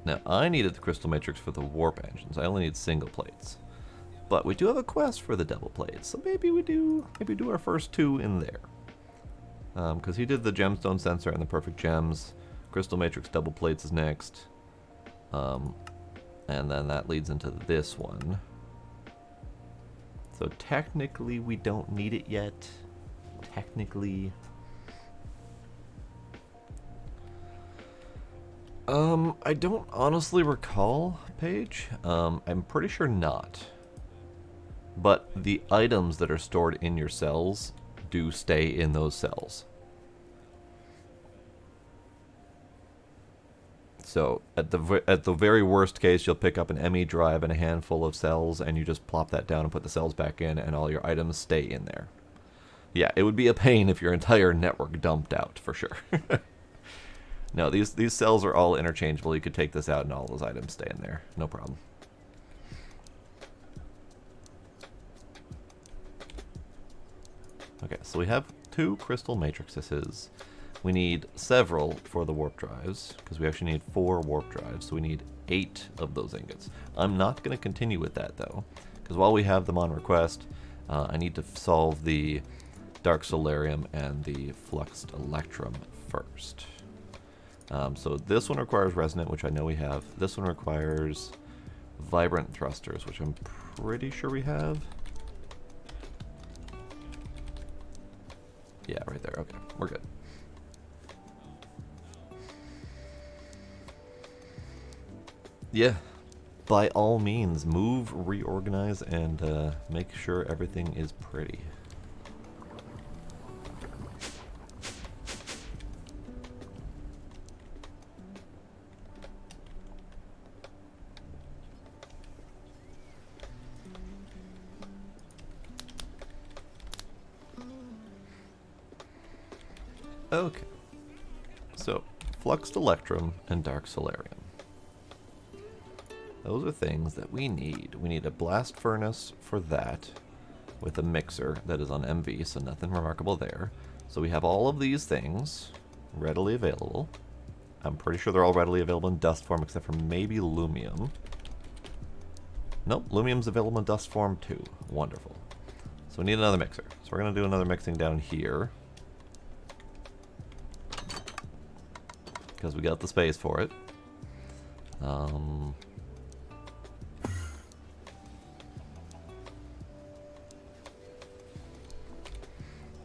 Now, I needed the Crystal Matrix for the warp engines. I only need single plates. But we do have a quest for the double plates, so maybe we do our first 2 in there. Because he did the gemstone sensor and the perfect gems. Crystal Matrix double plates is next. And then that leads into this one. So technically we don't need it yet. Technically. I don't honestly recall, Paige. I'm pretty sure not. But the items that are stored in your cells do stay in those cells. So at the very worst case, you'll pick up an ME drive and a handful of cells, and you just plop that down and put the cells back in, and all your items stay in there. Yeah, it would be a pain if your entire network dumped out, for sure. No, these cells are all interchangeable. You could take this out and all those items stay in there. No problem. Okay, so we have 2 crystal matrices. We need several for the warp drives, because we actually need 4 warp drives, so we need 8 of those ingots. I'm not going to continue with that, though, because while we have them on request, I need to solve the Dark Solarium and the Fluxed Electrum first. So this one requires Resonant, which I know we have. This one requires Vibrant Thrusters, which I'm pretty sure we have. Yeah, right there. Okay, we're good. Yeah, by all means, move, reorganize, and make sure everything is pretty. Okay, so fluxed electrum and dark solarium. Those are things that we need. We need a blast furnace for that with a mixer that is on MV, so nothing remarkable there. So we have all of these things readily available. I'm pretty sure they're all readily available in dust form except for maybe lumium. Nope, lumium's available in dust form too. Wonderful. So we need another mixer. So we're going to do another mixing down here. Because we got the space for it.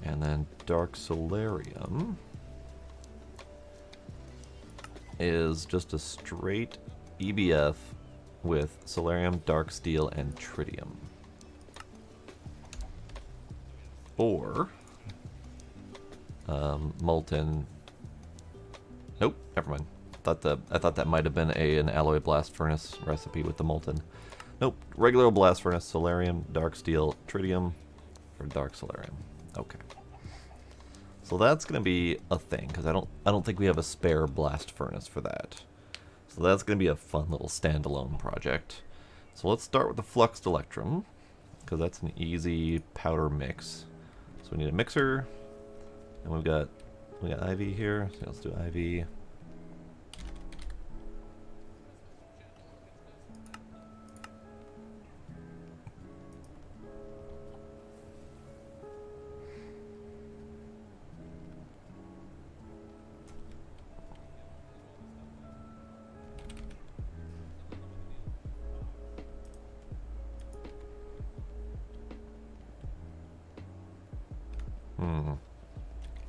And then dark solarium is just a straight EBF with solarium, dark steel, and tritium. Or molten. Nope, never mind. I thought that might have been an alloy blast furnace recipe with the molten. Nope, regular blast furnace, solarium, dark steel, tritium for dark solarium. Okay. So that's gonna be a thing because I don't think we have a spare blast furnace for that. So that's gonna be a fun little standalone project. So let's start with the fluxed electrum because that's an easy powder mix. So we need a mixer, and we got IV here. So let's do IV.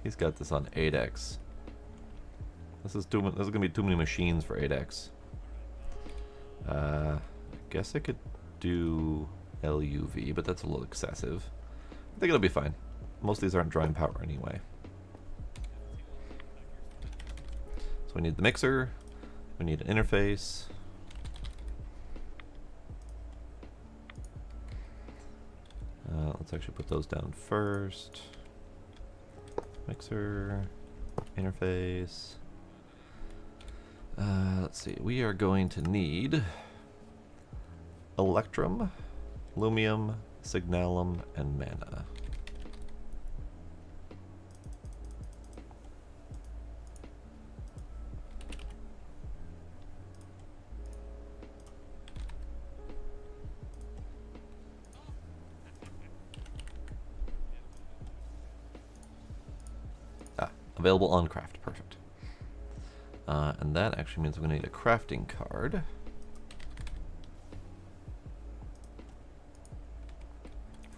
He's got this on 8x. This is gonna be too many machines for 8x. I guess I could do LUV, but that's a little excessive. I think it'll be fine. Most of these aren't drawing power anyway. So we need the mixer. We need an interface. Let's actually put those down first. Mixer, interface. Let's see. We are going to need electrum, lumium, signalum, and mana. Available on craft, perfect. And that actually means I'm going to need a crafting card.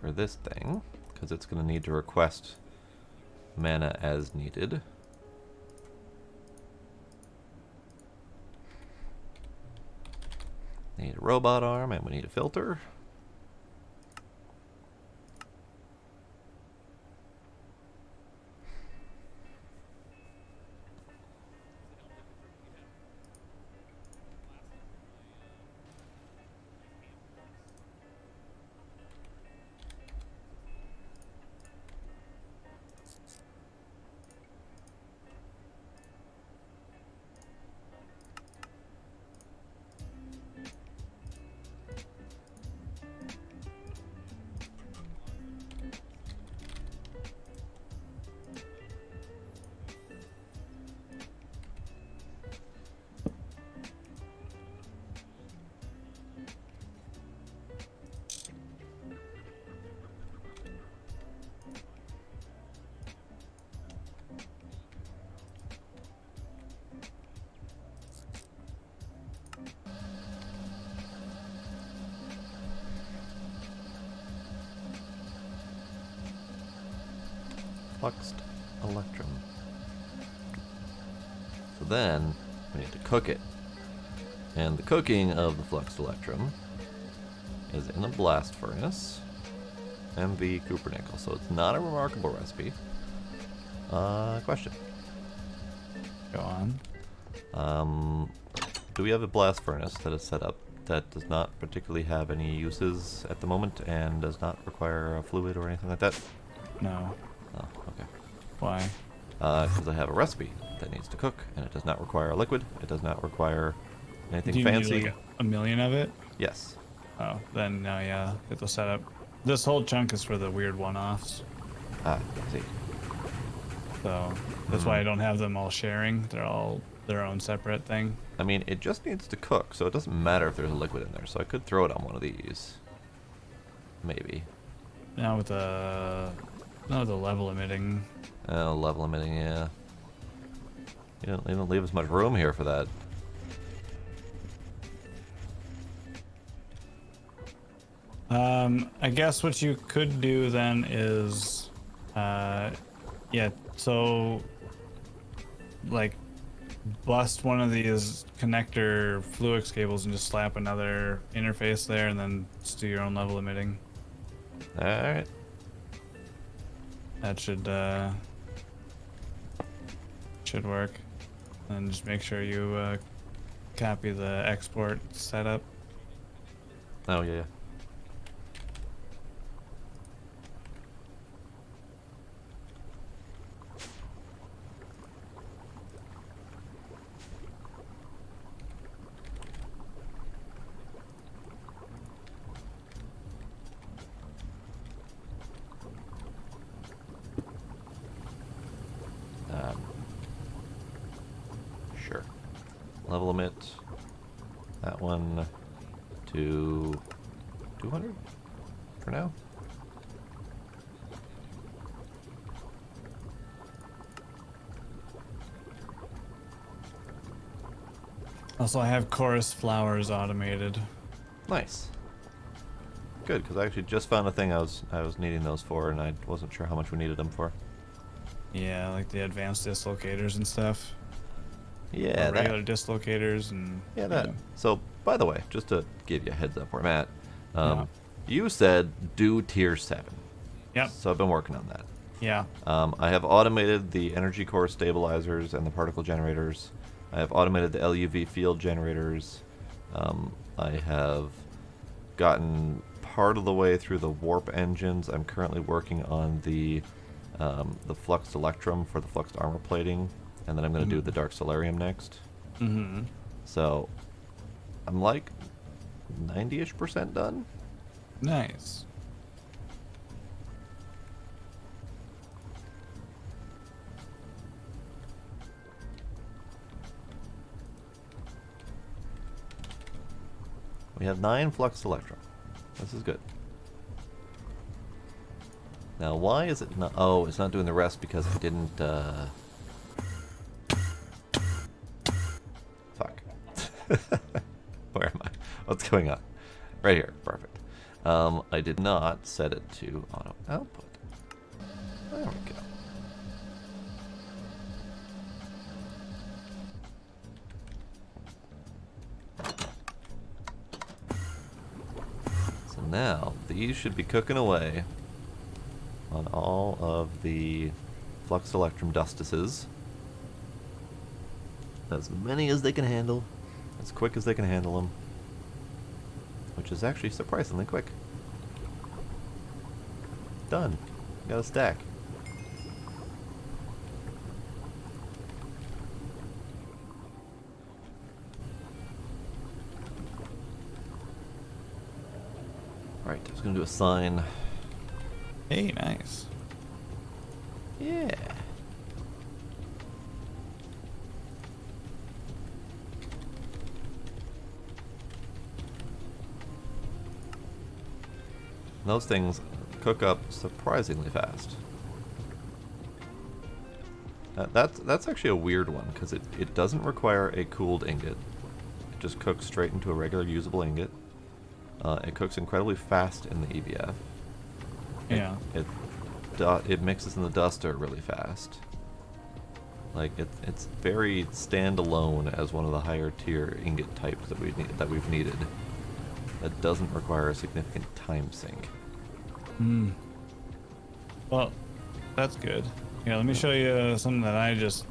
For this thing, because it's going to need to request mana as needed. Need a robot arm, and we need a filter. Fluxed electrum. So then we need to cook it. And the cooking of the fluxed electrum is in a blast furnace. MV Cooper nickel. So it's not a remarkable recipe. Question. Go on. Do we have a blast furnace that is set up that does not particularly have any uses at the moment and does not require a fluid or anything like that? No. Oh, okay. Why? because I have a recipe that needs to cook, and it does not require a liquid. It does not require anything Do you fancy. need like a million of it? Yes. Oh, then no, yeah, get the setup. This whole chunk is for the weird one-offs, Ah, I see. so that's why I don't have them all sharing. They're all their own separate thing. I mean, it just needs to cook, so it doesn't matter if there's a liquid in there. So I could throw it on one of these. Maybe. Now with the level emitting. Oh, level emitting, yeah. You don't leave us much room here for that. I guess what you could do then is, yeah, so like bust one of these connector Fluix cables and just slap another interface there, and then just do your own level emitting. All right. That should work. And just make sure you copy the export setup. Oh yeah. Sure. Level emit. That one to 200 for now. Also, I have chorus flowers automated. Nice. Good, because I actually just found a thing I was needing those for, and I wasn't sure how much we needed them for. Yeah, like the advanced dislocators and stuff. Yeah, Or that. regular dislocators and Yeah, that. So, by the way, just to give you a heads up where I'm at, Yeah. you said do tier 7. Yep. So I've been working on that. Yeah. I have automated the energy core stabilizers and the particle generators. I have automated the LUV field generators. I have gotten part of the way through the warp engines. I'm currently working on the fluxed electrum for the fluxed armor plating, and then I'm going to do the dark solarium next. Mm-hmm. So I'm like 90-ish% done. Nice. We have 9 fluxed electrum. This is good. Now, why is it not... Oh, it's not doing the rest because I didn't, Fuck. Where am I? What's going on? Right here. Perfect. I did not set it to auto output. There we go. So now, these should be cooking away on all of the flux electrum dustices. As many as they can handle, as quick as they can handle them, which is actually surprisingly quick. Done. Got a stack. Right, I was gonna do a sign. Hey, nice. Yeah. Those things cook up surprisingly fast. That's actually a weird one, because it doesn't require a cooled ingot. It just cooks straight into a regular usable ingot. It cooks incredibly fast in the EBF. Yeah. It mixes in the duster really fast. Like it's very standalone as one of the higher tier ingot types that we've needed. That doesn't require a significant time sink. Hmm. Well, that's good. Yeah, let me show you something that I just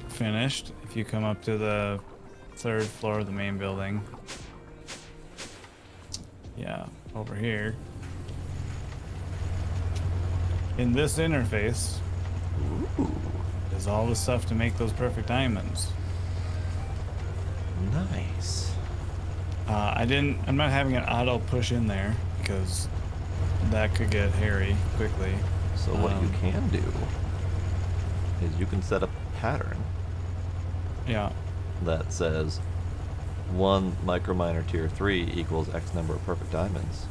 finished. If you come up to the 3rd floor of the main building. Yeah, over here. In this interface, Ooh. is all the stuff to make those perfect diamonds. Nice. I'm not having an auto push in there because that could get hairy quickly. So what you can do is you can set up a pattern Yeah. that says 1 microminer tier 3 equals X number of perfect diamonds.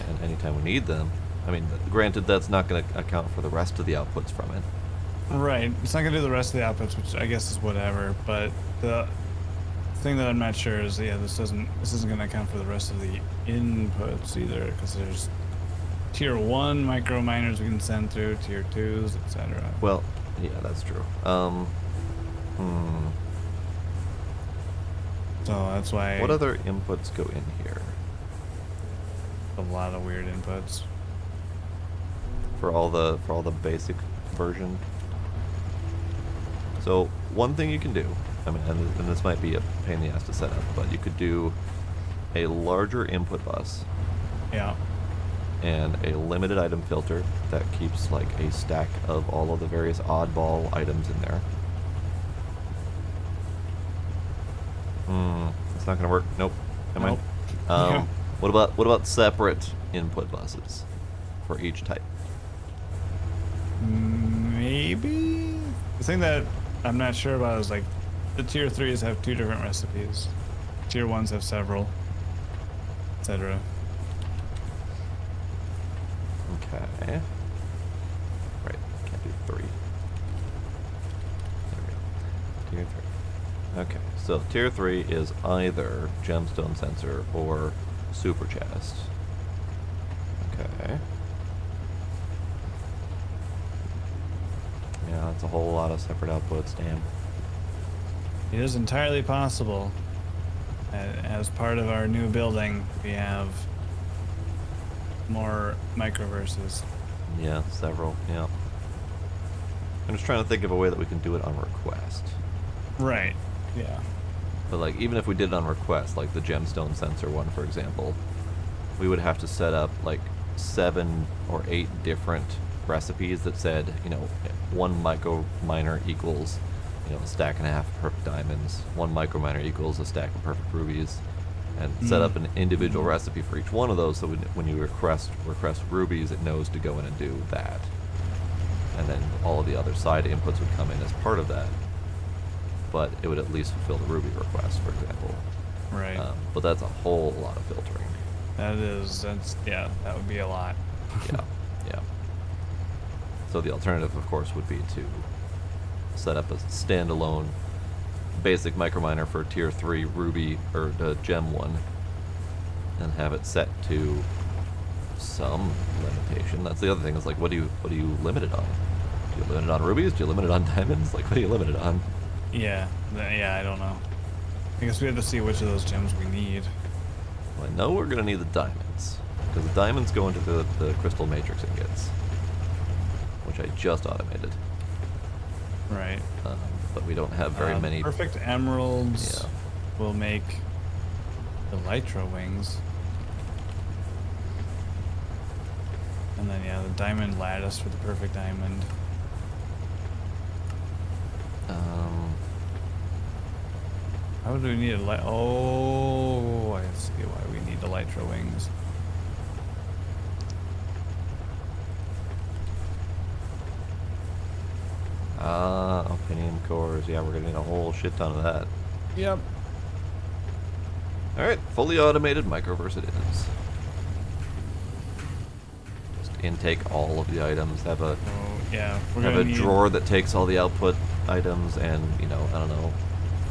And anytime we need them, I mean, granted that's not going to account for the rest of the outputs from it. Right. It's not gonna do the rest of the outputs, which I guess is whatever. But the thing that I'm not sure is, yeah, this isn't gonna account for the rest of the inputs either, because there's tier 1 micro miners we can send through, tier 2s, etc. Well, yeah, that's true. So that's why What other inputs go in here? a lot of weird inputs. For all the basic version. So one thing you can do, I mean, and this might be a pain in the ass to set up, but you could do a larger input bus Yeah. and a limited item filter that keeps like a stack of all of the various oddball items in there. It's not gonna work. Nope. Never mind. Yeah. What about separate input buses for each type? Maybe. The thing that I'm not sure about is like the tier 3s have 2 different recipes. Tier 1s have several, etc. Okay. Right. Can't do 3. There we go. Tier 3. Okay. So tier 3 is either gemstone sensor or super chest. Okay. Yeah, that's a whole lot of separate outputs. Damn. It is entirely possible. As part of our new building, we have more microverses. Yeah, several. Yeah. I'm just trying to think of a way that we can do it on request. Right. Yeah. But like, even if we did it on request, like the gemstone sensor one, for example, we would have to set up like 7 or 8 different recipes that said, you know, 1 micro miner equals, you know, a stack and a half of perfect diamonds. 1 micro miner equals a stack of perfect rubies, and set up an individual recipe for each one of those. So when you request rubies, it knows to go in and do that, and then all of the other side inputs would come in as part of that. But it would at least fulfill the ruby request, for example. Right. But that's a whole lot of filtering. Yeah, that would be a lot. Yeah, yeah. So the alternative, of course, would be to set up a standalone basic microminer for tier 3 ruby or gem 1 and have it set to some limitation. That's the other thing, is like, what do you limit it on? Do you limit it on rubies? Do you limit it on diamonds? Like, what do you limit it on? Yeah. Yeah, I don't know. I guess we have to see which of those gems we need. Well, I know we're going to need the diamonds, because the diamonds go into the crystal matrix ingots, which I just automated. Right. But we don't have very many. Perfect emeralds Yeah. will make the Elytra wings. And then, yeah, the diamond lattice for the perfect diamond. How would we need a light? Oh, I see why we need Elytra wings. Opinion cores. Yeah, we're gonna need a whole shit ton of that. Yep. Alright, fully automated microverse it is. Just intake all of the items, have a Oh, yeah. We're have gonna a need, drawer that takes all the output items, and, you know, I don't know,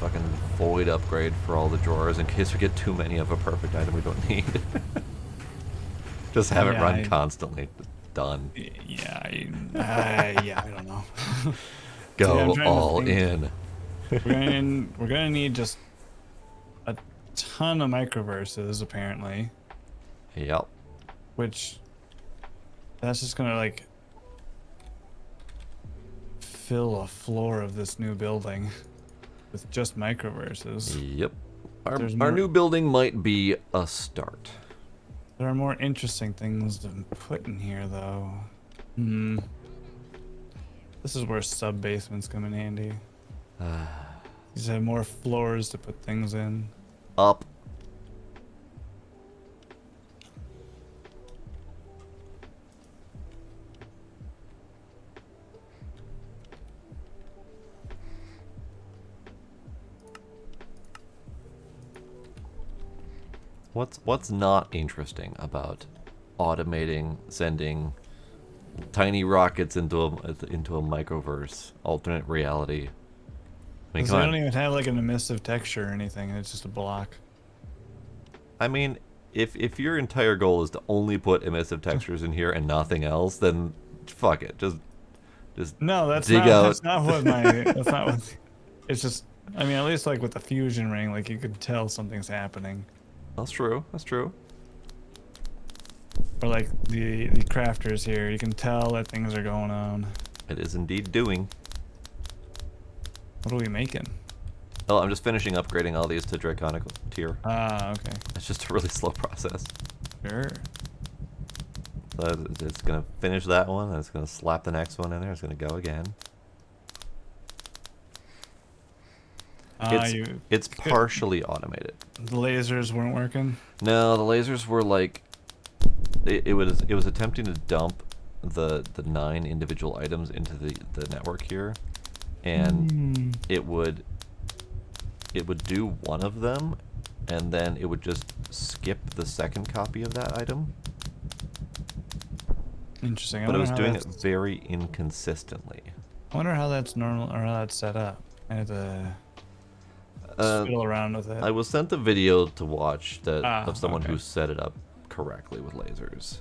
fucking void upgrade for all the drawers in case we get too many of a perfect item we don't need. Just have it Yeah, run constantly. Done. Yeah, yeah, I don't know. Go So, yeah, I'm trying to all think. in. We're gonna need just a ton of microverses, apparently, Yep. which that's just gonna like fill a floor of this new building with just microverses. Yep. There's Our more- new building might be a start. There are more interesting things to put in here, though. This is where sub basements come in handy. These have more floors to put things in. Up. What's not interesting about automating sending tiny rockets into a microverse, alternate reality? I mean, They come don't on. even have like an emissive texture or anything. It's just a block. I mean, if your entire goal is to only put emissive textures in here and nothing else, then fuck it. Just No, that's dig not. out. That's not what my. That's not what. It's just. I mean, at least like with the fusion ring, like you could tell something's happening. That's true. That's true. Or like the crafters here, you can tell that things are going on. It is indeed doing. What are we making? Oh, I'm just finishing upgrading all these to Draconic tier. Ah, okay. It's just a really slow process. Sure. So it's gonna finish that one, and it's gonna slap the next one in there. It's gonna go again. It's partially automated. The lasers weren't working. No, the lasers were like it was attempting to dump the 9 individual items into the network here, and it would do one of them, and then it would just skip the second copy of that item. Interesting. But it was doing it very inconsistently. I wonder how that's normal or how that's set up. I had to fiddle around with it. I was sent a video to watch of someone okay. who set it up correctly with lasers.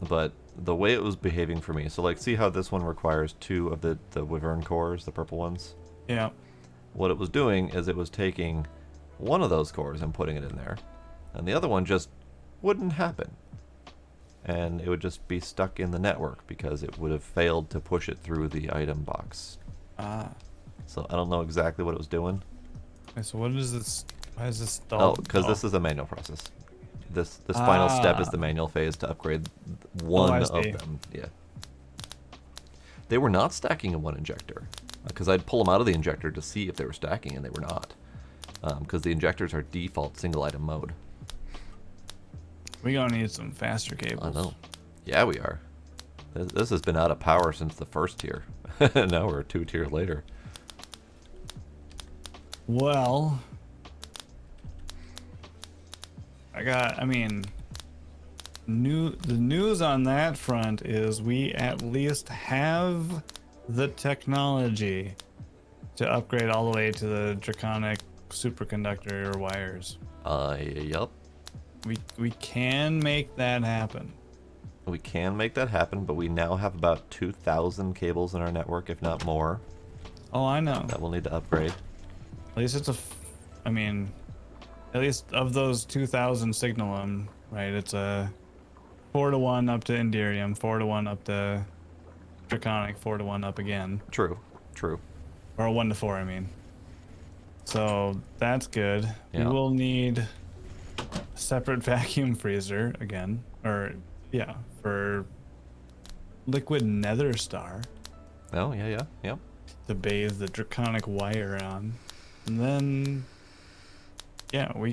But the way it was behaving for me, so like see how this one requires 2 of the Wyvern cores, the purple ones? Yeah. What it was doing is it was taking one of those cores and putting it in there, and the other one just wouldn't happen. And it would just be stuck in the network because it would have failed to push it through the item box. So I don't know exactly what it was doing. Okay, so what is this? Why is this Oh, stalled? because this is a manual process. This final step is the manual phase to upgrade one of see. them. Yeah. They were not stacking in one injector, because I'd pull them out of the injector to see if they were stacking, and they were not. Because the injectors are default single item mode. We gonna need some faster cables. I know. Yeah, we are. This has been out of power since the first tier. Now we're 2 tiers later. Well, I mean, the news on that front is we at least have the technology to upgrade all the way to the Draconic superconductor wires. Yup. We can make that happen. We can make that happen, but we now have about 2,000 cables in our network, if not more, Oh, I know. that we'll need to upgrade. At least it's I mean, at least of those 2,000 signalum, right? It's a 4-to-1 up to Indirium, 4-to-1 up to Draconic, 4-to-1 up again. True. True. Or a 1-to-4, I mean. So that's good. Yeah. We will need a separate vacuum freezer again. Or, yeah, for liquid nether star Oh, yeah. to bathe the Draconic wire on. And then, yeah, we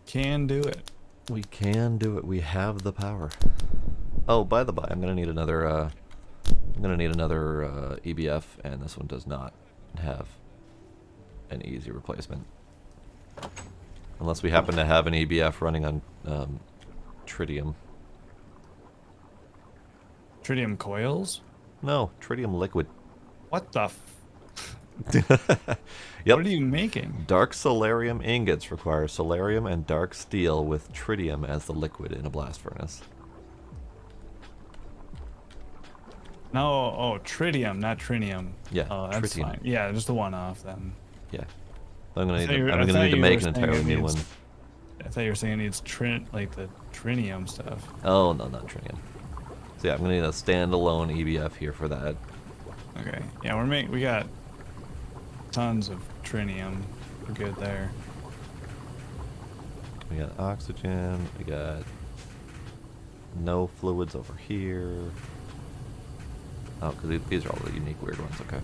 can do it. We can do it. We have the power. Oh, by the by, I'm gonna need another EBF, and this one does not have an easy replacement, unless we happen to have an EBF running on tritium. Tritium coils? No, tritium liquid. What the? Yep. What are you making? Dark solarium ingots require solarium and dark steel with tritium as the liquid in a blast furnace. No, oh, tritium, not trinium. Yeah, Oh, that's tritium. fine. Yeah, just a one-off then. Yeah. I'm gonna thought you were- I'm I gonna thought need to you make were an saying entirely it new needs- one. I thought you were saying it needs like the trinium stuff. Oh no, not tritium. So yeah, I'm gonna need a standalone EBF here for that. Okay. Yeah, we got tons of trinium. We're good there. We got oxygen. We got no fluids over here. Oh, because these are all the unique weird ones. Okay.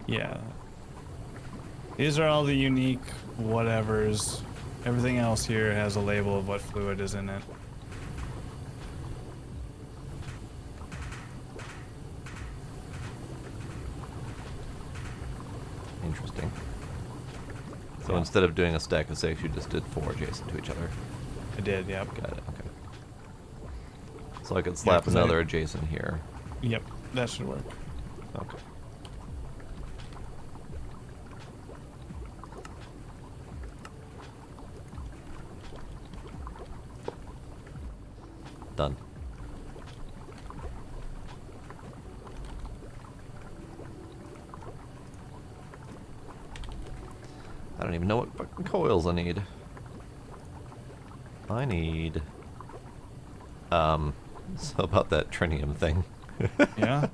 Yeah. These are all the unique whatevers. Everything else here has a label of what fluid is in it. Interesting. So Yeah. instead of doing a stack of 6, you just did 4 adjacent to each other. I did, yep. Got it. Okay. So I could slap 'cause another adjacent here. Yep, that should work. Okay. Done. I don't even know what fucking coils I need. I need... So about that trinium thing. Yeah?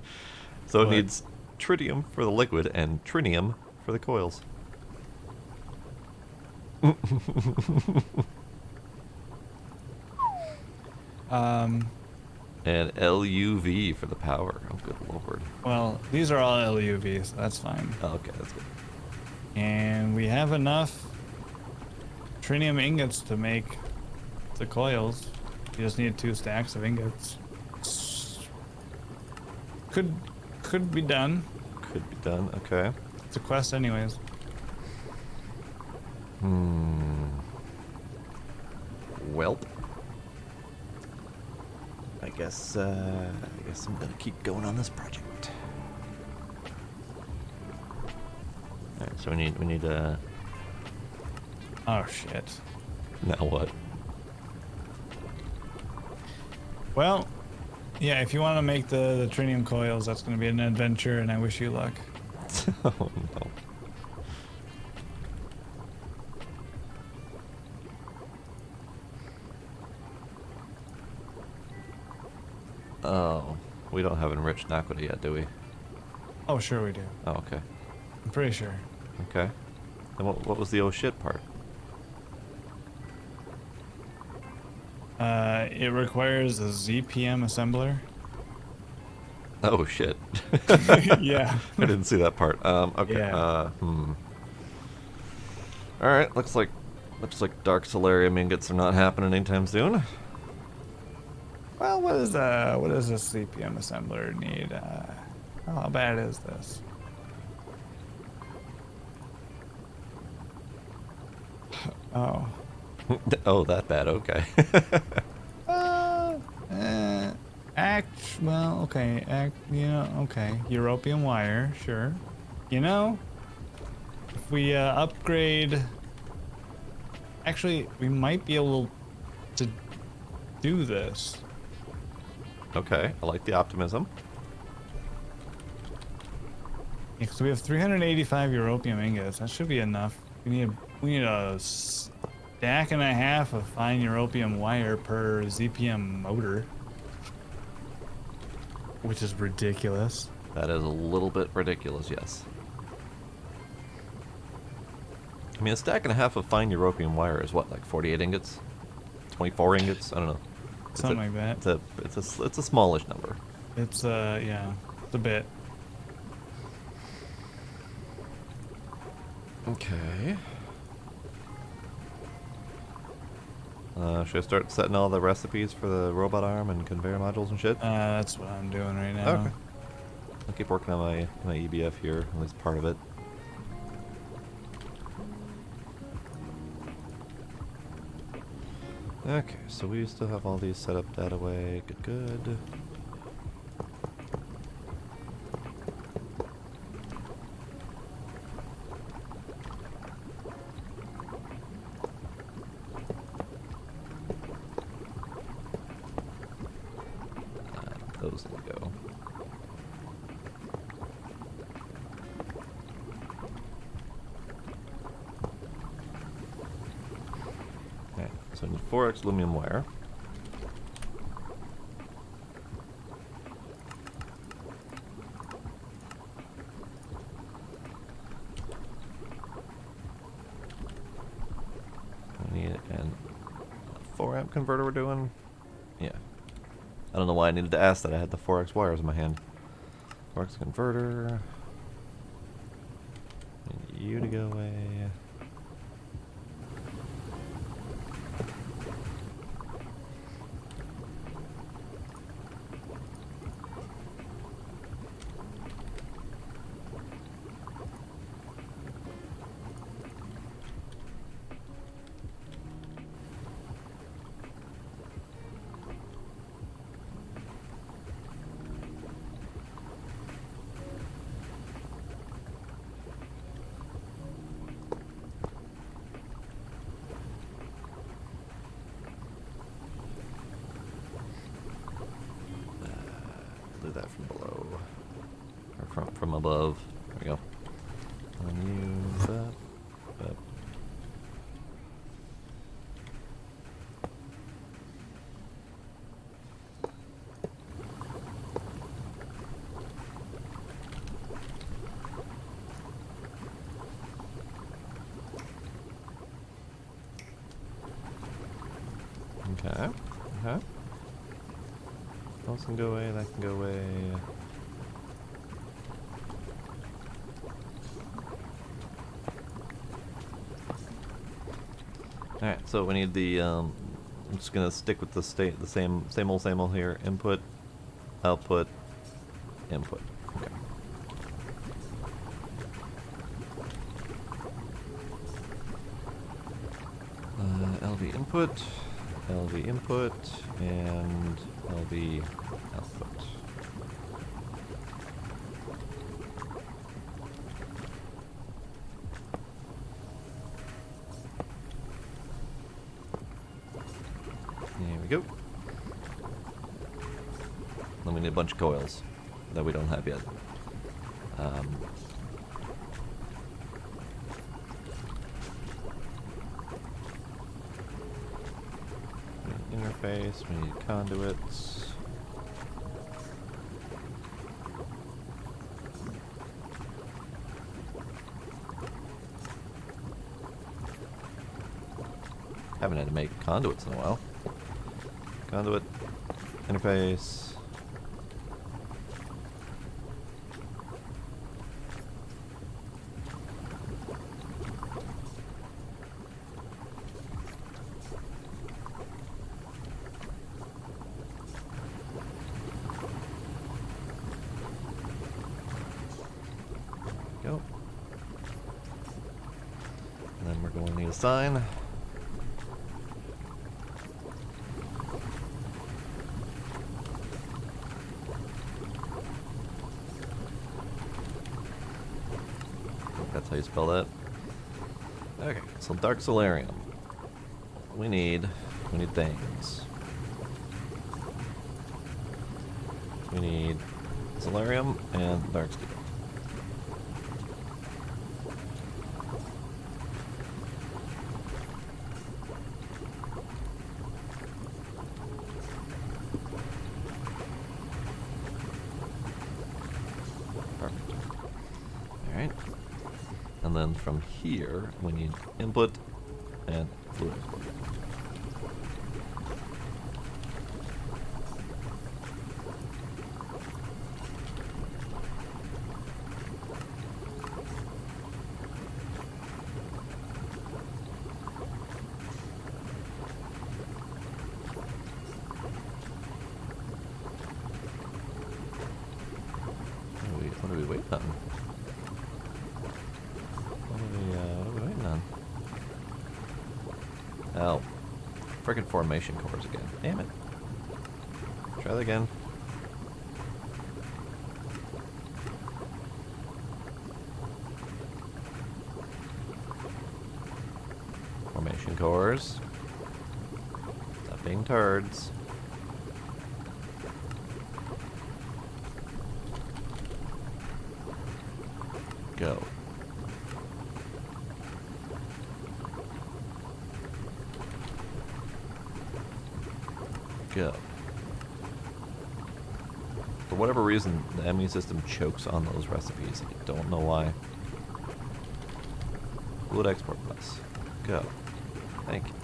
So it What? needs tritium for the liquid and trinium for the coils. And LUV for the power. Oh, good lord. Well, these are all LUVs, so that's fine. Oh, okay, that's good. And we have enough trinium ingots to make the coils. You just need 2 stacks of ingots. Could be done. Could be done. Okay. It's a quest anyways. Welp. I guess I'm gonna keep going on this project. Alright, so we need Oh shit. now what? Well, yeah, if you want to make the trinium coils, that's going to be an adventure, and I wish you luck. Oh no. Oh, we don't have enriched naquita yet, do we? Oh, sure we do. Oh, okay. I'm pretty sure. Okay. And what was the oh shit part? It requires a ZPM assembler. Oh shit. Yeah. I didn't see that part. Okay. Yeah. Alright, looks like dark solarium ingots are not happening anytime soon. Well, what does this ZPM assembler need? How bad is this? Oh. Oh, that bad, okay. Well, okay, okay. European wire, sure. You know, if we upgrade... Actually, we might be able to do this. Okay, I like the optimism. Because we have 385 European ingots. That should be enough. We need a stack and a half of fine European wire per ZPM motor. Which is ridiculous. That is a little bit ridiculous, yes. I mean, a stack and a half of fine European wire is what, like 48 ingots? 24 ingots? I don't know. Something like that. It's a smallish number. It's yeah, it's a bit. Okay. Should I start setting all the recipes for the robot arm and conveyor modules and shit? That's what I'm doing right now. Okay. I'll keep working on my EBF here, at least part of it. Okay, so we still have all these set up that away. Good. Those will go. Okay, so I need 4x aluminum wire. I need an 4 amp converter we're doing. Yeah. I don't know why I needed to ask that. I had the 4x wires in my hand. Quarks converter. Need you to go away. Do that from below. Or from above. There we go. And use that. Okay. Okay. Those can go away, that can go away. Alright, so we need the I'm just gonna stick with the same old here. Input, output, input. Okay. LV input, LV input, and LV output. There we go. Then we need a bunch of coils that we don't have yet. We need interface, we need conduits. Haven't had to make conduits in a while. Conduit, interface. Go. And then we're going to need a sign. That's how you spell that. Okay, so dark solarium. We need things. We need solarium and dark steel. Perfect. Alright. And then from here, we need input and fluid export. What are we waiting on? What are we waiting on? Oh. Frickin' formation cores again. Damn it. Try that again. Formation cores. Stop being turds. Go. Go. For whatever reason, the ME system chokes on those recipes. I don't know why. Fluid export plus. Go. Thank you.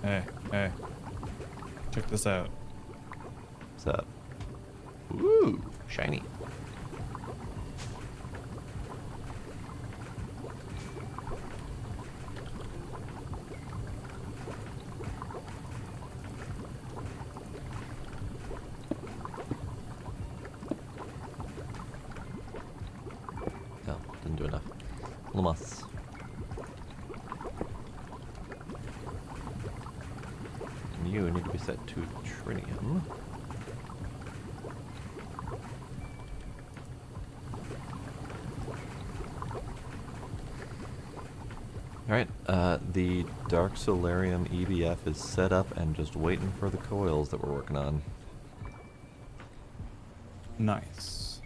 Hey. Check this out. What's up? Ooh, shiny. No, didn't do enough. Lumos. And you need to be set to trinium. Alright, the Dark Solarium EBF is set up and just waiting for the coils that we're working on. Nice.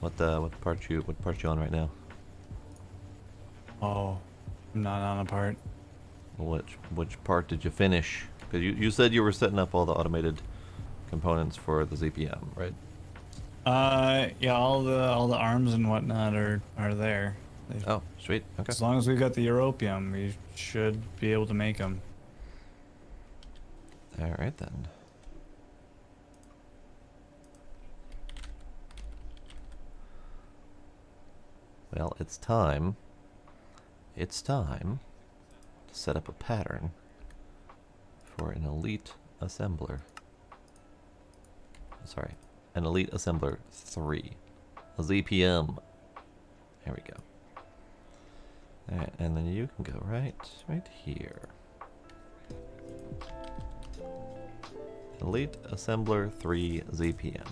What part you on right now? Oh, I'm not on a part. Which part did you finish? Because you said you were setting up all the automated components for the ZPM, right? Yeah, all the arms and whatnot are there. Oh, sweet. Okay. As long as we've got the Europium, we should be able to make them. All right then. Well, it's time. It's time to set up a pattern for an elite assembler. Sorry, an elite assembler 3. A ZPM. There we go. Alright, and then you can go right here. Elite assembler 3 ZPM.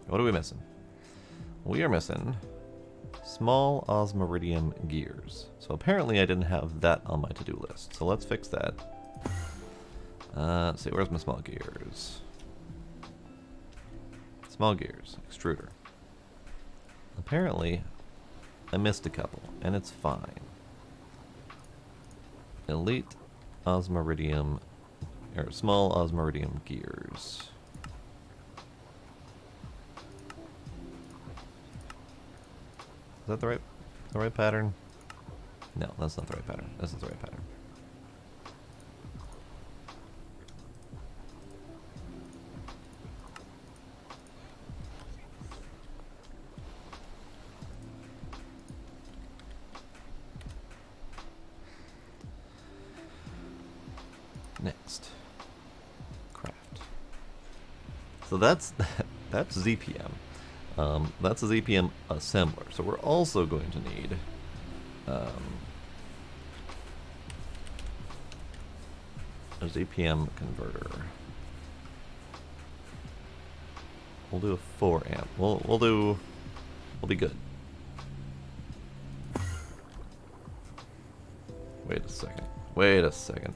What are we missing? We are missing small osmiridium gears. So apparently I didn't have that on my to-do list. So let's fix that. Let's see, where's my small gears? Small gears, extruder. Apparently, I missed a couple, and it's fine. Elite osmiridium, or small osmiridium gears. Is that the right pattern? No, that's not the right pattern. This is the right pattern. Next, craft. So that's ZPM. That's a ZPM assembler. So we're also going to need a ZPM converter. We'll do a 4 amp. We'll be good. Wait a second.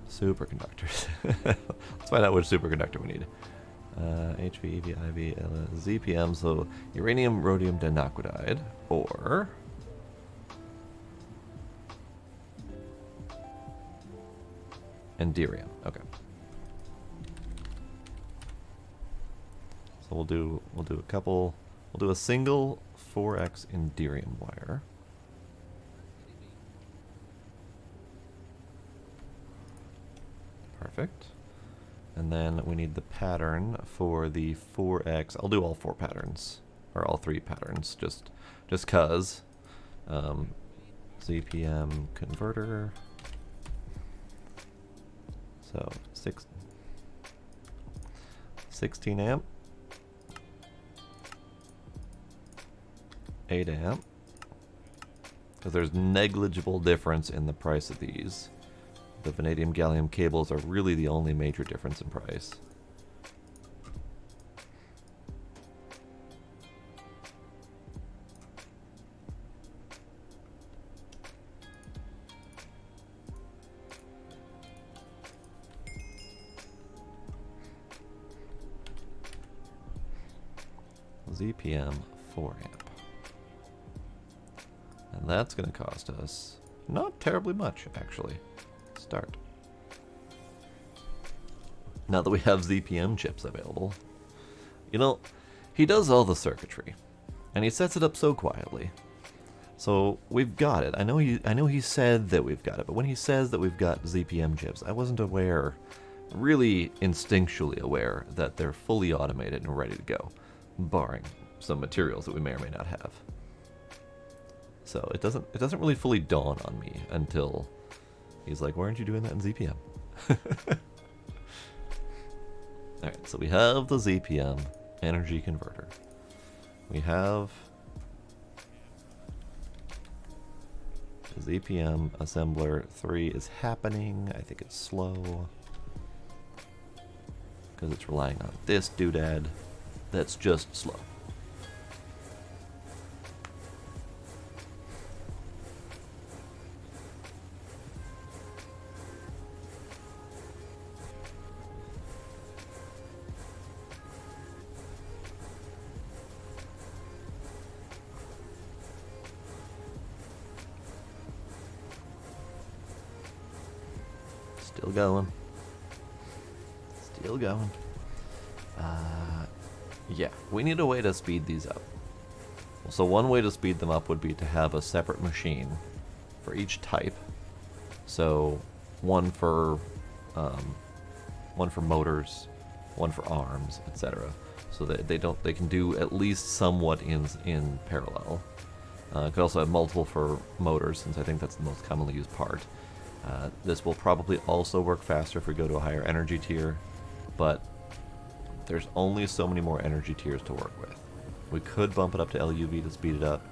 Superconductors. Let's find out which superconductor we need. HV, EV, IV, ZPM, so uranium, rhodium, dinacridide, or Enderium. Okay. So we'll do a couple. We'll do a single 4x Enderium wire. Perfect. And then we need the pattern for the 4x. I'll do all 4 patterns, or all 3 patterns, just cause. ZPM converter. So 16 amp, 8 amp, because there's negligible difference in the price of these. The vanadium gallium cables are really the only major difference in price. ZPM 4 amp. And that's going to cost us not terribly much, actually. Start. Now that we have ZPM chips available. You know, He does all the circuitry, and he sets it up so quietly. So we've got it. I know he said that we've got it, but when he says that we've got ZPM chips, I wasn't aware, really instinctually aware, that they're fully automated and ready to go, barring some materials that we may or may not have. So it doesn't really fully dawn on me until he's like, "Why aren't you doing that in ZPM?" Alright, so we have the ZPM energy converter. We have the ZPM assembler 3 is happening. I think it's slow because it's relying on this doodad that's just slow. Still going. Still going. Yeah, we need a way to speed these up. So one way to speed them up would be to have a separate machine for each type. So one for motors, one for arms, etc. So that they can do at least somewhat in parallel. Could also have multiple for motors, since I think that's the most commonly used part. This will probably also work faster if we go to a higher energy tier, but there's only so many more energy tiers to work with. We could bump it up to LUV to speed it up,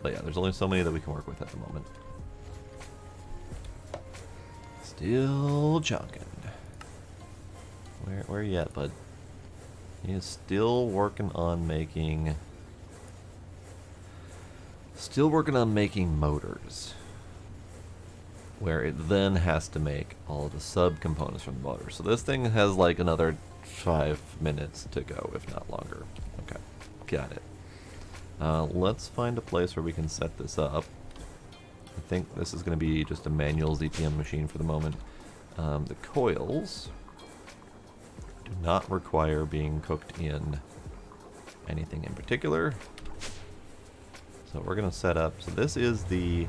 but yeah, there's only so many that we can work with at the moment. Still chunking. Where you at, bud? He is still working on making... Still working on making motors, where it then has to make all the subcomponents from the motor. So this thing has like another 5 minutes to go, if not longer. Okay, got it. Let's find a place where we can set this up. I think this is going to be just a manual ZPM machine for the moment. The coils do not require being cooked in anything in particular. So we're going to set up, so this is the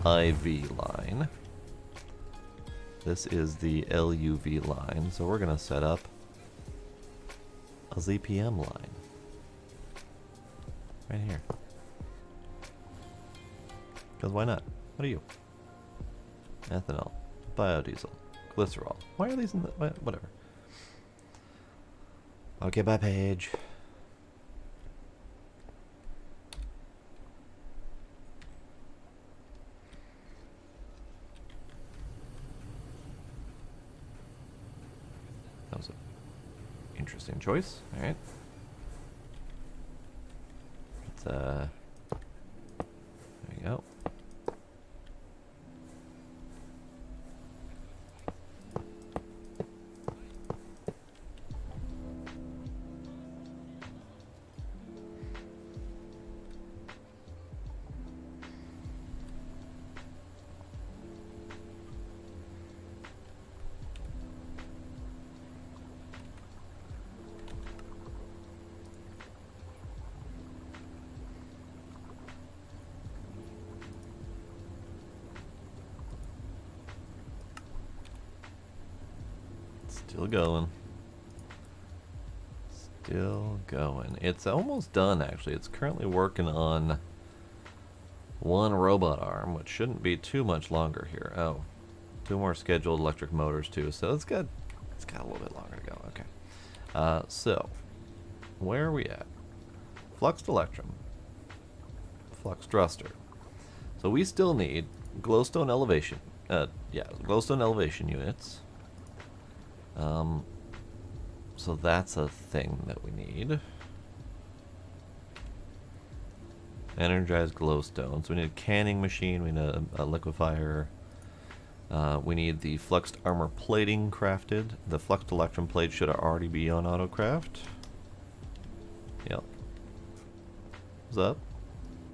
IV line. This is the LUV line. So we're going to set up a ZPM line. Right here. Because why not? What are you? Ethanol, biodiesel, glycerol. Why are these in the... whatever. Okay, bye, Paige. That was an interesting choice. All right. Let's, there we go. Still going. Still going. It's almost done, actually. It's currently working on one robot arm, which shouldn't be too much longer here. Oh, 2 more scheduled electric motors, too. So it's got a little bit longer to go. Okay. So, where are we at? Fluxed electrum. Flux thruster. So we still need glowstone elevation. Glowstone elevation units. So that's a thing that we need. Energized glowstone. So we need a canning machine, we need a liquefier. We need the fluxed armor plating crafted. The fluxed electrum plate should already be on autocraft. Yep. What's up?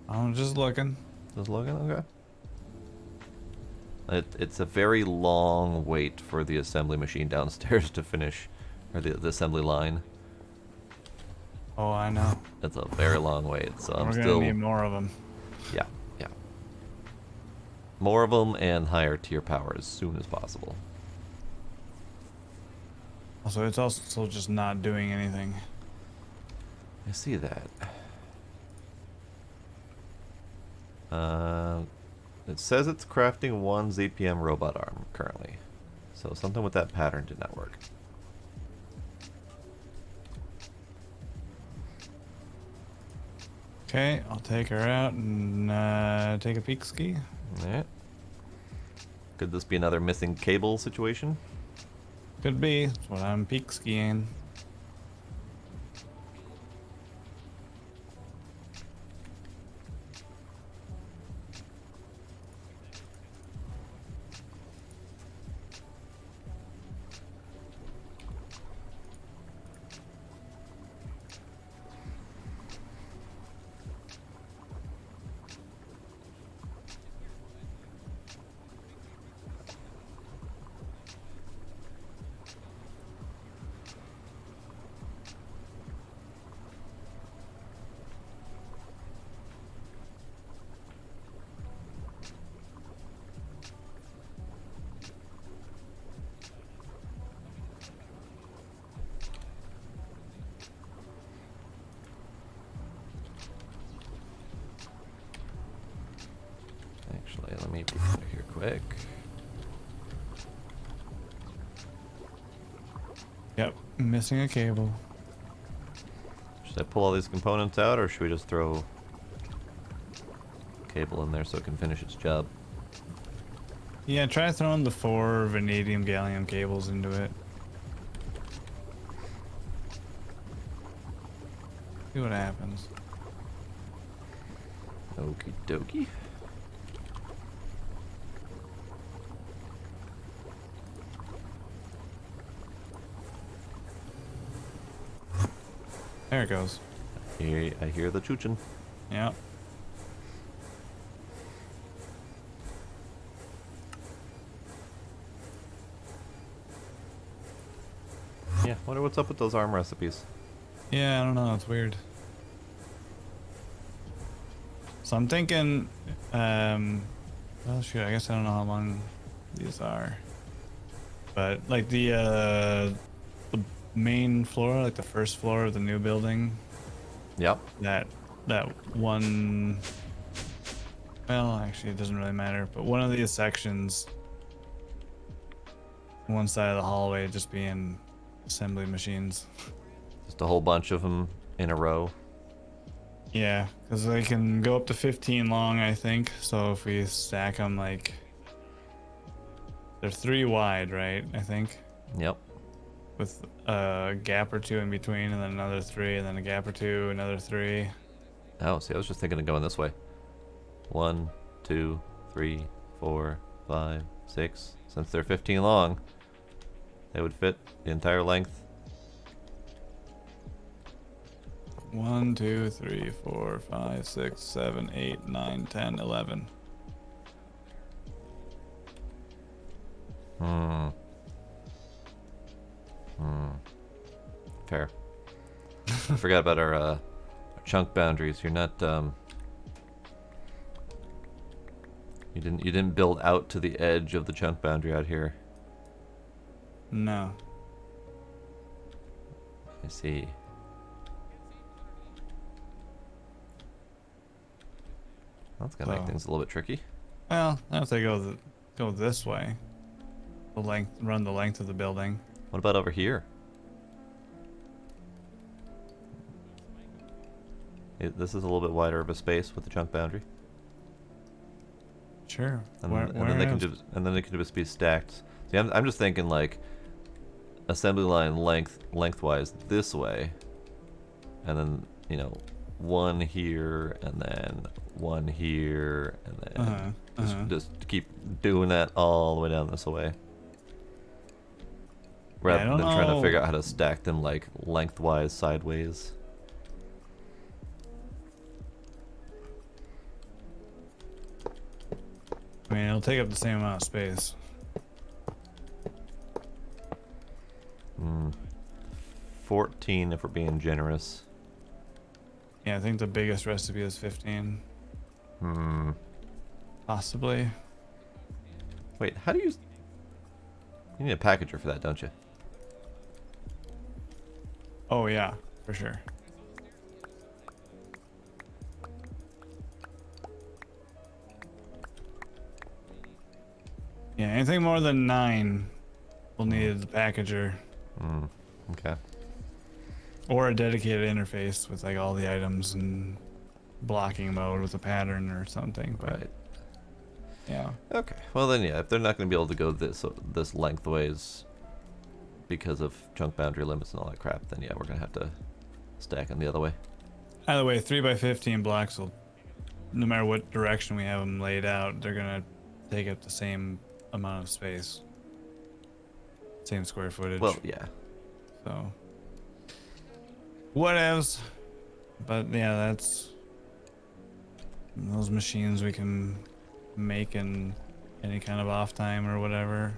I'm just looking. Just looking? Okay. It's a very long wait for the assembly machine downstairs to finish, or the assembly line. Oh, I know. It's a very long wait, so I'm We're gonna still... need more of them. Yeah, yeah. More of them and higher tier power as soon as possible. Also, it's also just not doing anything. I see that. It says it's crafting one ZPM robot arm currently. So something with that pattern did not work. Okay, I'll take her out and take a peek ski. Alright. Could this be another missing cable situation? Could be. That's what I'm peek skiing. Actually, let me be out here quick. Yep, missing a cable. Should I pull all these components out, or should we just throw cable in there so it can finish its job? Yeah, try throwing the 4 vanadium gallium cables into it. See what happens. Okie dokie. There it goes. I hear the chooching. Yep. Yeah, wonder what's up with those arm recipes. Yeah, I don't know. It's weird. So I'm thinking, well, shoot, I guess I don't know how long these are. But like the main floor, like the first floor of the new building, Yep. that one, well, actually it doesn't really matter, but one of these sections, one side of the hallway just being assembly machines. Just a whole bunch of them in a row. Yeah, because they can go up to 15 long, I think. So if we stack them, like, they're 3 wide, right? I think, Yep. with a gap or 2 in between, and then another 3, and then a gap or 2, another 3. Oh, see, I was just thinking of going this way. 1, 2, 3, 4, 5, 6. Since they're 15 long, they would fit the entire length. 1, 2, 3, 4, 5, 6, 7, 8, 9, 10, 11. Fair. I forgot about our chunk boundaries. You're not you didn't build out to the edge of the chunk boundary out here. No. I see. That's gonna make So- things a little bit tricky. Well, if they go this way, run the length of the building. What about over here? This is a little bit wider of a space with the chunk boundary, Sure. and, Where, and then they can else? just be stacked. See, I'm just thinking like assembly line lengthwise this way, and then one here, and then one here, and then just keep doing that all the way down this way. Rather don't than trying to know. figure out how to stack them like lengthwise sideways. I mean, it'll take up the same amount of space. 14 if we're being generous. Yeah, I think the biggest recipe is 15. Possibly. Wait, how do you... You need a packager for that, don't you? Oh yeah, for sure. Yeah, anything more than 9 will need the packager Okay. or a dedicated interface with like all the items and blocking mode with a pattern or something. But Right. yeah. Okay. Well then, yeah, if they're not going to be able to go this lengthways because of chunk boundary limits and all that crap, then yeah, we're going to have to stack them the other way. Either way, 3x15 blocks will, no matter what direction we have them laid out, they're gonna take up the same amount of space, same square footage. Well, yeah. So, whatevs. But yeah, that's those machines we can make in any kind of off time or whatever.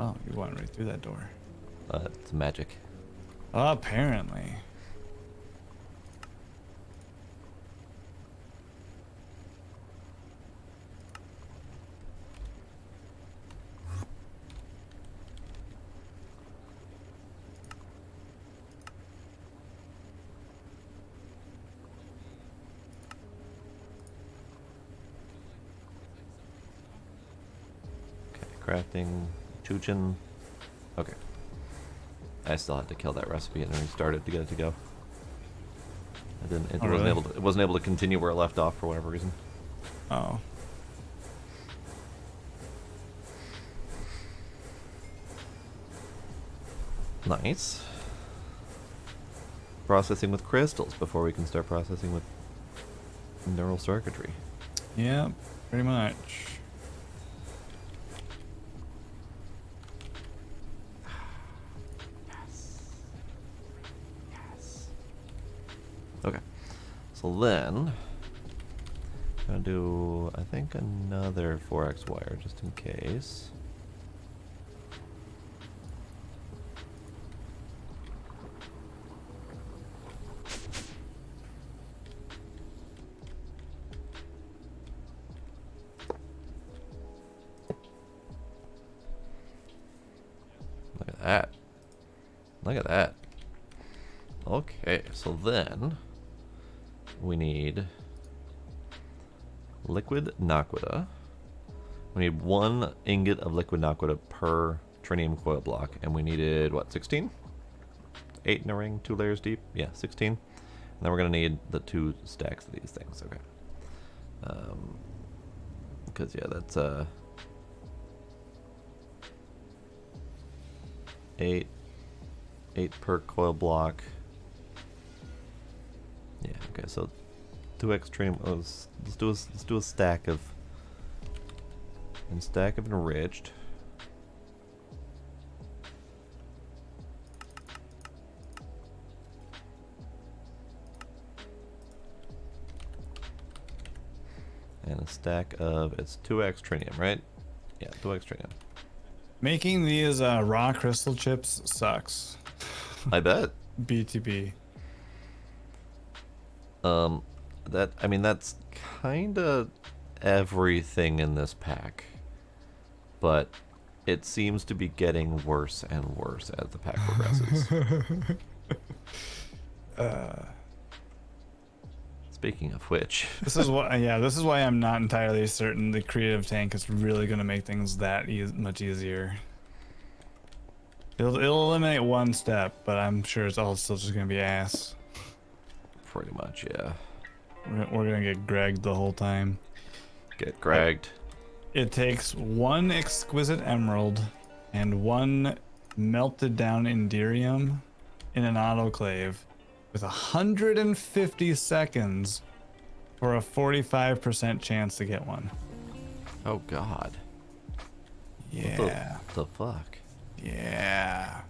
Oh, you went right through that door. It's magic. Apparently. Crafting, Chuchin. Okay. I still had to kill that recipe and restart it to get it to go. I didn't. It Oh, wasn't really? able to. It wasn't able to continue where it left off for whatever reason. Oh. Nice. Processing with crystals before we can start processing with neural circuitry. Yeah, pretty much. Okay. So then, I'm gonna do, I think, another 4x wire just in case. Look at that. Look at that. Okay, so then we need liquid naquita. We need 1 ingot of liquid naquita per trinium coil block, and we needed what, 16? 8 in a ring, 2 layers deep. Yeah, 16. And then we're gonna need the 2 stacks of these things. Okay. Because yeah, that's 8 per coil block. Yeah, okay, so 2x trinium. Oh, let's do a stack of enriched. And a stack of, it's 2x trinium, right? Yeah, 2x trinium. Making these raw crystal chips sucks. I bet. BTB. I mean, that's kind of everything in this pack, but it seems to be getting worse and worse as the pack progresses. Speaking of which, This is what, yeah, this is why I'm not entirely certain the creative tank is really going to make things that much easier. It'll eliminate one step, but I'm sure it's all still just going to be ass. pretty much, yeah. We're going to get Gregged the whole time. Get gragged. It takes 1 exquisite emerald and 1 melted down indirium in an autoclave with 150 seconds for a 45% chance to get one. Oh God. Yeah. What the fuck? Yeah.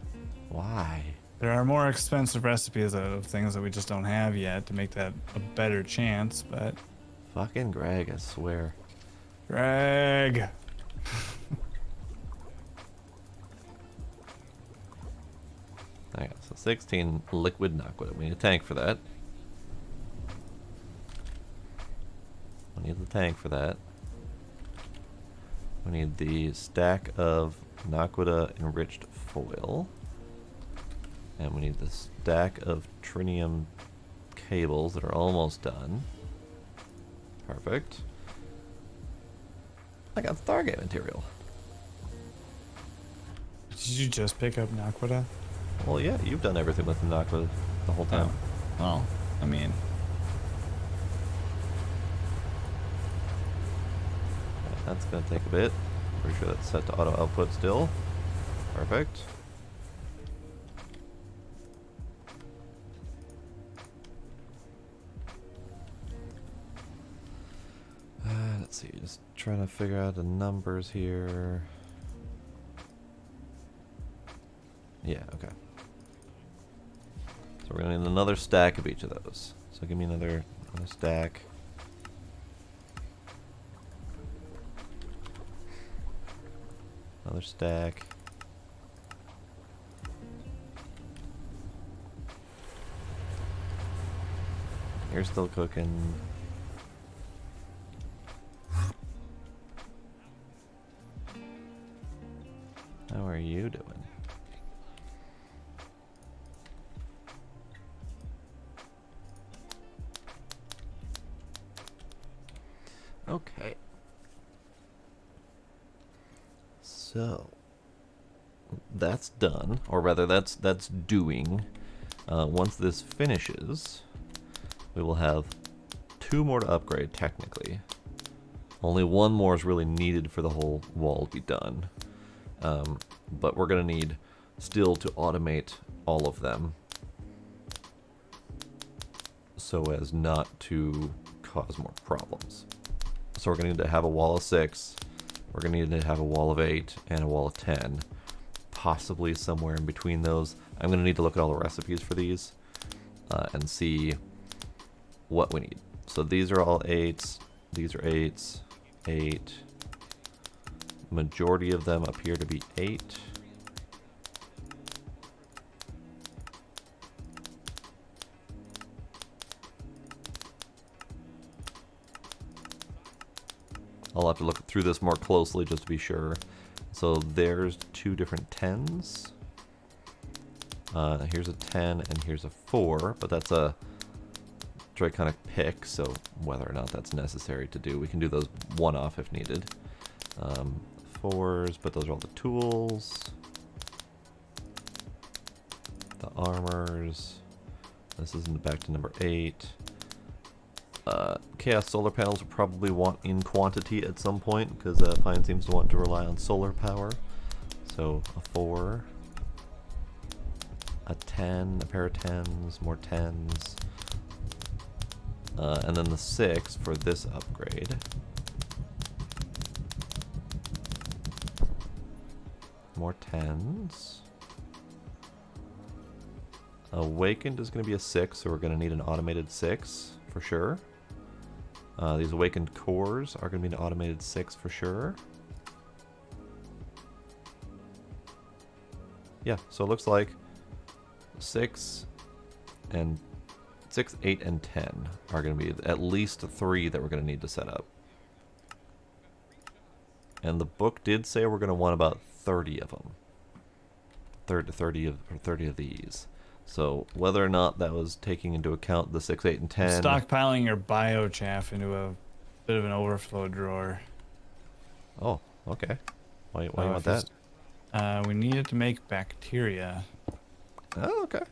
Why? There are more expensive recipes of things that we just don't have yet to make that a better chance, but Fucking Greg, I swear. Drag. Okay, so 16 liquid Naquita. We need a tank for that. We need the tank for that. We need the stack of Naquita enriched foil. And we need the stack of trinium cables that are almost done. Perfect. I got Stargate material. Did you just pick up Naquita? Well, yeah, you've done everything with the Naquita the whole time. Oh, I mean, That's going to take a bit. Pretty sure that's set to auto output still. Perfect. Let's see, just trying to figure out the numbers here. Yeah, okay. So we're going to need another stack of each of those. So give me another stack. Another stack. You're still cooking. How are you doing? Okay. So that's done, or rather that's doing. Once this finishes, we will have 2 more to upgrade technically. Only 1 more is really needed for the whole wall to be done. But we're going to need still to automate all of them so as not to cause more problems. So we're going to need to have a wall of 6, we're going to need to have a wall of 8, and a wall of 10. Possibly somewhere in between those. I'm going to need to look at all the recipes for these and see what we need. So these are all 8s, these are 8s, 8. Majority of them appear to be 8. I'll have to look through this more closely just to be sure. So there's 2 different 10s. Here's a 10 and here's a 4, but that's a Draconic pick, so whether or not that's necessary to do, we can do those one-off if needed. 4s, but those are all the tools. The armors. This is back to number 8. Chaos solar panels will probably want in quantity at some point because Pine seems to want to rely on solar power. So a 4, a 10, a pair of 10s, more 10s, and then the 6 for this upgrade. More 10s. Awakened is going to be a 6, so we're going to need an automated 6 for sure. These awakened cores are going to be an automated 6 for sure. Yeah, so it looks like 6, 8, and 10 are going to be at least 3 that we're going to need to set up. And the book did say we're going to want about 30 of them. 30 of these. So whether or not that was taking into account the 6, 8, and 10. Stockpiling your biochaff into a bit of an overflow drawer. Oh, okay. Why you want that? We need it to make bacteria. Oh, okay.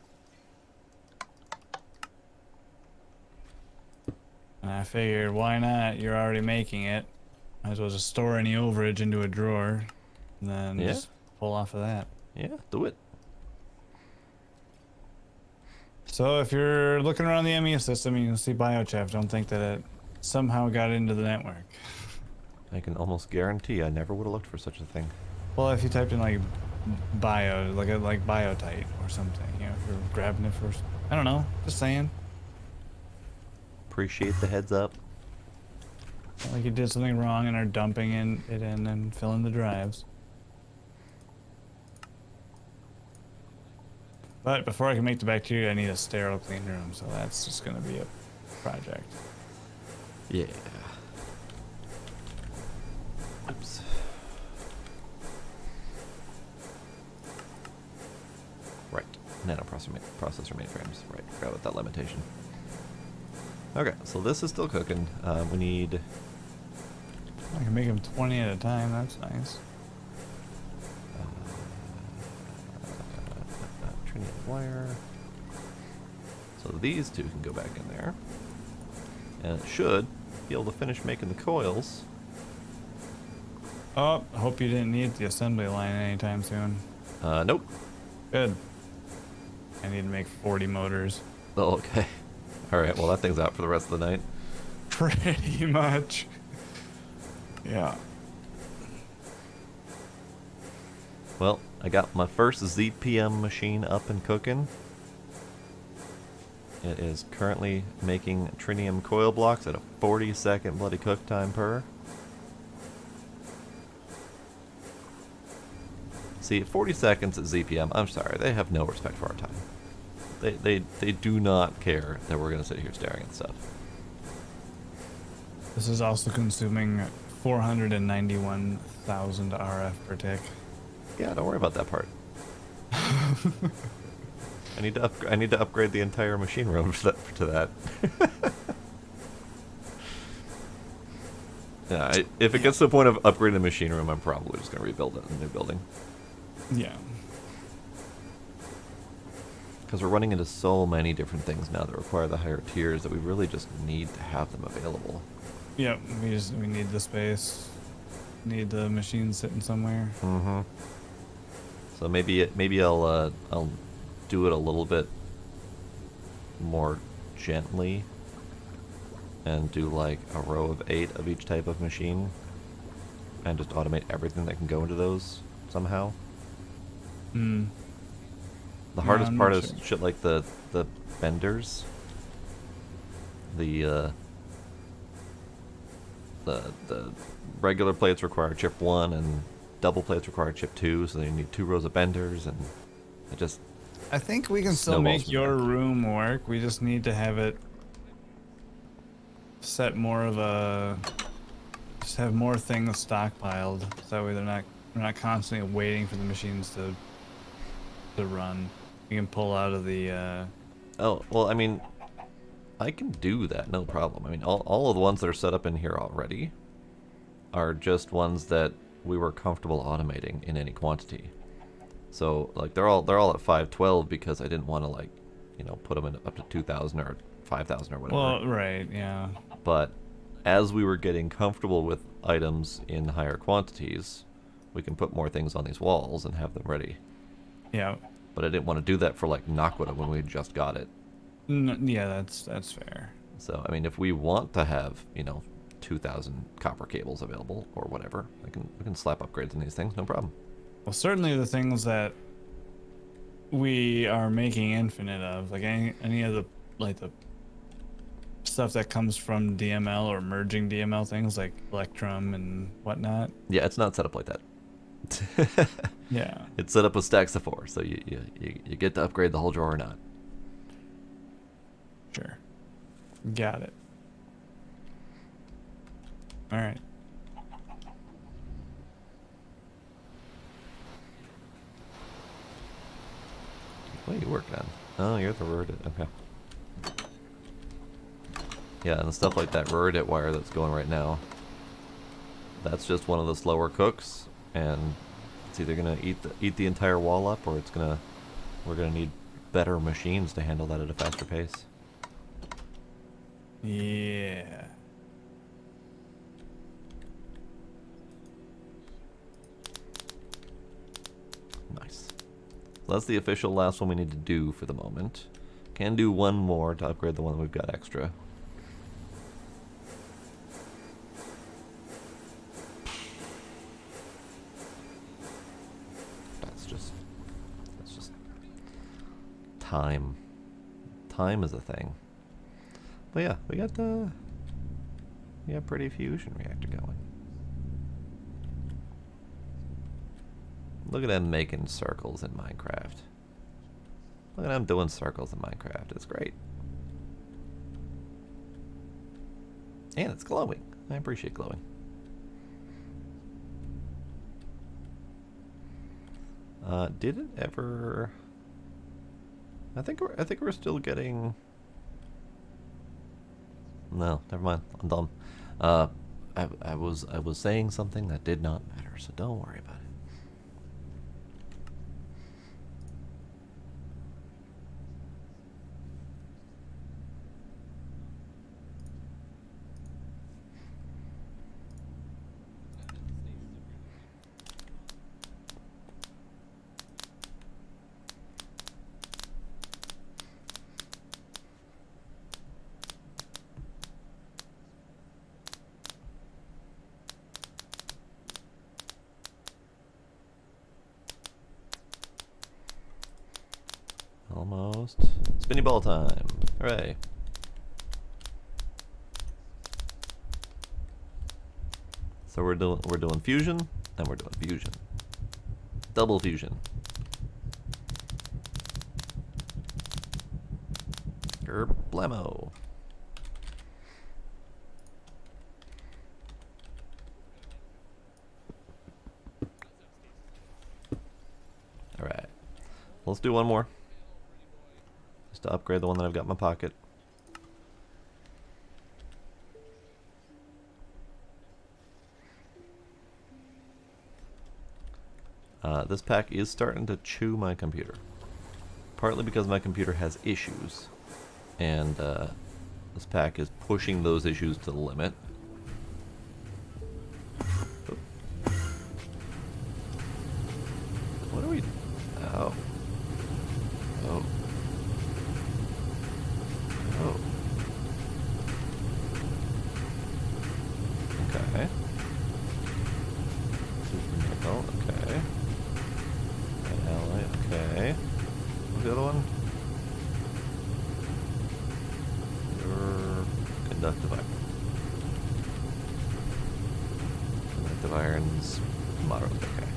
And I figured, why not? You're already making it. Might as well just store any overage into a drawer, and then just pull off of that. Yeah, do it. So if you're looking around the ME system, you can see biochaff. Don't think that it somehow got into the network. I can almost guarantee I never would have looked for such a thing. Well, if you typed in like bio, like biotite or something, you know, if you're grabbing it first. I don't know. Just saying. Appreciate the heads up. Like you did something wrong and are dumping it in and filling the drives. But before I can make the bacteria, I need a sterile clean room, so that's just gonna be a project. Yeah. Oops. Right. Processor mainframes. Right. Forgot about that limitation. Okay, so this is still cooking. We need... I can make them 20 at a time, that's nice. Trinium wire. So these two can go back in there. And it should be able to finish making the coils. Oh, hope you didn't need the assembly line anytime soon. Nope. Good. I need to make 40 motors. Oh, okay. Alright, well that thing's out for the rest of the night. Pretty much. Yeah. Well, I got my first ZPM machine up and cooking. It is currently making trinium coil blocks at a 40-second bloody cook time per. See, 40 seconds at ZPM, I'm sorry, they have no respect for our time. They do not care that we're going to sit here staring at stuff. This is also consuming 491,000 RF per tick. Yeah, don't worry about that part. I need to upgrade the entire machine room to that. Yeah, if it gets to the point of upgrading the machine room, I'm probably just going to rebuild it in a new building. Yeah. Because we're running into so many different things now that require the higher tiers that we really just need to have them available. Yep, we need the space. Need the machine sitting somewhere. Mm-hmm. So maybe I'll do it a little bit more gently and do like a row of 8 of each type of machine and just automate everything that can go into those somehow. Hmm. The hardest I'm part not is sure. shit like the benders. The regular plates require chip 1 and double plates require chip 2, so you need 2 rows of benders, and it just... I think we can still Snowballs make from your there. room work. We just need to have it set more of a... Just have more things stockpiled, so that way we're not constantly waiting for the machines to run. We can pull out of the Oh, well, I mean, I can do that, no problem. I mean, all of the ones that are set up in here already are just ones that we were comfortable automating in any quantity. So, like, they're all at 512 because I didn't want to, like, you know, put them in up to 2,000 or 5,000 or whatever. Well, right, yeah. But as we were getting comfortable with items in higher quantities, we can put more things on these walls and have them ready. Yeah. But I didn't want to do that for, like, Naquita when we had just got it. Yeah, that's fair. So, I mean, if we want to have, you know, 2,000 copper cables available or whatever, we can slap upgrades on these things, no problem. Well, certainly the things that we are making infinite of, like any of the stuff that comes from DML or merging DML things like Electrum and whatnot. Yeah, it's not set up like that. Yeah. It's set up with stacks of 4, so you get to upgrade the whole drawer or not. Sure. Got it. All right. What are you working on? Oh, you're the Ruridit. Okay. Yeah, and stuff like that Ruridit wire that's going right now. That's just one of the slower cooks, and it's either gonna eat the entire wall up, or we're gonna need better machines to handle that at a faster pace. Yeah. Nice. So that's the official last one we need to do for the moment. Can do one more to upgrade the one we've got extra. That's just time. Time is a thing. But yeah, we got Yeah, pretty fusion reactor going. Look at them making circles in Minecraft. Look at them doing circles in Minecraft. It's great. And it's glowing. I appreciate glowing. Did it ever? I think we're still getting. No, never mind. I'm dumb. I was saying something that did not matter, so don't worry about it. Almost. Spinny ball time. Hooray. So we're doing fusion, and we're doing fusion. Double fusion. Blammo. Alright. Let's do one more. To upgrade the one that I've got in my pocket. This pack is starting to chew my computer. Partly because my computer has issues. And this pack is pushing those issues to the limit. What are we... Oh. Oh. Oh. Okay. Super nickel, okay. An alloy, okay. What's the other one? Your conductive iron. Conductive iron's moderately okay.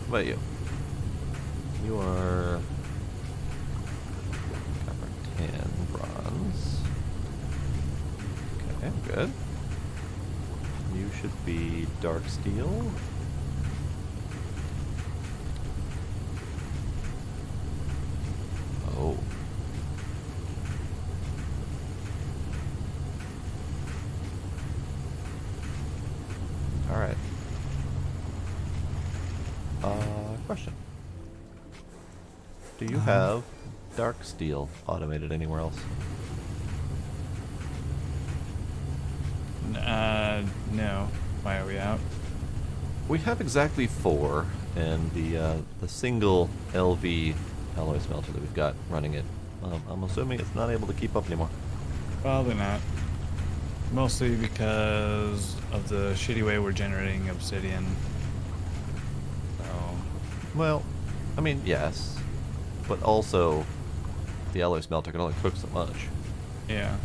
What about you? You are... copper 10, bronze. Okay, good. You should be dark steel. Oh. Alright. Question. Do you have dark steel automated anywhere else? No. Why are we out? We have exactly 4, and the single LV alloy smelter that we've got running it, I'm assuming it's not able to keep up anymore. Probably not. Mostly because of the shitty way we're generating obsidian. So, Well, I mean, yes, but also the alloy smelter can only cook so much. yeah.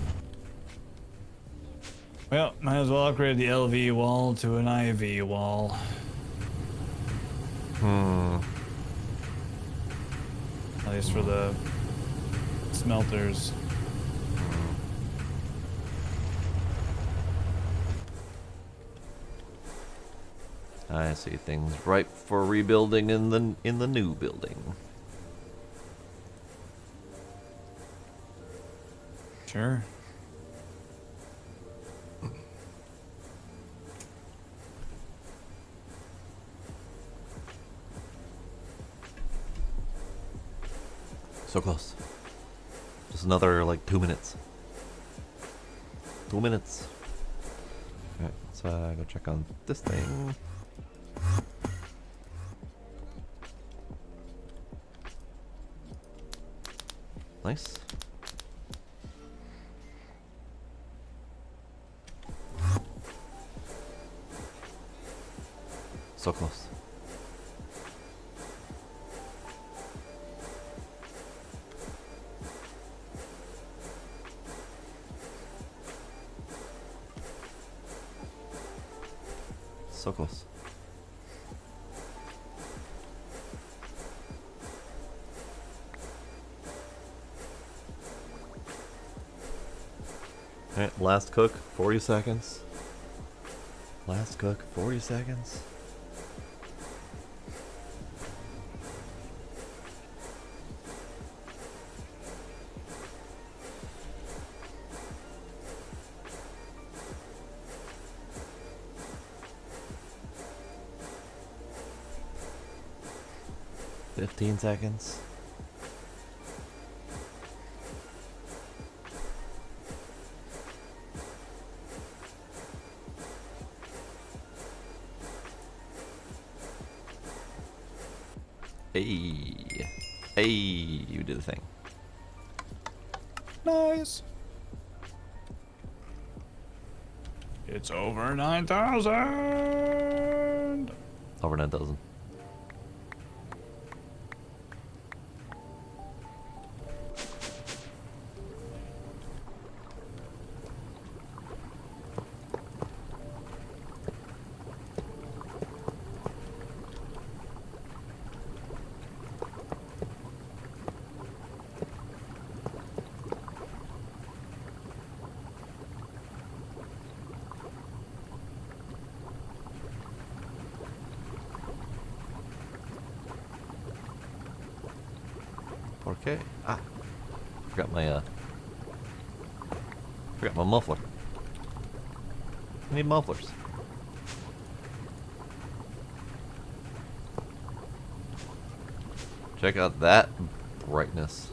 Well, might as well upgrade the LV wall to an IV wall. At least for the smelters. I see things ripe for rebuilding in the new building. Sure. So close. Just another, like, 2 minutes. 2 minutes. Alright, let's go check on this thing. Nice. So close. so close. Alright, last cook, 40 seconds. Last cook, 40 seconds. Fifteen seconds. Hey, hey, you did the thing. Nice. It's over 9,000. Over 9,000. Okay. Ah, forgot my muffler. I need mufflers. Check out that brightness.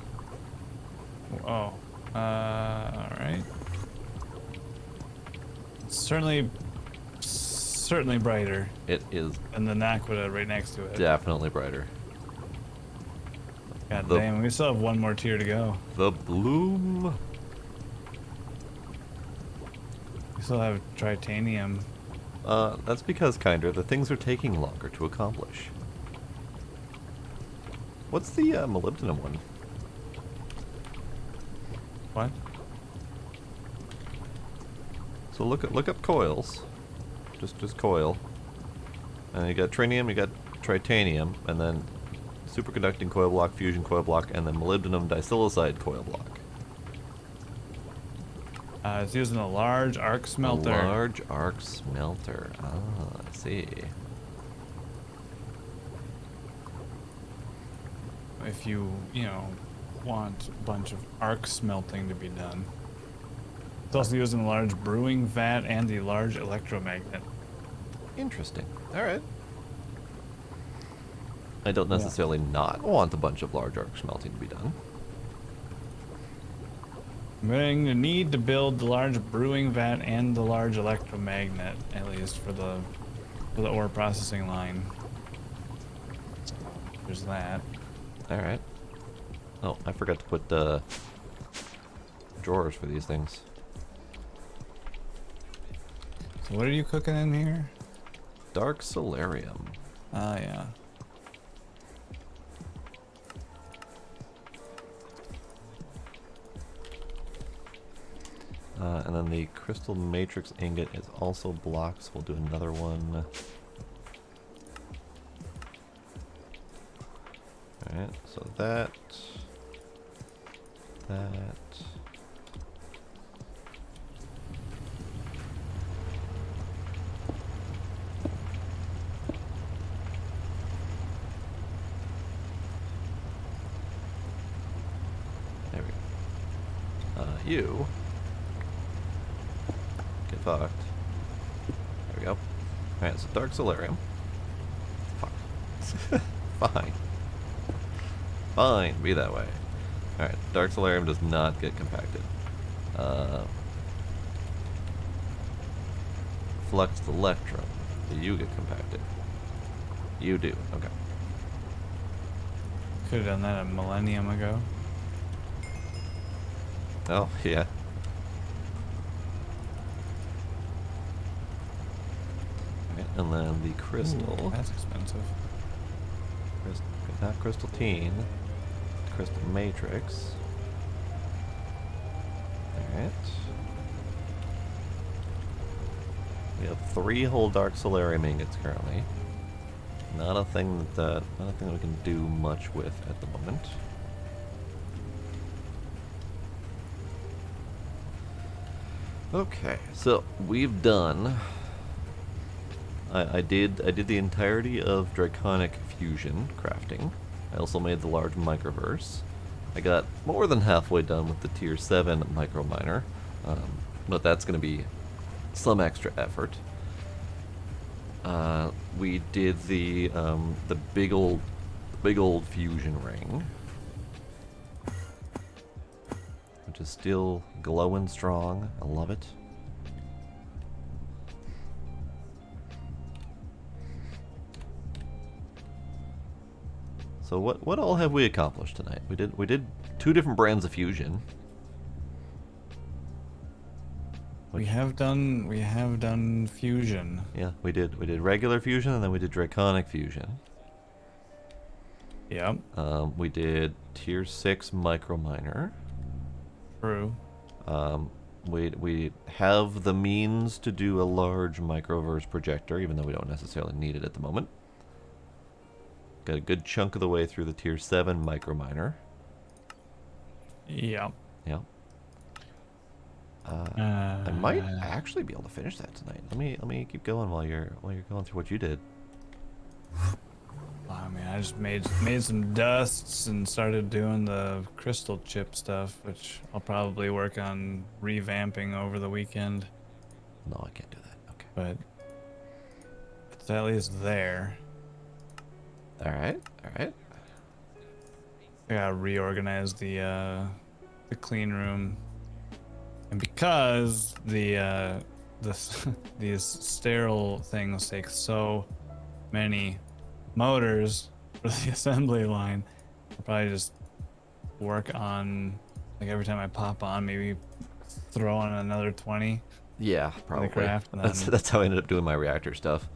Oh, alright. It's certainly brighter It is than the Naquita right next to it. definitely brighter. God The- damn, we still have one more tier to go. The bloom. We still have tritanium. That's because, Kinder, the things are taking longer to accomplish. What's the molybdenum one? What? So look up coils. Just coil. And you got trinium, you got tritanium, and then superconducting coil block, fusion coil block, and then molybdenum disilicide coil block. It's using a large arc smelter. A large arc smelter. Ah, I see. If you want a bunch of arc smelting to be done. It's also using a large brewing vat and the large electromagnet. Interesting. Alright. I don't necessarily not want a bunch of large arc smelting to be done. I'm going to need to build the large brewing vat and the large electromagnet, at least for the ore processing line. So there's that. Alright. Oh, I forgot to put drawers for these things. So what are you cooking in here? Dark solarium. Ah, yeah. And then the crystal matrix ingot is also blocked, so we'll do another one. Alright, so that. There we go. You get fucked. There we go. Alright, so dark solarium. Fuck. Fine. Fine, be that way. Alright, dark solarium does not get compacted. Fluxed electrum. Do you get compacted? You do, okay. Could have done that a millennium ago. Oh, yeah. Alright, and then the crystal. Ooh, that's expensive. Not crystalline. Crystal matrix. Alright. We have 3 whole dark solarium ingots currently. Not a thing that we can do much with at the moment. Okay, so we've done. I did the entirety of Draconic fusion crafting. I also made the large microverse. I got more than halfway done with the tier 7 micro miner, but that's going to be some extra effort. We did the big old fusion ring, which is still glowing strong. I love it. So what all have we accomplished tonight? We did 2 different brands of fusion. We have done fusion. Yeah, we did regular fusion and then we did Draconic fusion. Yep. We did tier 6 micro miner. True. We have the means to do a large microverse projector, even though we don't necessarily need it at the moment. Got a good chunk of the way through the tier 7 micro miner. Yep. Yeah. I might actually be able to finish that tonight. Let me keep going while you're going through what you did. I mean, I just made some dusts and started doing the crystal chip stuff, which I'll probably work on revamping over the weekend. No, I can't do that. Okay. But it's at least there. All right. I gotta reorganize the clean room, and because these sterile things take so many motors for the assembly line, I'll probably just work on, like, every time I pop on, maybe throw on another 20. Yeah, probably. craft, and That's how I ended up doing my reactor stuff.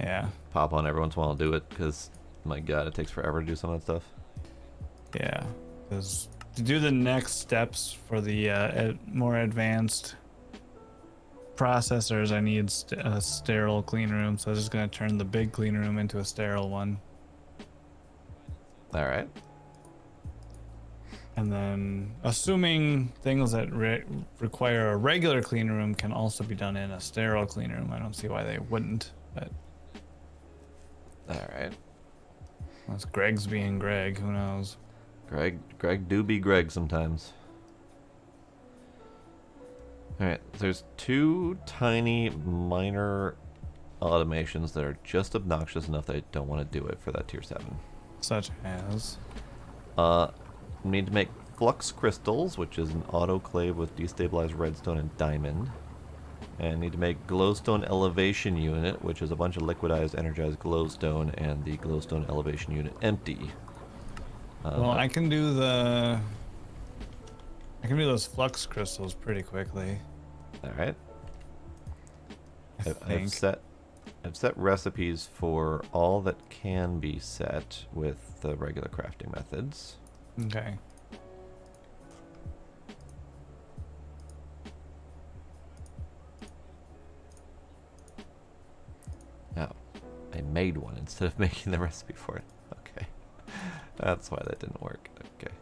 Yeah. Pop on every once in a while and do it, because, my god, it takes forever to do some of that stuff. Yeah, because to do the next steps for the more advanced processors, I need a sterile clean room, so I'm just going to turn the big clean room into a sterile one. Alright. And then, assuming things that require a regular clean room can also be done in a sterile clean room, I don't see why they wouldn't, but... Alright. Unless Greg's being Greg, who knows? Greg do be Greg sometimes. Alright, there's 2 tiny minor automations that are just obnoxious enough that I don't want to do it for that tier 7. Such as... We need to make flux crystals, which is an autoclave with destabilized redstone and diamond. And need to make glowstone elevation unit, which is a bunch of liquidized energized glowstone and the glowstone elevation unit empty. well, I can do those flux crystals pretty quickly. Alright. I think. I've set recipes for all that can be set with the regular crafting methods. Okay. Oh, I made one instead of making the recipe for it. Okay. That's why that didn't work. Okay.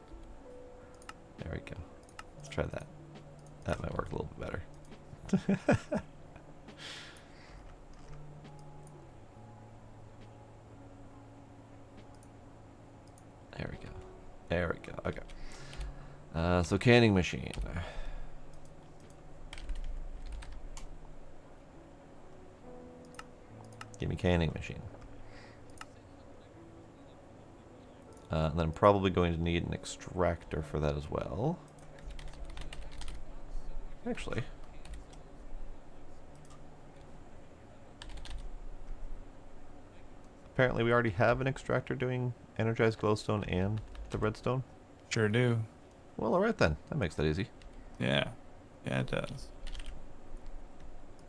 There we go. Let's try that. That might work a little bit better. There we go. There we go. Okay. So canning machine. Give me canning machine. And then I'm probably going to need an extractor for that as well. Actually. Apparently we already have an extractor doing energized glowstone and the redstone. Sure do. Well, alright then. That makes that easy. Yeah. Yeah, it does.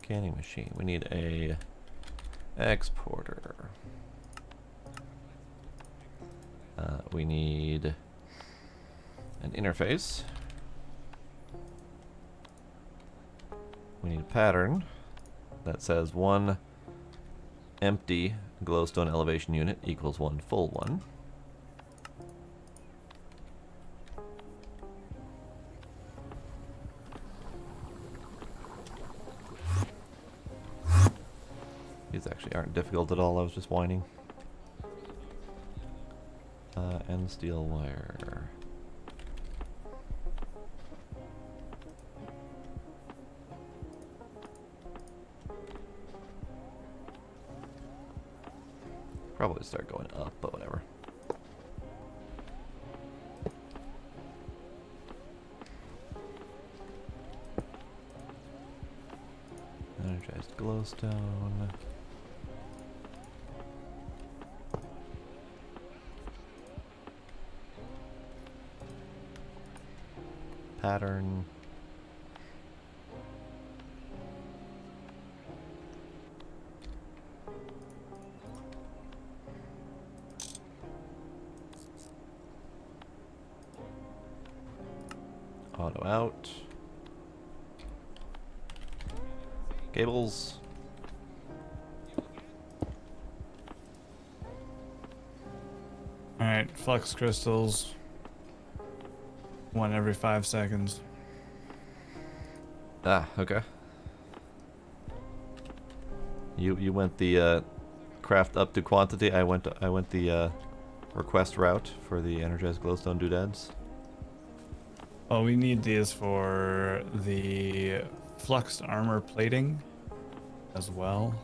Canning machine. We need a exporter. We need an interface. We need a pattern. that says 1 empty glowstone elevation unit equals 1 full one. These actually aren't difficult at all, I was just whining. And steel wire. Probably start going up, but whatever. Energized glowstone. Pattern. Auto out. Cables. Alright, flux crystals. 1 every 5 seconds. Ah, okay. You went the craft up to quantity. I went the request route for the energized glowstone doodads. Oh, we need these for the flux armor plating as well,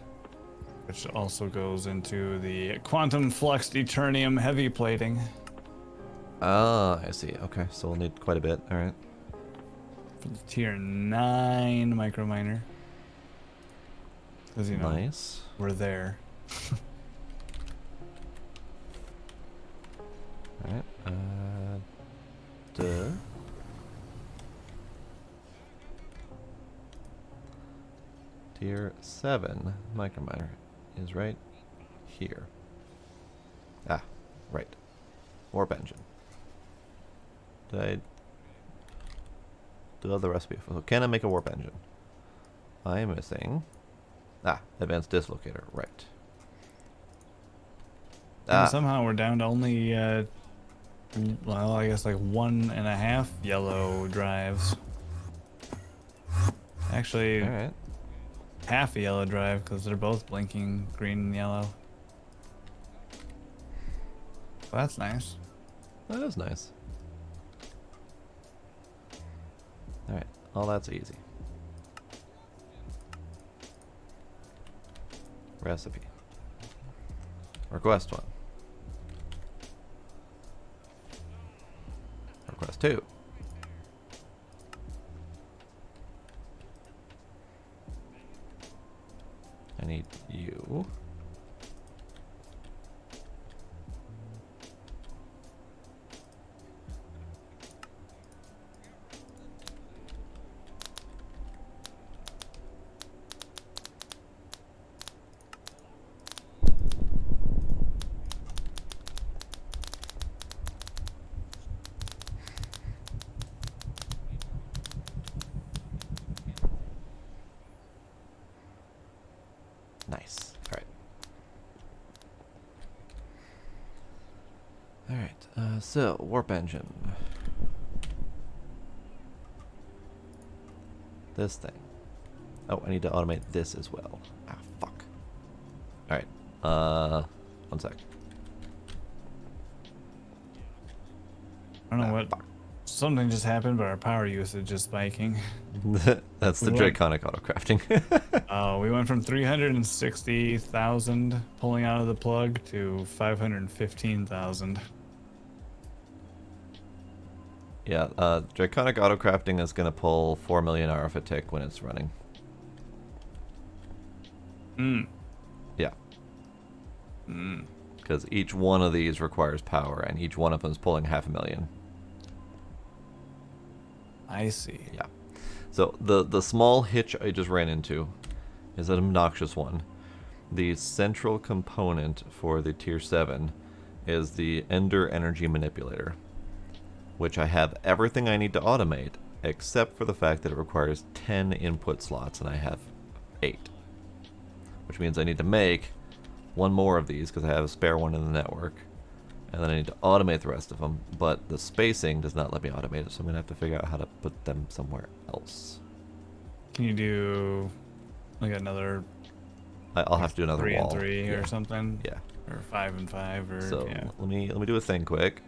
which also goes into the quantum fluxed eternium heavy plating. Ah, I see. Okay, so we'll need quite a bit. All right. For the tier 9 micro miner. Because, you know, Nice. we're there. All right. Duh. Tier 7 microminer is right here. Ah, right. Warp engine. Did I do the recipe? So can I make a warp engine? I am missing. Ah, advanced dislocator. Right. And somehow we're down to only, well, I guess like 1.5 yellow drives. Actually, All right. half a yellow drive because they're both blinking green and yellow. Well, that's nice. That is nice. All right. All that's easy. Recipe. Request 1. Request 2. I need you. Nice. All right. All right. So warp engine. This thing. Oh, I need to automate this as well. Ah, fuck. All right. 1 sec. I don't know what. Fuck. Something just happened, but our power usage is spiking. That's the We went- Draconic auto-crafting. We went from 360,000 pulling out of the plug to 515,000. Yeah, Draconic auto-crafting is going to pull 4 million RF a tick when it's running. Yeah. Because each one of these requires power, and each one of them is pulling 500,000. I see. Yeah. So the small hitch I just ran into is an obnoxious one. The central component for the tier 7 is the Ender Energy Manipulator, which I have everything I need to automate, except for the fact that it requires 10 input slots, and I have 8. which means I need to make one more of these because I have a spare one in the network. And then I need to automate the rest of them, but the spacing does not let me automate it, so I'm going to have to figure out how to put them somewhere else. Can you do like another I'll have to do another 3 wall. and 3 Yeah. or something? Yeah. Or 5 and 5 or So yeah. let me do a thing quick.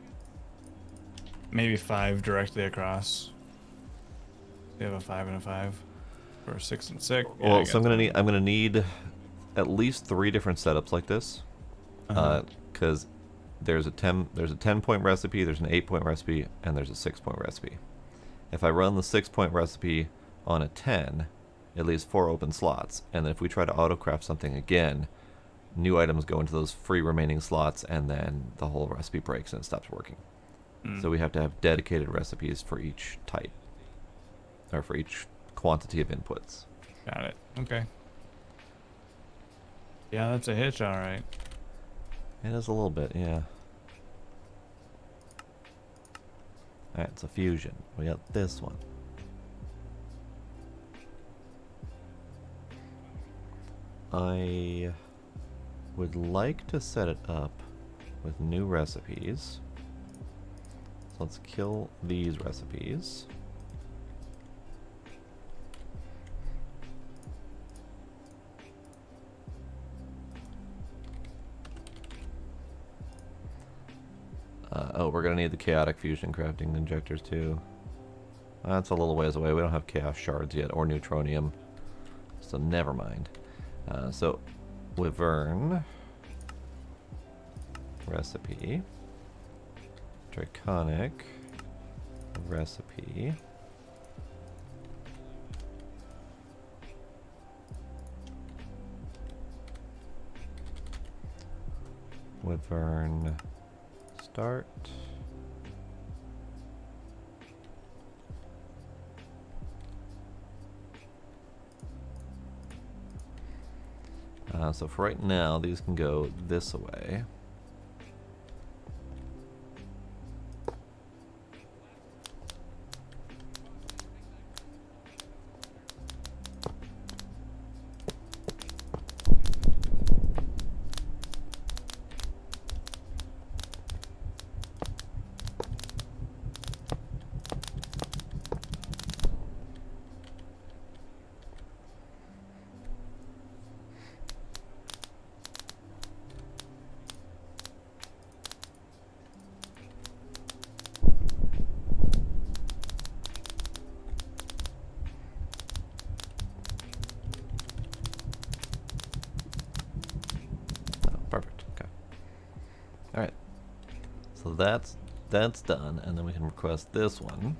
Maybe 5 directly across. You have a 5 and a 5. Or 6 and 6. Yeah, Well, I so got that. I'm gonna need at least 3 different setups like this, because there's a 10-point recipe, there's an 8-point recipe, and there's a 6-point recipe. If I run the 6-point recipe on a 10, it leaves 4 open slots, and if we try to autocraft something again, new items go into those free remaining slots, and then the whole recipe breaks and it stops working. So we have to have dedicated recipes for each type, or for each quantity of inputs. Got it. Okay. Yeah, that's a hitch, alright. It is a little bit, yeah. Alright, it's a fusion. We got this one. I would like to set it up with new recipes. So let's kill these recipes. Oh, we're gonna need the chaotic fusion crafting injectors too. That's a little ways away. We don't have chaos shards yet, or neutronium. So never mind. So, Wyvern. Recipe. Draconic. Recipe. Wyvern. Start. So for right now, these can go this way. Perfect. Okay. All right. So that's done, and then we can request this one.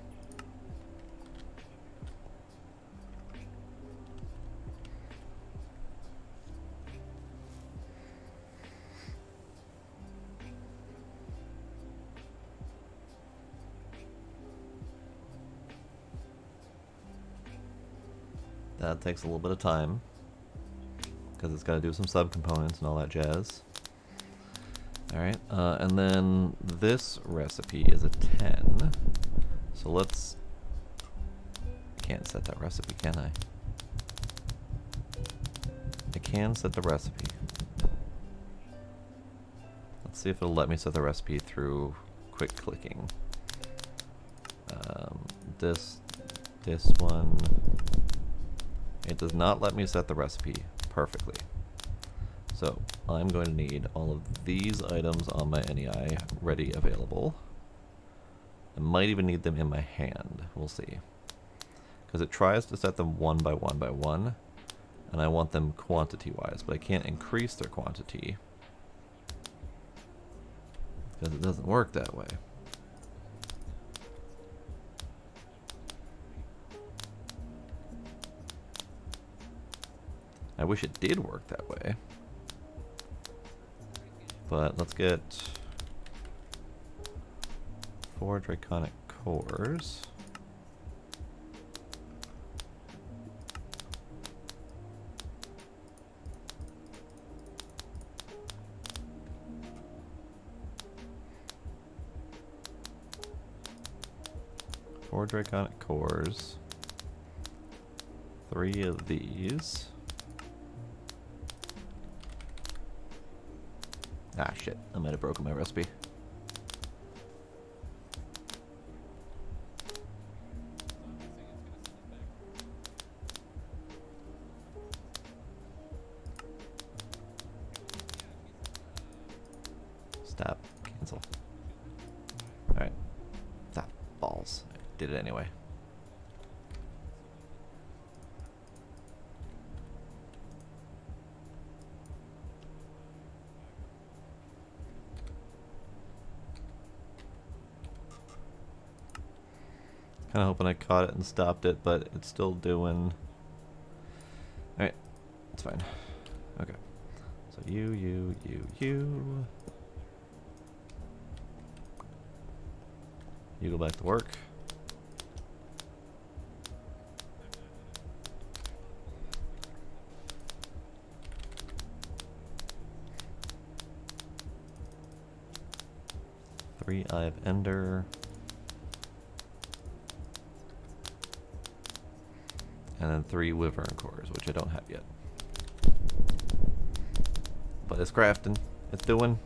That takes a little bit of time because it's got to do some subcomponents and all that jazz. Alright, and then this recipe is a 10. So let's... Can't set that recipe, can I? I can set the recipe. Let's see if it'll let me set the recipe through quick clicking. This one... It does not let me set the recipe perfectly. So, I'm going to need all of these items on my NEI ready available. I might even need them in my hand. We'll see. Because it tries to set them one by one by one, and I want them quantity-wise, but I can't increase their quantity because it doesn't work that way. I wish it did work that way. But let's get 4 Draconic cores. Four Draconic cores. 3 of these. Ah, shit. I might have broken my recipe. Stop. Cancel. Alright. Stop. Balls. I did it anyway. Kind of hoping I caught it and stopped it, but it's still doing... Alright. It's fine. Okay. So you. You go back to work. Three, I have Ender. And then 3 Wyvern cores, which I don't have yet. But it's crafting. It's doing.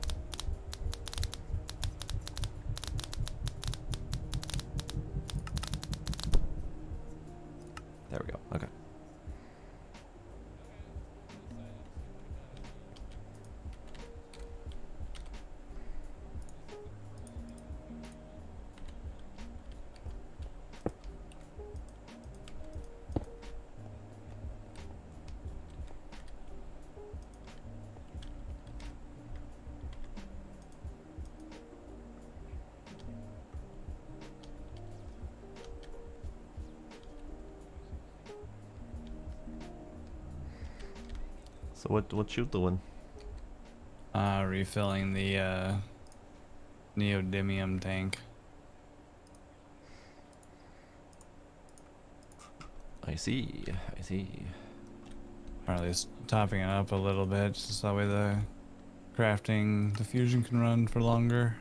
There we go. Okay. So what you doing? Refilling the neodymium tank. I see. I see. Or at least topping it up a little bit, just that way the the fusion can run for longer.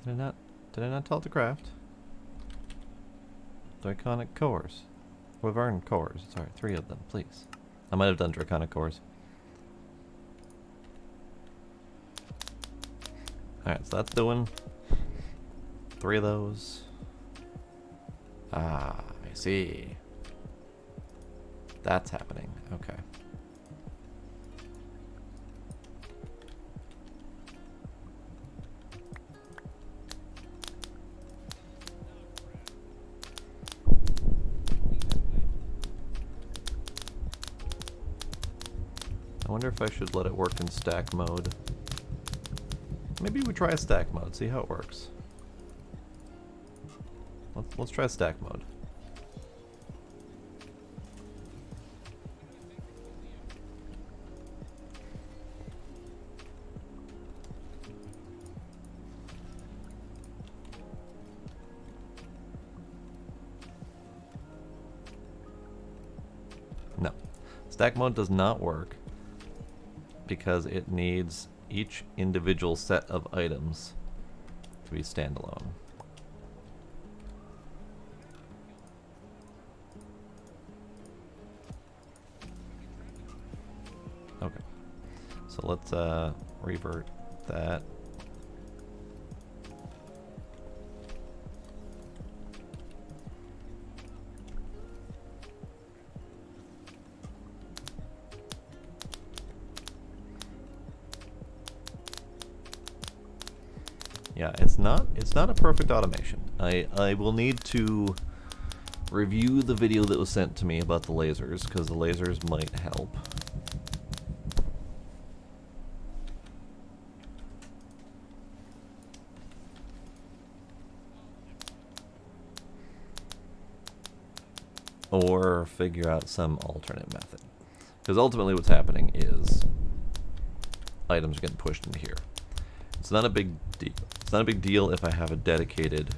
Did I not tell it to craft? Draconic cores. Wyvern cores. Sorry, 3 of them, please. I might have done Draconic cores. Alright, so that's doing 3 of those. Ah, I see. That's happening. Okay. I wonder if I should let it work in stack mode. Maybe we try a stack mode, see how it works. Let's try stack mode. No. Stack mode does not work because it needs each individual set of items to be standalone. Okay. So let's revert that. Yeah, it's not a perfect automation. I will need to review the video that was sent to me about the lasers, because the lasers might help. Or figure out some alternate method. Because ultimately what's happening is items are getting pushed into here. It's not a big deal. It's not a big deal if I have a dedicated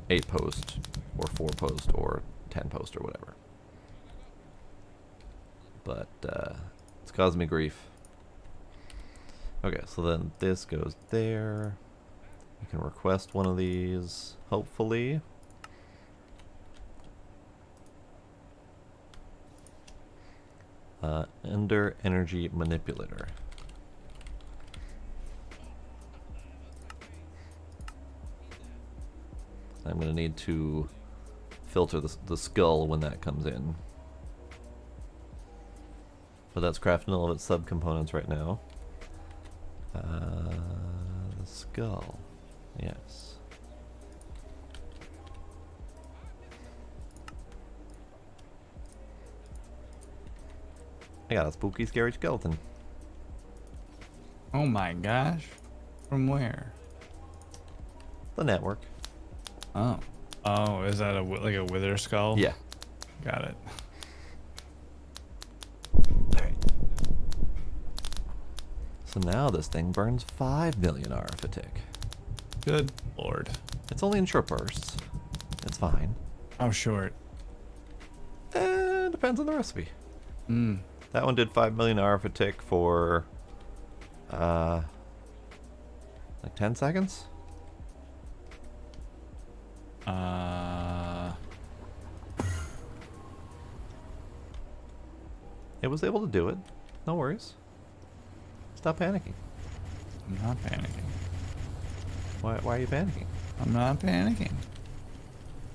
8-post or 4-post or 10-post or whatever. But it's causing me grief. Okay, so then this goes there. You can request one of these, hopefully. Ender energy manipulator. I'm going to need to filter the skull when that comes in. But that's crafting all of its subcomponents right now. The skull. Yes. I got a spooky, scary skeleton. Oh my gosh. From where? The network. Oh. Oh, is that like a wither skull? Yeah. Got it. Alright. So now this thing burns 5 million RF a tick. Good lord. It's only in short bursts. It's fine. How short? Depends on the recipe. Hmm. That one did 5 million RF a tick for like 10 seconds. It was able to do it. No worries. Stop panicking. I'm not panicking. Why are you panicking? I'm not panicking.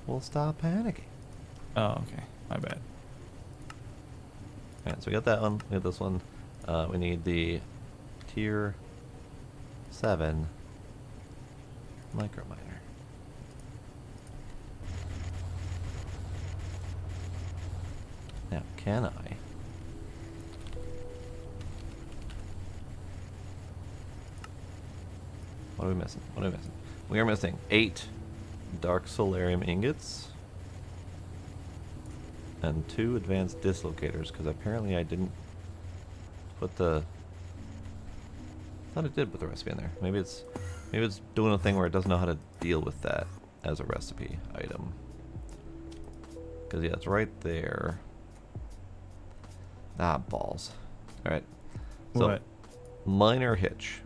Well, stop panicking. Oh, okay. My bad. Alright, so we got that one. We got this one. We need the tier 7 microminer. Now, can I? What are we missing? What are we missing? We are missing 8 dark solarium ingots and 2 advanced dislocators, because apparently I didn't put the... I thought it did put the recipe in there. Maybe it's doing a thing where it doesn't know how to deal with that as a recipe item. Because yeah, it's right there. Ah, balls. Alright. So, What? minor hitch.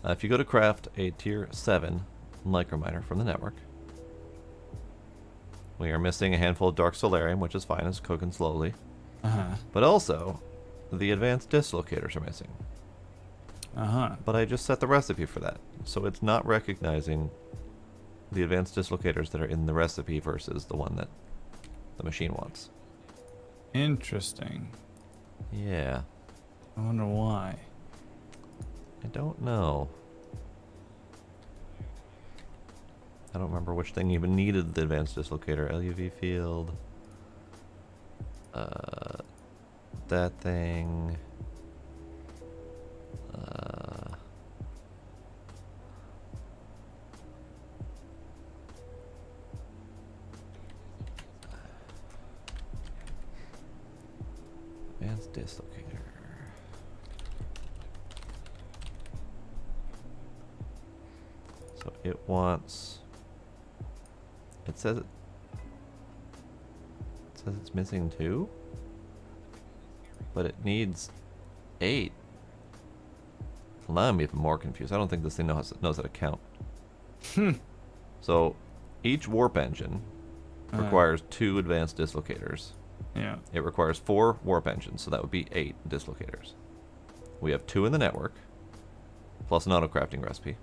If you go to craft a tier 7 microminer from the network, we are missing a handful of dark solarium, which is fine, it's cooking slowly. Uh-huh. But also, the advanced dislocators are missing. Uh-huh. But I just set the recipe for that, so it's not recognizing the advanced dislocators that are in the recipe versus the one that the machine wants. Interesting. Yeah, I wonder why. I don't know. I don't remember which thing even needed the advanced dislocator. LUV field. That thing. Advanced dislocator. So it wants. It says it's missing 2, but it needs 8. Well, now I'm even more confused. I don't think this thing knows how to count. So each warp engine requires 2 advanced dislocators. Yeah. It requires 4 warp engines, so that would be 8 dislocators. We have 2 in the network, plus an auto-crafting recipe.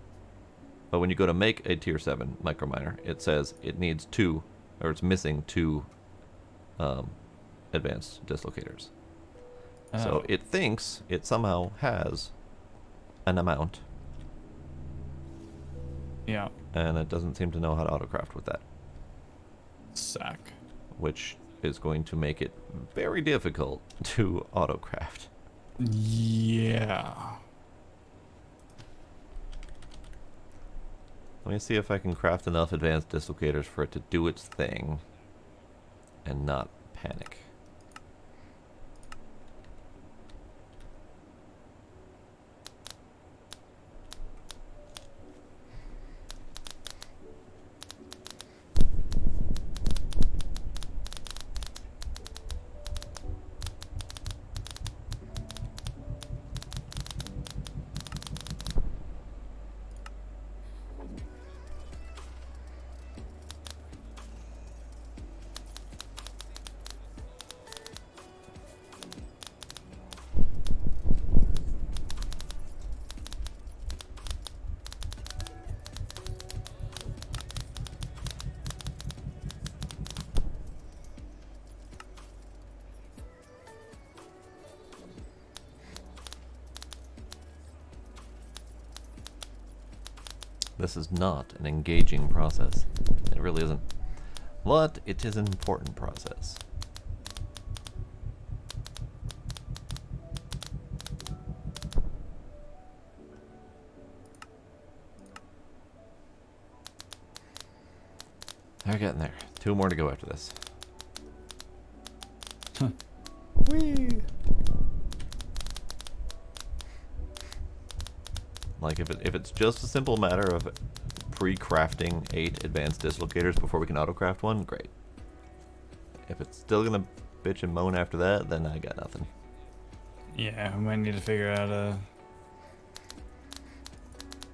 But when you go to make a tier 7 microminer, it says it needs 2, or it's missing 2 advanced dislocators. So it thinks it somehow has an amount, Yeah. and it doesn't seem to know how to autocraft with that, Suck. which is going to make it very difficult to autocraft. Yeah. Let me see if I can craft enough advanced dislocators for it to do its thing and not panic. This is not an engaging process. It really isn't. But it is an important process. They're getting there. 2 more to go after this. Whee! Like if it's just a simple matter of pre-crafting 8 advanced dislocators before we can auto-craft one, great. If it's still gonna bitch and moan after that, then I got nothing. Yeah, we might need to figure out a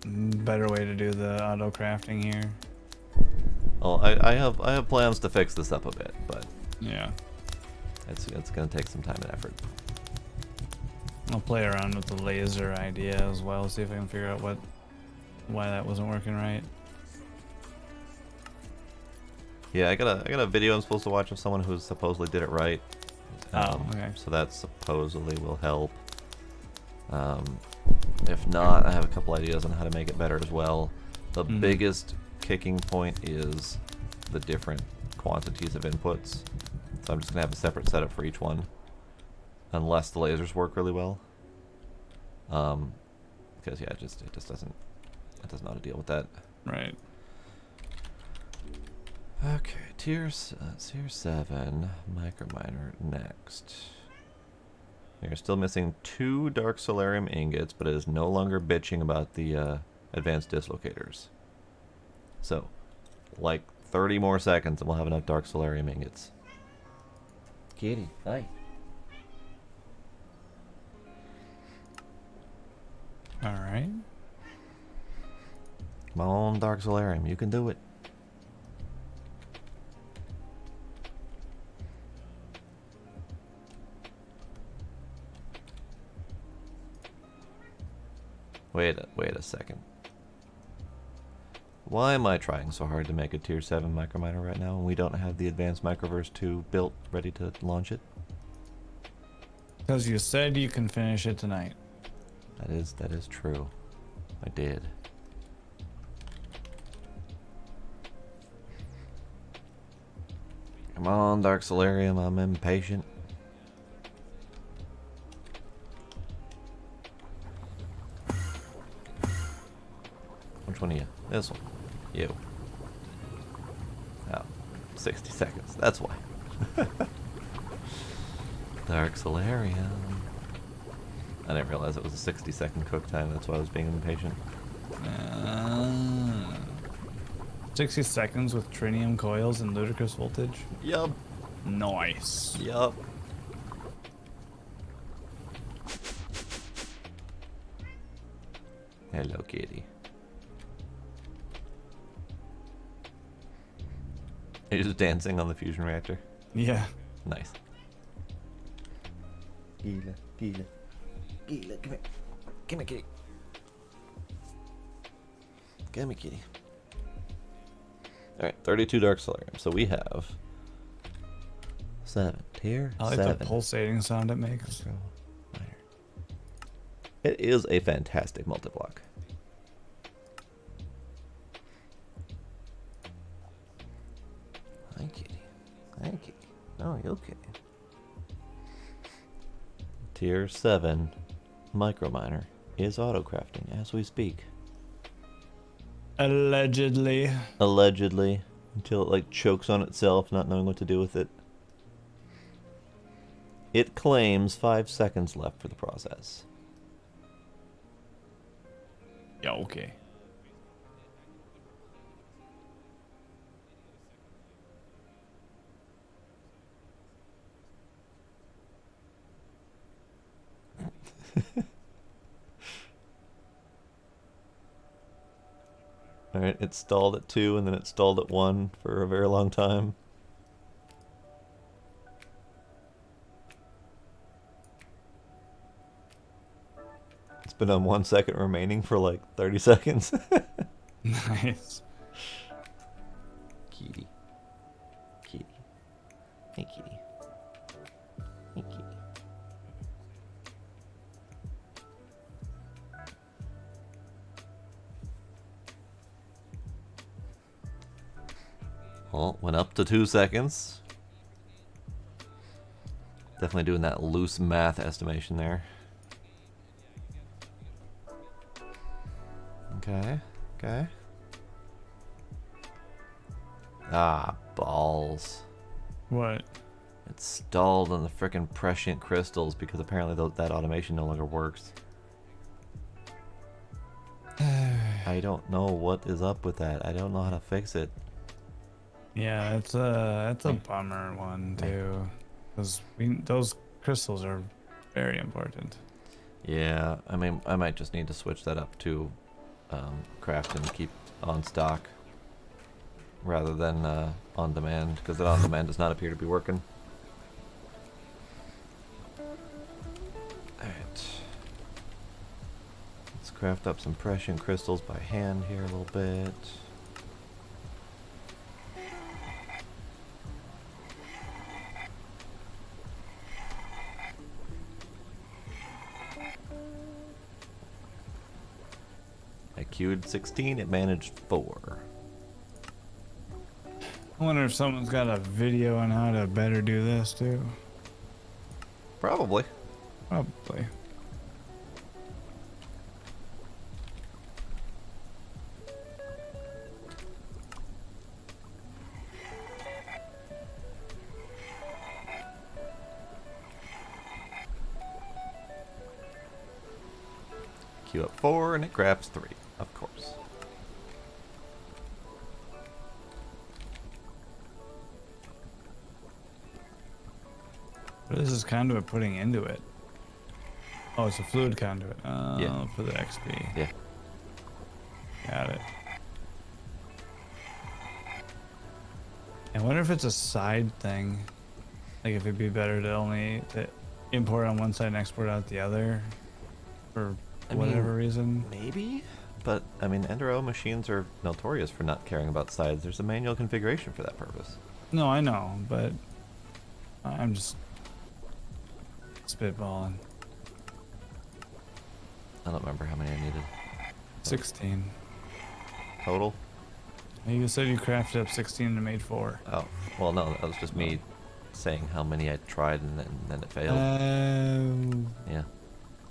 better way to do the auto crafting here. Oh, I have plans to fix this up a bit, but Yeah. it's gonna take some time and effort. I'll play around with the laser idea as well, see if I can figure out why that wasn't working right. Yeah, I got a video I'm supposed to watch of someone who supposedly did it right. Okay. So that supposedly will help. If not, I have a couple ideas on how to make it better as well. The biggest kicking point is the different quantities of inputs. So I'm just gonna have a separate setup for each one, unless the lasers work really well. Because yeah, it just doesn't know how to deal with that. Right. Okay, tier 7 microminer next. You're still missing 2 dark solarium ingots, but it is no longer bitching about the advanced dislocators. So, like 30 more seconds and we'll have enough dark solarium ingots. Kitty, hi. Alright. Come on, dark solarium, you can do it. Wait a second. Why am I trying so hard to make a tier 7 microminer right now when we don't have the advanced microverse 2 built ready to launch it? Because you said you can finish it tonight. That is true. I did. Come on, Dark Solarium, I'm impatient. Which one are you? This one. You. Oh, 60 seconds. That's why. Dark Solarium. I didn't realize it was a 60-second cook time. That's why I was being impatient. 60 seconds with trinium coils and ludicrous voltage. Yup. Nice. Yup. Hello, kitty. Are you just dancing on the fusion reactor? Yeah. Nice. Gila, Gila. Gila, come here. Come here, kitty. Come here, kitty. Alright, 32 Dark Solarium. So we have 7. Tier I like 7. the pulsating sound it makes. Miner. It is a fantastic multi-block. Hi, kitty. Hi, kitty. Oh, you okay? Tier 7 microminer is auto-crafting as we speak. Allegedly. Allegedly. Until it like chokes on itself, not knowing what to do with it. It claims 5 seconds left for the process. Yeah, okay. Alright, it stalled at 2 and then it stalled at 1 for a very long time. It's been on 1 second remaining for like 30 seconds. Nice. Kitty. Kitty. Hey, kitty. Hey, kitty. Well, went up to 2 seconds. Definitely doing that loose math estimation there. Okay, okay. Ah, balls. What? It's stalled on the frickin' prescient crystals because apparently that automation no longer works. I don't know what is up with that. I don't know how to fix it. Yeah, it's a bummer one too, because those crystals are very important. Yeah, I mean, I might just need to switch that up to craft and keep on stock rather than on demand, because that on demand does not appear to be working. Alright. Let's craft up some prescient crystals by hand here a little bit. I queued 16, it managed 4. I wonder if someone's got a video on how to better do this too. Probably. Probably. Queue up 4 and it grabs 3, of course. What is this conduit putting into it? Oh, it's a fluid conduit. Yeah. For the XP. Yeah. Got it. I wonder if it's a side thing. Like if it'd be better to import on one side and export out the other. For whatever reason. Maybe? But, I mean, Enduro machines are notorious for not caring about sides. There's a manual configuration for that purpose. No, I know, but I'm just spitballing. I don't remember how many I needed. 16. Total? You said you crafted up 16 and made 4. Oh, well, no, that was just me saying how many I tried and then it failed. Yeah.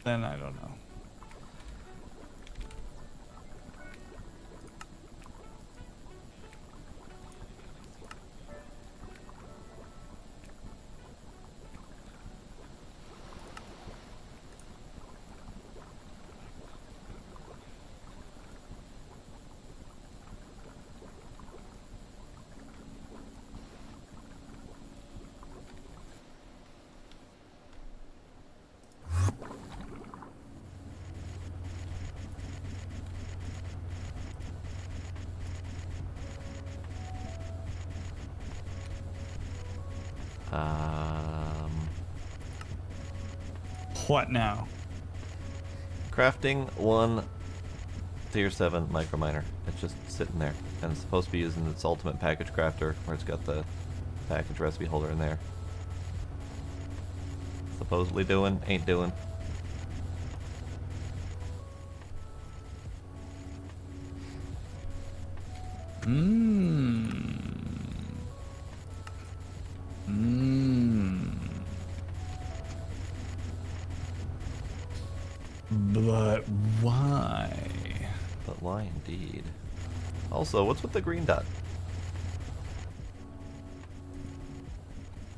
Then I don't know. What now? Crafting 1 tier 7 micro miner. It's just sitting there. And it's supposed to be using its ultimate package crafter where it's got the package recipe holder in there. Supposedly doing, ain't doing. But why? But why indeed? Also, what's with the green dot?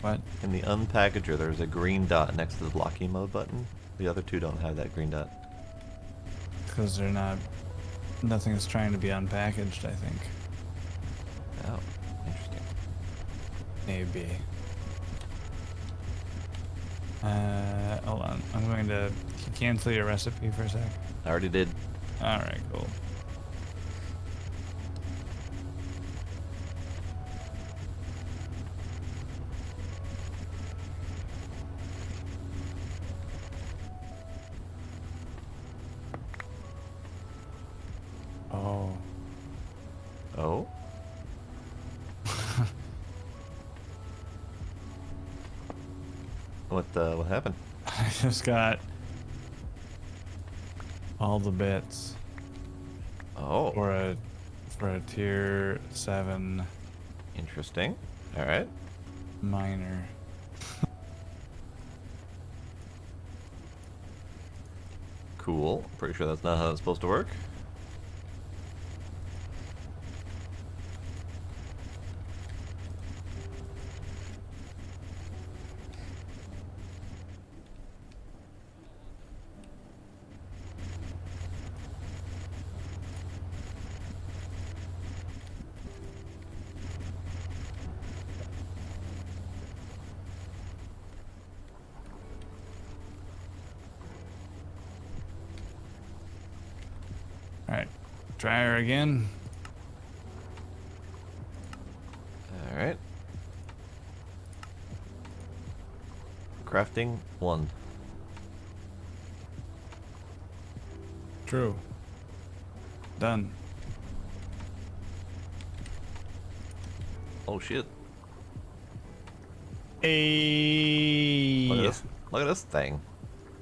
What? In the unpackager, there's a green dot next to the blocking mode button. The other two don't have that green dot. Because they're not. Nothing is trying to be unpackaged, I think. Oh, interesting. Maybe. Hold on. I'm going to cancel your recipe for a sec. I already did. Alright, cool. Oh. Oh? What happened? I just got all the bits Oh, for a tier 7 Interesting. All right. Minor. Cool. Pretty sure that's not how it's supposed to work. Alright. Try her again. All right. Crafting 1. True. Done. Oh shit. Hey. Look at this. Look at this thing.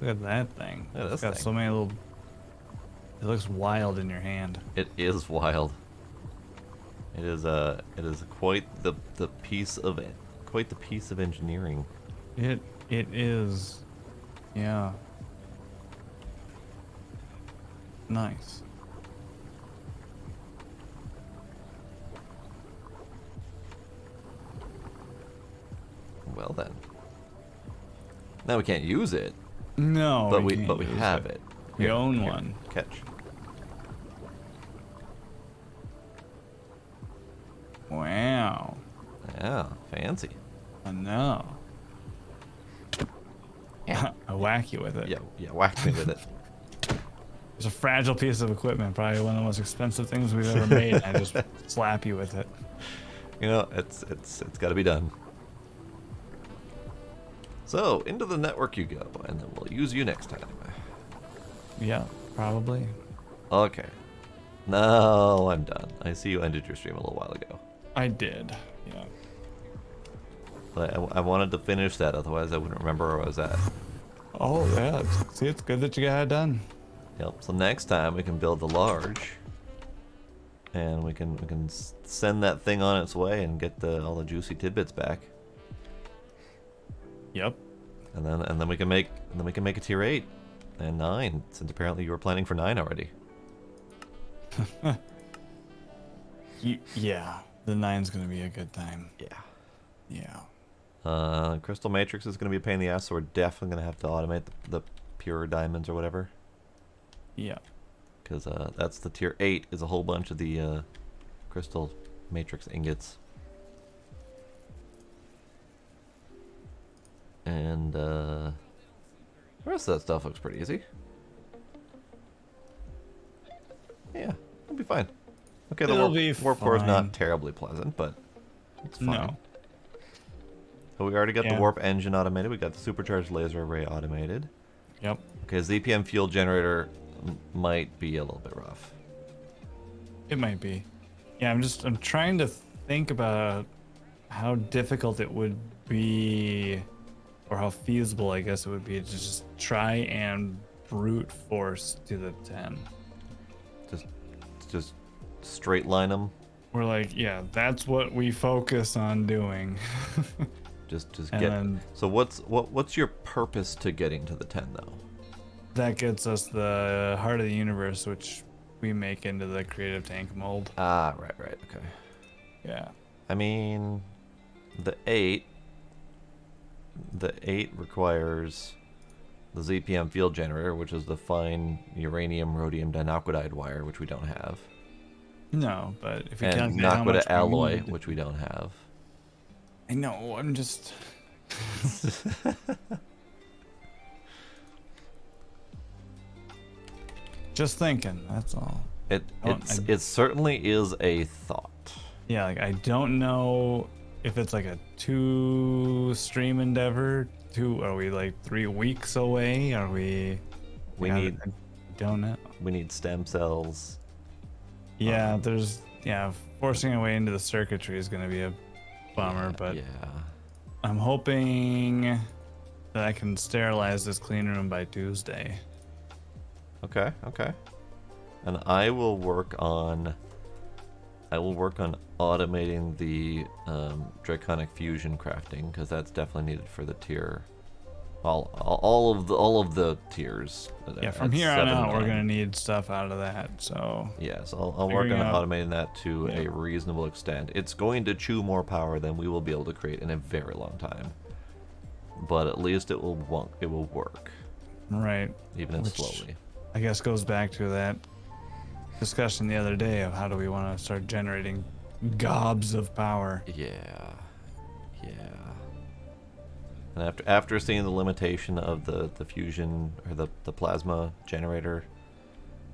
Look at that thing. Look at It's this got thing. so many little. It looks wild in your hand. It is wild. It is quite the piece of it. Quite the piece of engineering. It is. Yeah. Nice. Well then. Now we can't use it, No. but we can't use have it. We Here, own here, one. Catch. Wow. Yeah, fancy. I know. I whack you with it. Yeah, whack me with it. It's a fragile piece of equipment, probably one of the most expensive things we've ever made. I just slap you with it. You know, it's got to be done. So into the network you go, and then we'll use you next time. Yeah, probably. Okay. No, I'm done. I see you ended your stream a little while ago. I did. Yeah. But I wanted to finish that, otherwise I wouldn't remember where I was at. Oh yeah. See, it's good that you got it done. Yep. So next time we can build the large, and we can send that thing on its way and get all the juicy tidbits back, Yep. and then we can make a tier 8 and 9, since apparently you were planning for 9 already. Yeah. The 9's gonna be a good time. Yeah. Yeah. Crystal Matrix is going to be a pain in the ass, so we're definitely going to have to automate the pure diamonds or whatever. Yeah. Because that's the tier 8, is a whole bunch of the Crystal Matrix ingots. And the rest of that stuff looks pretty easy. Yeah, it'll be fine. Okay, the It'll be warp core is fine. not terribly pleasant, but it's fine. No. So we already got the Yeah. warp engine automated. We got the supercharged laser array automated. Yep. Okay, ZPM fuel generator might be a little bit rough. It might be. Yeah, I'm trying to think about how difficult it would be, or how feasible I guess it would be to just try and brute force to the 10. Just straight line them. We're like, yeah, that's what we focus on doing. Just And get. then- So what's your purpose to getting to the 10 though? That gets us the heart of the universe, which we make into the creative tank mold. Ah, right, okay. Yeah. I mean, the 8 requires the ZPM field generator, which is the fine uranium rhodium dinuclidide wire, which we don't have, No, but if you and calculate how much naquita alloy, we need- which we don't have. I know. I'm just. Just thinking. That's all. It Oh, it certainly is a thought. Yeah, like I don't know if it's like a 2-stream endeavor. Are we like 3 weeks away? Are we? We Yeah, need I don't know. we need stem cells. Yeah, forcing our way into the circuitry is gonna be a bummer, but yeah. I'm hoping that I can sterilize this clean room by Tuesday. Okay. And I will work on I will work on automating the Draconic fusion crafting because that's definitely needed for the tier. All of the tiers. Yeah, from at here on 7, out, we're 9. gonna need stuff out of that. So Yes, I'll work Figuring on out- automating that to yeah. a reasonable extent. It's going to chew more power than we will be able to create in a very long time, but at least it will work, right, even if Which- slowly. I guess goes back to that discussion the other day of how do we want to start generating gobs of power. Yeah, yeah. And after seeing the limitation of the fusion or the plasma generator,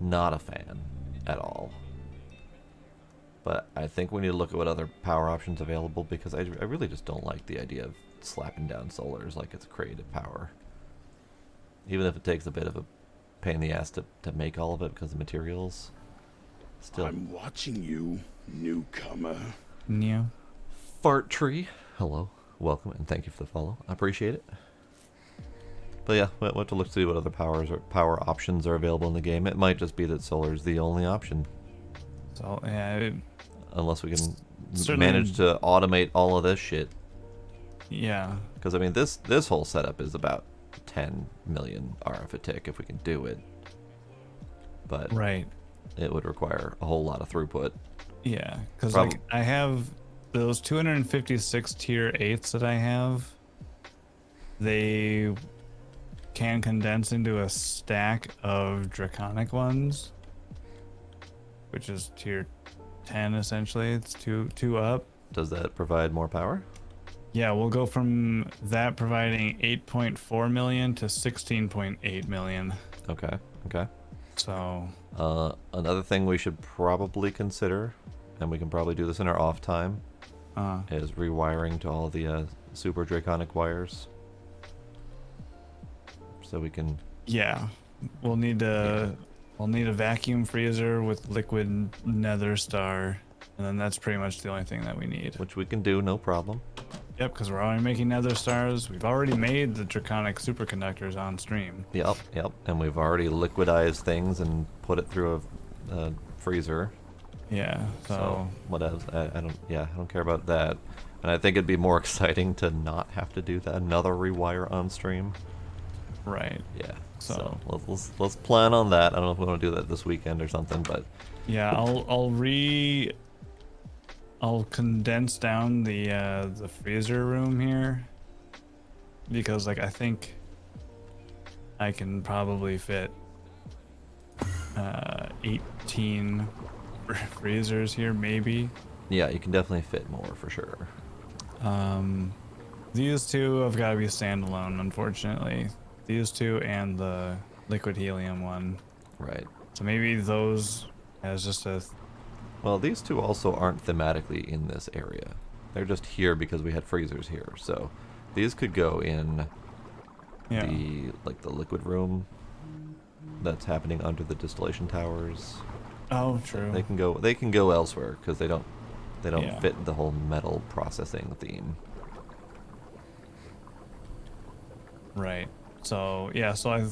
not a fan at all. But I think we need to look at what other power options available because I really just don't like the idea of slapping down solars like it's creative power. Even if it takes a bit of a pain in the ass to make all of it because of materials. Still. I'm watching you, newcomer. Yeah. Fart Tree, hello, welcome, and thank you for the follow. I appreciate it. But yeah, we'll have to look to see what other power options are available in the game. It might just be that solar's the only option, So yeah, unless we can Certainly- manage to automate all of this shit. yeah. Because I mean, this whole setup is about 10 million RF a tick if we can do it. But Right. it would require a whole lot of throughput. Yeah, because Prob- like I have those 256 tier 8s that I have. They can condense into a stack of Draconic ones, which is tier 10 essentially. It's two up. Does that provide more power? Yeah, we'll go from that providing 8.4 million to 16.8 million. Okay, okay. So Another thing we should probably consider, and we can probably do this in our off time, is rewiring to all the super Draconic wires. So we can... yeah, we'll need a vacuum freezer with liquid nether star, and then that's pretty much the only thing that we need. Which we can do, no problem. Yep, because we're already making nether stars. We've already made the Draconic superconductors on stream. Yep, yep. And we've already liquidized things and put it through a freezer. Yeah, So what else? I don't care about that. And I think it'd be more exciting to not have to do that another rewire on stream. right. Yeah. So So- let's plan on that. I don't know if we want to do that this weekend or something, but Yeah, I'll condense down the freezer room here because like I think I can probably fit 18 freezers here maybe. yeah, you can definitely fit more for sure. These two have got to be standalone, unfortunately. These two and the liquid helium one. Right. So maybe those as just a Well, these two also aren't thematically in this area. They're just here because we had freezers here. So these could go in yeah. the liquid room that's happening under the distillation towers. Oh, true. They can go elsewhere because they don't Yeah. fit the whole metal processing theme. Right. So yeah. So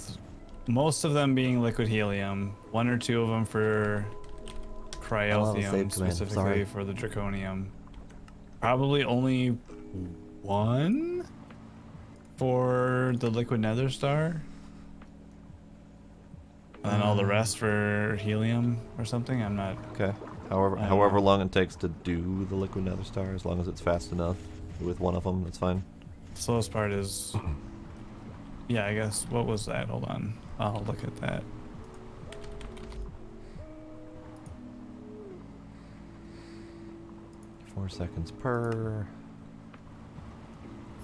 most of them being liquid helium. One or two of them for save cryothium, command, specifically sorry. for the draconium. Probably only one for the liquid nether star. And then all the rest for helium or something. I'm not. Okay. However long it takes to do the liquid nether star, as long as it's fast enough with one of them, that's fine. Slowest part is. Yeah, I guess. What was that? Hold on. I'll look at that. Four seconds per.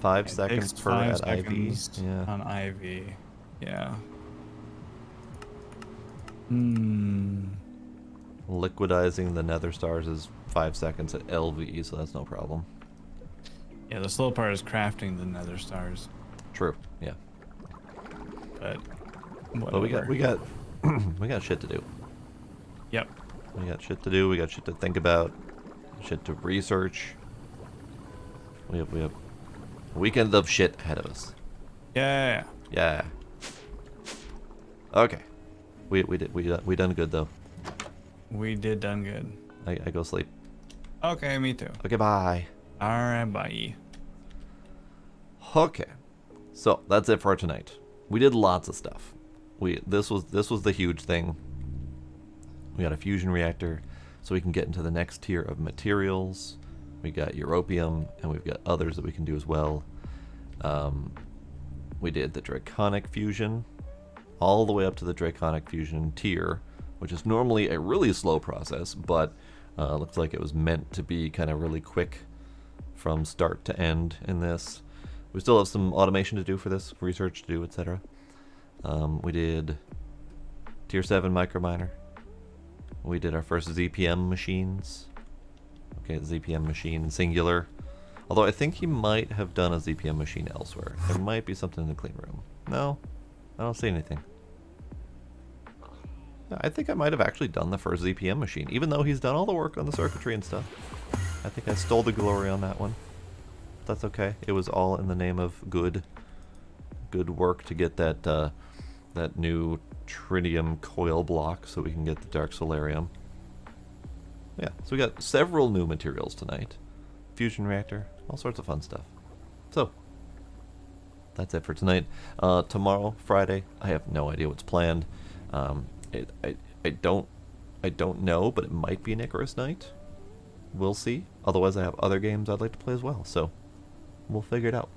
5 It seconds takes per 5 at seconds IV. Yeah. on IV. Yeah. Hmm. Liquidizing the nether stars is 5 seconds at LV, so that's no problem. Yeah, the slow part is crafting the nether stars, True. Yeah. but But we whatever. got we got shit to do. Yep. We got shit to do. We got shit to think about. Shit to research. We have a weekend of shit ahead of us. Yeah. Yeah. Okay. We done good though. We did done good. I go sleep. Okay, me too. Okay, bye. All right, bye. Okay, so that's it for tonight. We did lots of stuff. This was the huge thing. We got a fusion reactor, so we can get into the next tier of materials. We got europium, and we've got others that we can do as well. We did the Draconic fusion, all the way up to the Draconic fusion tier, which is normally a really slow process, but looks like it was meant to be kind of really quick from start to end in this. We still have some automation to do for this, research to do, etc. We did tier 7 microminer. We did our first ZPM machines. Okay, the ZPM machine singular. Although I think he might have done a ZPM machine elsewhere. There might be something in the clean room. No, I don't see anything. I think I might have actually done the first ZPM machine, even though he's done all the work on the circuitry and stuff. I think I stole the glory on that one. That's okay. It was all in the name of good work to get that that new tritium coil block so we can get the dark solarium. Yeah, so we got several new materials tonight. Fusion reactor, all sorts of fun stuff. So, that's it for tonight. Tomorrow, Friday, I have no idea what's planned. I don't know, but it might be an Icarus night. We'll see. Otherwise, I have other games I'd like to play as well, so we'll figure it out.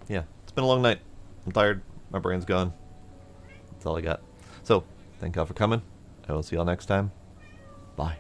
Yeah, it's been a long night. I'm tired. My brain's gone. That's all I got. So, thank y'all for coming. I will see y'all next time. Bye.